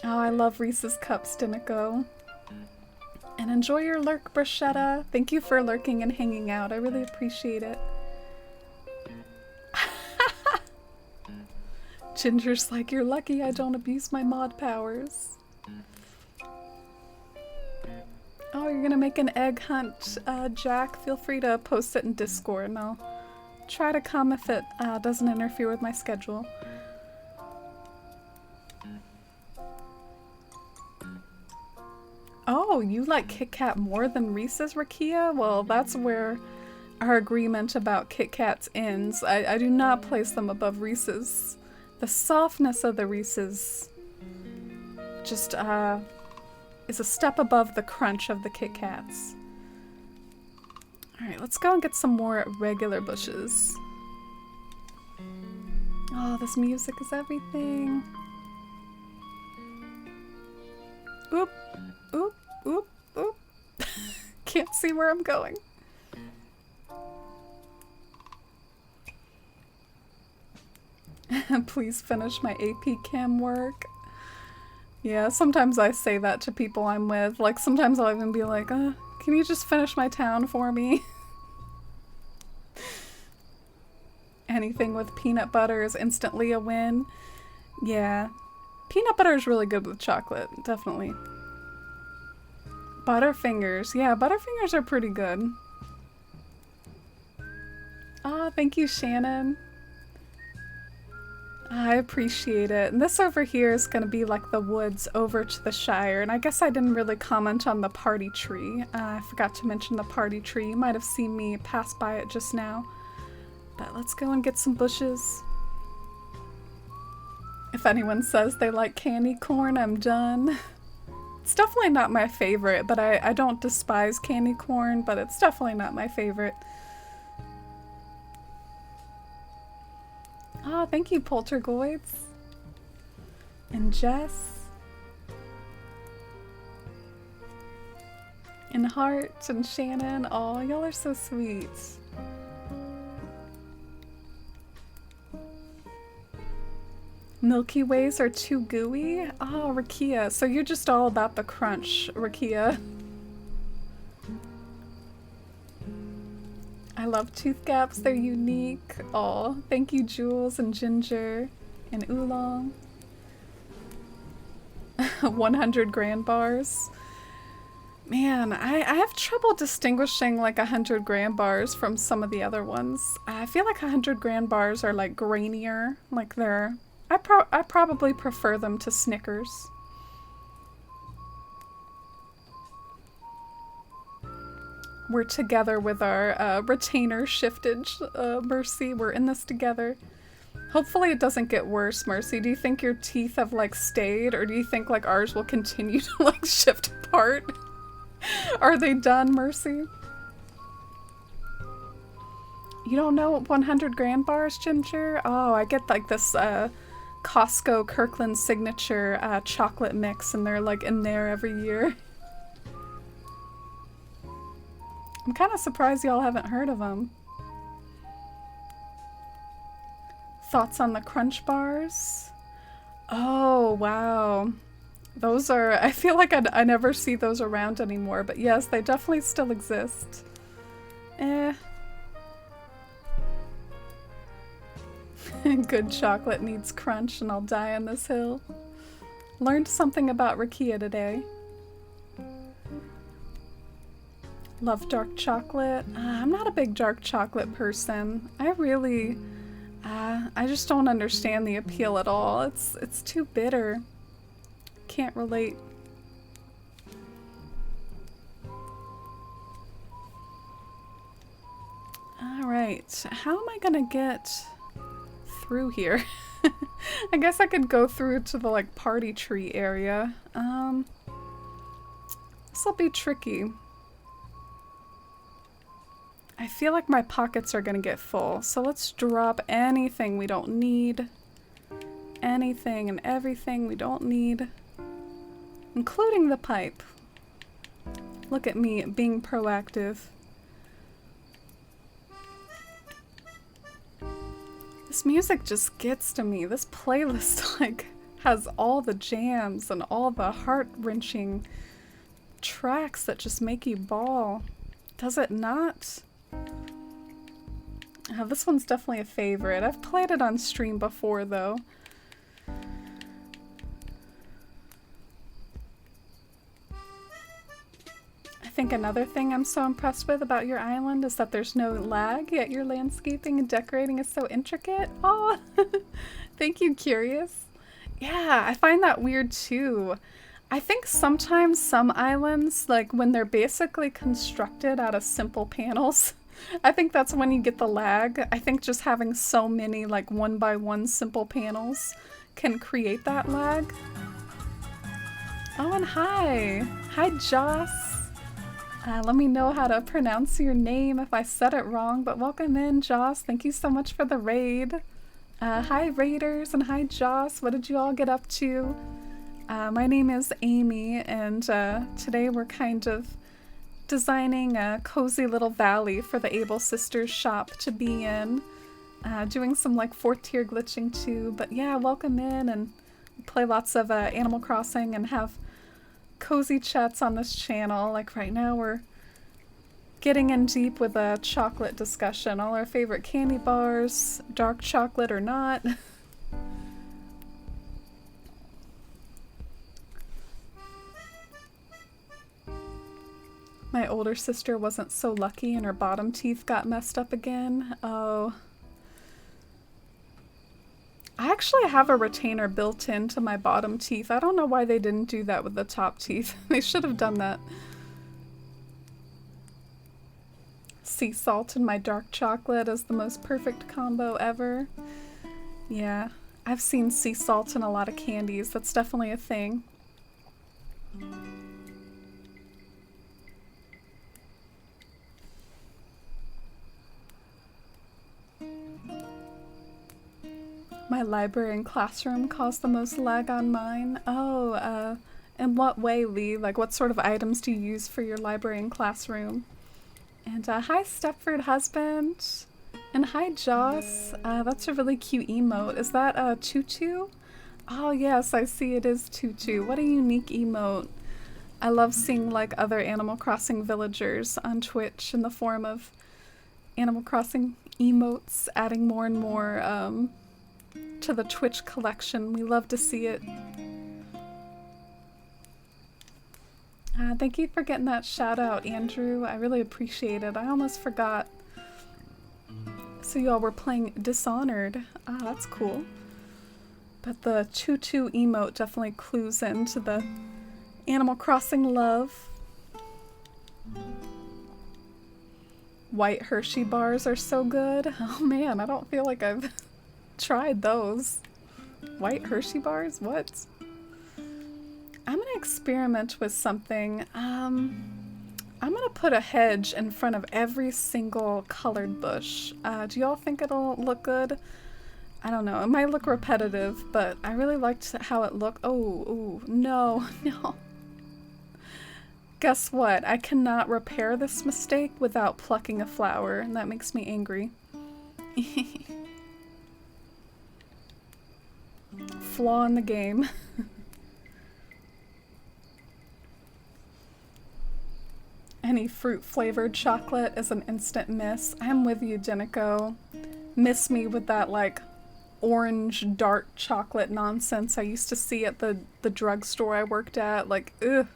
Oh, I love Reese's Cups, Dimico. And enjoy your lurk, Bruschetta. Thank you for lurking and hanging out. I really appreciate it. Ginger's like, you're lucky I don't abuse my mod powers. Oh, you're gonna make an egg hunt, Jack? Feel free to post it in Discord and I'll try to come if it doesn't interfere with my schedule. Oh, you like Kit Kat more than Reese's, Rakia? Well, that's where our agreement about Kit Kats ends. I do not place them above Reese's. The softness of the Reese's just is a step above the crunch of the Kit Kats. Alright, let's go and get some more regular bushes. Oh, this music is everything. Oop, oop, oop, oop. Can't see where I'm going. Please finish my AP Chem work. Yeah, sometimes I say that to people I'm with. Like, sometimes I'll even be like, can you just finish my town for me? Anything with peanut butter is instantly a win. Yeah. Peanut butter is really good with chocolate, definitely. Butterfingers. Yeah, Butterfingers are pretty good. Oh, thank you, Shannon. I appreciate it. And this over here is going to be like the woods over to the Shire. And I guess I didn't really comment on the party tree. I forgot to mention the party tree. You might have seen me pass by it just now. But let's go and get some bushes. If anyone says they like candy corn, I'm done. It's definitely not my favorite, but I don't despise candy corn, but it's definitely not my favorite. Oh, thank you, Poltergoids. And Jess. And Heart and Shannon. Oh, y'all are so sweet. Milky Ways are too gooey? Oh, Rakia. So you're just all about the crunch, Rakia. I love tooth gaps, they're unique. Oh, thank you, Jules and Ginger and Oolong. 100 grand bars. Man, I have trouble distinguishing like 100 grand bars from some of the other ones. I feel like 100 grand bars are like grainier, like they're... I probably prefer them to Snickers. We're together with our retainer shiftage, Mercy. We're in this together. Hopefully it doesn't get worse, Mercy. Do you think your teeth have like stayed, or do you think like ours will continue to like shift apart? Are they done, Mercy? You don't know 100 grand bars, Ginger? Oh, I get like this Costco Kirkland signature chocolate mix, and they're like in there every year. I'm kind of surprised y'all haven't heard of them. Thoughts on the Crunch bars? Oh, wow. Those are, I feel like I never see those around anymore, but yes, they definitely still exist. Good chocolate needs crunch and I'll die on this hill. Learned something about Rakia today. Love dark chocolate. I'm not a big dark chocolate person. I just don't understand the appeal at all. It's too bitter. Can't relate. Alright, how am I gonna get through here? I guess I could go through to the like party tree area. This'll be tricky. I feel like my pockets are gonna get full, so let's drop anything we don't need. Anything and everything we don't need. Including the pipe. Look at me being proactive. This music just gets to me. This playlist like has all the jams and all the heart-wrenching tracks that just make you bawl. Does it not? This one's definitely a favorite. I've played it on stream before though. I think think another thing I'm so impressed with about your island is that there's no lag, yet your landscaping and decorating is so intricate. Oh, thank you, Curious. Yeah, I find that weird too. I think sometimes some islands, like when they're basically constructed out of simple panels, I think that's when you get the lag. I think just having so many like one by one simple panels can create that lag. Oh, and hi. Hi, Joss. Let me know how to pronounce your name if I said it wrong, but welcome in, Joss. Thank you so much for the raid. Hi, Raiders, and hi, Joss. What did you all get up to? My name is Amy, and today we're kind of designing a cozy little valley for the Able Sisters shop to be in. Doing some like 4th tier glitching too, but yeah, welcome in and play lots of Animal Crossing and have cozy chats on this channel. Like right now we're getting in deep with a chocolate discussion. All our favorite candy bars, dark chocolate or not. My older sister wasn't so lucky and her bottom teeth got messed up again. Oh. I actually have a retainer built into my bottom teeth. I don't know why they didn't do that with the top teeth. They should have done that. Sea salt and my dark chocolate is the most perfect combo ever. Yeah, I've seen sea salt in a lot of candies. That's definitely a thing. My library and classroom caused the most lag on mine. Oh, in what way, Lee? Like, what sort of items do you use for your library and classroom? And hi, Stepford Husband. And hi, Joss. That's a really cute emote. Is that Tutu? Oh, yes, I see it is Tutu. What a unique emote. I love seeing, like, other Animal Crossing villagers on Twitch in the form of Animal Crossing emotes, adding more and more, to the Twitch collection. We love to see it. Thank you for getting that shout out, Andrew. I really appreciate it. I almost forgot. So y'all were playing Dishonored. Ah, that's cool. But the Tutu emote definitely clues into the Animal Crossing love. White Hershey bars are so good. Oh man, I don't feel like I've tried those. White Hershey bars? What? I'm gonna experiment with something. I'm gonna put a hedge in front of every single colored bush. Do y'all think it'll look good? I don't know. It might look repetitive, but I really liked how it looked. Oh, ooh, no, no. Guess what? I cannot repair this mistake without plucking a flower, and that makes me angry. Flaw in the game. Any fruit-flavored chocolate is an instant miss. I'm with you, Denico. Miss me with that, like, orange dark chocolate nonsense I used to see at the drugstore I worked at. Like, ugh.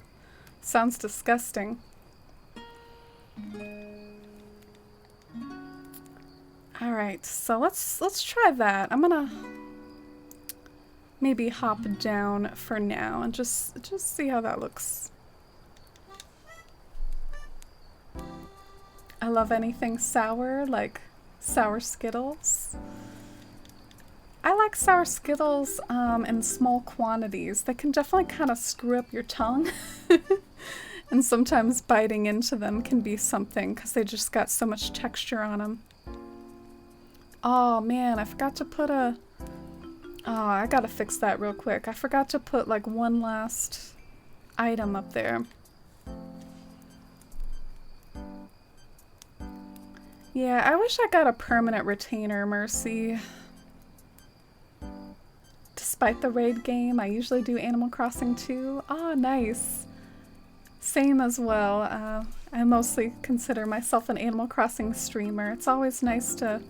Sounds disgusting. Alright, so let's try that. I'm gonna maybe hop down for now and just see how that looks. I love anything sour, like sour Skittles. I like sour Skittles in small quantities. They can definitely kind of screw up your tongue. And sometimes biting into them can be something because they just got so much texture on them. Oh man, I forgot to put a... Oh, I gotta fix that real quick. I forgot to put like one last item up there. Yeah, I wish I got a permanent retainer, Mercy. Despite the raid game, I usually do Animal Crossing too. Oh, nice. Same as well. I mostly consider myself an Animal Crossing streamer. It's always nice to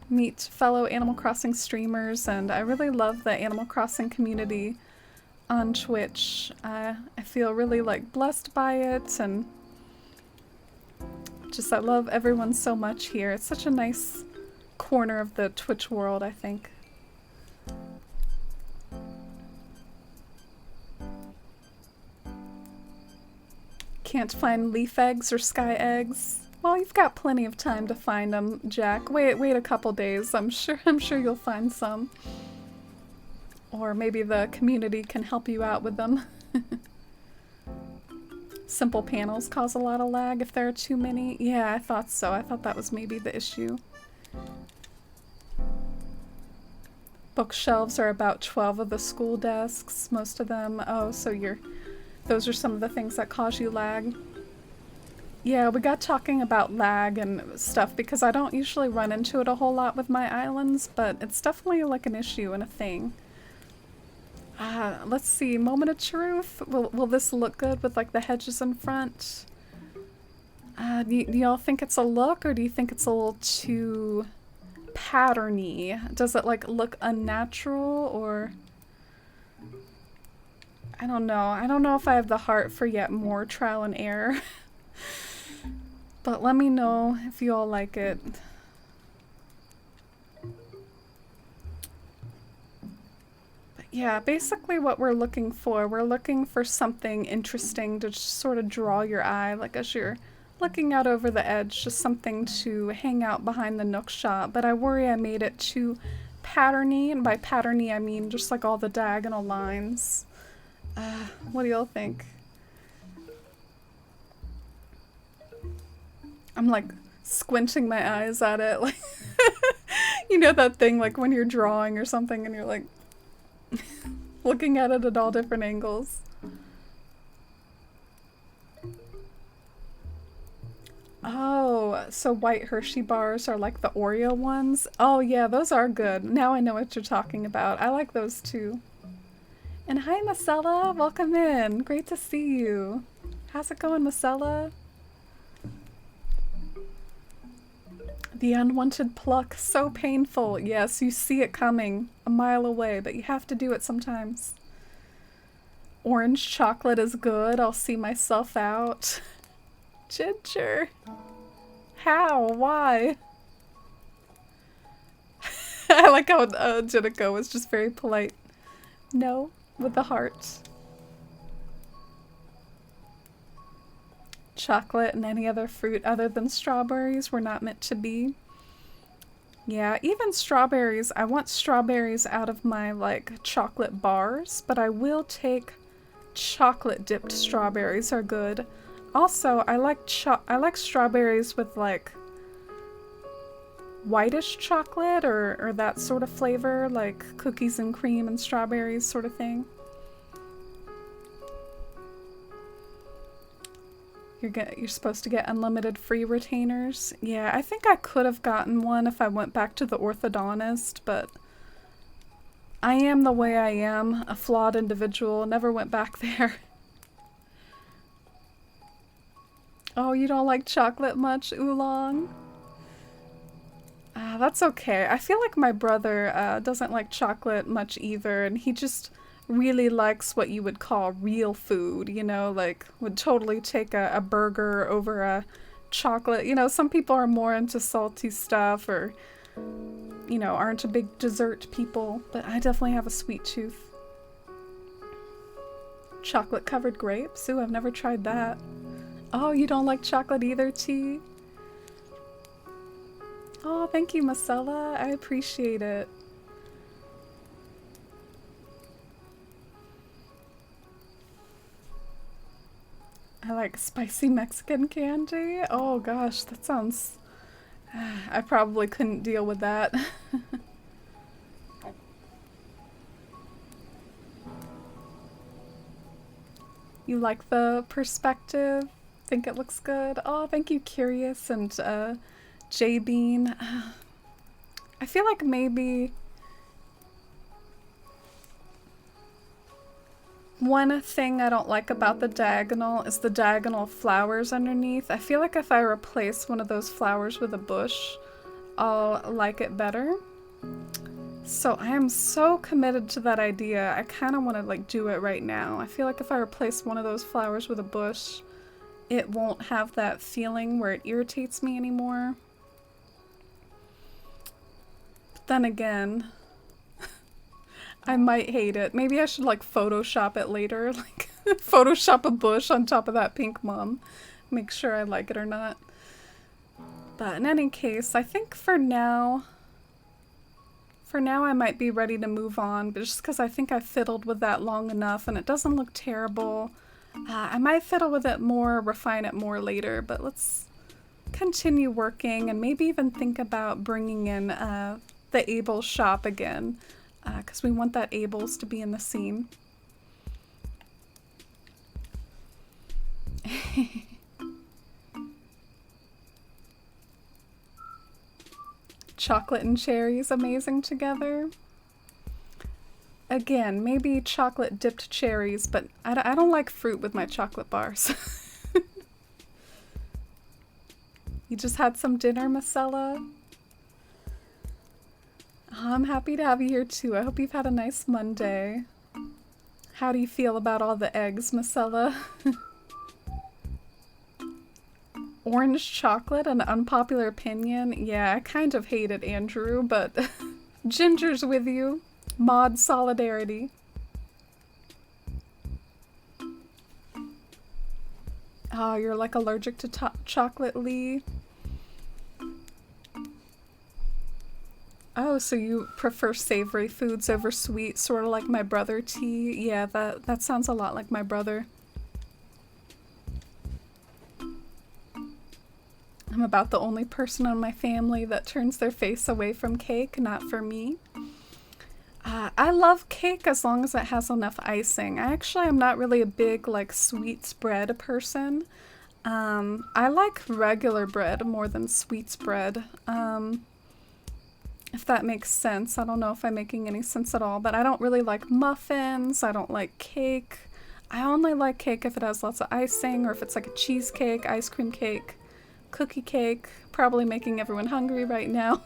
meet fellow Animal Crossing streamers, and I really love the Animal Crossing community on Twitch. I feel really like blessed by it, and Just I love everyone so much here. It's such a nice corner of the Twitch world, I think. Can't find leaf eggs or sky eggs. Well, you've got plenty of time to find them, Jack. Wait a couple days. I'm sure you'll find some. Or maybe the community can help you out with them. Simple panels cause a lot of lag if there are too many. Yeah, I thought so. I thought that was maybe the issue. Bookshelves are about 12 of the school desks, most of them. Oh, so those are some of the things that cause you lag. Yeah, we got talking about lag and stuff because I don't usually run into it a whole lot with my islands, but it's definitely like an issue and a thing. Let's see, moment of truth. Will this look good with like the hedges in front? Do y'all think it's a look, or do you think it's a little too patterny? Does it like look unnatural, or I don't know. I don't know if I have the heart for yet more trial and error. But let me know if you all like it. But yeah, basically what we're looking for something interesting to just sort of draw your eye, like as you're looking out over the edge, just something to hang out behind the nook shot. But I worry I made it too patterny, and by patterny I mean just like all the diagonal lines. What do y'all think? I'm like squinting my eyes at it, like you know that thing like when you're drawing or something and you're like looking at it at all different angles. Oh, so white Hershey bars are like the Oreo ones? Oh yeah, those are good. Now I know what you're talking about. I like those too. And hi Marcella, welcome in. Great to see you. How's it going, Marcella? The unwanted pluck, so painful. Yes, you see it coming a mile away, but you have to do it sometimes. Orange chocolate is good. I'll see myself out. Ginger. How? Why? I like how Jenico was just very polite. No, with the heart. Chocolate and any other fruit other than strawberries were not meant to be. Yeah, even strawberries. I want strawberries out of my like chocolate bars, but I will take chocolate dipped strawberries are good. Also, I like strawberries with like whitish chocolate or that sort of flavor, like cookies and cream and strawberries sort of thing. You're supposed to get unlimited free retainers. Yeah, I think I could have gotten one if I went back to the orthodontist, but I am the way I am, a flawed individual, never went back there. Oh, you don't like chocolate much, Oolong? That's okay. I feel like my brother doesn't like chocolate much either, and he just really likes what you would call real food, you know, like would totally take a burger over a chocolate. You know, some people are more into salty stuff or, you know, aren't a big dessert people, but I definitely have a sweet tooth. Chocolate covered grapes? Ooh, I've never tried that. Oh, you don't like chocolate either, T? Oh, thank you, Marcella. I appreciate it. I like spicy Mexican candy. Oh gosh, that sounds... I probably couldn't deal with that. You like the perspective? Think it looks good? Oh, thank you, Curious and J-Bean. I feel like maybe... One thing I don't like about the diagonal is the diagonal flowers underneath. I feel like if I replace one of those flowers with a bush, I'll like it better. So I am so committed to that idea. I kind of want to like do it right now. I feel like if I replace one of those flowers with a bush, it won't have that feeling where it irritates me anymore. But then again, I might hate it. Maybe I should like Photoshop it later, like Photoshop a bush on top of that pink mom. Make sure I like it or not. But in any case, I think for now I might be ready to move on, but just because I think I fiddled with that long enough and it doesn't look terrible. I might fiddle with it more, refine it more later, but let's continue working and maybe even think about bringing in the Abel's shop again, because we want that Abel's to be in the scene. Chocolate and cherries amazing together. Again, maybe chocolate dipped cherries, but I don't like fruit with my chocolate bars. You just had some dinner, Marcella? Oh, I'm happy to have you here too. I hope you've had a nice Monday. How do you feel about all the eggs, Marcella? Orange chocolate, an unpopular opinion? Yeah, I kind of hate it, Andrew, but Ginger's with you. Mod solidarity. Oh, you're like allergic to chocolate, Lee? Oh, so you prefer savory foods over sweet, sort of like my brother, T? Yeah, that sounds a lot like my brother. I'm about the only person in my family that turns their face away from cake, not for me. I love cake as long as it has enough icing. I actually am not really a big, like, sweets bread person. I like regular bread more than sweets bread. If that makes sense. I don't know if I'm making any sense at all, but I don't really like muffins. I don't like cake. I only like cake if it has lots of icing, or if it's like a cheesecake, ice cream cake, cookie cake. Probably making everyone hungry right now.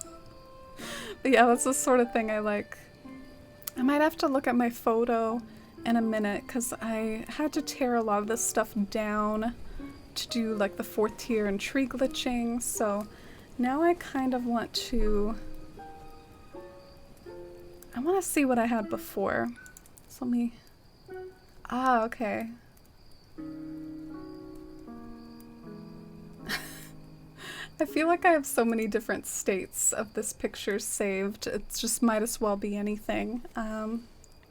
But yeah, that's the sort of thing I like. I might have to look at my photo in a minute because I had to tear a lot of this stuff down to do like the 4th tier and tree glitching. So now I kind of want to... I want to see what I had before. So let me... Ah, okay. I feel like I have so many different states of this picture saved. It just might as well be anything.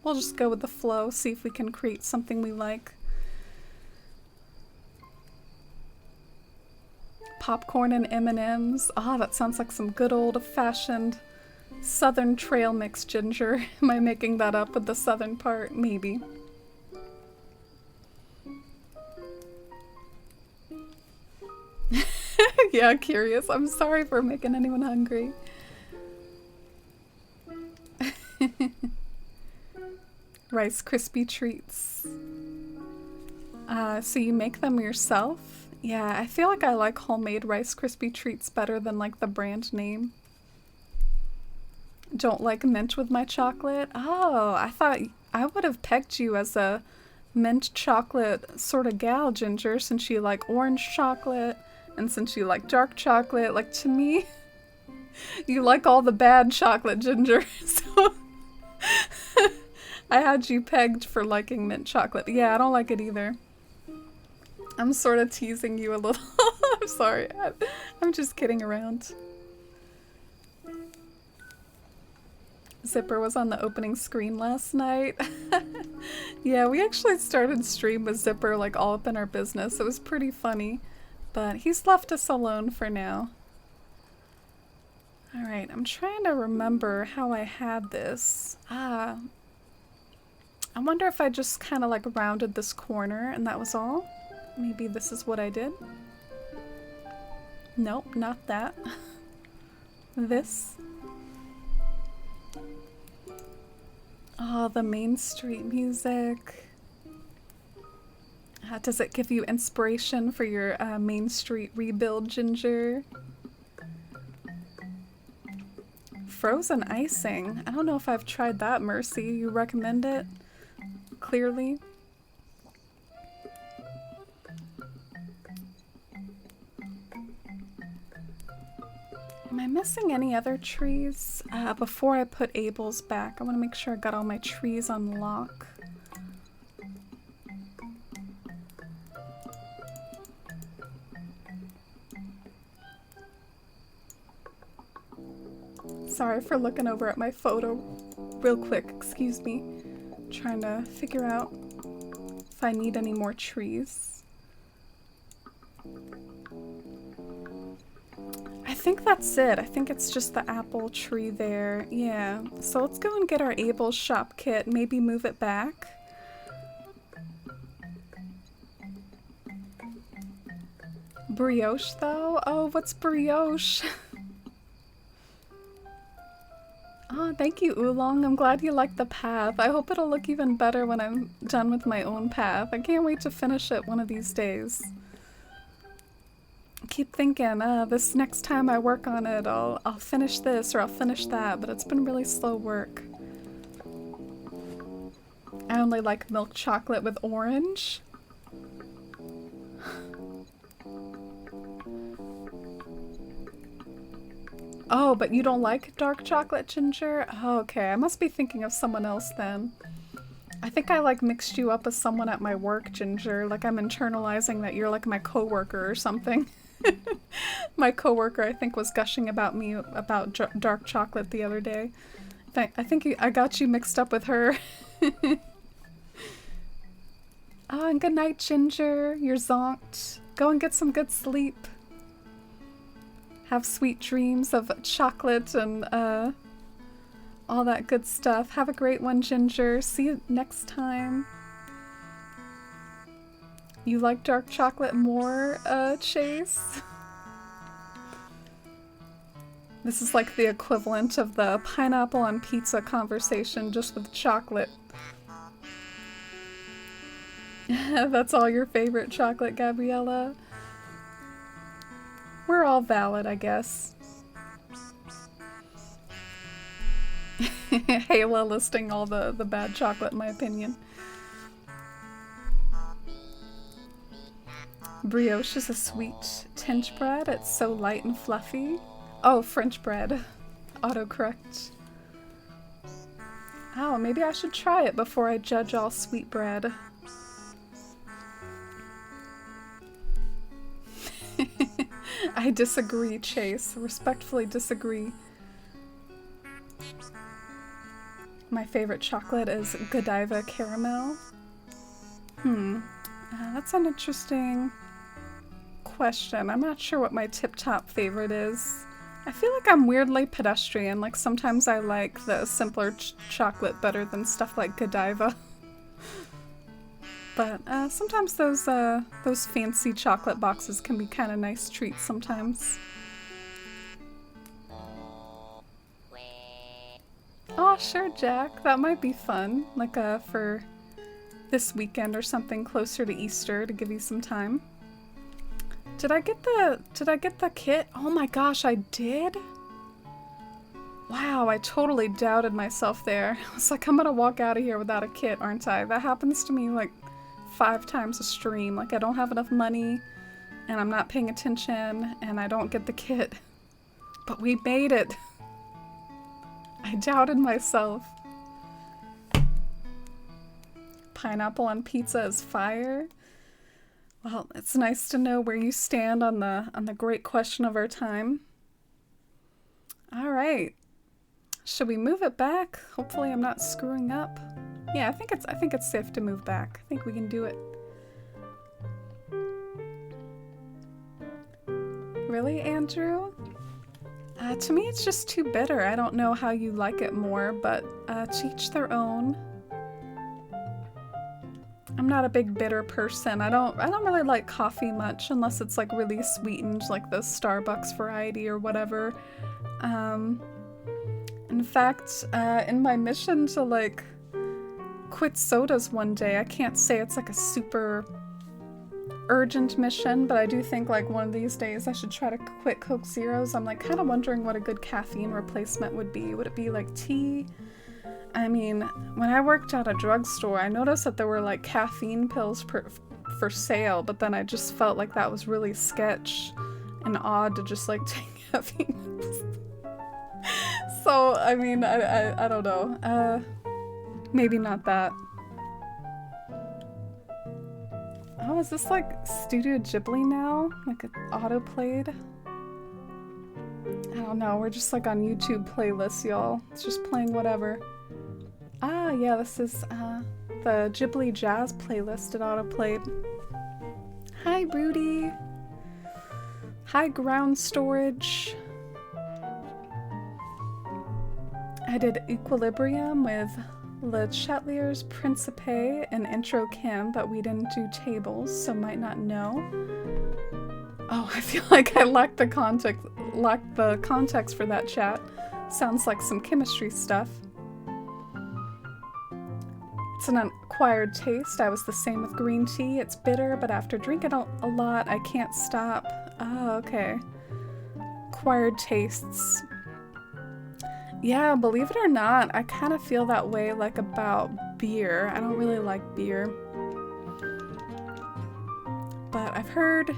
We'll just go with the flow, see if we can create something we like. Popcorn and M&Ms. Ah, that sounds like some good old-fashioned Southern trail mix, Ginger. Am I making that up with the southern part? Maybe. Yeah, curious. I'm sorry for making anyone hungry. Rice Krispie treats. So you make them yourself? Yeah, I feel like I like homemade Rice Krispie treats better than like the brand name. Don't like mint with my chocolate? Oh, I thought I would have pegged you as a mint chocolate sort of gal, Ginger, since you like orange chocolate. And since you like dark chocolate, like to me, you like all the bad chocolate, Ginger. So I had you pegged for liking mint chocolate. Yeah, I don't like it either. I'm sort of teasing you a little. I'm sorry. I'm just kidding around. Zipper was on the opening screen last night. Yeah, we actually started stream with Zipper like all up in our business. It was pretty funny. But he's left us alone for now. Alright, I'm trying to remember how I had this. I wonder if I just kind of like rounded this corner and that was all? Maybe this is what I did? Nope, not that. This. Oh, the Main Street music. Does it give you inspiration for your Main Street rebuild, Ginger? Frozen icing. I don't know if I've tried that, Mercy. You recommend it? Clearly. Am I missing any other trees? Before I put Abel's back, I want to make sure I got all my trees on lock. Sorry for looking over at my photo real quick, excuse me. Trying to figure out if I need any more trees. I think that's it. I think it's just the apple tree there. Yeah. So let's go and get our Abel's shop kit. Maybe move it back. Brioche though? Oh, what's brioche? Oh, thank you, Oolong. I'm glad you liked the path. I hope it'll look even better when I'm done with my own path. I can't wait to finish it one of these days. I keep thinking, this next time I work on it, I'll finish this or I'll finish that, but it's been really slow work. I only like milk chocolate with orange. Oh, but you don't like dark chocolate, Ginger? Oh, okay, I must be thinking of someone else then. I think I like mixed you up with someone at my work, Ginger. Like I'm internalizing that you're like my coworker or something. My coworker, I think, was gushing about me about dark chocolate the other day. I think I got you mixed up with her. Oh, and good night, Ginger. You're zonked. Go and get some good sleep. Have sweet dreams of chocolate and all that good stuff. Have a great one, Ginger. See you next time. You like dark chocolate more, Chase? This is like the equivalent of the pineapple on pizza conversation, just with chocolate. That's all your favorite chocolate, Gabriella? We're all valid, I guess. Hayla listing all the bad chocolate, in my opinion. Brioche is a sweet tinge bread. It's so light and fluffy. Oh, French bread. Autocorrect. Oh, maybe I should try it before I judge all sweet bread. I disagree, Chase. Respectfully disagree. My favorite chocolate is Godiva caramel. That's an interesting question. I'm not sure what my tip-top favorite is. I feel like I'm weirdly pedestrian. Like sometimes I like the simpler chocolate better than stuff like Godiva. But sometimes those fancy chocolate boxes can be kind of nice treats sometimes. Oh, sure, Jack. That might be fun. Like for this weekend or something closer to Easter to give you some time. Did I get the kit? Oh my gosh, I did? Wow, I totally doubted myself there. I was like, I'm gonna walk out of here without a kit, aren't I? That happens to me like 5 times a stream. Like I don't have enough money and I'm not paying attention and I don't get the kit. But we made it. I doubted myself. Pineapple on pizza is fire. Well, it's nice to know where you stand on the great question of our time. All right. Should we move it back? Hopefully I'm not screwing up. Yeah, I think it's safe to move back. I think we can do it. Really, Andrew? To me, it's just too bitter. I don't know how you like it more, but to each their own. I'm not a big bitter person. I don't really like coffee much unless it's like really sweetened, like the Starbucks variety or whatever. In fact, in my mission to like quit sodas one day, I can't say it's like a super urgent mission, but I do think like one of these days I should try to quit Coke Zeros. I'm like kind of wondering what a good caffeine replacement would be. Would it be like tea? I mean, when I worked at a drugstore, I noticed that there were like caffeine pills for sale, but then I just felt like that was really sketch and odd to just like caffeine. So, I mean, I don't know. Maybe not that. Oh, is this like Studio Ghibli now? Like auto-played? I don't know, we're just like on YouTube playlists, y'all. It's just playing whatever. Ah, yeah, this is the Ghibli Jazz playlist it auto-played. Hi, Broody. Hi, Ground Storage. I did Equilibrium with Le Chatelier's Principe and Intro Kim, but we didn't do tables, so might not know. Oh, I feel like I lacked the context for that chat. Sounds like some chemistry stuff. It's an acquired taste. I was the same with green tea. It's bitter, but after drinking a lot, I can't stop. Oh, okay. Acquired tastes. Yeah, believe it or not, I kind of feel that way like about beer. I don't really like beer. But I've heard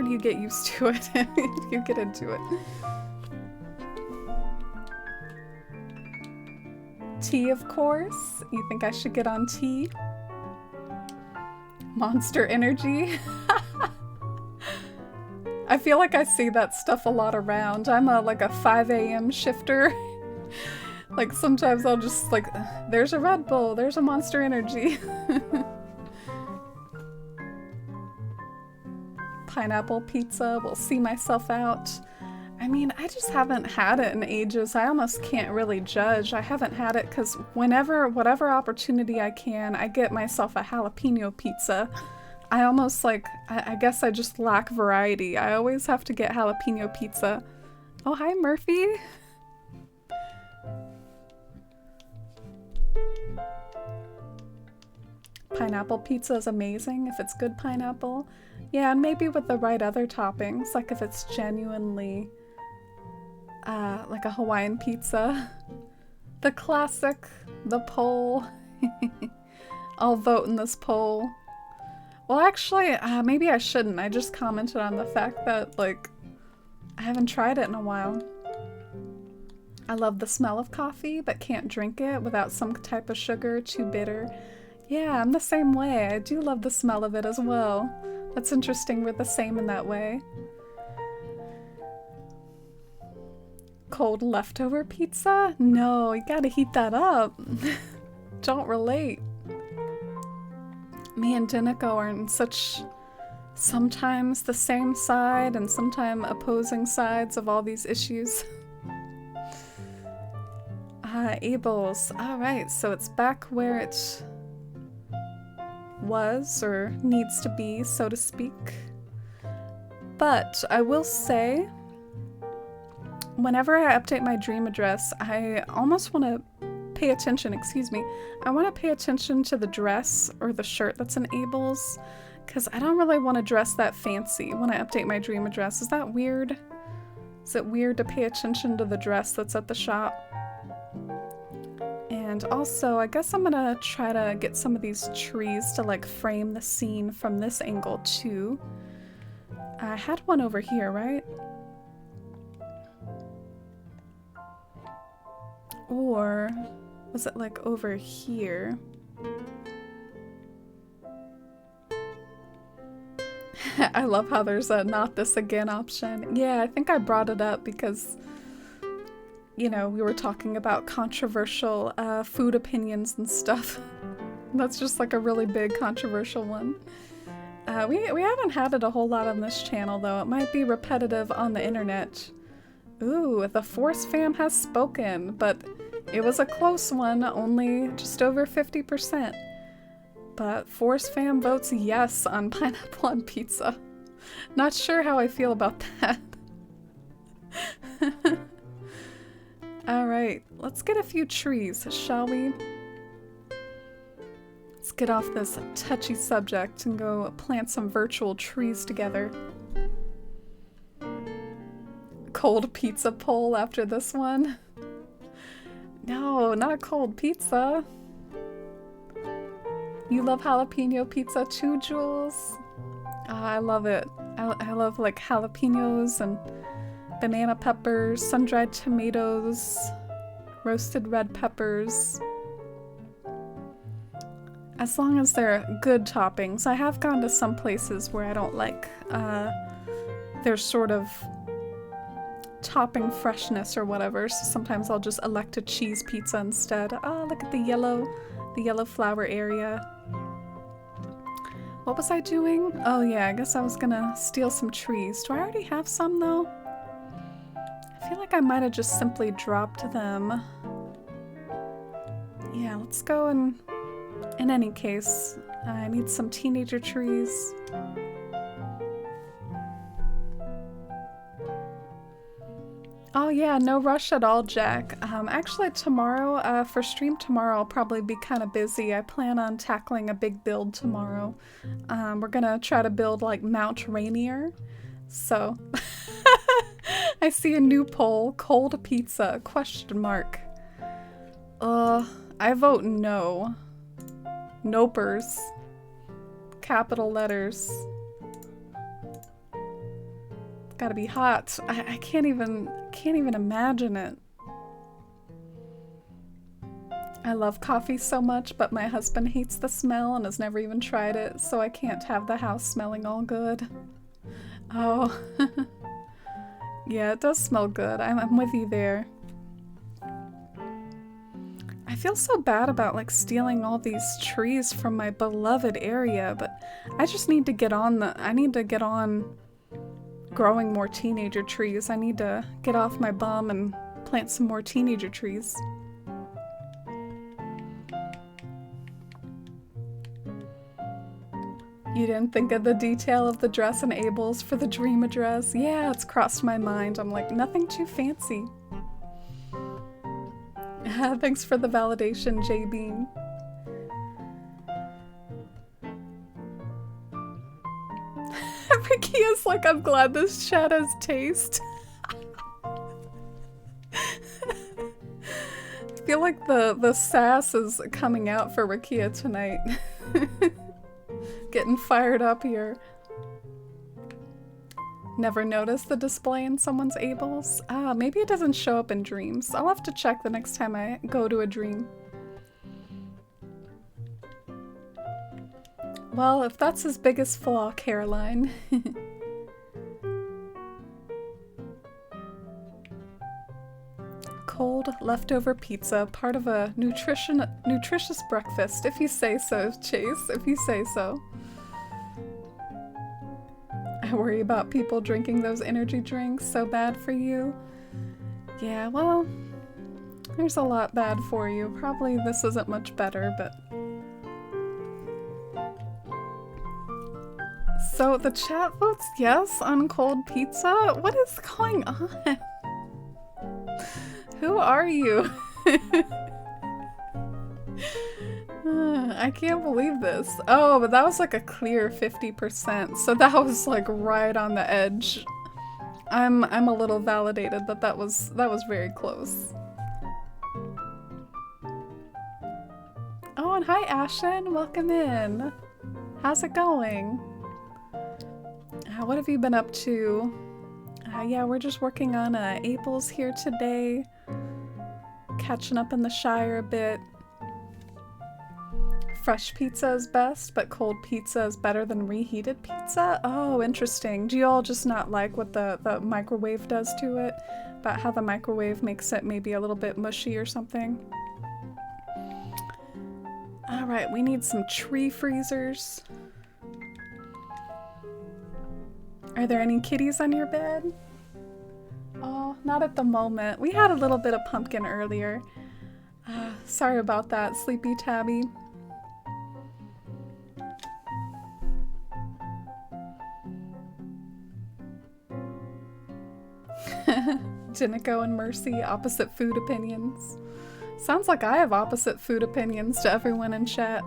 you get used to it. You get into it. Tea, of course. You think I should get on tea? Monster Energy. I feel like I see that stuff a lot around. I'm like a 5 a.m. shifter. Like sometimes I'll just like, there's a Red Bull, there's a Monster Energy. Pineapple pizza will see myself out. I mean, I just haven't had it in ages. I almost can't really judge. I haven't had it because whatever opportunity I can, I get myself a jalapeno pizza. I almost like, I guess I just lack variety. I always have to get jalapeno pizza. Oh, hi, Murphy. Pineapple pizza is amazing if it's good pineapple. Yeah, and maybe with the right other toppings, like if it's genuinely like a Hawaiian pizza. The classic, the poll. I'll vote in this poll. Well, actually, maybe I shouldn't. I just commented on the fact that, like, I haven't tried it in a while. I love the smell of coffee, but can't drink it without some type of sugar, too bitter. Yeah, I'm the same way. I do love the smell of it as well. That's interesting, we're the same in that way. Cold leftover pizza? No, you gotta heat that up. Don't relate. Me and Dinico are in such sometimes the same side and sometimes opposing sides of all these issues. Abel's. Alright, so it's back where it was or needs to be, so to speak. But I will say, whenever I update my dream address, I almost want to pay attention, I want to pay attention to the dress or the shirt that's in Abel's, because I don't really want to dress that fancy when I update my dream address. Is that weird? Is it weird to pay attention to the dress that's at the shop? And also, I guess I'm gonna try to get some of these trees to like frame the scene from this angle too. I had one over here, right? Or was it like over here? I love how there's a not this again option. Yeah, I think I brought it up because, you know, we were talking about controversial food opinions and stuff. That's just like a really big controversial one. We haven't had it a whole lot on this channel though. It might be repetitive on the internet. Ooh, the Force fam has spoken, but it was a close one, only just over 50%. But Force fam votes yes on pineapple on pizza. Not sure how I feel about that. Alright, let's get a few trees, shall we? Let's get off this touchy subject and go plant some virtual trees together. Cold pizza poll after this one. No, not cold pizza. You love jalapeno pizza too, Jules? I love it. I love like jalapenos and banana peppers, sun-dried tomatoes, roasted red peppers. As long as they're good toppings. I have gone to some places where I don't like their sort of topping freshness or whatever, so sometimes I'll just elect a cheese pizza instead. Oh, look at the yellow flower area. What was I doing? Oh yeah, I guess I was gonna steal some trees. Do I already have some though? I feel like I might have just simply dropped them. Yeah, let's go and in any case, I need some teenager trees. Oh yeah, no rush at all, Jack. Actually tomorrow, for stream tomorrow, I'll probably be kind of busy. I plan on tackling a big build tomorrow. We're gonna try to build like Mount Rainier. So, I see a new poll, cold pizza, question mark. I vote no. Nopers. Capital letters. Gotta be hot. I can't even imagine it. I love coffee so much, but my husband hates the smell and has never even tried it, so I can't have the house smelling all good. Oh. Yeah, it does smell good. I'm with you there. I feel so bad about like stealing all these trees from my beloved area, but I just need to get on growing more teenager trees. I need to get off my bum and plant some more teenager trees. You didn't think of the detail of the dress and Abel's for the dream address? Yeah, it's crossed my mind. I'm like, nothing too fancy. Thanks for the validation, J Bean. Ricky is like, I'm glad this chat has taste. I feel like the sass is coming out for Rakia tonight. Getting fired up here. Never noticed the display in someone's Able's? Ah, maybe it doesn't show up in dreams. I'll have to check the next time I go to a dream. Well, if that's his biggest flaw, Caroline. Cold leftover pizza, part of a nutritious breakfast, if you say so, Chase, if you say so. I worry about people drinking those energy drinks, so bad for you. Yeah, well, there's a lot bad for you. Probably this isn't much better, but... So the chat votes yes on cold pizza? What is going on? Who are you? I can't believe this. Oh, but that was like a clear 50%, so that was like right on the edge. I'm a little validated that that was very close. Oh, and hi Ashen, welcome in. How's it going? What have you been up to? Yeah, we're just working on April's here today. Catching up in the Shire a bit. Fresh pizza is best, but cold pizza is better than reheated pizza? Oh, interesting. Do you all just not like what the microwave does to it? About how the microwave makes it maybe a little bit mushy or something? Alright, we need some tree freezers. Are there any kitties on your bed? Oh, not at the moment. We had a little bit of pumpkin earlier. Sorry about that, Sleepy Tabby. Jinico and Mercy, opposite food opinions. Sounds like I have opposite food opinions to everyone in chat.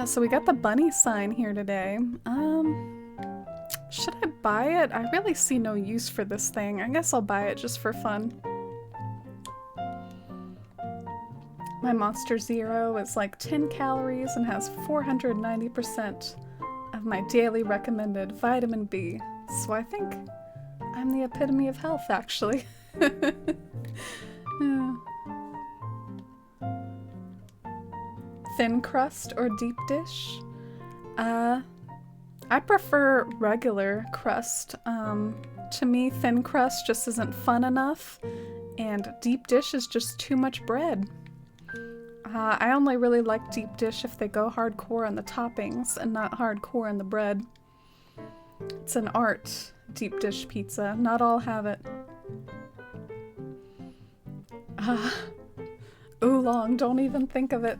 So we got the bunny sign here today. Should I buy it? I really see no use for this thing. I guess I'll buy it just for fun. My Monster Zero is like 10 calories and has 490% of my daily recommended vitamin B. So I think I'm the epitome of health, actually. Yeah. Thin crust or deep dish? I prefer regular crust. To me, thin crust just isn't fun enough, and deep dish is just too much bread. I only really like deep dish if they go hardcore on the toppings and not hardcore on the bread. It's an art, deep dish pizza. Not all have it. Oolong, don't even think of it.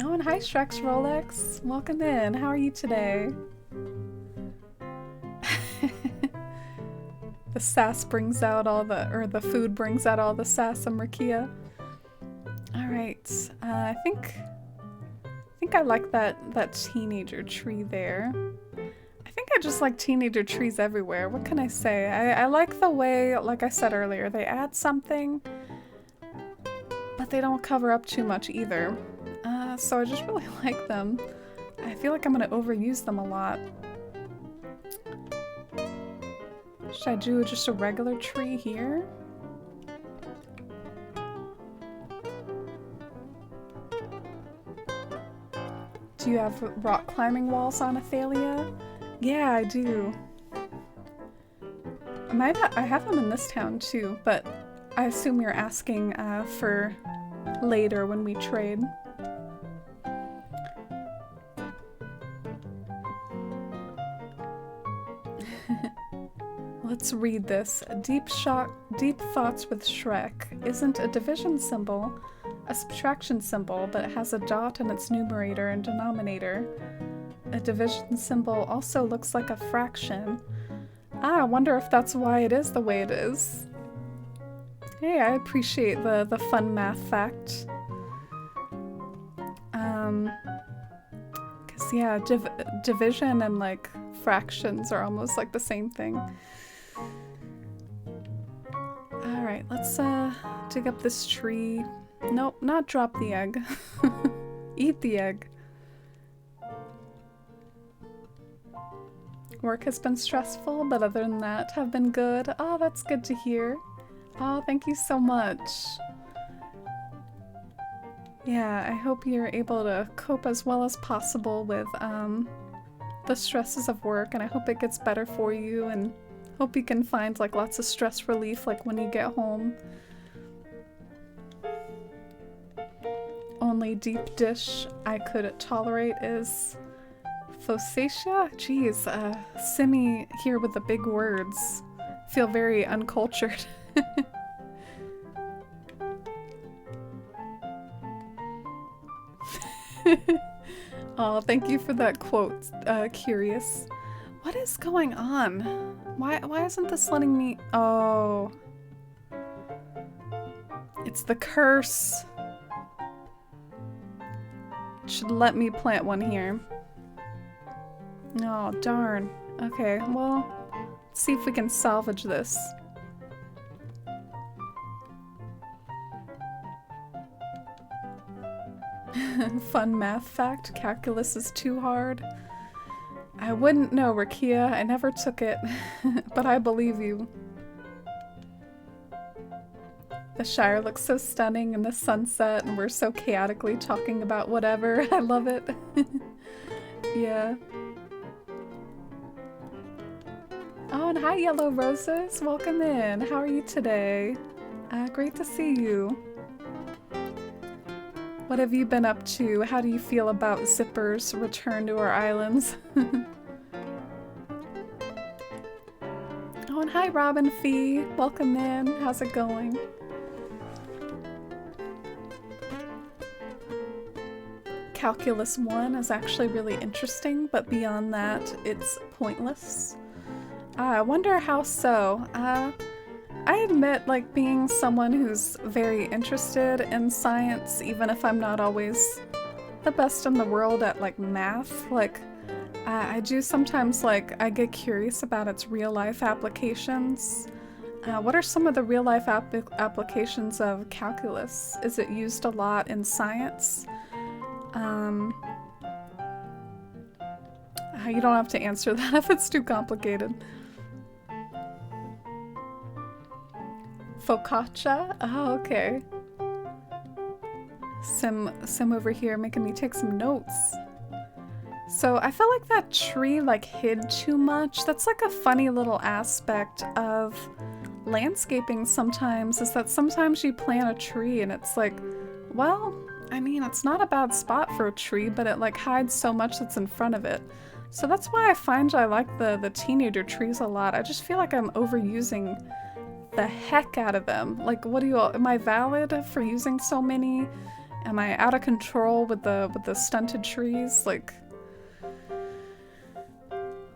Oh, and hi Shrex Rolex. Welcome in. How are you today? The sass brings out all the food brings out all the sass and Rakia. Alright, I think I like that teenager tree there. I think I just like teenager trees everywhere. What can I say? I like the way, like I said earlier, they add something, but they don't cover up too much either. So I just really like them. I feel like I'm gonna overuse them a lot. Should I do just a regular tree here? Do you have rock climbing walls on Athalia? Yeah, I do. I have them in this town too, but I assume you're asking for later when we trade. Let's read this. Deep thoughts with Shrek isn't a division symbol, a subtraction symbol, but it has a dot in its numerator and denominator. A division symbol also looks like a fraction. I wonder if that's why it is the way it is. Hey, I appreciate the fun math fact. Cause yeah, division and like fractions are almost like the same thing. Alright, let's dig up this tree. Nope, not drop the egg. Eat the egg. Work has been stressful, but other than that, have been good. Oh, that's good to hear. Oh, thank you so much. Yeah, I hope you're able to cope as well as possible with the stresses of work, and I hope it gets better for you, and hope you can find like lots of stress relief like when you get home. Only deep dish I could tolerate is Phocaea? Jeez, Simi here with the big words. Feel very uncultured. Oh, thank you for that quote, Curious. What is going on? Why isn't this letting me... Oh. It's the curse. It should let me plant one here. Oh, darn. Okay, well, let's see if we can salvage this. Fun math fact, calculus is too hard. I wouldn't know, Rakia. I never took it, but I believe you. The Shire looks so stunning in the sunset, and we're so chaotically talking about whatever. I love it. Yeah. Oh, and hi, Yellow Roses. Welcome in. How are you today? Great to see you. What have you been up to? How do you feel about Zipper's return to our islands? Oh, and hi, Robin Fee. Welcome in. How's it going? Calculus 1 is actually really interesting, but beyond that, it's pointless. I wonder how so. I admit, like, being someone who's very interested in science, even if I'm not always the best in the world at, like, math, like, I do sometimes, like, I get curious about its real-life applications. What are some of the real-life applications of calculus? Is it used a lot in science? You don't have to answer that if it's too complicated. Focaccia? Oh, okay. Sim over here making me take some notes. So I felt like that tree like hid too much. That's like a funny little aspect of landscaping sometimes, is that sometimes you plant a tree and it's like, well, I mean, it's not a bad spot for a tree, but it like hides so much that's in front of it. So that's why I find I like the teenager trees a lot. I just feel like I'm overusing the heck out of them. Like, what do you all, am I valid for using so many? Am I out of control with the stunted trees? Like,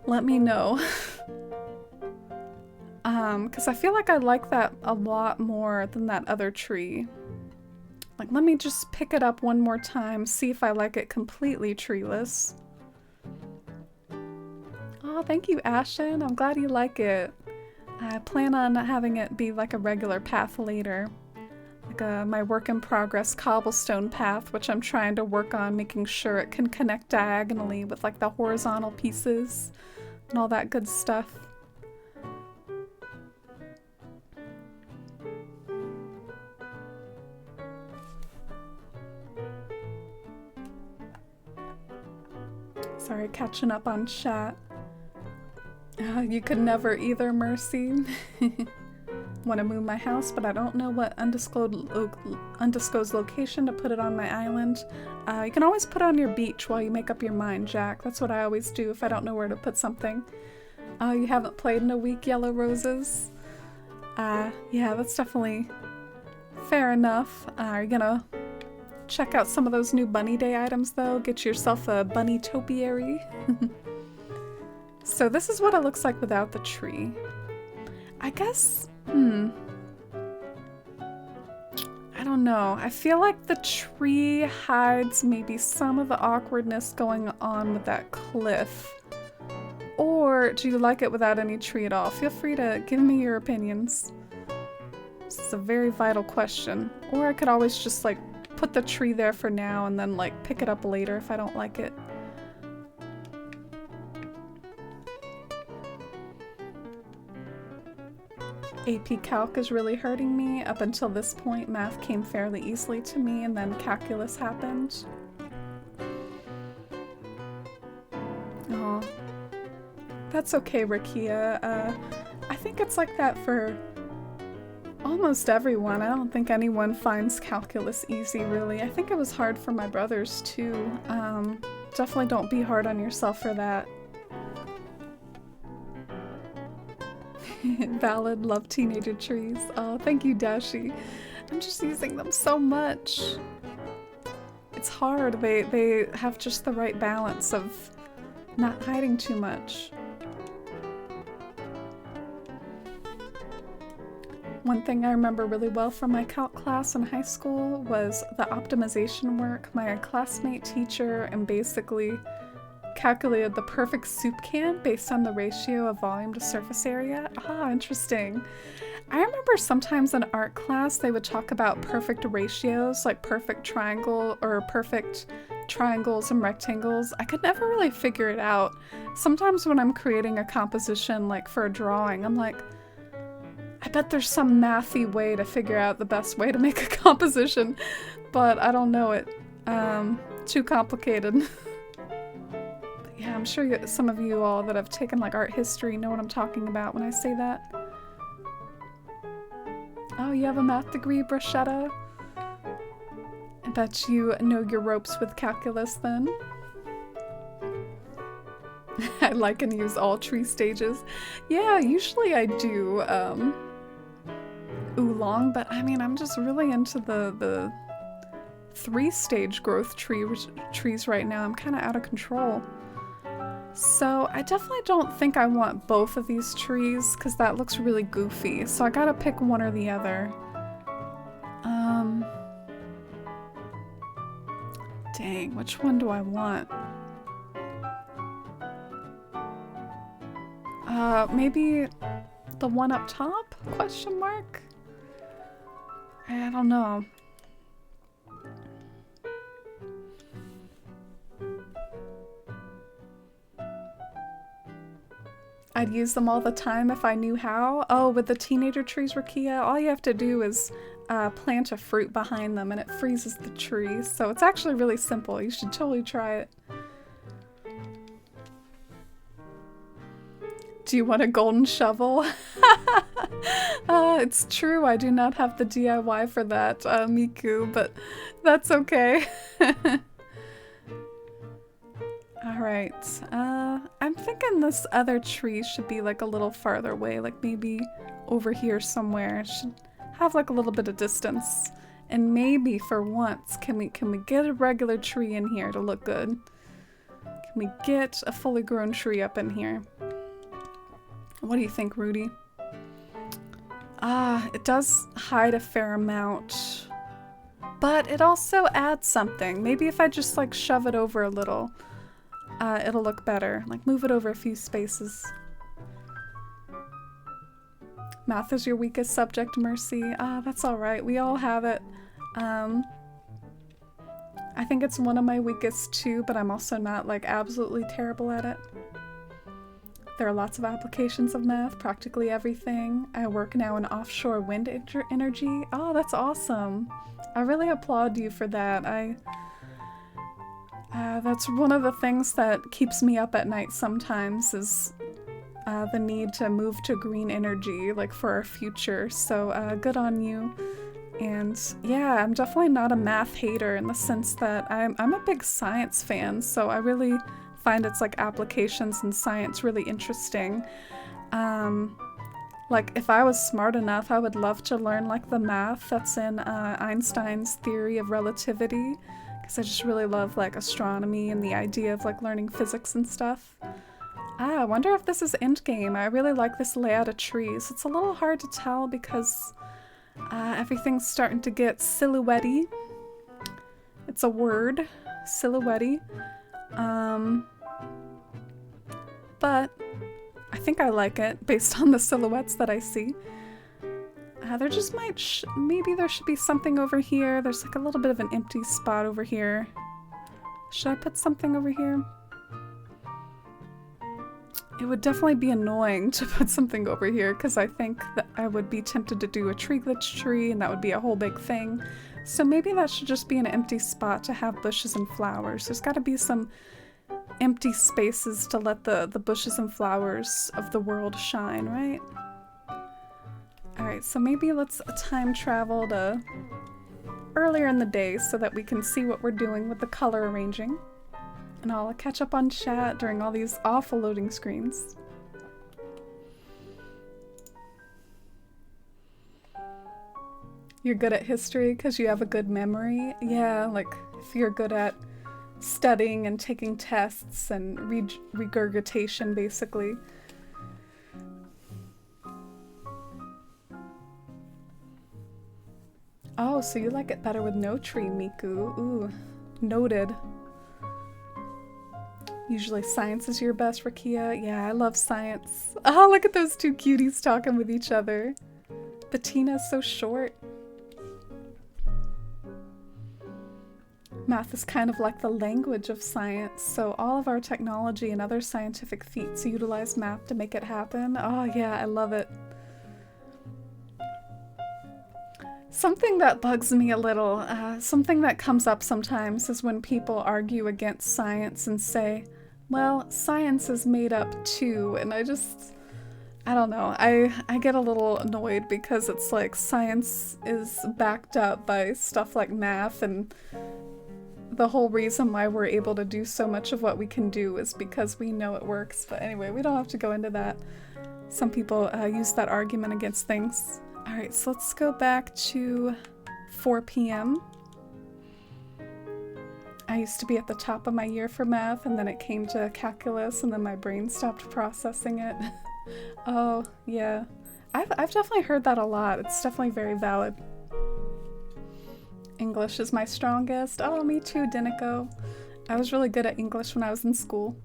let me know. Because I feel like I like that a lot more than that other tree. Like, let me just pick it up one more time, see if I like it completely treeless. Oh, thank you, Ashen. I'm glad you like it. I plan on having it be like a regular path later. Like my work in progress cobblestone path, which I'm trying to work on making sure it can connect diagonally with like the horizontal pieces and all that good stuff. Sorry, catching up on chat. You could never either, Mercy. Want to move my house, but I don't know what undisclosed location to put it on my island. You can always put it on your beach while you make up your mind, Jack. That's what I always do if I don't know where to put something. You haven't played in a week, Yellow Roses? Yeah, that's definitely fair enough. Are you gonna check out some of those new Bunny Day items, though? Get yourself a bunny topiary. So this is what it looks like without the tree. I guess, I don't know. I feel like the tree hides maybe some of the awkwardness going on with that cliff. Or do you like it without any tree at all? Feel free to give me your opinions. This is a very vital question. Or I could always just like put the tree there for now and then like pick it up later if I don't like it. AP Calc is really hurting me. Up until this point, math came fairly easily to me, and then calculus happened. Aw. That's okay, Rakia. I think it's like that for almost everyone. I don't think anyone finds calculus easy, really. I think it was hard for my brothers, too. Definitely don't be hard on yourself for that. Valid, love teenager trees. Oh, thank you, Dashi. I'm just using them so much. It's hard. They have just the right balance of not hiding too much. One thing I remember really well from my calc class in high school was the optimization work. My classmate teacher and basically calculated the perfect soup can based on the ratio of volume to surface area. Ah, interesting. I remember sometimes in art class they would talk about perfect ratios, like perfect triangle or perfect triangles and rectangles. I could never really figure it out. Sometimes when I'm creating a composition like for a drawing, I'm like, I bet there's some mathy way to figure out the best way to make a composition, but I don't know it. Too complicated. Yeah, I'm sure some of you all that have taken like art history know what I'm talking about when I say that. Oh, you have a math degree, Bruschetta? I bet you know your ropes with calculus then. I like and use all tree stages. Yeah, usually I do oolong, but I mean, I'm just really into the 3-stage growth trees right now. I'm kind of out of control. So I definitely don't think I want both of these trees because that looks really goofy. So I gotta pick one or the other. Dang, which one do I want? Maybe the one up top? Question mark? I don't know. I'd use them all the time if I knew how. Oh, with the teenager trees, Rakia, all you have to do is plant a fruit behind them and it freezes the tree. So it's actually really simple. You should totally try it. Do you want a golden shovel? It's true, I do not have the DIY for that, Miku, but that's okay. Alright, I'm thinking this other tree should be like a little farther away, like maybe over here somewhere. It should have like a little bit of distance. And maybe for once, can we get a regular tree in here to look good? Can we get a fully grown tree up in here? What do you think, Rudy? It does hide a fair amount, but it also adds something. Maybe if I just like shove it over a little, it'll look better. Like move it over a few spaces. Math is your weakest subject, Mercy. That's alright. We all have it. I think it's one of my weakest too, but I'm also not like absolutely terrible at it. There are lots of applications of math, practically everything. I work now in offshore wind energy. Oh, that's awesome. I really applaud you for that. That's one of the things that keeps me up at night sometimes is the need to move to green energy, like for our future. So good on you. And yeah, I'm definitely not a math hater in the sense that I'm a big science fan, so I really find its like applications in science really interesting. Like if I was smart enough, I would love to learn like the math that's in Einstein's theory of relativity, because I just really love like astronomy and the idea of like learning physics and stuff. I wonder if this is endgame. I really like this layout of trees. It's a little hard to tell because everything's starting to get silhouette-y. It's a word, silhouette-y. But I think I like it based on the silhouettes that I see. There just might, maybe there should be something over here. There's like a little bit of an empty spot over here. Should I put something over here? It would definitely be annoying to put something over here because I think that I would be tempted to do a tree glitch tree and that would be a whole big thing. So maybe that should just be an empty spot to have bushes and flowers. There's got to be some empty spaces to let the bushes and flowers of the world shine, right? Alright, so maybe let's time travel to earlier in the day so that we can see what we're doing with the color arranging. And I'll catch up on chat during all these awful loading screens. You're good at history because you have a good memory? Yeah, like if you're good at studying and taking tests and regurgitation, basically. Oh, so you like it better with no tree, Miku. Ooh, noted. Usually science is your best, Rakia. Yeah, I love science. Oh, look at those two cuties talking with each other. Bettina's so short. Math is kind of like the language of science, so all of our technology and other scientific feats utilize math to make it happen. Oh yeah, I love it. Something that bugs me a little, something that comes up sometimes is when people argue against science and say, well, science is made up too, and I don't know, I get a little annoyed because it's like science is backed up by stuff like math, and the whole reason why we're able to do so much of what we can do is because we know it works. But anyway, we don't have to go into that. Some people use that argument against things. Alright, so let's go back to 4 p.m. I used to be at the top of my year for math, and then it came to calculus, and then my brain stopped processing it. Oh, yeah. I've definitely heard that a lot. It's definitely very valid. English is my strongest. Oh, me too, Dinico. I was really good at English when I was in school.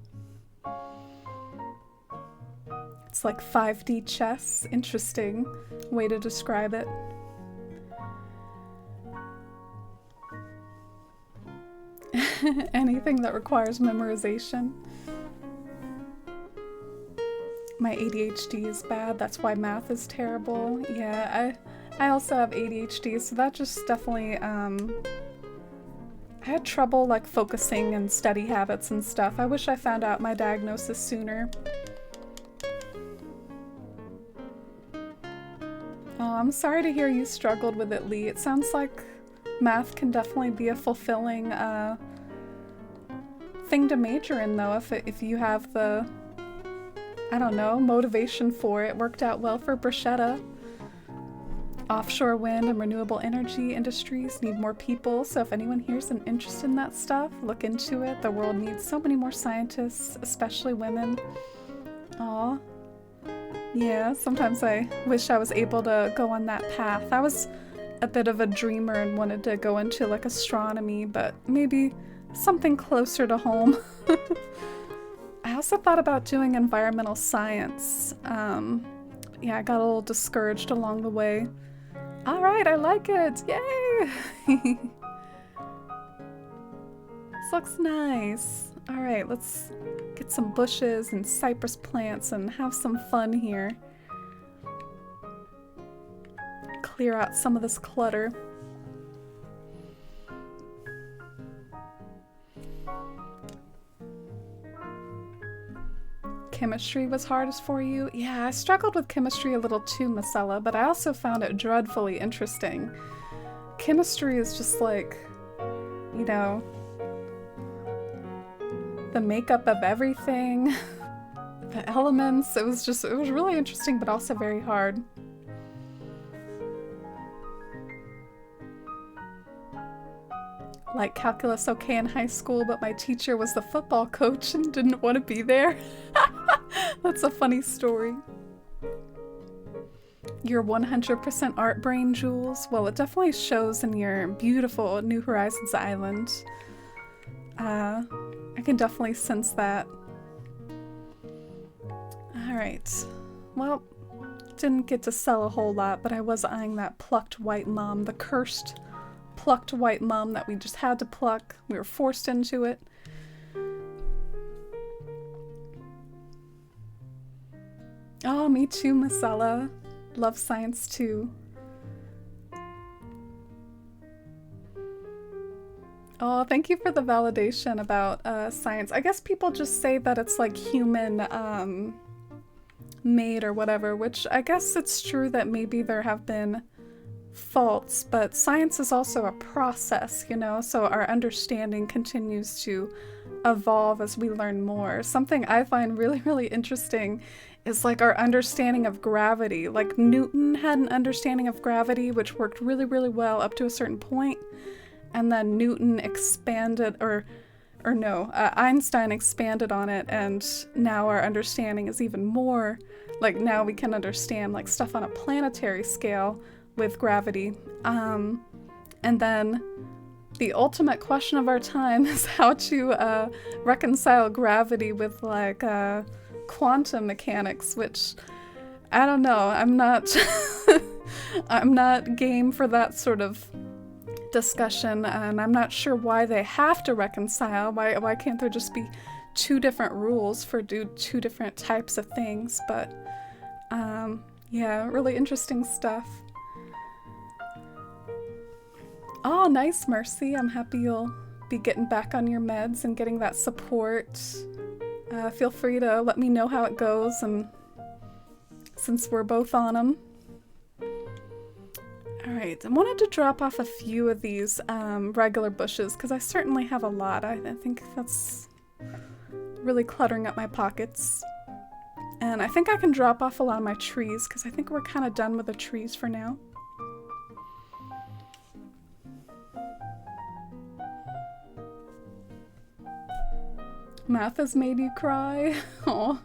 It's like 5D chess. Interesting way to describe it. Anything that requires memorization. my ADHD is bad. That's why math is terrible. Yeah, I also have ADHD, so that just definitely, I had trouble like focusing and study habits and stuff. I wish I found out my diagnosis sooner. Oh, I'm sorry to hear you struggled with it, Lee. It sounds like math can definitely be a fulfilling thing to major in, though, if you have the, I don't know, motivation for it. Worked out well for Bruschetta. Offshore wind and renewable energy industries need more people, so if anyone here's an interest in that stuff, look into it. The world needs so many more scientists, especially women. Aw. Yeah, sometimes I wish I was able to go on that path. I was a bit of a dreamer and wanted to go into like astronomy, but maybe something closer to home. I also thought about doing environmental science. Yeah, I got a little discouraged along the way. All right, I like it. Yay! This looks nice. All right, let's get some bushes and cypress plants and have some fun here. Clear out some of this clutter. Chemistry was hardest for you? Yeah, I struggled with chemistry a little too, Marcella, but I also found it dreadfully interesting. Chemistry is just like, you know, the makeup of everything, the elements. It was really interesting, but also very hard. Like calculus okay in high school, but my teacher was the football coach and didn't want to be there. That's a funny story. Your 100% art brain, Jules? Well, it definitely shows in your beautiful New Horizons island. I can definitely sense that. Alright. Well, didn't get to sell a whole lot, but I was eyeing that plucked white mom, the cursed plucked white mom that we just had to pluck. We were forced into it. Oh, me too, Marcella. Love science too. Oh, thank you for the validation about science. I guess people just say that it's like human made or whatever, which I guess it's true that maybe there have been faults, but science is also a process, you know, so our understanding continues to evolve as we learn more. Something I find really, really interesting is like our understanding of gravity. Like Newton had an understanding of gravity which worked really, really well up to a certain point, and then Newton expanded, Einstein expanded on it, and now our understanding is even more, like now we can understand like stuff on a planetary scale with gravity. And then the ultimate question of our time is how to reconcile gravity with like quantum mechanics, which I don't know. I'm not I'm not game for that sort of discussion, and I'm not sure why they have to reconcile. Why can't there just be two different rules for two different types of things? But yeah, really interesting stuff. Oh, nice, Mercy. I'm happy you'll be getting back on your meds and getting that support. Feel free to let me know how it goes, and since we're both on them. Alright, I wanted to drop off a few of these regular bushes, because I certainly have a lot. I think that's really cluttering up my pockets. And I think I can drop off a lot of my trees, because I think we're kind of done with the trees for now. Math has made you cry? Aw.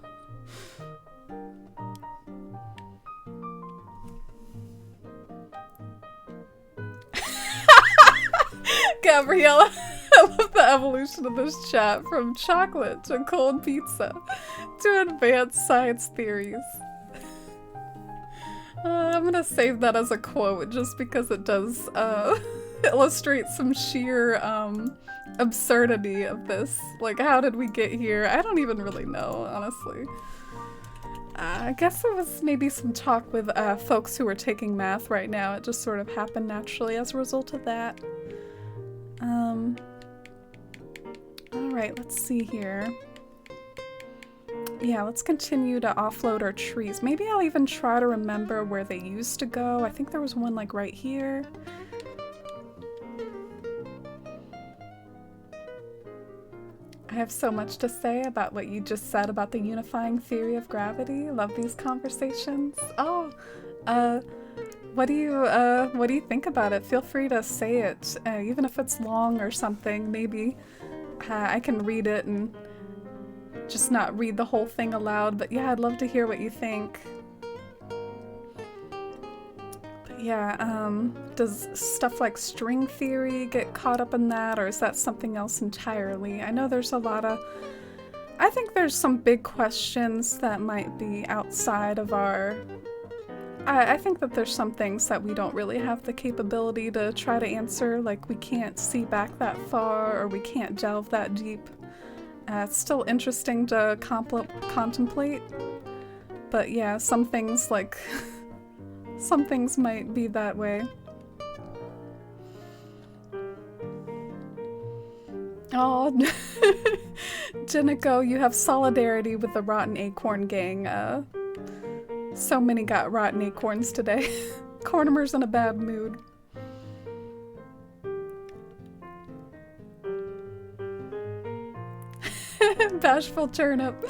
Gabriella, I love the evolution of this chat from chocolate to cold pizza to advanced science theories. I'm gonna save that as a quote just because it does illustrate some sheer absurdity of this. Like, how did we get here? I don't even really know, honestly. I guess it was maybe some talk with folks who are taking math right now. It just sort of happened naturally as a result of that. Alright, let's see here. Yeah, let's continue to offload our trees. Maybe I'll even try to remember where they used to go. I think there was one like right here. I have so much to say about what you just said about the unifying theory of gravity. Love these conversations. Oh, what do you think about it? Feel free to say it, even if it's long or something. Maybe I can read it and just not read the whole thing aloud. But yeah, I'd love to hear what you think. But yeah, does stuff like string theory get caught up in that, or is that something else entirely? I know there's a lot of... I think there's some big questions that might be outside of our... I think that there's some things that we don't really have the capability to try to answer, like we can't see back that far, or we can't delve that deep. It's still interesting to contemplate, but yeah, some things like... some things might be that way. Oh, Jinico, you have solidarity with the Rotten Acorn gang. So many got rotten acorns today. Cornimer's in a bad mood. Bashful turnip.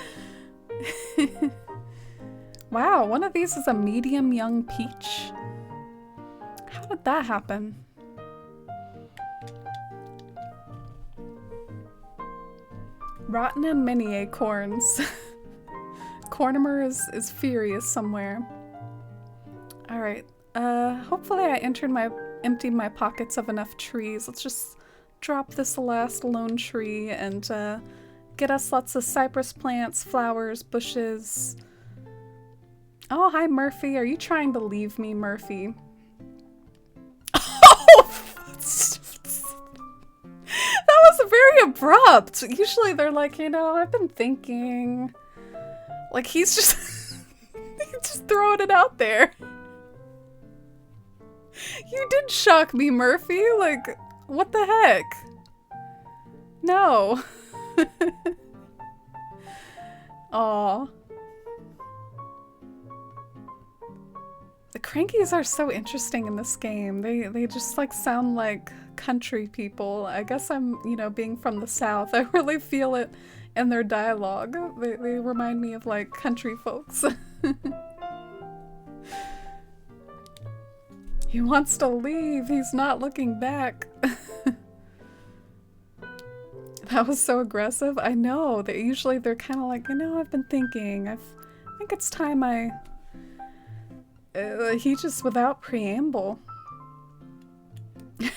Wow, one of these is a medium young peach. How did that happen? Rotten and mini acorns. Cornimer is furious somewhere. Alright, hopefully I emptied my pockets of enough trees. Let's just drop this last lone tree and get us lots of cypress plants, flowers, bushes. Oh, hi Murphy. Are you trying to leave me, Murphy? That was very abrupt. Usually they're like, you know, I've been thinking. Like he's just he's just throwing it out there. You did shock me, Murphy. Like, what the heck? No. Aw. The Crankies are so interesting in this game. They just like sound like country people. I guess I'm, you know, being from the South, I really feel it in their dialogue. They remind me of like country folks. He wants to leave. He's not looking back. That was so aggressive. I know. They're kind of like, you know, I've been thinking. I think it's time I... he just, without preamble.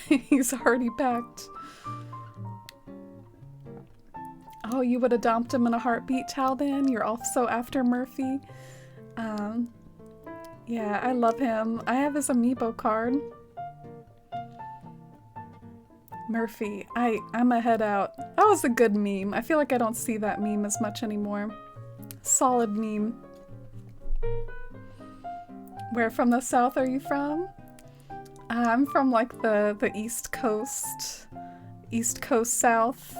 He's already packed. Oh, you would adopt him in a heartbeat, Talbin? You're also after Murphy? Yeah, I love him. I have his amiibo card. Murphy, I'm a head out. That was a good meme. I feel like I don't see that meme as much anymore. Solid meme. Where from the South are you from? I'm from like the East Coast. East Coast South.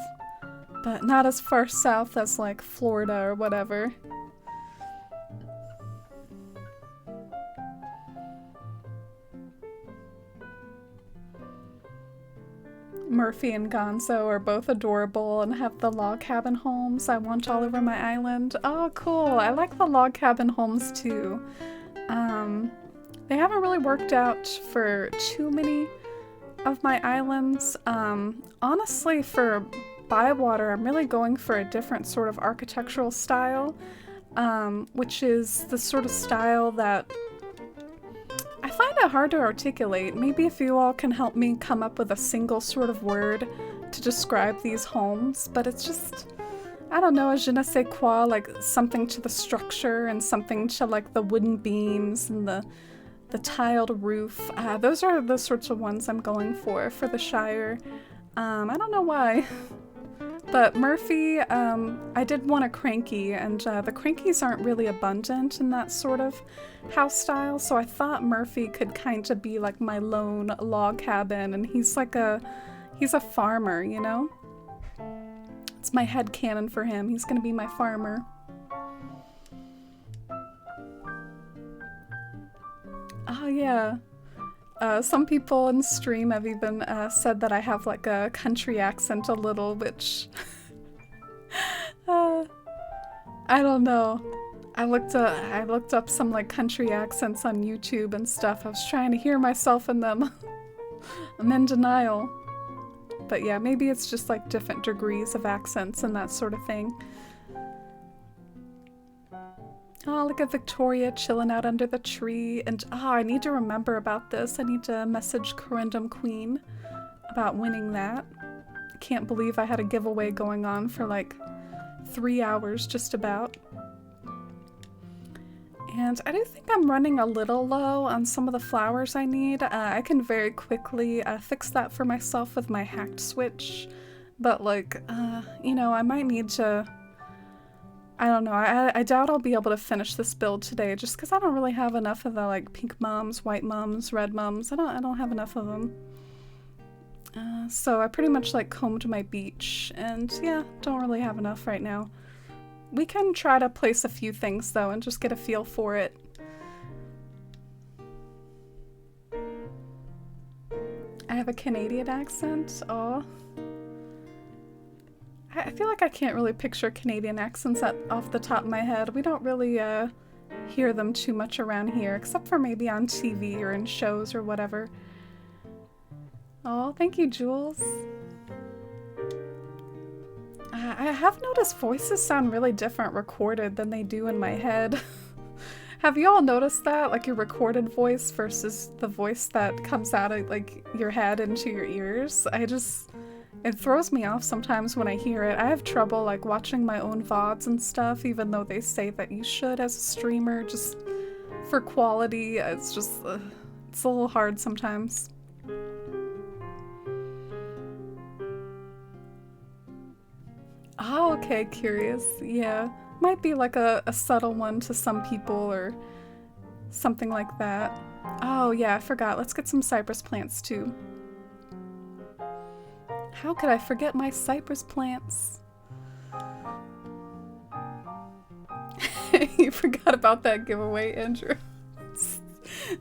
But not as far south as like Florida or whatever. Murphy and Gonzo are both adorable and have the log cabin homes I want all over my island. Oh, cool. I like the log cabin homes too. They haven't really worked out for too many of my islands. Honestly, for Bywater, I'm really going for a different sort of architectural style, which is the sort of style that I find it hard to articulate. Maybe if you all can help me come up with a single sort of word to describe these homes, but it's just, I don't know, a je ne sais quoi, like something to the structure and something to like the wooden beams and the tiled roof. Those are the sorts of ones I'm going for the Shire. I don't know why. But Murphy, I did want a cranky, and the crankies aren't really abundant in that sort of house style, so I thought Murphy could kind of be like my lone log cabin, and he's a farmer, you know? It's my headcanon for him. He's gonna be my farmer. Oh yeah. Some people in stream have even said that I have like a country accent a little, which I don't know. I looked up some like country accents on YouTube and stuff. I was trying to hear myself in them. I'm in denial. But yeah, maybe it's just like different degrees of accents and that sort of thing. Oh, look at Victoria chilling out under the tree. And I need to remember about this. I need to message Corundum Queen about winning that. I can't believe I had a giveaway going on for like 3 hours just about. And I do think I'm running a little low on some of the flowers I need. I can very quickly fix that for myself with my hacked switch. But like, you know, I might need to... I don't know, I doubt I'll be able to finish this build today just because I don't really have enough of the like pink mums, white mums, red mums. I don't have enough of them. So I pretty much like combed my beach and yeah, don't really have enough right now. We can try to place a few things though and just get a feel for it. I have a Canadian accent, aw. I feel like I can't really picture Canadian accents off the top of my head. We don't really hear them too much around here, except for maybe on TV or in shows or whatever. Oh, thank you, Jules. I have noticed voices sound really different recorded than they do in my head. Have you all noticed that? Like your recorded voice versus the voice that comes out of like your head into your ears? It throws me off sometimes when I hear it. I have trouble like watching my own VODs and stuff, even though they say that you should as a streamer, just for quality. It's just, it's a little hard sometimes. Oh, okay, curious. Yeah, might be like a subtle one to some people or something like that. Oh yeah, I forgot. Let's get some cypress plants too. How could I forget my cypress plants? You forgot about that giveaway, Andrew.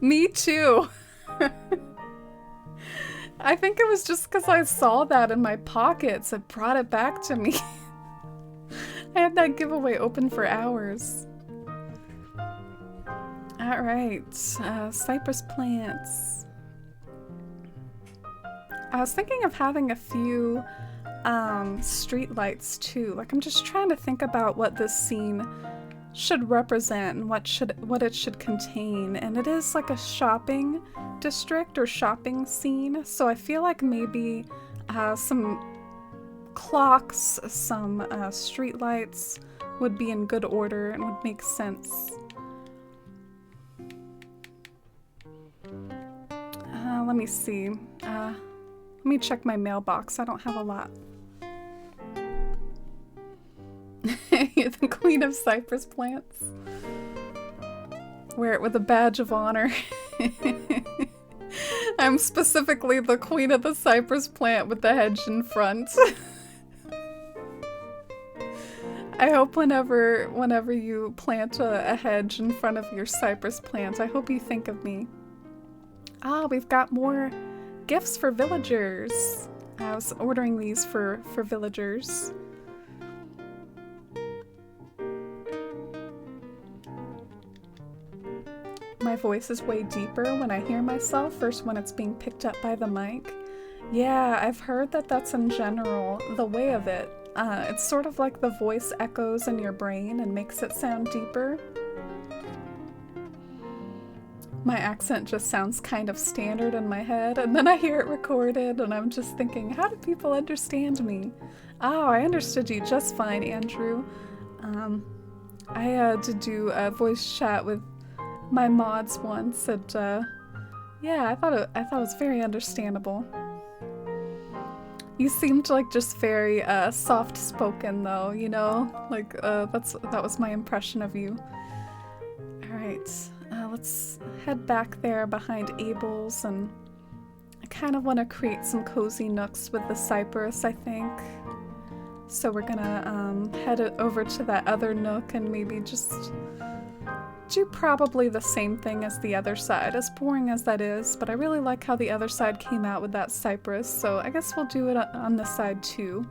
Me too. I think it was just because I saw that in my pockets. It brought it back to me. I had that giveaway open for hours. Alright, cypress plants. I was thinking of having a few street lights too. Like I'm just trying to think about what this scene should represent and what it should contain. And it is like a shopping district or shopping scene. So I feel like maybe some clocks, some street lights would be in good order and would make sense. Let me see. Let me check my mailbox. I don't have a lot. You're the queen of cypress plants. Wear it with a badge of honor. I'm specifically the queen of the cypress plant with the hedge in front. I hope whenever you plant a hedge in front of your cypress plant, I hope you think of me. Ah, we've got more gifts for villagers. I was ordering these for villagers. My voice is way deeper when I hear myself versus when it's being picked up by the mic. Yeah, I've heard that that's in general the way of it. It's sort of like the voice echoes in your brain and makes it sound deeper. My accent just sounds kind of standard in my head, and then I hear it recorded, and I'm just thinking, how do people understand me? Oh, I understood you just fine, Andrew. I did do a voice chat with my mods once, and yeah, I thought it was very understandable. You seemed like just very soft spoken though, you know? Like that was my impression of you. Alright, let's head back there behind Abel's, and I kind of want to create some cozy nooks with the cypress, I think. So we're gonna head over to that other nook and maybe just do probably the same thing as the other side, as boring as that is, but I really like how the other side came out with that cypress, so I guess we'll do it on this side too.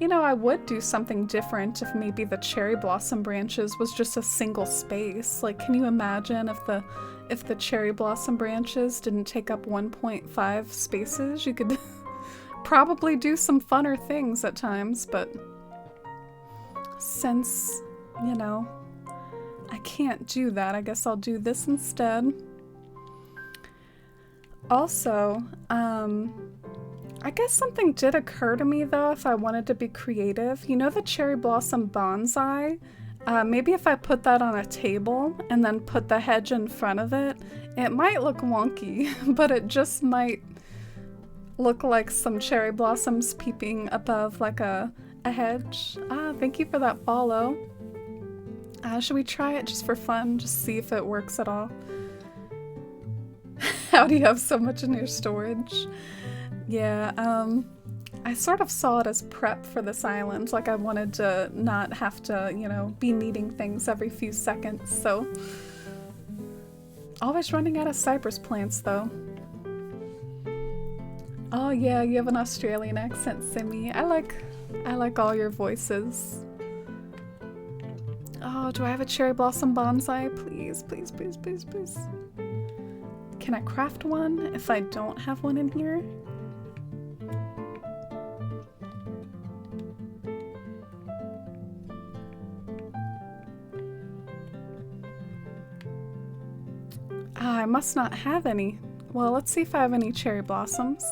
You know, I would do something different if maybe the cherry blossom branches was just a single space. Like, can you imagine if the cherry blossom branches didn't take up 1.5 spaces? You could probably do some funner things at times, but since, you know, I can't do that, I guess I'll do this instead. Also, I guess something did occur to me though if I wanted to be creative. You know the cherry blossom bonsai? Maybe if I put that on a table and then put the hedge in front of it, it might look wonky, but it just might look like some cherry blossoms peeping above like a hedge. Thank you for that follow. Should we try it just for fun? Just see if it works at all. How do you have so much in your storage? Yeah, I sort of saw it as prep for this island. Like I wanted to not have to, you know, be needing things every few seconds, so. Always running out of cypress plants though. Oh yeah, you have an Australian accent, Simi. I like all your voices. Oh, do I have a cherry blossom bonsai? Please, please, please, please, please. Can I craft one if I don't have one in here? I must not have any. Well, let's see if I have any cherry blossoms.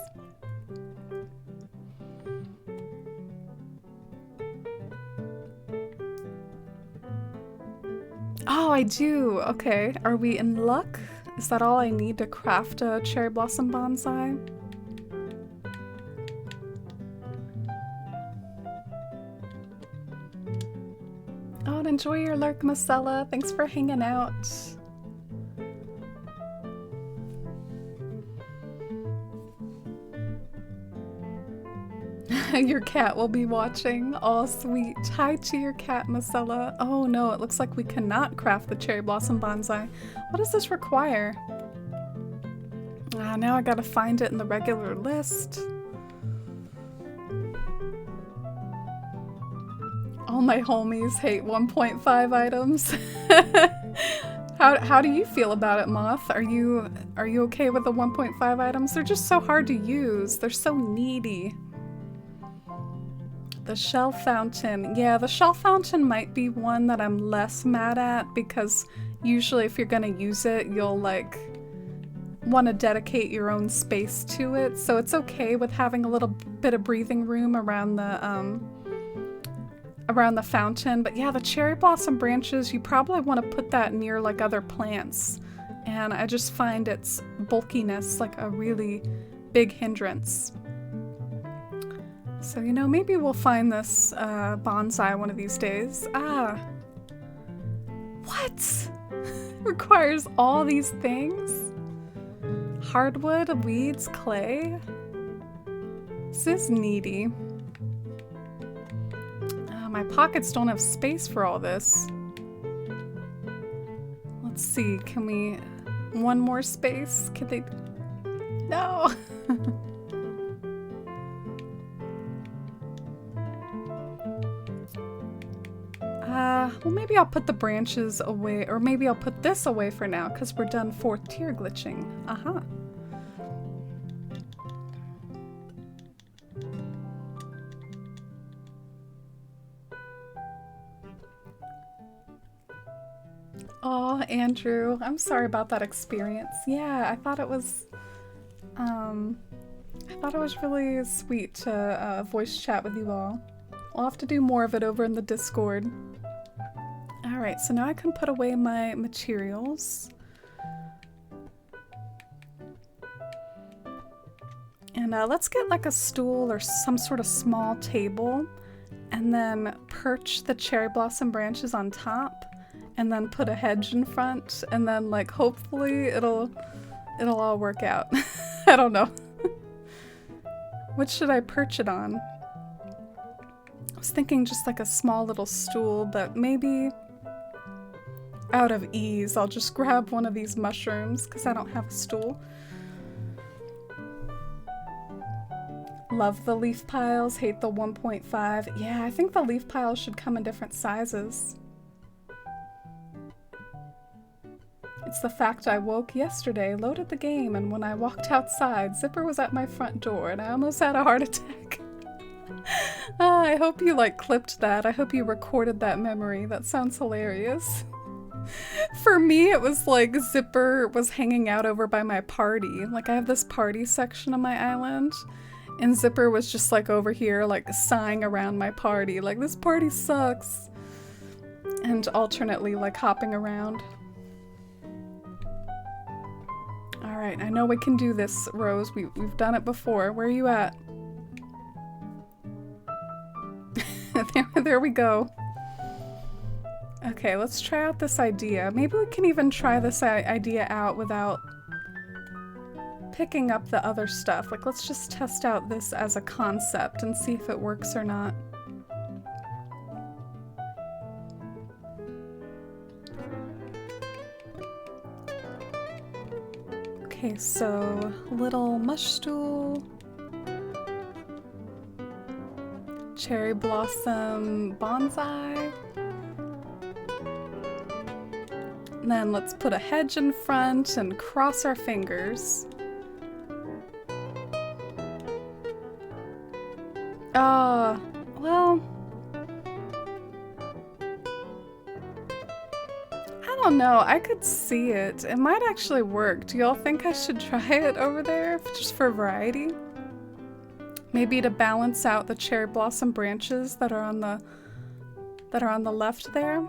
Oh, I do. Okay. Are we in luck? Is that all I need to craft a cherry blossom bonsai? Oh, and enjoy your lurk, Marcella. Thanks for hanging out. Your cat will be watching. Oh, sweet. Hi to your cat, Marcella. Oh no, it looks like we cannot craft the cherry blossom bonsai. What does this require? Now I gotta find it in the regular list. All my homies hate 1.5 items. How do you feel about it, Moth? Are you okay with the 1.5 items? They're just so hard to use. They're so needy. The shell fountain. Yeah, the shell fountain might be one that I'm less mad at because usually if you're gonna use it, you'll like want to dedicate your own space to it. So it's okay with having a little bit of breathing room around the fountain. But yeah, the cherry blossom branches, you probably want to put that near like other plants. And I just find its bulkiness like a really big hindrance. So, you know, maybe we'll find this bonsai one of these days. What? Requires all these things? Hardwood, weeds, clay? This is needy. My pockets don't have space for all this. Let's see, can we... One more space? Can they... No! Well, maybe I'll put the branches away, or maybe I'll put this away for now, because we're done 4th tier glitching. Aha. Oh, Andrew, I'm sorry about that experience. Yeah, I thought it was really sweet to voice chat with you all. I'll have to do more of it over in the Discord. Alright, so now I can put away my materials. And let's get like a stool or some sort of small table and then perch the cherry blossom branches on top and then put a hedge in front and then like hopefully it'll all work out. I don't know. What should I perch it on? I was thinking just like a small little stool, but maybe out of ease I'll just grab one of these mushrooms because I don't have a stool. Love the leaf piles, hate the 1.5. Yeah, I think the leaf piles should come in different sizes. It's the fact I woke yesterday, loaded the game, and when I walked outside, Zipper was at my front door and I almost had a heart attack. I hope you like clipped that. I hope you recorded that memory. That sounds hilarious. For me, it was like Zipper was hanging out over by my party. Like I have this party section on my island. And Zipper was just like over here, like sighing around my party, like this party sucks. And alternately like hopping around. Alright, I know we can do this, Rose. We've done it before. Where are you at? there we go. Okay, let's try out this idea. Maybe we can even try this idea out without picking up the other stuff. Like, let's just test out this as a concept and see if it works or not. Okay, so little mush stool, cherry blossom bonsai, and then let's put a hedge in front and cross our fingers. Well, I don't know. I could see it. It might actually work. Do y'all think I should try it over there just for variety? Maybe to balance out the cherry blossom branches that are on the left there.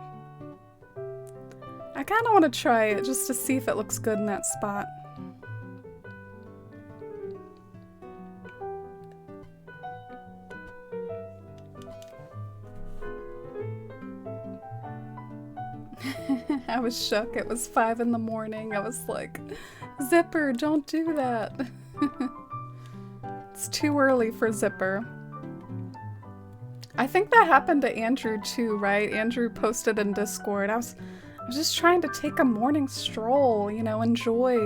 I kind of want to try it just to see if it looks good in that spot. I was shook. It was 5 in the morning. I was like, Zipper, don't do that. It's too early for Zipper. I think that happened to Andrew too, right? Andrew posted in Discord. I was just trying to take a morning stroll, you know, enjoy,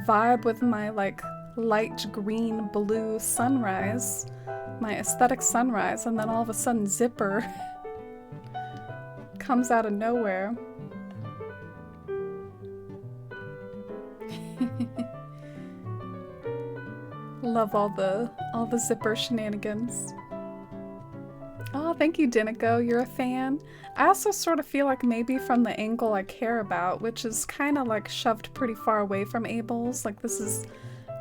vibe with my like light green blue sunrise, my aesthetic sunrise, and then all of a sudden Zipper comes out of nowhere. Love all the Zipper shenanigans. Oh, thank you, Dinico. You're a fan. I also sort of feel like maybe from the angle I care about, which is kind of like shoved pretty far away from Abel's, like this is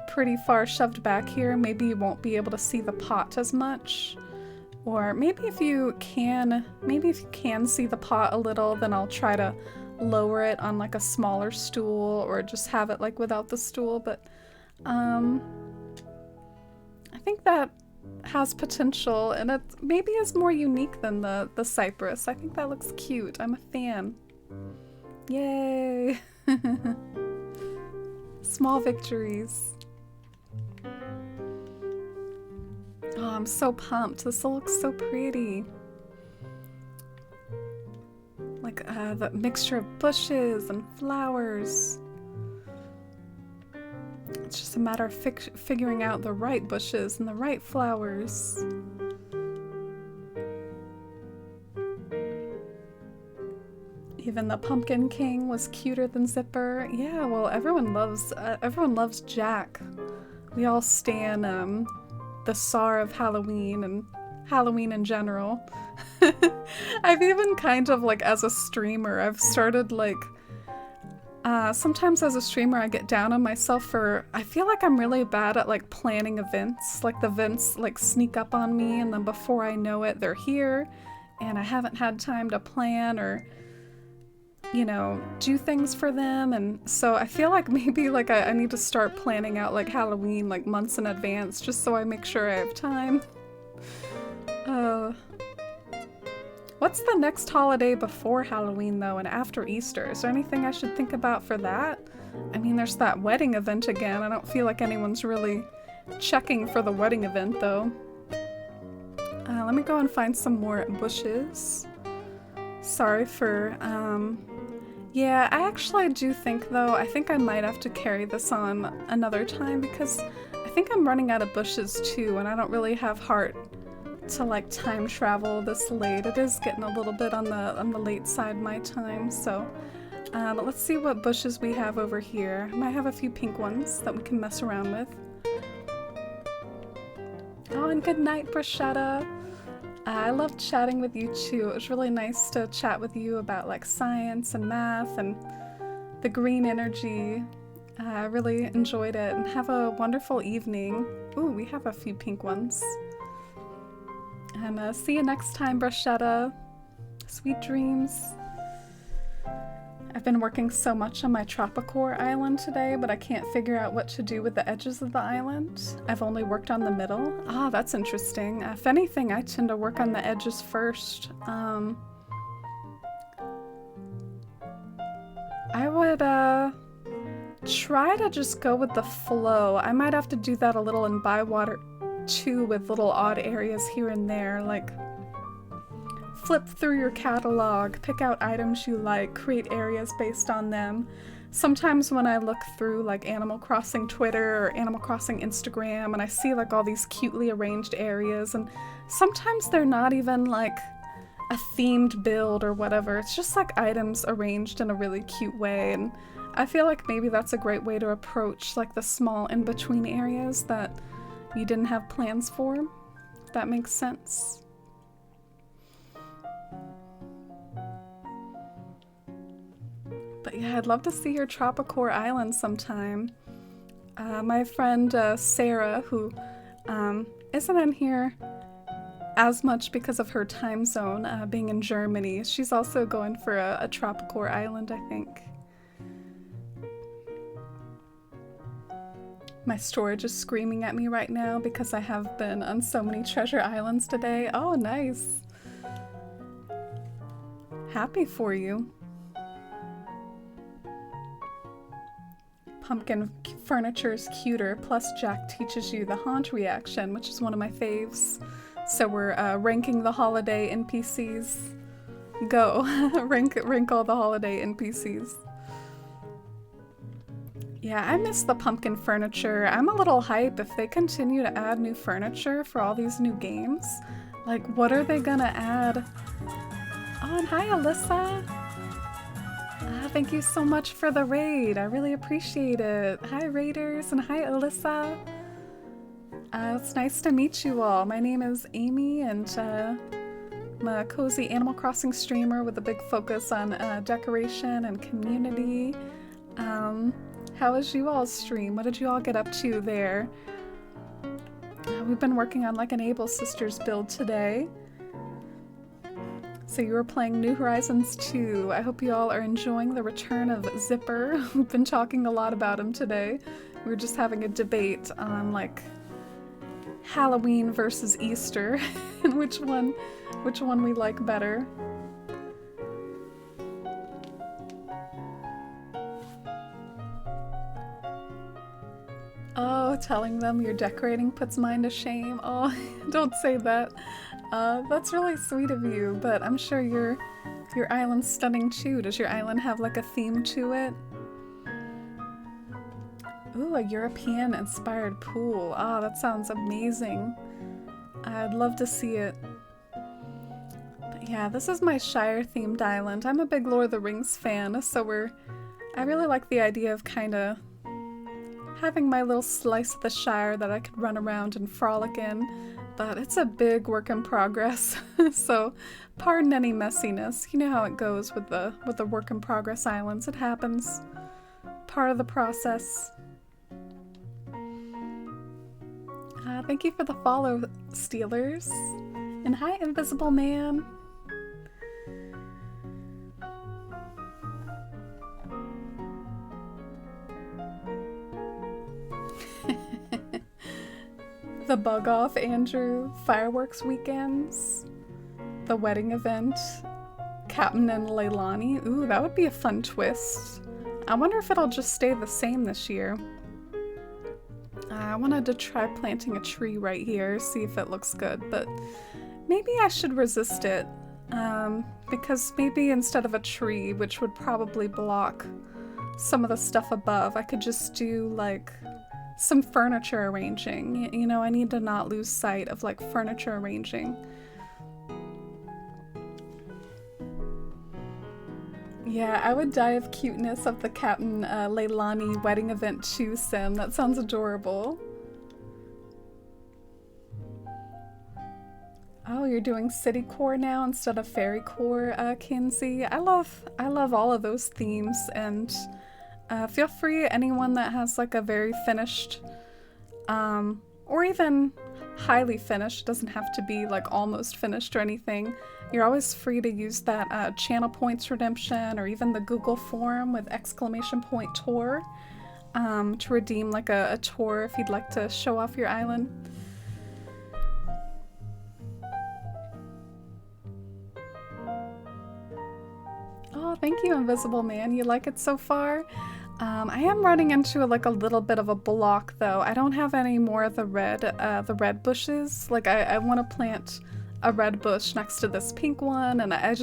pretty far shoved back here, maybe you won't be able to see the pot as much. Or maybe if you can see the pot a little, then I'll try to lower it on like a smaller stool or just have it like without the stool, but I think that has potential and it maybe is more unique than the cypress. I think that looks cute. I'm a fan. Yay! Small victories. Oh, I'm so pumped. This will look so pretty. Like the mixture of bushes and flowers. It's just a matter of figuring out the right bushes and the right flowers. Even the Pumpkin King was cuter than Zipper. Yeah, well, everyone loves Jack. We all stan the Tsar of Halloween and Halloween in general. I've even kind of like as a streamer, I've started like sometimes as a streamer I get down on myself for, I feel like I'm really bad at like planning events. Like the events like sneak up on me and then before I know it they're here and I haven't had time to plan or you know, do things for them. And so I feel like maybe like I need to start planning out like Halloween like months in advance just so I make sure I have time. What's the next holiday before Halloween though and after Easter? Is there anything I should think about for that? I mean, there's that wedding event again. I don't feel like anyone's really checking for the wedding event though. Let me go and find some more bushes. Sorry for, yeah, I actually do think though, I think I might have to carry this on another time because I think I'm running out of bushes too and I don't really have heart to like time travel this late. It is getting a little bit on the late side my time, so but let's see what bushes we have over here. I might have a few pink ones that we can mess around with. Oh, and good night, Bruschetta. I loved chatting with you too. It was really nice to chat with you about like science and math and the green energy. I really enjoyed it, and have a wonderful evening. Ooh, we have a few pink ones. And see you next time, Bruschetta. Sweet dreams. I've been working so much on my Tropicore island today, but I can't figure out what to do with the edges of the island. I've only worked on the middle. Ah, that's interesting. If anything, I tend to work on the edges first. I would try to just go with the flow. I might have to do that a little in Bywater too, with little odd areas here and there, like flip through your catalog, pick out items you like, create areas based on them. Sometimes when I look through like Animal Crossing Twitter or Animal Crossing Instagram and I see like all these cutely arranged areas, and sometimes they're not even like a themed build or whatever, it's just like items arranged in a really cute way, and I feel like maybe that's a great way to approach like the small in-between areas that you didn't have plans for, if that makes sense. But yeah, I'd love to see your Tropicore island sometime. My friend Sarah, who isn't in here as much because of her time zone, being in Germany, she's also going for a Tropicore island, I think. My storage is screaming at me right now because I have been on so many treasure islands today. Oh, nice. Happy for you. Pumpkin furniture's cuter, plus Jack teaches you the haunt reaction, which is one of my faves. So we're ranking the holiday NPCs. Go. rank all the holiday NPCs. Yeah, I miss the pumpkin furniture. I'm a little hype if they continue to add new furniture for all these new games. Like, what are they gonna add? Oh, and hi, Alyssa. Thank you so much for the raid. I really appreciate it. Hi, raiders, and hi, Alyssa. It's nice to meet you all. My name is Amy, and I'm a cozy Animal Crossing streamer with a big focus on decoration and community. How was you all's stream? What did you all get up to there? We've been working on like an Able Sisters build today. So you were playing New Horizons 2. I hope you all are enjoying the return of Zipper. We've been talking a lot about him today. We were just having a debate on like Halloween versus Easter and which one we like better. Oh, telling them you're decorating puts mine to shame. Oh, don't say that. That's really sweet of you, but I'm sure your island's stunning too. Does your island have like a theme to it? Ooh, a European-inspired pool. Ah, that sounds amazing. I'd love to see it. But yeah, this is my Shire-themed island. I'm a big Lord of the Rings fan, so I really like the idea of kinda having my little slice of the Shire that I could run around and frolic in, but it's a big work in progress, so pardon any messiness. You know how it goes with the work in progress islands. It happens. Part of the process. Thank you for the follow, Steelers. And hi, Invisible Man. The Bug Off Andrew fireworks weekends. The wedding event. Captain and Leilani. Ooh, that would be a fun twist. I wonder if it'll just stay the same this year. I wanted to try planting a tree right here, see if it looks good, but maybe I should resist it. Because maybe instead of a tree, which would probably block some of the stuff above, I could just do like some furniture arranging. You know, I need to not lose sight of like furniture arranging. Yeah, I would die of cuteness of the Captain Leilani wedding event too, Sim. That sounds adorable. Oh, you're doing city core now instead of fairy core, Kinsey. I love all of those themes, and feel free, anyone that has like a very finished, or even highly finished, doesn't have to be like almost finished or anything. You're always free to use that channel points redemption or even the Google form with ! tour to redeem like a tour if you'd like to show off your island. Oh, thank you, Invisible Man. You like it so far? I am running into like a little bit of a block though. I don't have any more of the red bushes. Like I want to plant a red bush next to this pink one, and I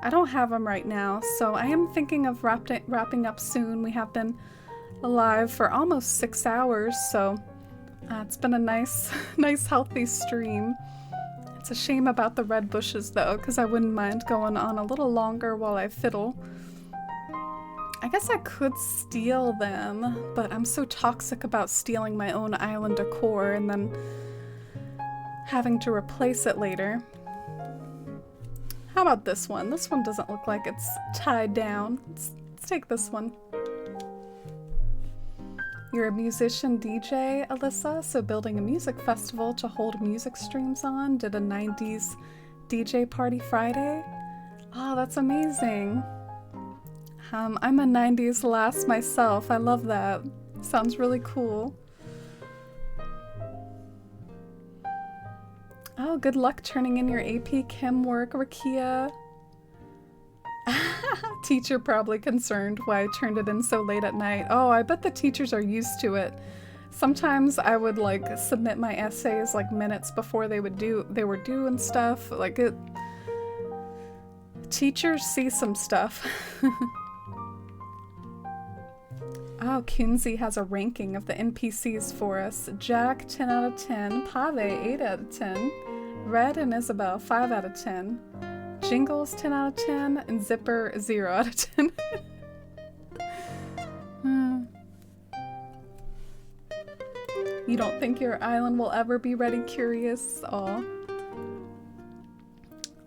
don't have them right now. So I am thinking of wrapping up soon. We have been alive for almost 6 hours, so it's been a nice healthy stream. It's a shame about the red bushes though, because I wouldn't mind going on a little longer while I fiddle. I guess I could steal them, but I'm so toxic about stealing my own island decor and then having to replace it later. How about this one? This one doesn't look like it's tied down. Let's take this one. You're a musician DJ, Alyssa, so building a music festival to hold music streams on. Did a 90s DJ party Friday. Oh, that's amazing. I'm a 90s lass myself. I love that. Sounds really cool. Oh, good luck turning in your AP Chem work, Rakia. Teacher probably concerned why I turned it in so late at night. Oh, I bet the teachers are used to it. Sometimes I would like submit my essays like minutes before they were due and stuff. Like it. Teachers see some stuff. Oh, Kinsey has a ranking of the NPCs for us. Jack, 10 out of 10. Pave, 8 out of 10. Red and Isabel, 5 out of 10. Jingles, 10 out of 10. And Zipper, 0 out of 10. You don't think your island will ever be ready, Curious? Aw.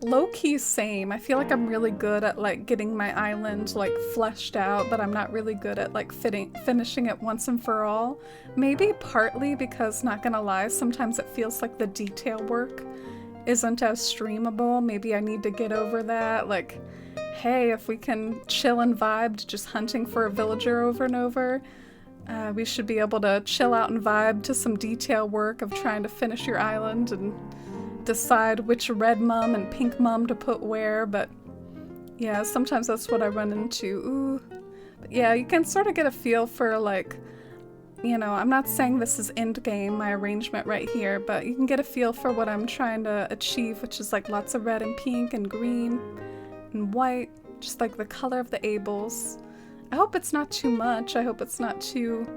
Low-key same. I feel like I'm really good at like getting my island like fleshed out, but I'm not really good at like finishing it once and for all. Maybe partly because, not gonna lie, sometimes it feels like the detail work isn't as streamable. Maybe I need to get over that. Like, hey, if we can chill and vibe to just hunting for a villager over and over, we should be able to chill out and vibe to some detail work of trying to finish your island and decide which red mum and pink mum to put where. But yeah, sometimes that's what I run into. Ooh. But yeah, you can sort of get a feel for like, you know, I'm not saying this is end game, my arrangement right here, but you can get a feel for what I'm trying to achieve, which is like lots of red and pink and green and white, just like the color of the ables. I hope it's not too much. I hope it's not too,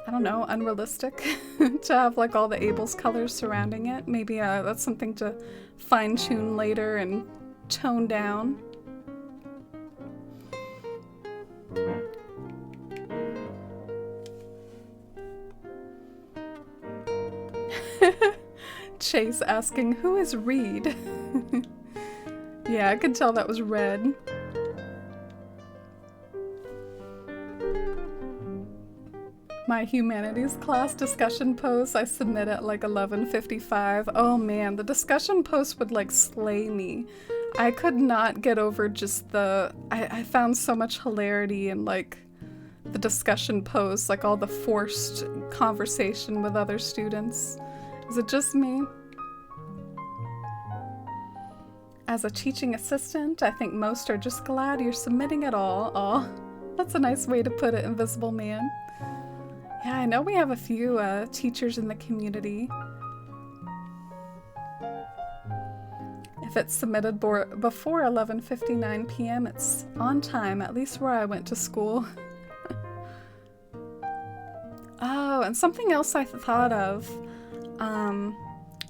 I don't know, unrealistic to have like all the ables colors surrounding it. Maybe that's something to fine tune later and tone down. Chase asking, who is Reed? Yeah, I could tell that was red. My humanities class discussion post I submit at like 11:55. Oh man, the discussion post would like slay me. I could not get over just I found so much hilarity in like the discussion posts, like all the forced conversation with other students. Is it just me? As a teaching assistant, I think most are just glad you're submitting it all. Aw, that's a nice way to put it, Invisible Man. Yeah, I know we have a few teachers in the community. If it's submitted before 11:59 p.m., it's on time, at least where I went to school. Oh, and something else I thought of.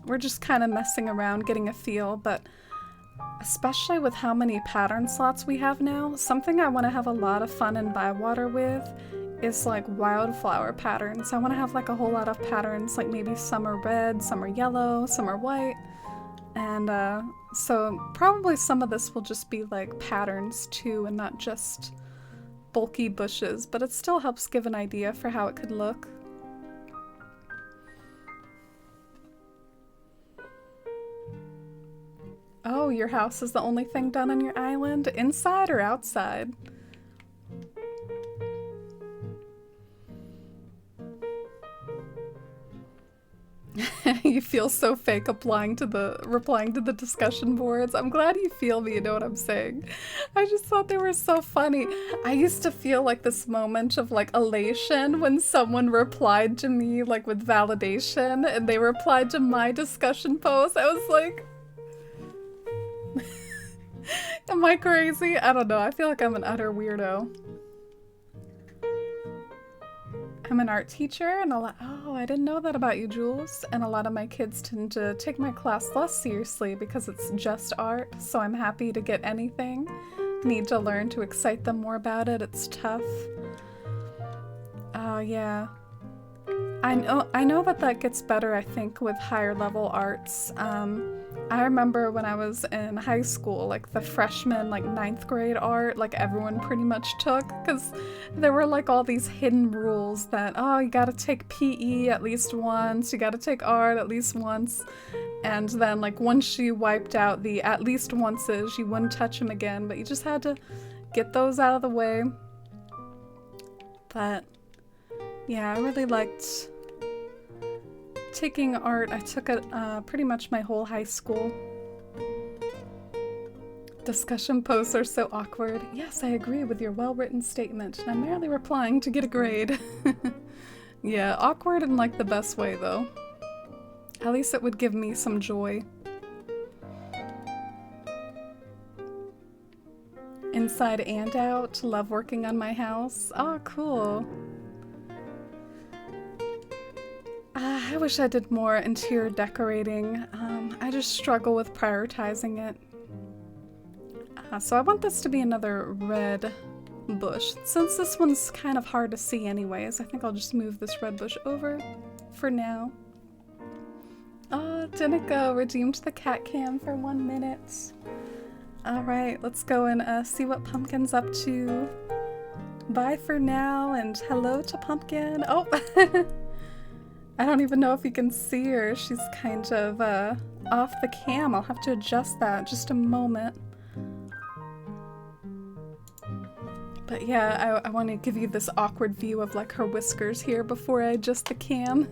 We're just kind of messing around, getting a feel, but especially with how many pattern slots we have now, something I want to have a lot of fun in Bywater with is like wildflower patterns. I want to have like a whole lot of patterns, like maybe some are red, some are yellow, some are white. And so probably some of this will just be like patterns too and not just bulky bushes, but it still helps give an idea for how it could look. Oh, your house is the only thing done on your island? Inside or outside? You feel so fake replying to the discussion boards. I'm glad you feel me, you know what I'm saying? I just thought they were so funny. I used to feel like this moment of like elation when someone replied to me like with validation and they replied to my discussion post. I was like, am I crazy? I don't know. I feel like I'm an utter weirdo. I'm an art teacher and oh, I didn't know that about you, Jules. And a lot of my kids tend to take my class less seriously because it's just art, so I'm happy to get anything. Need to learn to excite them more about it. It's tough. Yeah. I know that gets better, I think, with higher level arts. I remember when I was in high school, like the freshman, like 9th grade art, like everyone pretty much took, because there were like all these hidden rules that, oh, you gotta take PE at least once, you gotta take art at least once, and then like once you wiped out the at least onces, you wouldn't touch them again, but you just had to get those out of the way. But yeah, I really liked taking art. I took it pretty much my whole high school. Discussion posts are so awkward. Yes, I agree with your well-written statement. I'm merely replying to get a grade. Yeah, awkward in like the best way though. At least it would give me some joy. Inside and out. Love working on my house. Oh, cool. I wish I did more interior decorating. I just struggle with prioritizing it. So I want this to be another red bush. Since this one's kind of hard to see anyways, I think I'll just move this red bush over for now. Oh, Danica redeemed the cat cam for 1 minute. Alright, let's go and see what Pumpkin's up to. Bye for now, and hello to Pumpkin. Oh! I don't even know if you can see her. She's kind of off the cam. I'll have to adjust that just a moment. But yeah, I want to give you this awkward view of like her whiskers here before I adjust the cam.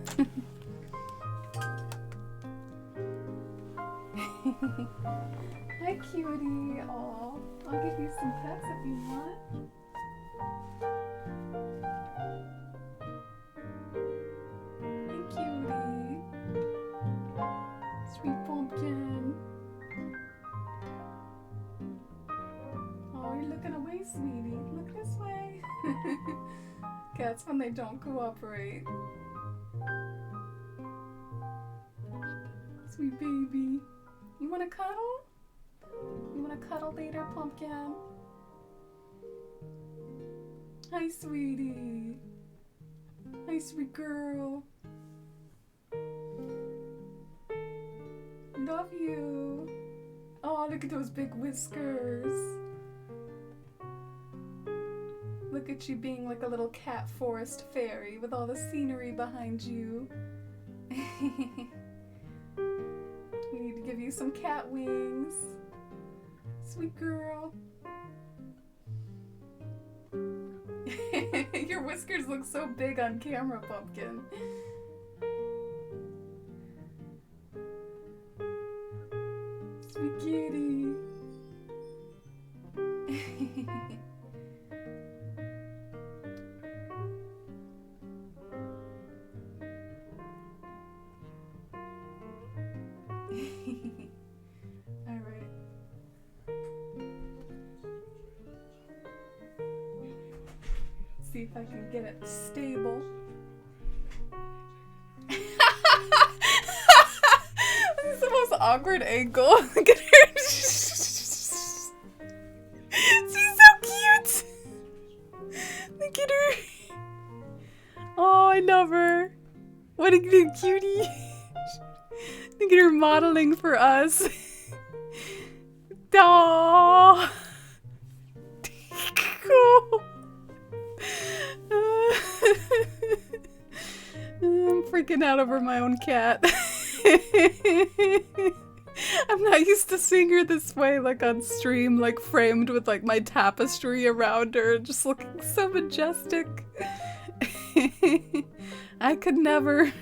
Hi, cutie. Aw, I'll give you some pets if you want. Cutie. Sweet Pumpkin. Oh, you're looking away, sweetie. Look this way. Cats when they don't cooperate. Sweet baby. You wanna cuddle? You wanna cuddle later, Pumpkin? Hi, sweetie. Hi, sweet girl. Love you. Oh, look at those big whiskers. Look at you being like a little cat forest fairy with all the scenery behind you. We need to give you some cat wings. Sweet girl. Your whiskers look so big on camera, Pumpkin. Sweet kitty. Alright. See if I can get it stable. This is the most awkward angle. Look at her. She's so cute. Look at her. Oh, I love her. What a good cutie. Look at her modeling for us. Aww. Cool. I'm freaking out over my own cat. I'm not used to seeing her this way, like on stream, like framed with like my tapestry around her, just looking so majestic. I could never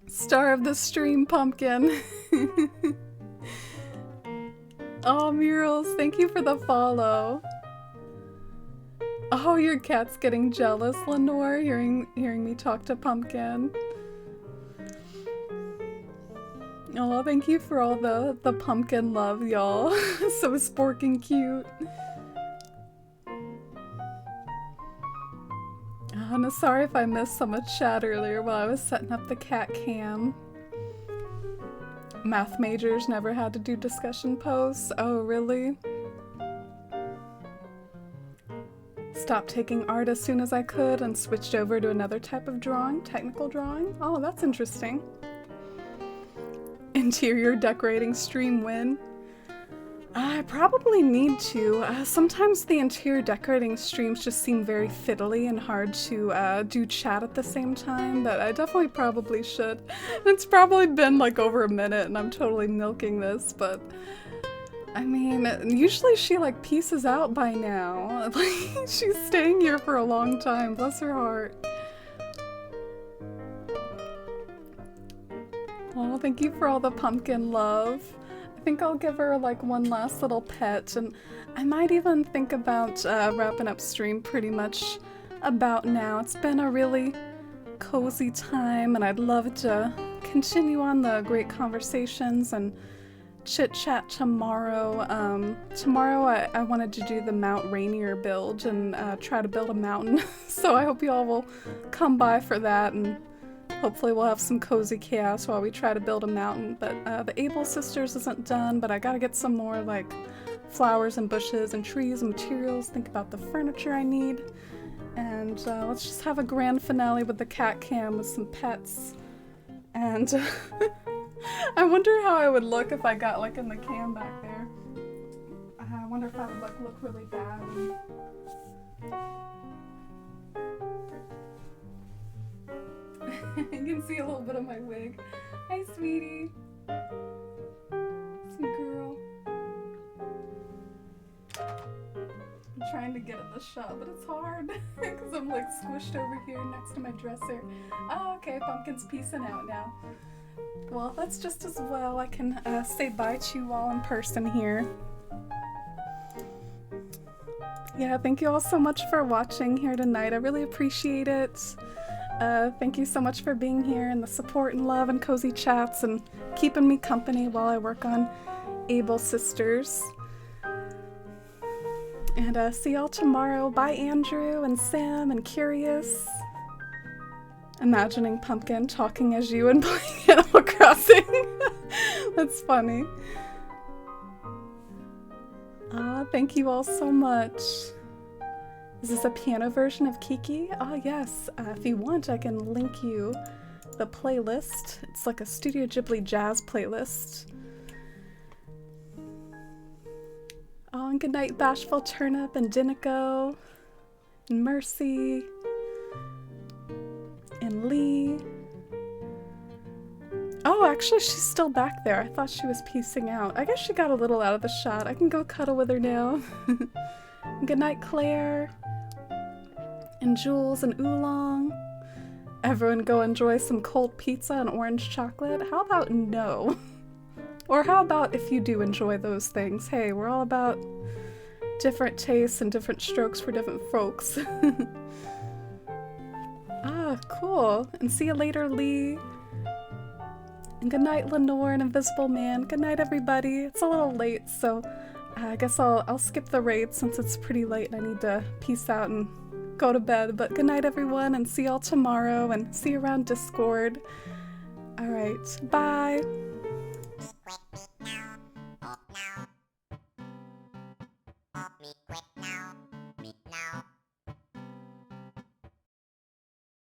starve the stream, Pumpkin. Oh, Murals, thank you for the follow. Oh, your cat's getting jealous, Lenore, hearing me talk to Pumpkin. Oh, thank you for all the pumpkin love, y'all. So sporking cute. Oh, I'm sorry if I missed some of chat earlier while I was setting up the cat cam. Math majors never had to do discussion posts. Oh, really? Stopped taking art as soon as I could and switched over to another type of drawing, technical drawing. Oh, that's interesting. Interior decorating stream win. I probably need to. Sometimes the interior decorating streams just seem very fiddly and hard to do chat at the same time, but I definitely probably should. It's probably been like over a minute and I'm totally milking this, but I mean, usually she like pieces out by now. Like, she's staying here for a long time, bless her heart. Oh, thank you for all the pumpkin love. I think I'll give her like one last little pet, and I might even think about wrapping up stream pretty much about now. It's been a really cozy time, and I'd love to continue on the great conversations and chit-chat tomorrow. Tomorrow I wanted to do the Mount Rainier build and try to build a mountain, so I hope you all will come by for that, and hopefully we'll have some cozy chaos while we try to build a mountain. But the Able Sisters isn't done, but I gotta get some more like flowers and bushes and trees and materials, think about the furniture I need, and let's just have a grand finale with the cat cam with some pets. And I wonder how I would look if I got like in the cam back there. I wonder if I would like look really bad. You can see a little bit of my wig. Hi, sweetie. Sweet girl. I'm trying to get in the shot, but it's hard because I'm like squished over here next to my dresser. Oh, okay, Pumpkin's peacing out now. Well, that's just as well. I can say bye to you all in person here. Yeah, thank you all so much for watching here tonight. I really appreciate it. Thank you so much for being here and the support and love and cozy chats and keeping me company while I work on Able Sisters. And see y'all tomorrow. Bye, Andrew and Sam and Curious. Imagining Pumpkin talking as you and playing Animal Crossing. That's funny. Thank you all so much. Is this a piano version of Kiki? Oh yes, if you want I can link you the playlist. It's like a Studio Ghibli jazz playlist. Oh, and good night Bashful Turnip and Dinico and Mercy and Lee. Oh, actually she's still back there. I thought she was piecing out. I guess she got a little out of the shot. I can go cuddle with her now. Good night Claire. and Jules and Oolong. Everyone go enjoy some cold pizza and orange chocolate. How about no? Or how about if you do enjoy those things? Hey, we're all about different tastes and different strokes for different folks. Ah, cool. And see you later, Lee. And good night, Lenore and Invisible Man. Good night, everybody. It's a little late, so I guess I'll skip the raid since it's pretty late and I need to peace out and go to bed. But good night, everyone, and see y'all tomorrow and see you around Discord. All right, bye.